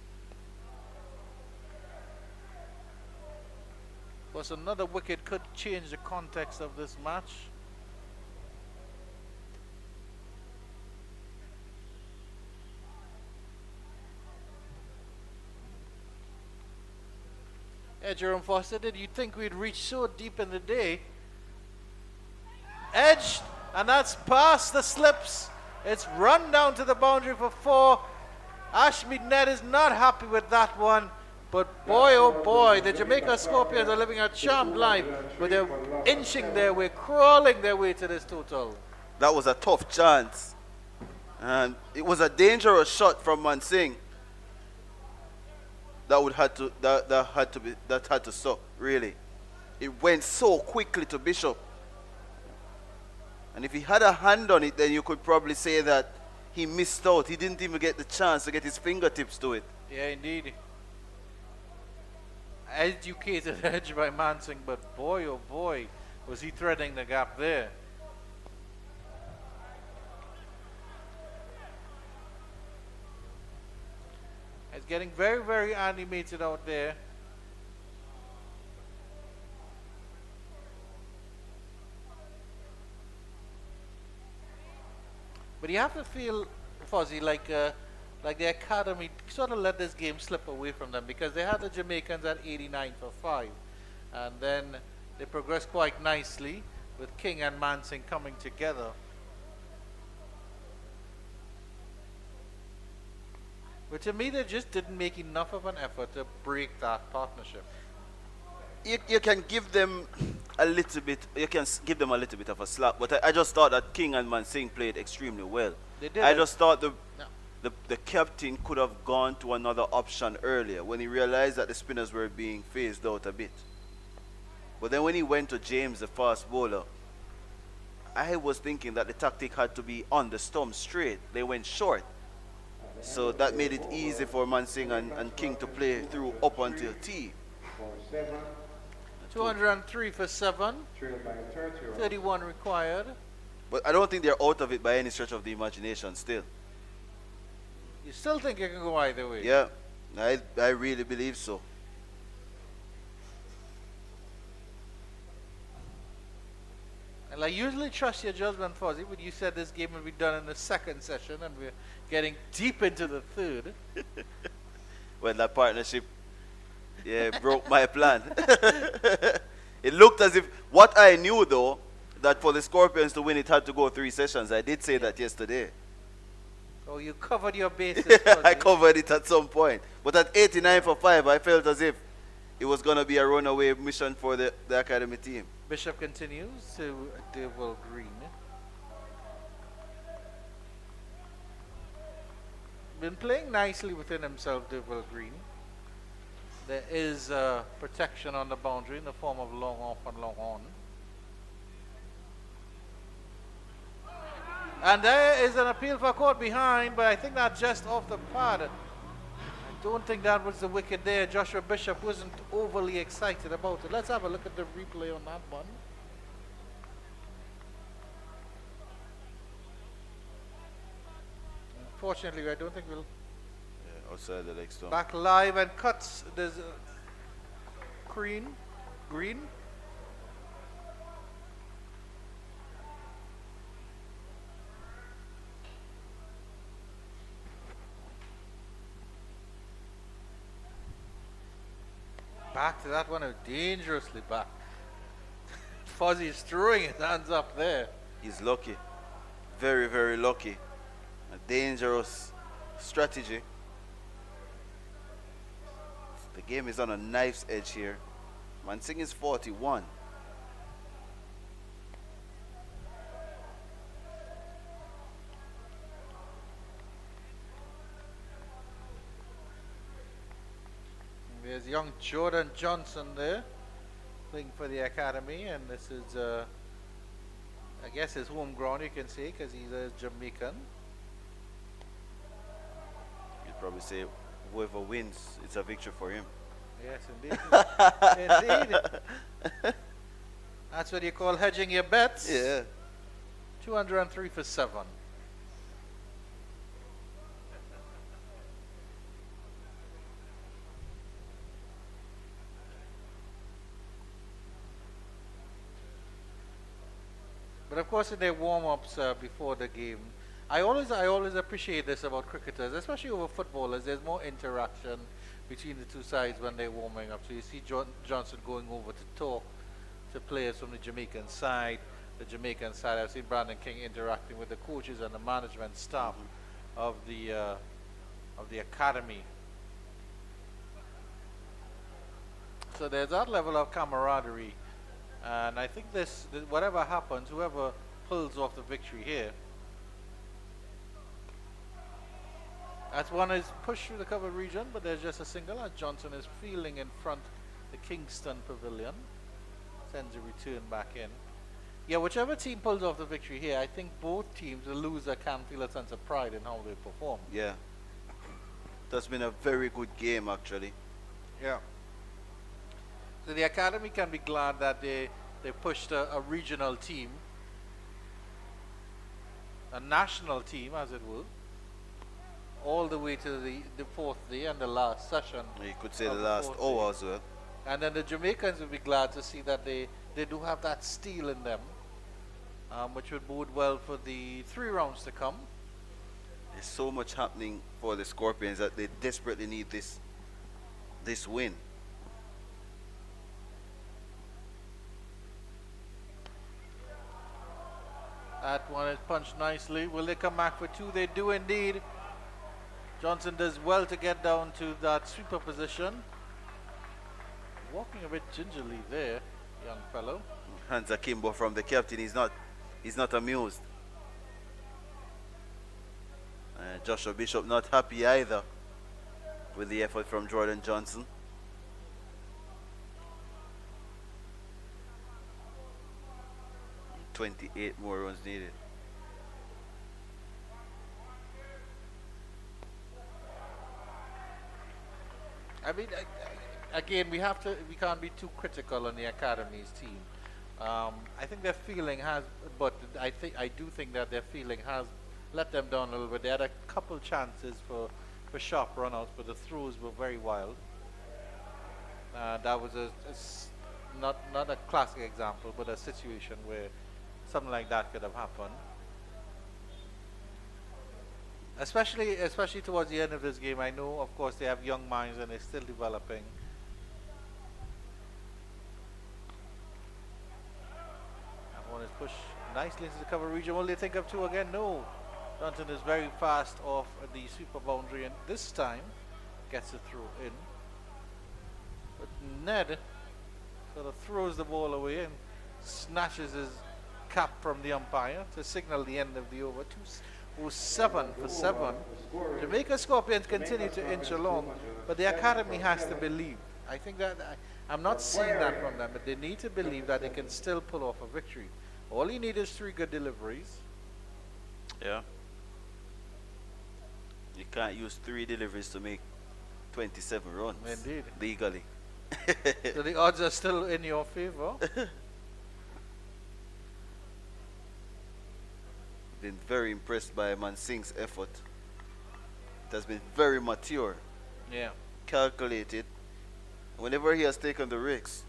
But another wicket could change the context of this match. Jerome Foster, did you think we'd reach so deep in the day? Edged, and that's past the slips. It's run down to the boundary for 4. Ashmead Ned is not happy with that one. But boy, oh boy, the Jamaica Scorpions are living a charmed life. But they're inching their way, crawling their way to this total. That was a tough chance. And it was a dangerous shot from Mansingh. That had to stop, really. It went so quickly to Bishop. And if he had a hand on it, then you could probably say that he missed out. He didn't even get the chance to get his fingertips to it. Yeah, indeed. Educated edge by Mansingh, but boy, oh boy, was he threading the gap there. It's getting very, very animated out there. But you have to feel, Fuzzy, like the academy sort of let this game slip away from them, because they had the Jamaicans at 89 for 5. And then they progressed quite nicely with King and Mansingh coming together. But to me, they just didn't make enough of an effort to break that partnership. You can give them a little bit. You can give them a little bit of a slack. But I just thought that King and Mansingh played extremely well. They did. I just thought the captain could have gone to another option earlier when he realized that the spinners were being phased out a bit. But then when he went to James, the fast bowler, I was thinking that the tactic had to be on the stump straight. They went short. So that made it easy for Mansingh and King to play through up until T. 203 for 7. 31 required. But I don't think they're out of it by any stretch of the imagination still. You still think it can go either way? Yeah, I really believe so. And I usually trust your judgment, Fuzzy, but you said this game will be done in the second session, and we're getting deep into the third. Well, that partnership, broke my plan. It looked as if, what I knew though, that for the Scorpions to win, it had to go 3 sessions. I did say that yesterday. Oh, you covered your bases, Fuzzy. I covered it at some point. But at 89 for 5, I felt as if it was going to be a runaway mission for the academy team. Bishop continues to Devil Green. Been playing nicely within himself, Devil Green. There is protection on the boundary in the form of long off and long on. And there is an appeal for caught behind, but I think that's just off the pad. I don't think that was the wicket there. Joshua Bishop wasn't overly excited about it. Let's have a look at the replay on that one. Unfortunately, I don't think we'll... Outside the leg stump. Back live and cuts. There's Green. Back to that one, dangerously back. Fuzzy is throwing his hands up there. He's lucky. Very, very lucky. A dangerous strategy. The game is on a knife's edge here. Mansingh is 41. There's young Jordan Johnson there, playing for the academy, and this is, I guess, his home ground, you can say, because he's a Jamaican. You'd probably say whoever wins, it's a victory for him. Yes, indeed. Indeed. That's what you call hedging your bets. Yeah. 203 for 7. But of course, in their warm-ups before the game, I always appreciate this about cricketers, especially over footballers. There's more interaction between the two sides when they're warming up. So you see Johnson going over to talk to players from the Jamaican side. The Jamaican side, I've seen Brandon King interacting with the coaches and the management staff of the academy. So there's that level of camaraderie, and I think whatever happens, whoever pulls off the victory here, as one is pushed through the covered region, but there's just a single as Johnson is fielding in front the Kingston Pavilion. Sends a return back in. Yeah, whichever team pulls off the victory here, I think both teams, the loser can feel a sense of pride in how they perform. Yeah. That's been a very good game, actually. Yeah. So the academy can be glad that they pushed a regional team, a national team, as it will, all the way to the fourth day and the last session. You could say the last hour as well. And then the Jamaicans will be glad to see that they do have that steel in them, which would bode well for the 3 rounds to come. There's so much happening for the Scorpions that they desperately need this win. That one is punched nicely. Will they come back for 2? They do indeed. Johnson does well to get down to that sweeper position. Walking a bit gingerly there, young fellow. Hans Akimbo from the captain, he's not amused. Joshua Bishop not happy either with the effort from Jordan Johnson. And 28 more runs needed. I mean, again, we can't be too critical on the academy's team. I think their feeling has, but I do think that their feeling has let them down a little bit. They had a couple chances for sharp runouts, but the throws were very wild. That was not a classic example, but a situation where something like that could have happened. Especially towards the end of this game. I know, of course, they have young minds and they're still developing. That one is pushed nicely into the cover region. Will they think of 2 again? No. Johnson is very fast off at the super boundary, and this time gets it through in. But Ned sort of throws the ball away and snatches his cap from the umpire to signal the end of the over. 7 for 7. Jamaica Scorpions continue to inch along, but the academy has to believe. I think that I'm not seeing that from them, but they need to believe that they can still pull off a victory. All you need is 3 good deliveries. Yeah. You can't use 3 deliveries to make 27 runs. Indeed. Legally. So the odds are still in your favor. Been very impressed by Mansingh's effort. It has been very mature, Yeah. calculated. Whenever he has taken the risks,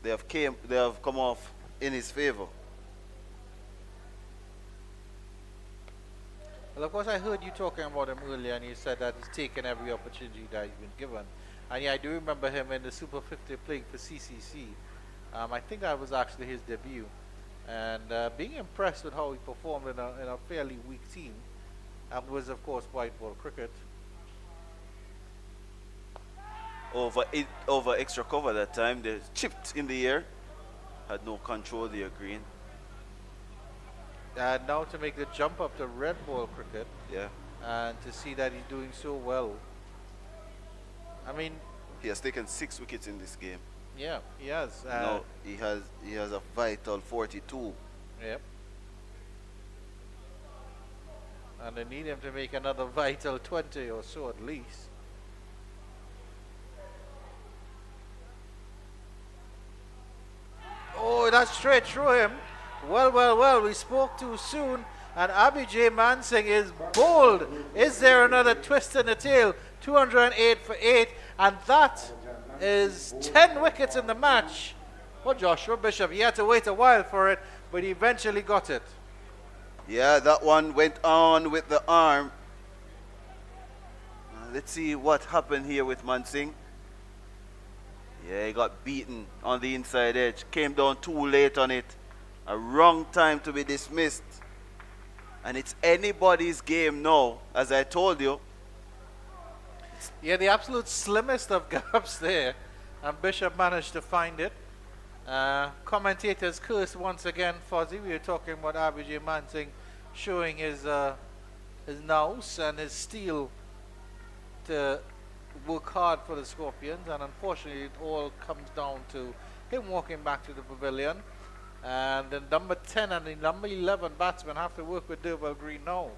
they have come off in his favor. Well, of course, I heard you talking about him earlier, and you said that he's taken every opportunity that he's been given. And yeah, I do remember him in the Super 50 playing for CCC. I think that was actually his debut. And being impressed with how he performed in a fairly weak team. And was, of course, white ball cricket. Over extra cover that time, they chipped in the air, had no control of the green. And now to make the jump up to red ball cricket. Yeah. And to see that he's doing so well. I mean, He has taken 6 wickets in this game. yeah, he has. No, he has a vital 42. Yep. And they need him to make another vital 20 or so at least. Oh, that's straight through him. Well, we spoke too soon. And Abhijay Mansingh is bold. Is there another twist in the tail? 208 for 8. And that is 10 wickets in the match. Well, Joshua Bishop, he had to wait a while for it. but he eventually got it. Yeah, that one went on with the arm. Let's see what happened here with Mansing. Yeah, he got beaten on the inside edge. Came down too late on it. A wrong time to be dismissed. And it's anybody's game now, as I told you. Yeah, the absolute slimmest of gaps there. And Bishop managed to find it. Commentators cursed once again, Fozzie. We were talking about RBJ Mansing showing his nous and his steel to work hard for the Scorpions, and unfortunately it all comes down to him walking back to the pavilion, and the number 10 and the number 11 batsmen have to work with Derval Green now.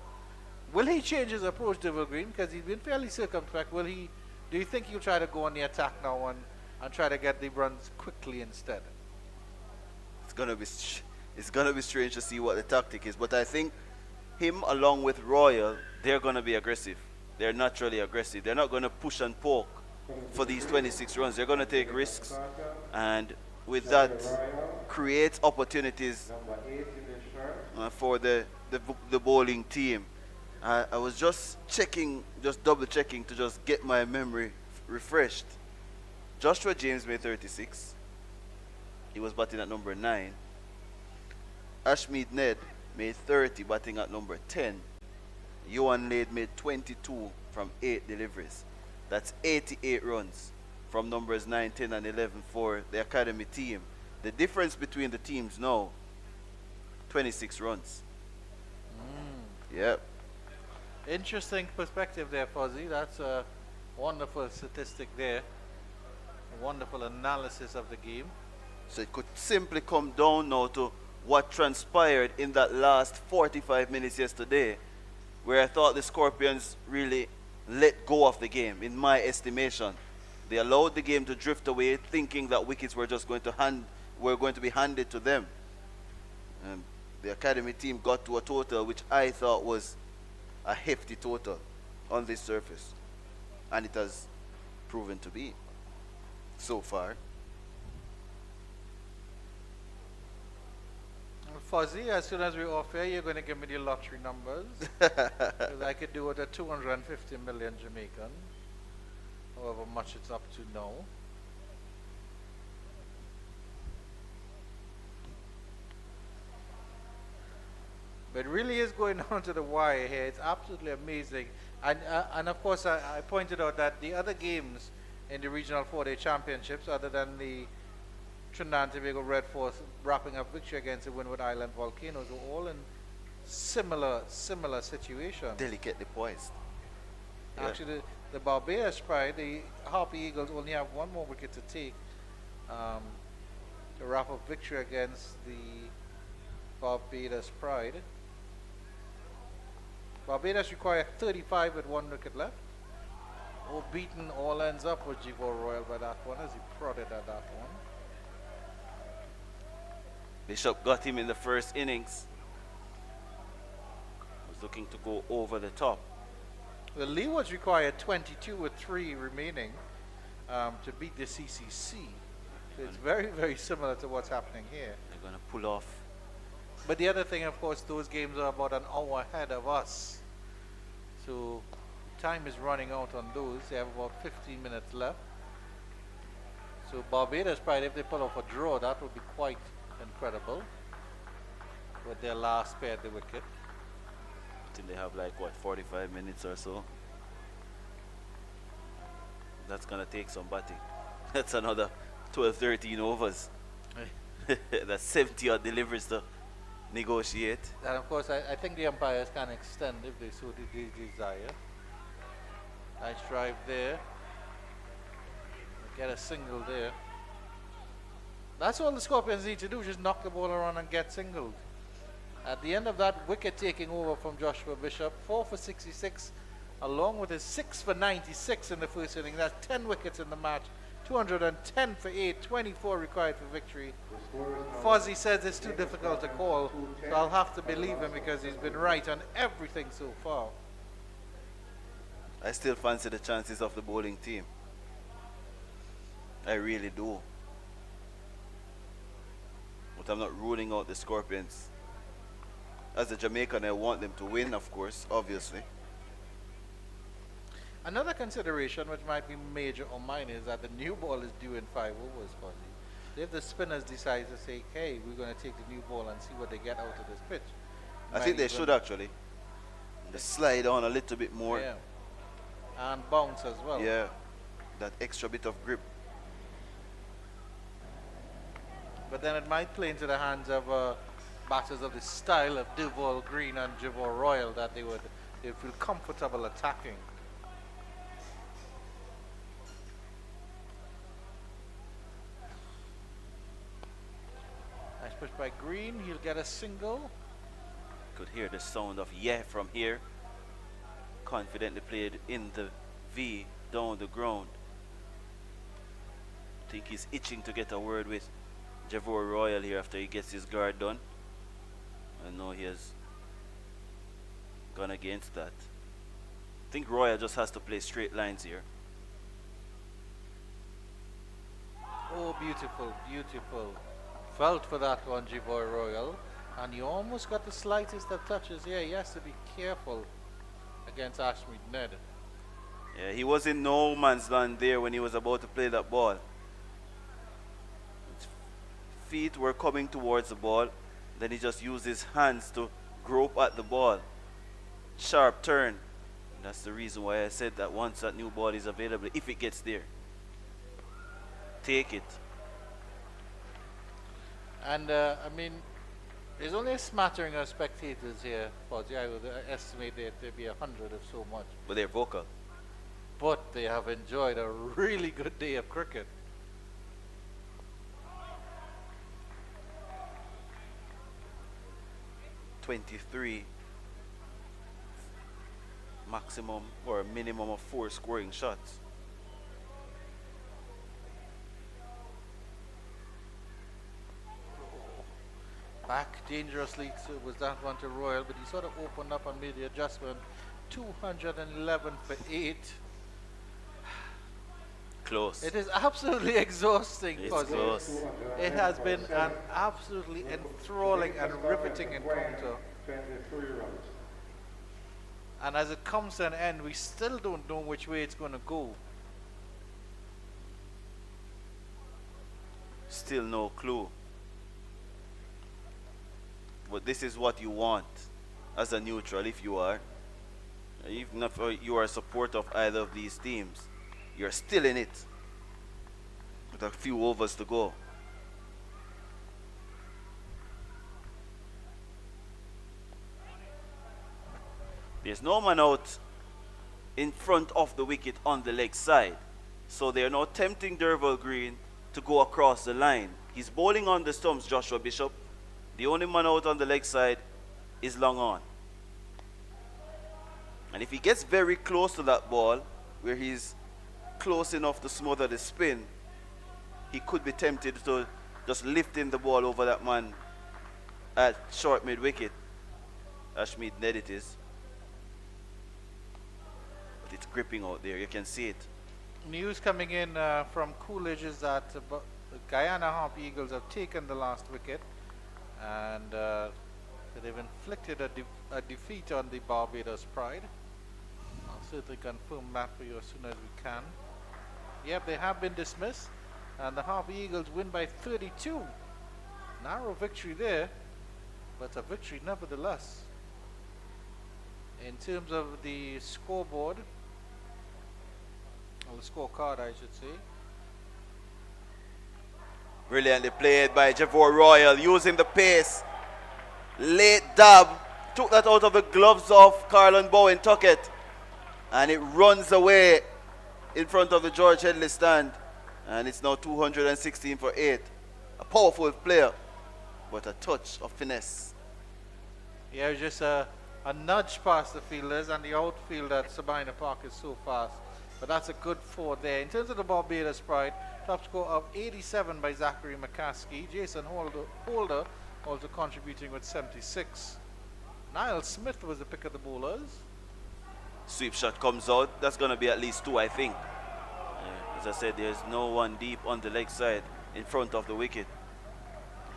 Will he change his approach, Derval Green, because he's been fairly circumspect? Do you think he'll try to go on the attack now and try to get the runs quickly instead? It's gonna be strange to see what the tactic is, but I think him along with Royal, they're gonna be aggressive. They're naturally aggressive. They're not gonna push and poke for these 26 runs. They're gonna take risks, and with that, create opportunities for the bowling team. I was just double checking to just get my memory refreshed. Joshua James made 36. He was batting at number 9. Ashmead Ned made 30, batting at number 10. Johan Lade made 22 from 8 deliveries. That's 88 runs from numbers 9, 10, and 11 for the academy team. The difference between the teams now, 26 runs. Yep. Interesting perspective there, Fuzzy. That's a wonderful statistic there. A wonderful analysis of the game. So it could simply come down now to what transpired in that last 45 minutes yesterday, where I thought the Scorpions really let go of the game, in my estimation. They allowed the game to drift away, thinking that wickets were just going to be handed to them. The academy team got to a total which I thought was a hefty total on this surface, and it has proven to be so far. Fuzzy, as soon as we're off here, you're going to give me the lottery numbers. 'Cause I could do it at 250 million Jamaican, however much it's up to now. But it really is going down to the wire here. It's absolutely amazing. And of course, I pointed out that the other games in the Regional 4-Day Championships, other than the Trinidad and Tobago Red Force wrapping up victory against the Windward Island Volcanoes, were all in similar situation. Delicately poised. Yeah. Actually, the Barbados Pride, the Harpy Eagles only have one more wicket to take to wrap up victory against the Barbados Pride. Barbados require 35 with 1 wicket left. Oh, beaten all ends up with G4 Royal by that one as he prodded at that one. Bishop got him in the first innings. Was looking to go over the top. The Leewards required 22 with 3 remaining to beat the CCC. So it's very, very similar to what's happening here. They're going to pull off. But the other thing, of course, those games are about an hour ahead of us. So time is running out on those. They have about 15 minutes left. So Barbados Pride, if they pull off a draw, that would be quite incredible with their last pair at the wicket. I think they have like, 45 minutes or so. That's going to take some batting. That's another 12, 13 overs. That's 70 odd deliveries to negotiate. And of course, I think the umpires can extend if they so desire. Nice drive there. Get a single there. That's all the Scorpions need to do, just knock the ball around and get singled. At the end of that wicket taking over from Joshua Bishop, 4 for 66, along with his 6 for 96 in the first inning. That's 10 wickets in the match, 210 for 8, 24 required for victory. Fozzie says it's too difficult to call, so I'll have to believe him because he's been right on everything so far. I still fancy the chances of the bowling team. I really do. But but I'm not ruling out the Scorpions. As a Jamaican, I want them to win, of course, obviously. Another consideration which might be major or minor is that the new ball is due in 5 overs, Fuzzy. If the spinners decide to say, hey, we're going to take the new ball and see what they get out of this pitch. I think they should actually. Just slide on a little bit more. Yeah. And bounce as well. Yeah, that extra bit of grip. But then it might play into the hands of batters of the style of Duval Green and Javor Royal that they feel comfortable attacking. Nice push by Green. He'll get a single. Could hear the sound of yeah from here. Confidently played in the V down the ground. I think he's itching to get a word with Javor Royal here after he gets his guard done. I know he has gone against that. I think Royal just has to play straight lines here. Oh, beautiful, beautiful. Felt for that one, Javor Royal. And you almost got the slightest of touches here. He has to be careful against Ashmead Ned. Yeah, he was in no man's land there when he was about to play that ball. His feet were coming towards the ball. Then he just used his hands to grope at the ball. Sharp turn. And that's the reason why I said that once that new ball is available, if it gets there, take it. And I mean, there's only a smattering of spectators here, Fuzzy. I would estimate there to be 100 if so much. But they're vocal. But they have enjoyed a really good day of cricket. .23 maximum or a minimum of 4 scoring shots. Back dangerously was that one to Royal, but he sort of opened up and made the adjustment. 211 for 8. Close. It is absolutely exhausting, It's Fuzzy. close. It has been an absolutely enthralling and riveting encounter. 23 runs. And as it comes to an end, we still don't know which way it's going to go. Still no clue. But this is what you want as a neutral, if you are. Even if you are a supporter of either of these teams, you're still in it with a few overs to go. There's no man out in front of the wicket on the leg side. So they're now tempting Derval Green to go across the line. He's bowling on the stumps, Joshua Bishop. The only man out on the leg side is long on. And if he gets very close to that ball, where he's close enough to smother the spin, he could be tempted to just lift in the ball over that man at short mid-wicket. Ashmead Ned it is. But it's gripping out there, you can see it. News coming in from Coolidge is that the Guyana Harp Eagles have taken the last wicket, and they've inflicted a defeat on the Barbados Pride. I'll certainly confirm that for you as soon as we can. Yep, they have been dismissed, and the Harp Eagles win by 32. Narrow victory there, but a victory nevertheless. In terms of the scoreboard, or the scorecard, I should say. Brilliantly played by Javor Royal, using the pace. Late dab, took that out of the gloves of Carlon Bowen Tuckett, and it runs away in front of the George Headley stand, and it's now 216 for 8. A powerful player, but a touch of finesse. Yeah, it was just a nudge past the fielders, and the outfield at Sabina Park is so fast. But that's a good 4 there. In terms of the Barbados Pride, top score of 87 by Zachary McCaskey. Jason Holder also contributing with 76. Niall Smith was the pick of the bowlers. Sweep shot comes out. That's going to be at least 2, I think. As I said, there's no one deep on the leg side in front of the wicket.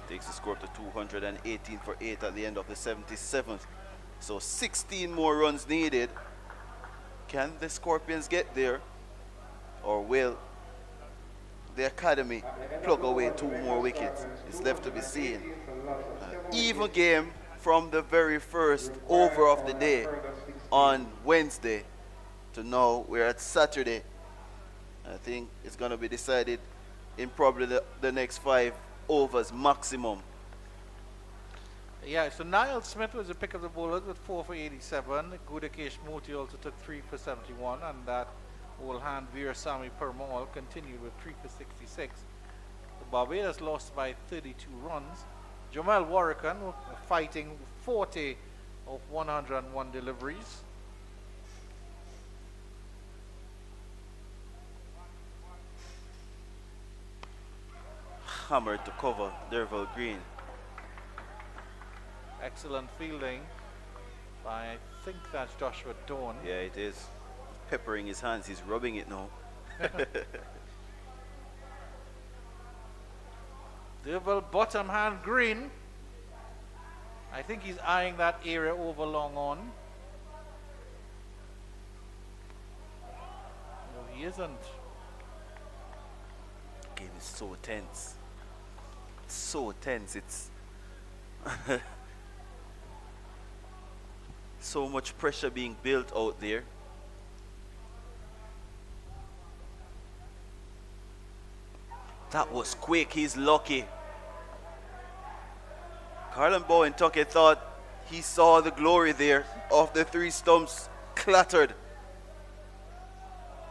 Takes the score up to 218 for 8 at the end of the 77th. So 16 more runs needed. Can the Scorpions get there? Or will the Academy plug away 2 more wickets? It's left to be seen. Even game from the very first over of the day on Wednesday to now we're at Saturday. I think it's going to be decided in probably the next 5 overs maximum. Yeah, so Niall Smith was the pick of the bowlers with 4 for 87. Gudakesh Moti also took 3 for 71, and that old hand Veerasamy Permaul continued with 3 for 66. The Barbados lost by 32 runs. Jamal Warrican fighting 40 of 101 deliveries. Hammered to cover Derval Green. Excellent fielding by, I think that's Joshua Dawn. Yeah, it is. Peppering his hands, he's rubbing it now. Derval bottom hand Green. I think he's eyeing that area over long on. No, he isn't. Game is so tense. So tense. It's so much pressure being built out there. That was quick. He's lucky. Carlin Bowen Tuckett thought he saw the glory there of the 3 stumps clattered.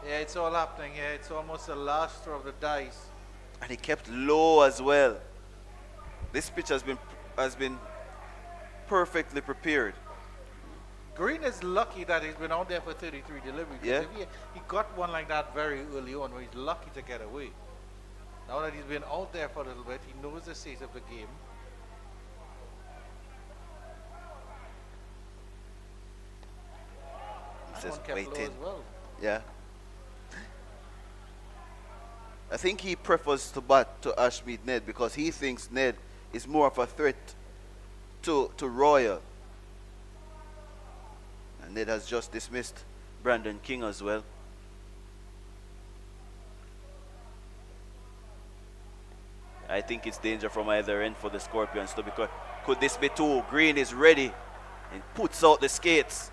Yeah, it's all happening here. It's almost the last throw of the dice. And he kept low as well. This pitch has been perfectly prepared. Green is lucky that he's been out there for 33 deliveries. Yeah. If he got one like that very early on where he's lucky to get away. Now that he's been out there for a little bit, he knows the state of the game. He That says one kept low waiting. as well. Yeah. I think he prefers to bat to Ashmead Ned because he thinks Ned is more of a threat to Royal. And Ned has just dismissed Brandon King as well. I think it's danger from either end for the Scorpions to because could this be 2? Green is ready and puts out the skates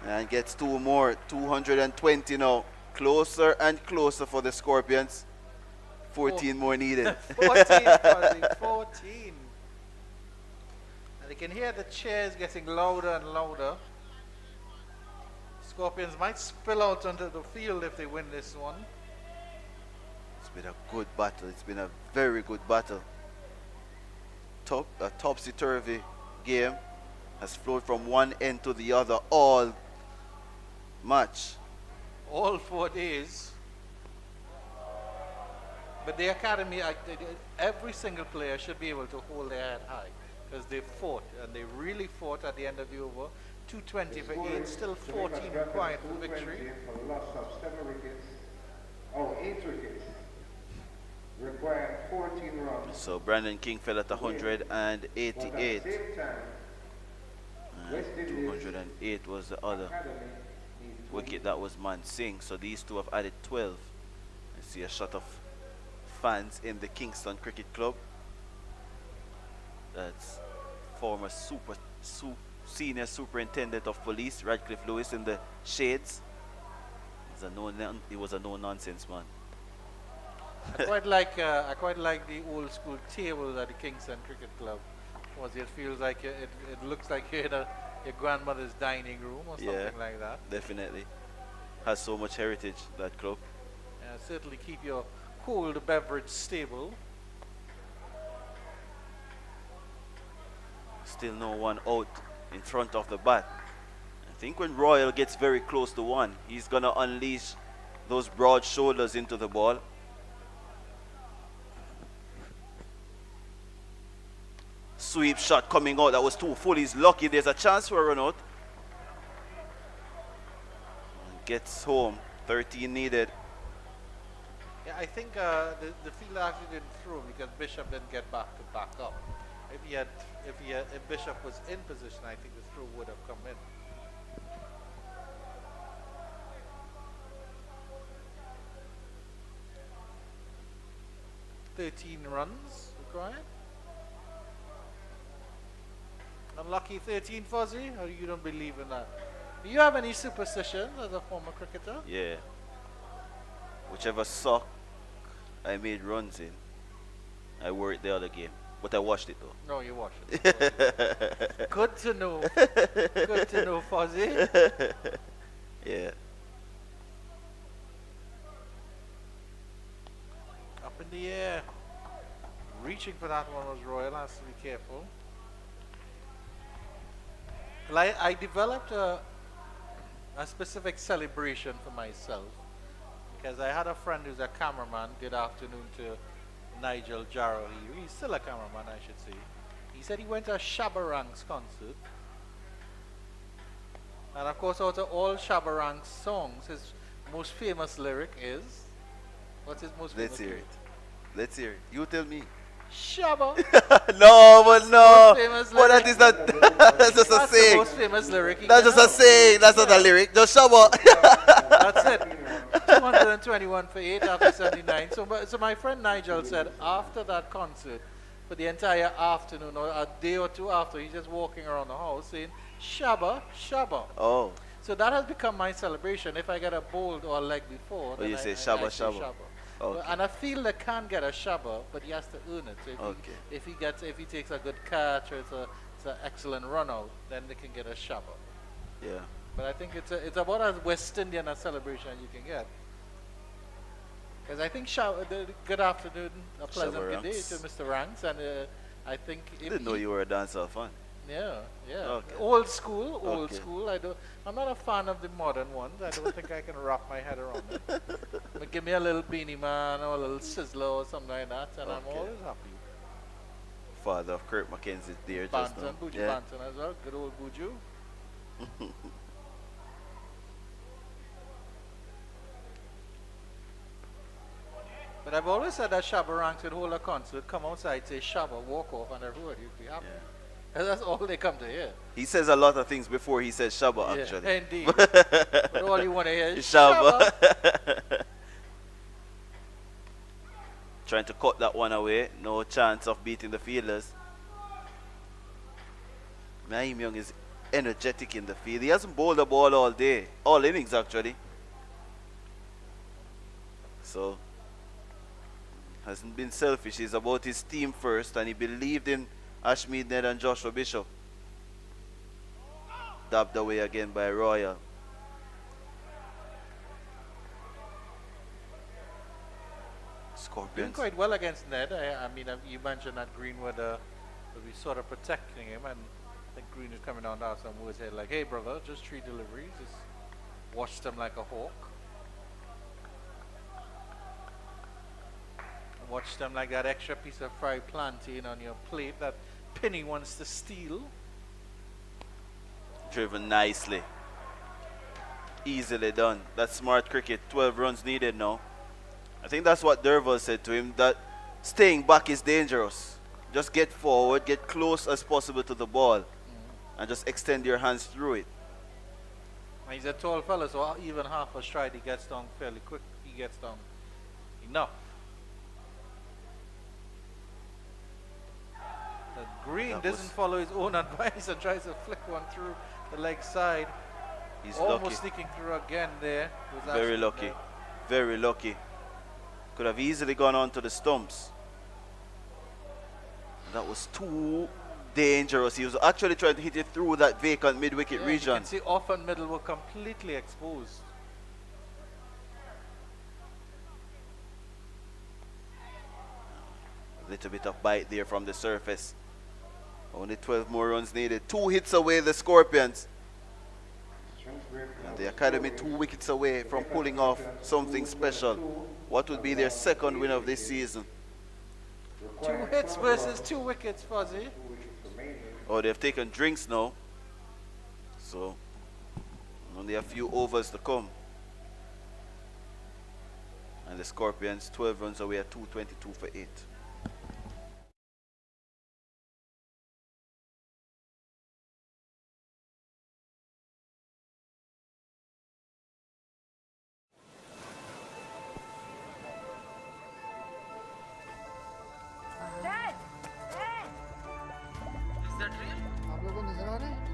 and gets 2 more. 220 now. Closer and closer for the Scorpions. 14 more needed. 14, Fuzzy, 14. And you can hear the chairs getting louder and louder. Scorpions might spill out onto the field if they win this one. It's been a good battle. It's been a very good battle. A topsy-turvy game has flowed from one end to the other all match. All 4 days. But the academy, every single player should be able to hold their head high because they fought and they really fought at the end of the over. 220 for 8, still 14 required for victory. For loss of 7 wickets. Oh, 8 wickets. Required 14 runs. So Brandon King fell at 188. But at the same time, West Indies 208 was the other Academy needs wicket. That was Man Singh. So these two have added 12. I see a shot of fans in the Kingston Cricket Club. That's former senior superintendent of police Radcliffe Lewis in the shades. He was a no-nonsense man. I quite like the old school tables at the Kingston Cricket Club. Was it feels like it looks like you're in your grandmother's dining room or something like that. Definitely. Has so much heritage, that club. Certainly keep your cold beverage stable. Still no one out in front of the bat. I think when Royal gets very close to one, he's going to unleash those broad shoulders into the ball. Sweep shot coming out. That was too full. He's lucky. There's a chance for a run out. Gets home. 13 needed. Yeah, I think the field actually didn't throw because Bishop didn't get back to back up. If Bishop was in position, I think the throw would have come in. "13 runs required. Unlucky 13, Fuzzy, or you don't believe in that? Do you have any superstitions as a former cricketer? Yeah. Whichever sock I made runs in, I wore it the other game. But I washed it though. No, you watch it. Good to know. Good to know, Fuzzy. Yeah. Up in the air. Reaching for that one was Royal, has to be careful. Well, I developed a specific celebration for myself because I had a friend who's a cameraman. Good afternoon to Nigel Jarrow. He's still a cameraman, I should say. He said he went to a Shabba Ranks concert. And of course, out of all Shabba Ranks songs, his most famous lyric is... What's his most famous Let's hear lyric? it. Let's hear it. You tell me. Shabba! No, but no. Most famous But that lyric. is not. That's just a That's the saying. most famous lyric. he That's can just a have. saying. That's not a lyric. Just shabba. That's it. 221 for 8 after 79. So my friend Nigel said after that concert, for the entire afternoon or a day or two after, he's just walking around the house saying, "Shabba, shabba." Oh. So that has become my celebration. If I get a bowled or a leg before, Oh, then you I say say shabba, shabba. Okay. And a fielder can get a shabba, but he has to earn it. So if he takes a good catch or it's an excellent run out, then they can get a shabba. Yeah. But I think it's about as West Indian a celebration as you can get. Because I think good afternoon, a pleasant Shabba good day Ranks. to Mr. Ranks, and I think I didn't know you were a dancehall fan. Yeah. Okay. Old school. Okay. I'm not a fan of the modern ones. I don't think I can wrap my head around it. But give me a little Beanie Man or a little Sizzler or something like that, and I'm Okay. always happy. Father of Kurt McKenzie there just now. Banton, Buju Yeah. Banton as well. Good old Buju. But I've always said that Shabba Ranks would hold a concert, come outside, say Shabba, walk off on the road, you'd be happy. Yeah. And that's all they come to hear. He says a lot of things before he says shabba, Yeah, actually. indeed. But all you want to hear is Shabba. Shabba. Trying to cut that one away. No chance of beating the fielders. Naeem Young is energetic in the field. He hasn't bowled the ball all day. All innings, actually. So, hasn't been selfish. He's about his team first, and he believed in Ashmead Ned and Joshua Bishop. Dabbed away again by Royal. Doing Scorpions. quite well against Ned. I mean, you mentioned that Greenwood would be sort of protecting him, and I think Green is coming down to have some words here like, "Hey, brother, just 3 deliveries. Just watch them like a hawk. Watch them like that extra piece of fried plantain on your plate that Penny wants to steal." Driven nicely. Easily done. That's smart cricket. 12 runs needed now. I think that's what Derval said to him, that staying back is dangerous. Just get forward, get close as possible to the ball, and just extend your hands through it. And he's a tall fella, so even half a stride he gets down fairly quick. He gets down enough. But Green That doesn't was- follow his own advice and tries to flick one through the leg side. He's Almost lucky. sneaking through again there. Was Very actually lucky. there. Very lucky. Could have easily gone on to the stumps. That was too dangerous. He was actually trying to hit it through that vacant mid-wicket Yeah, region. you can see off and middle were completely exposed. A little bit of bite there from the surface. Only 12 more runs needed. 2 hits away the Scorpions. And the Academy 2 wickets away from pulling off something special. What would be their second win of this season? 2 hits versus 2 wickets, Fuzzy. Oh, they've taken drinks now. So, only a few overs to come. And And the Scorpions 12 runs away at 222 for 8. Dad! Dad! आप लोगों को नजर आ रहे हैं?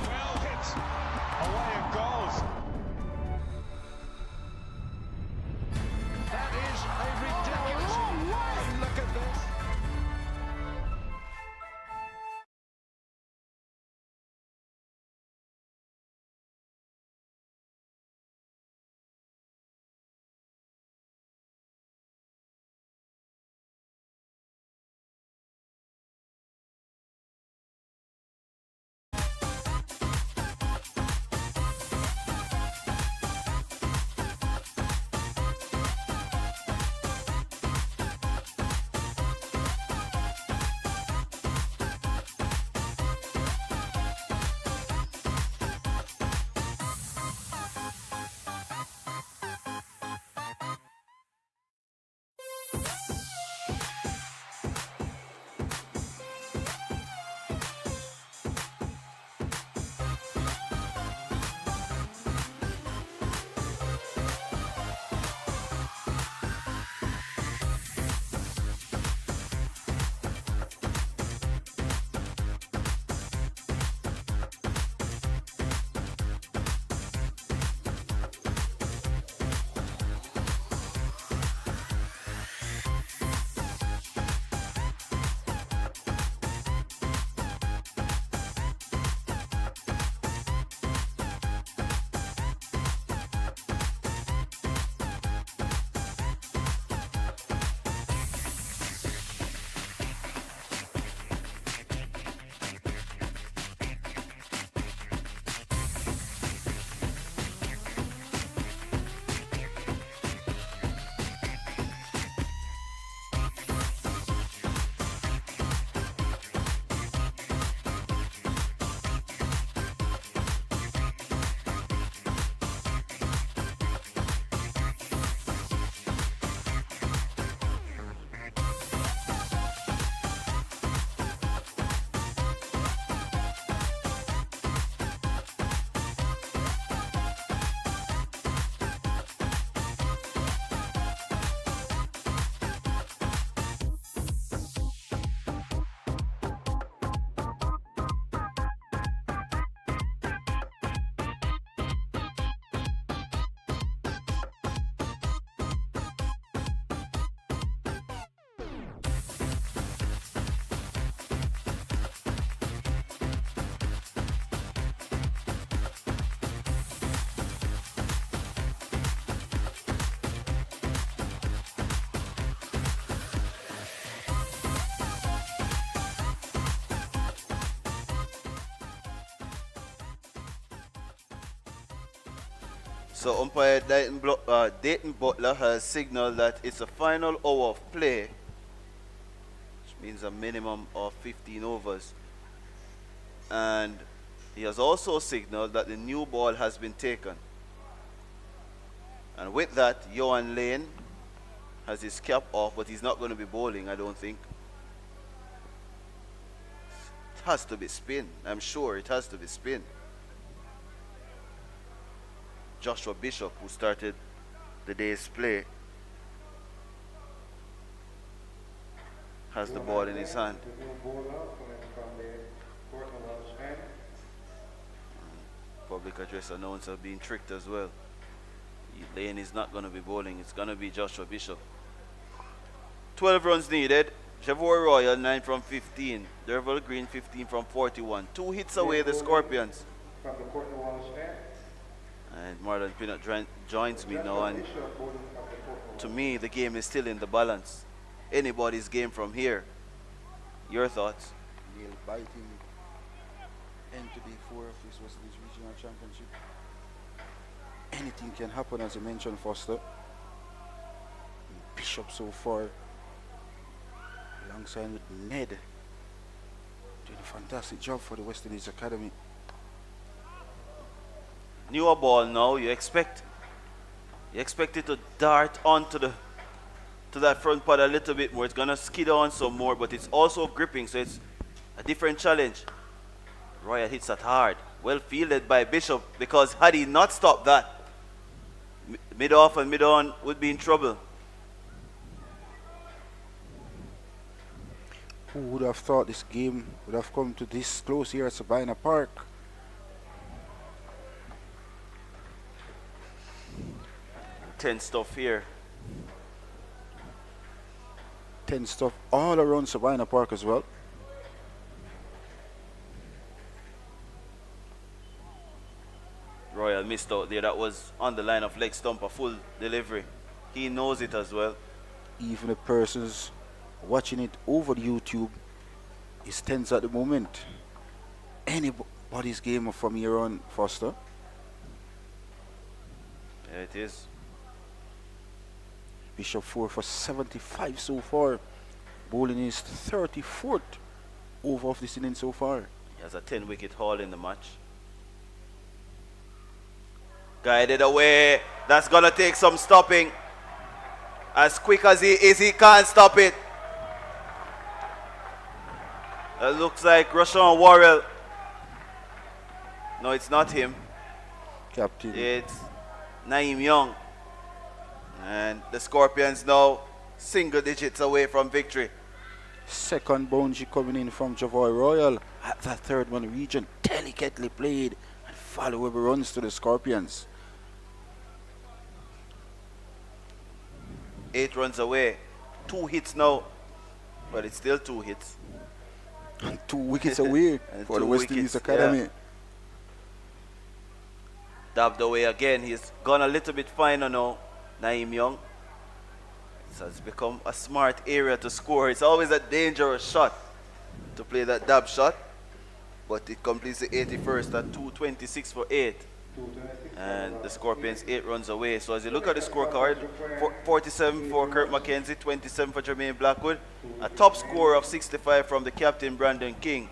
Well hit. Away it goes. That is a ridiculous. Look at this. So umpire Dayton Butler has signaled that it's a final hour of play, which means a minimum of 15 overs. And he has also signaled that the new ball has been taken. And with that, Johan Lane has his cap off, but he's not going to be bowling, I don't think. It has to be spin. I'm sure it has to be spin. Joshua Bishop, who started the day's play, has the ball in his hand. The new bowler coming from the Portland Welsh end. Public address announcer being tricked as well. Lane is not going to be bowling. It's going to be Joshua Bishop. 12 runs needed. Javor Royal 9 from 15. Derval Green 15 from 41. 2 hits away the Scorpions. From the Portland Welsh end. And Marlon Pinnock joins me now, and Bishop bowling from the Portland to me the game is still in the balance. Anybody's game from here. Your thoughts? Nail biting end to day 4 of this West Indies Regional Championship. Anything can happen, as you mentioned, Foster. Bishop so far, alongside with Ned, doing fantastic job for the West Indies Academy. Newer ball now. You expect it to dart onto to that front pad a little bit more. It's gonna skid on some more, but it's also gripping, so it's a different challenge. Royal hits that hard. Well fielded by Bishop, because had he not stopped that, mid off and mid on would be in trouble. Who would have thought this game would have come to this close here at Sabina Park? Tense stuff here. Tense stuff all around Sabina Park as well. Royal missed out there. That was on the line of leg stump, a full delivery. He knows it as well. Even the persons watching it over YouTube is tense at the moment. Anybody's game from here on, Foster. Yeah, it is. Bishop 4 for 75 so far. Bowling is 34th over of this inning so far. He has a 10-wicket haul in the match. Guided away. That's gonna take some stopping. As quick as he is, he can't stop it. That looks like Rashawn Worrell. No, it's not him. Captain. It's Naeem Young. And the Scorpions now single digits away from victory. Second boundary coming in from Javoy Royal at that third one region. Delicately played and valuable runs to the Scorpions. 8 runs away. 2 hits now. But it's still 2 hits. And 2 wickets away And for the 2 West Indies wickets, Academy. yeah. Dabbed away again. He's gone a little bit finer now, Naeem Young. It has become a smart area to score. It's always a dangerous shot to play that dab shot. But it completes the 81st at 226 for 8. And the Scorpions 8 runs away. So as you look at the scorecard, 47 for Kurt McKenzie, 27 for Jermaine Blackwood, a top score of 65 from the captain Brandon King,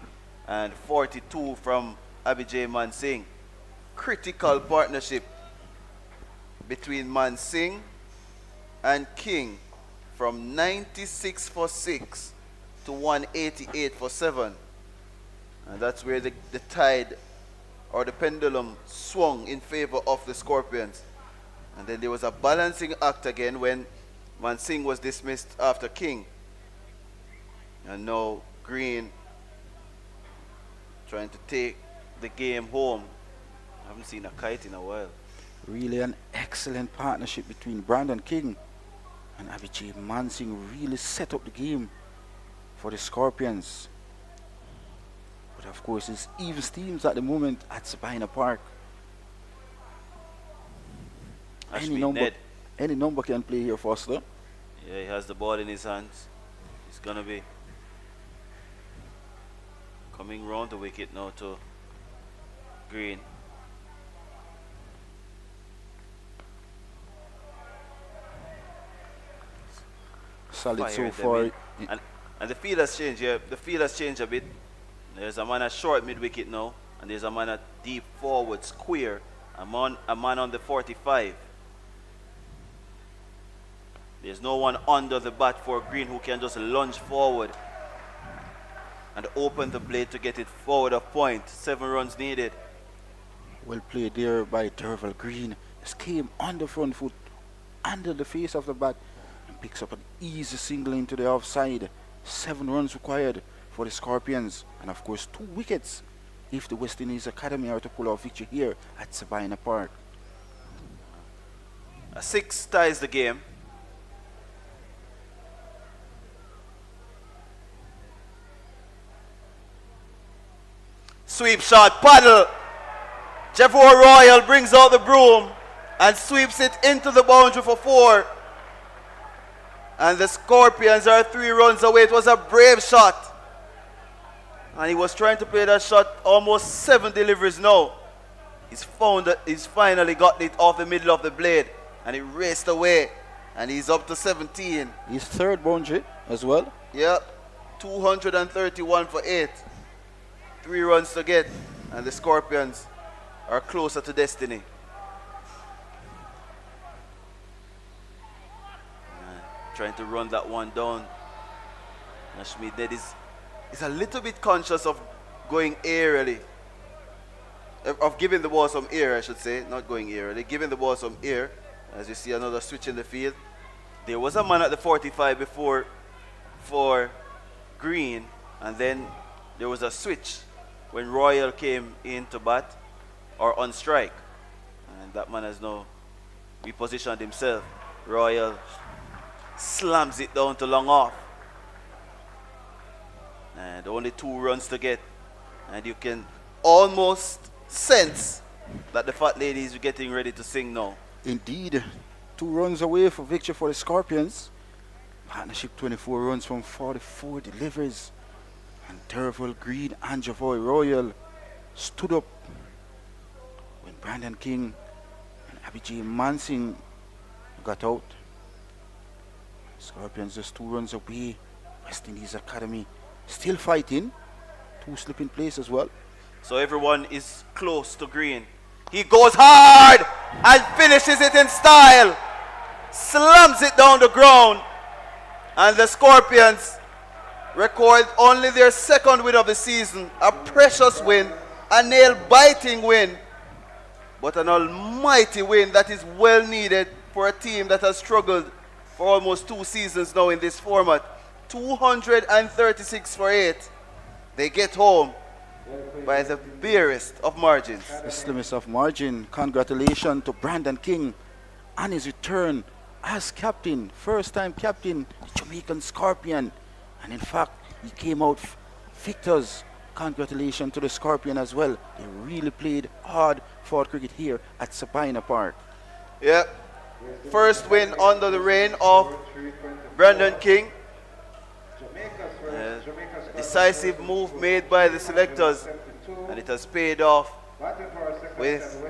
and 42 from Abhijay Man Singh. Critical partnership between Man Singh and King, from 96 for 6 to 188 for 7. And that's where the tide or the pendulum swung in favor of the Scorpions. And then there was a balancing act again when Man Singh was dismissed after King. And now Green trying to take the game home. I haven't seen a kite in a while. Really an excellent partnership between Brandon King and Abhijay Mansingh. Really set up the game for the Scorpions. But of course it's even teams at the moment at Sabina Park. Any number can play here, Foster. Yeah, he has the ball in his hands. He's gonna be coming round the wicket now to Green. Solid so Fired them far. in. And the field has changed, yeah. The field has changed a bit. There's a man at short mid-wicket now, and there's a man at deep forward square. A man on the 45. There's no one under the bat for Green who can just lunge forward and open the blade to get it forward of point. 7 runs needed. Well played there by Derval Green. Just came on the front foot, under the face of the bat, and picks up an easy single into the offside. 7 runs required for the Scorpions, and of course 2 wickets if the West Indies Academy are to pull off victory here at Sabina Park. A 6 ties the game. Sweep shot, paddle. Jeffrey Royal brings out the broom and sweeps it into the boundary for 4. And the Scorpions are 3 runs away. It was a brave shot. And he was trying to play that shot almost 7 deliveries now. He's finally got it off the middle of the blade. And he raced away. And he's up to 17. His third boundary as well. Yep. 231 for 8. 3 runs to get, and the Scorpions are closer to destiny. Trying to run that one down. Nashmi Dead is a little bit conscious of going aerially. Of giving the ball some air, I should say. Not going aerially. Giving the ball some air. As you see another switch in the field. There was a man at the 45 before for Green. And then there was a switch when Royal came in to bat or on strike. And that man has now repositioned himself. Royal slams it down to long off. And only 2 runs to get. And you can almost sense that the fat ladies are getting ready to sing now. Indeed, 2 runs away for victory for the Scorpions. Partnership 24 runs from 44 deliveries. And Derval Green and Javoy Royal stood up when Brandon King and Abijay Mansing got out. Scorpions just 2 runs away. West Indies Academy still fighting. 2 slip in place as well. So everyone is close to Green. He goes hard and finishes it in style. Slams it down the ground. And the Scorpions record only their 2nd win of the season. A precious win. A nail-biting win. But an almighty win that is well needed for a team that has struggled for almost 2 seasons now in this format. 236 for 8. They get home by the barest of margins. The slimmest of margin. Congratulations to Brandon King on his return as captain. First time captain, the Jamaican Scorpion. And in fact, he came out victors. Congratulations to the Scorpion as well. They really played hard fought cricket here at Sabina Park. Yeah. First win under the reign of Brandon King. Decisive move made by the selectors, and it has paid off with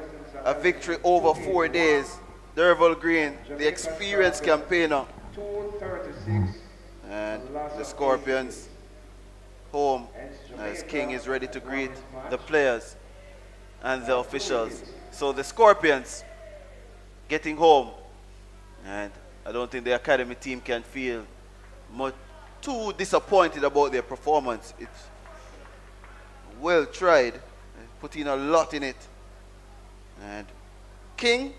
a victory over 4 days. Derval Green, the experienced campaigner, and the Scorpions home as King is ready to greet the players and the officials. So the Scorpions getting home, and I don't think the academy team can feel much too disappointed about their performance. It's well tried, put in a lot in it. And King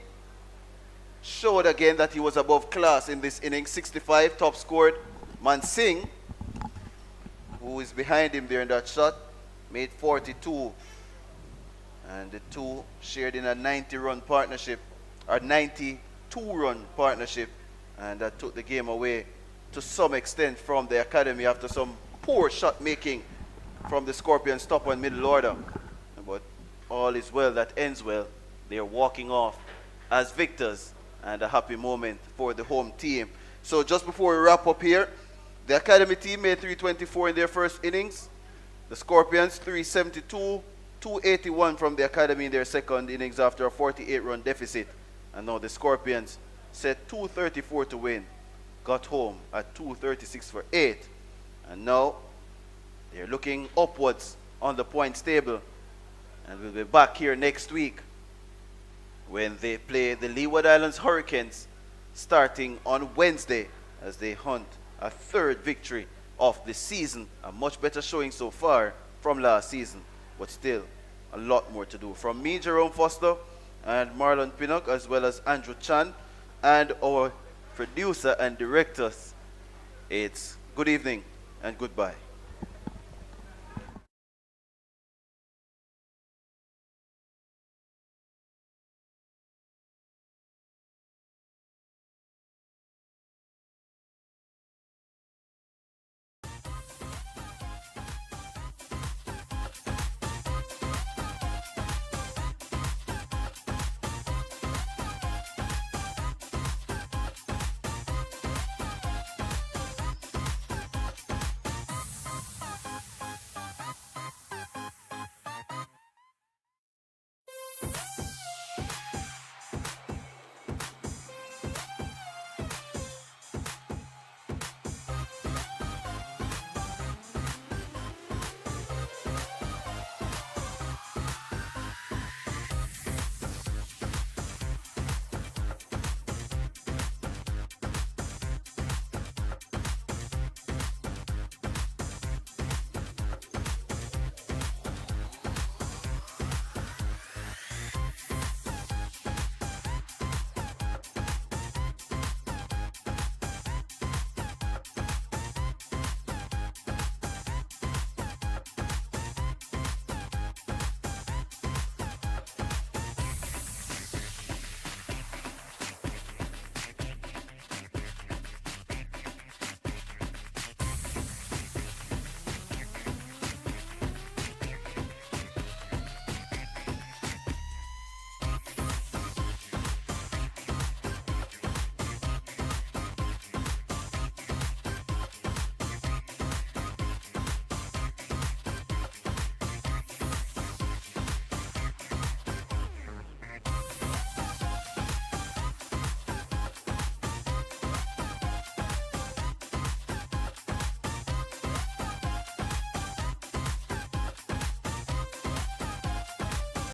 showed again that he was above class in this inning. 65, top scored. Mansing, who is behind him there in that shot, made 42. And the two shared in a 90-run partnership, or 92-run partnership, and that took the game away to some extent from the academy after some poor shot making from the Scorpions top and middle order. But all is well that ends well. They are walking off as victors, and a happy moment for the home team. So just before we wrap up here, the academy team made 324 in their first innings. The Scorpions 372, 281 from the academy in their second innings after a 48-run deficit. And now the Scorpions set 234 to win. Got home at 236 for 8. And now they're looking upwards on the points table. And we'll be back here next week when they play the Leeward Islands Hurricanes starting on Wednesday as they hunt a 3rd victory of the season. A much better showing so far from last season, but still a lot more to do. From me, Jerome Foster, and Marlon Pinnock, as well as Andrew Chan, and our producer and directors, it's good evening and goodbye.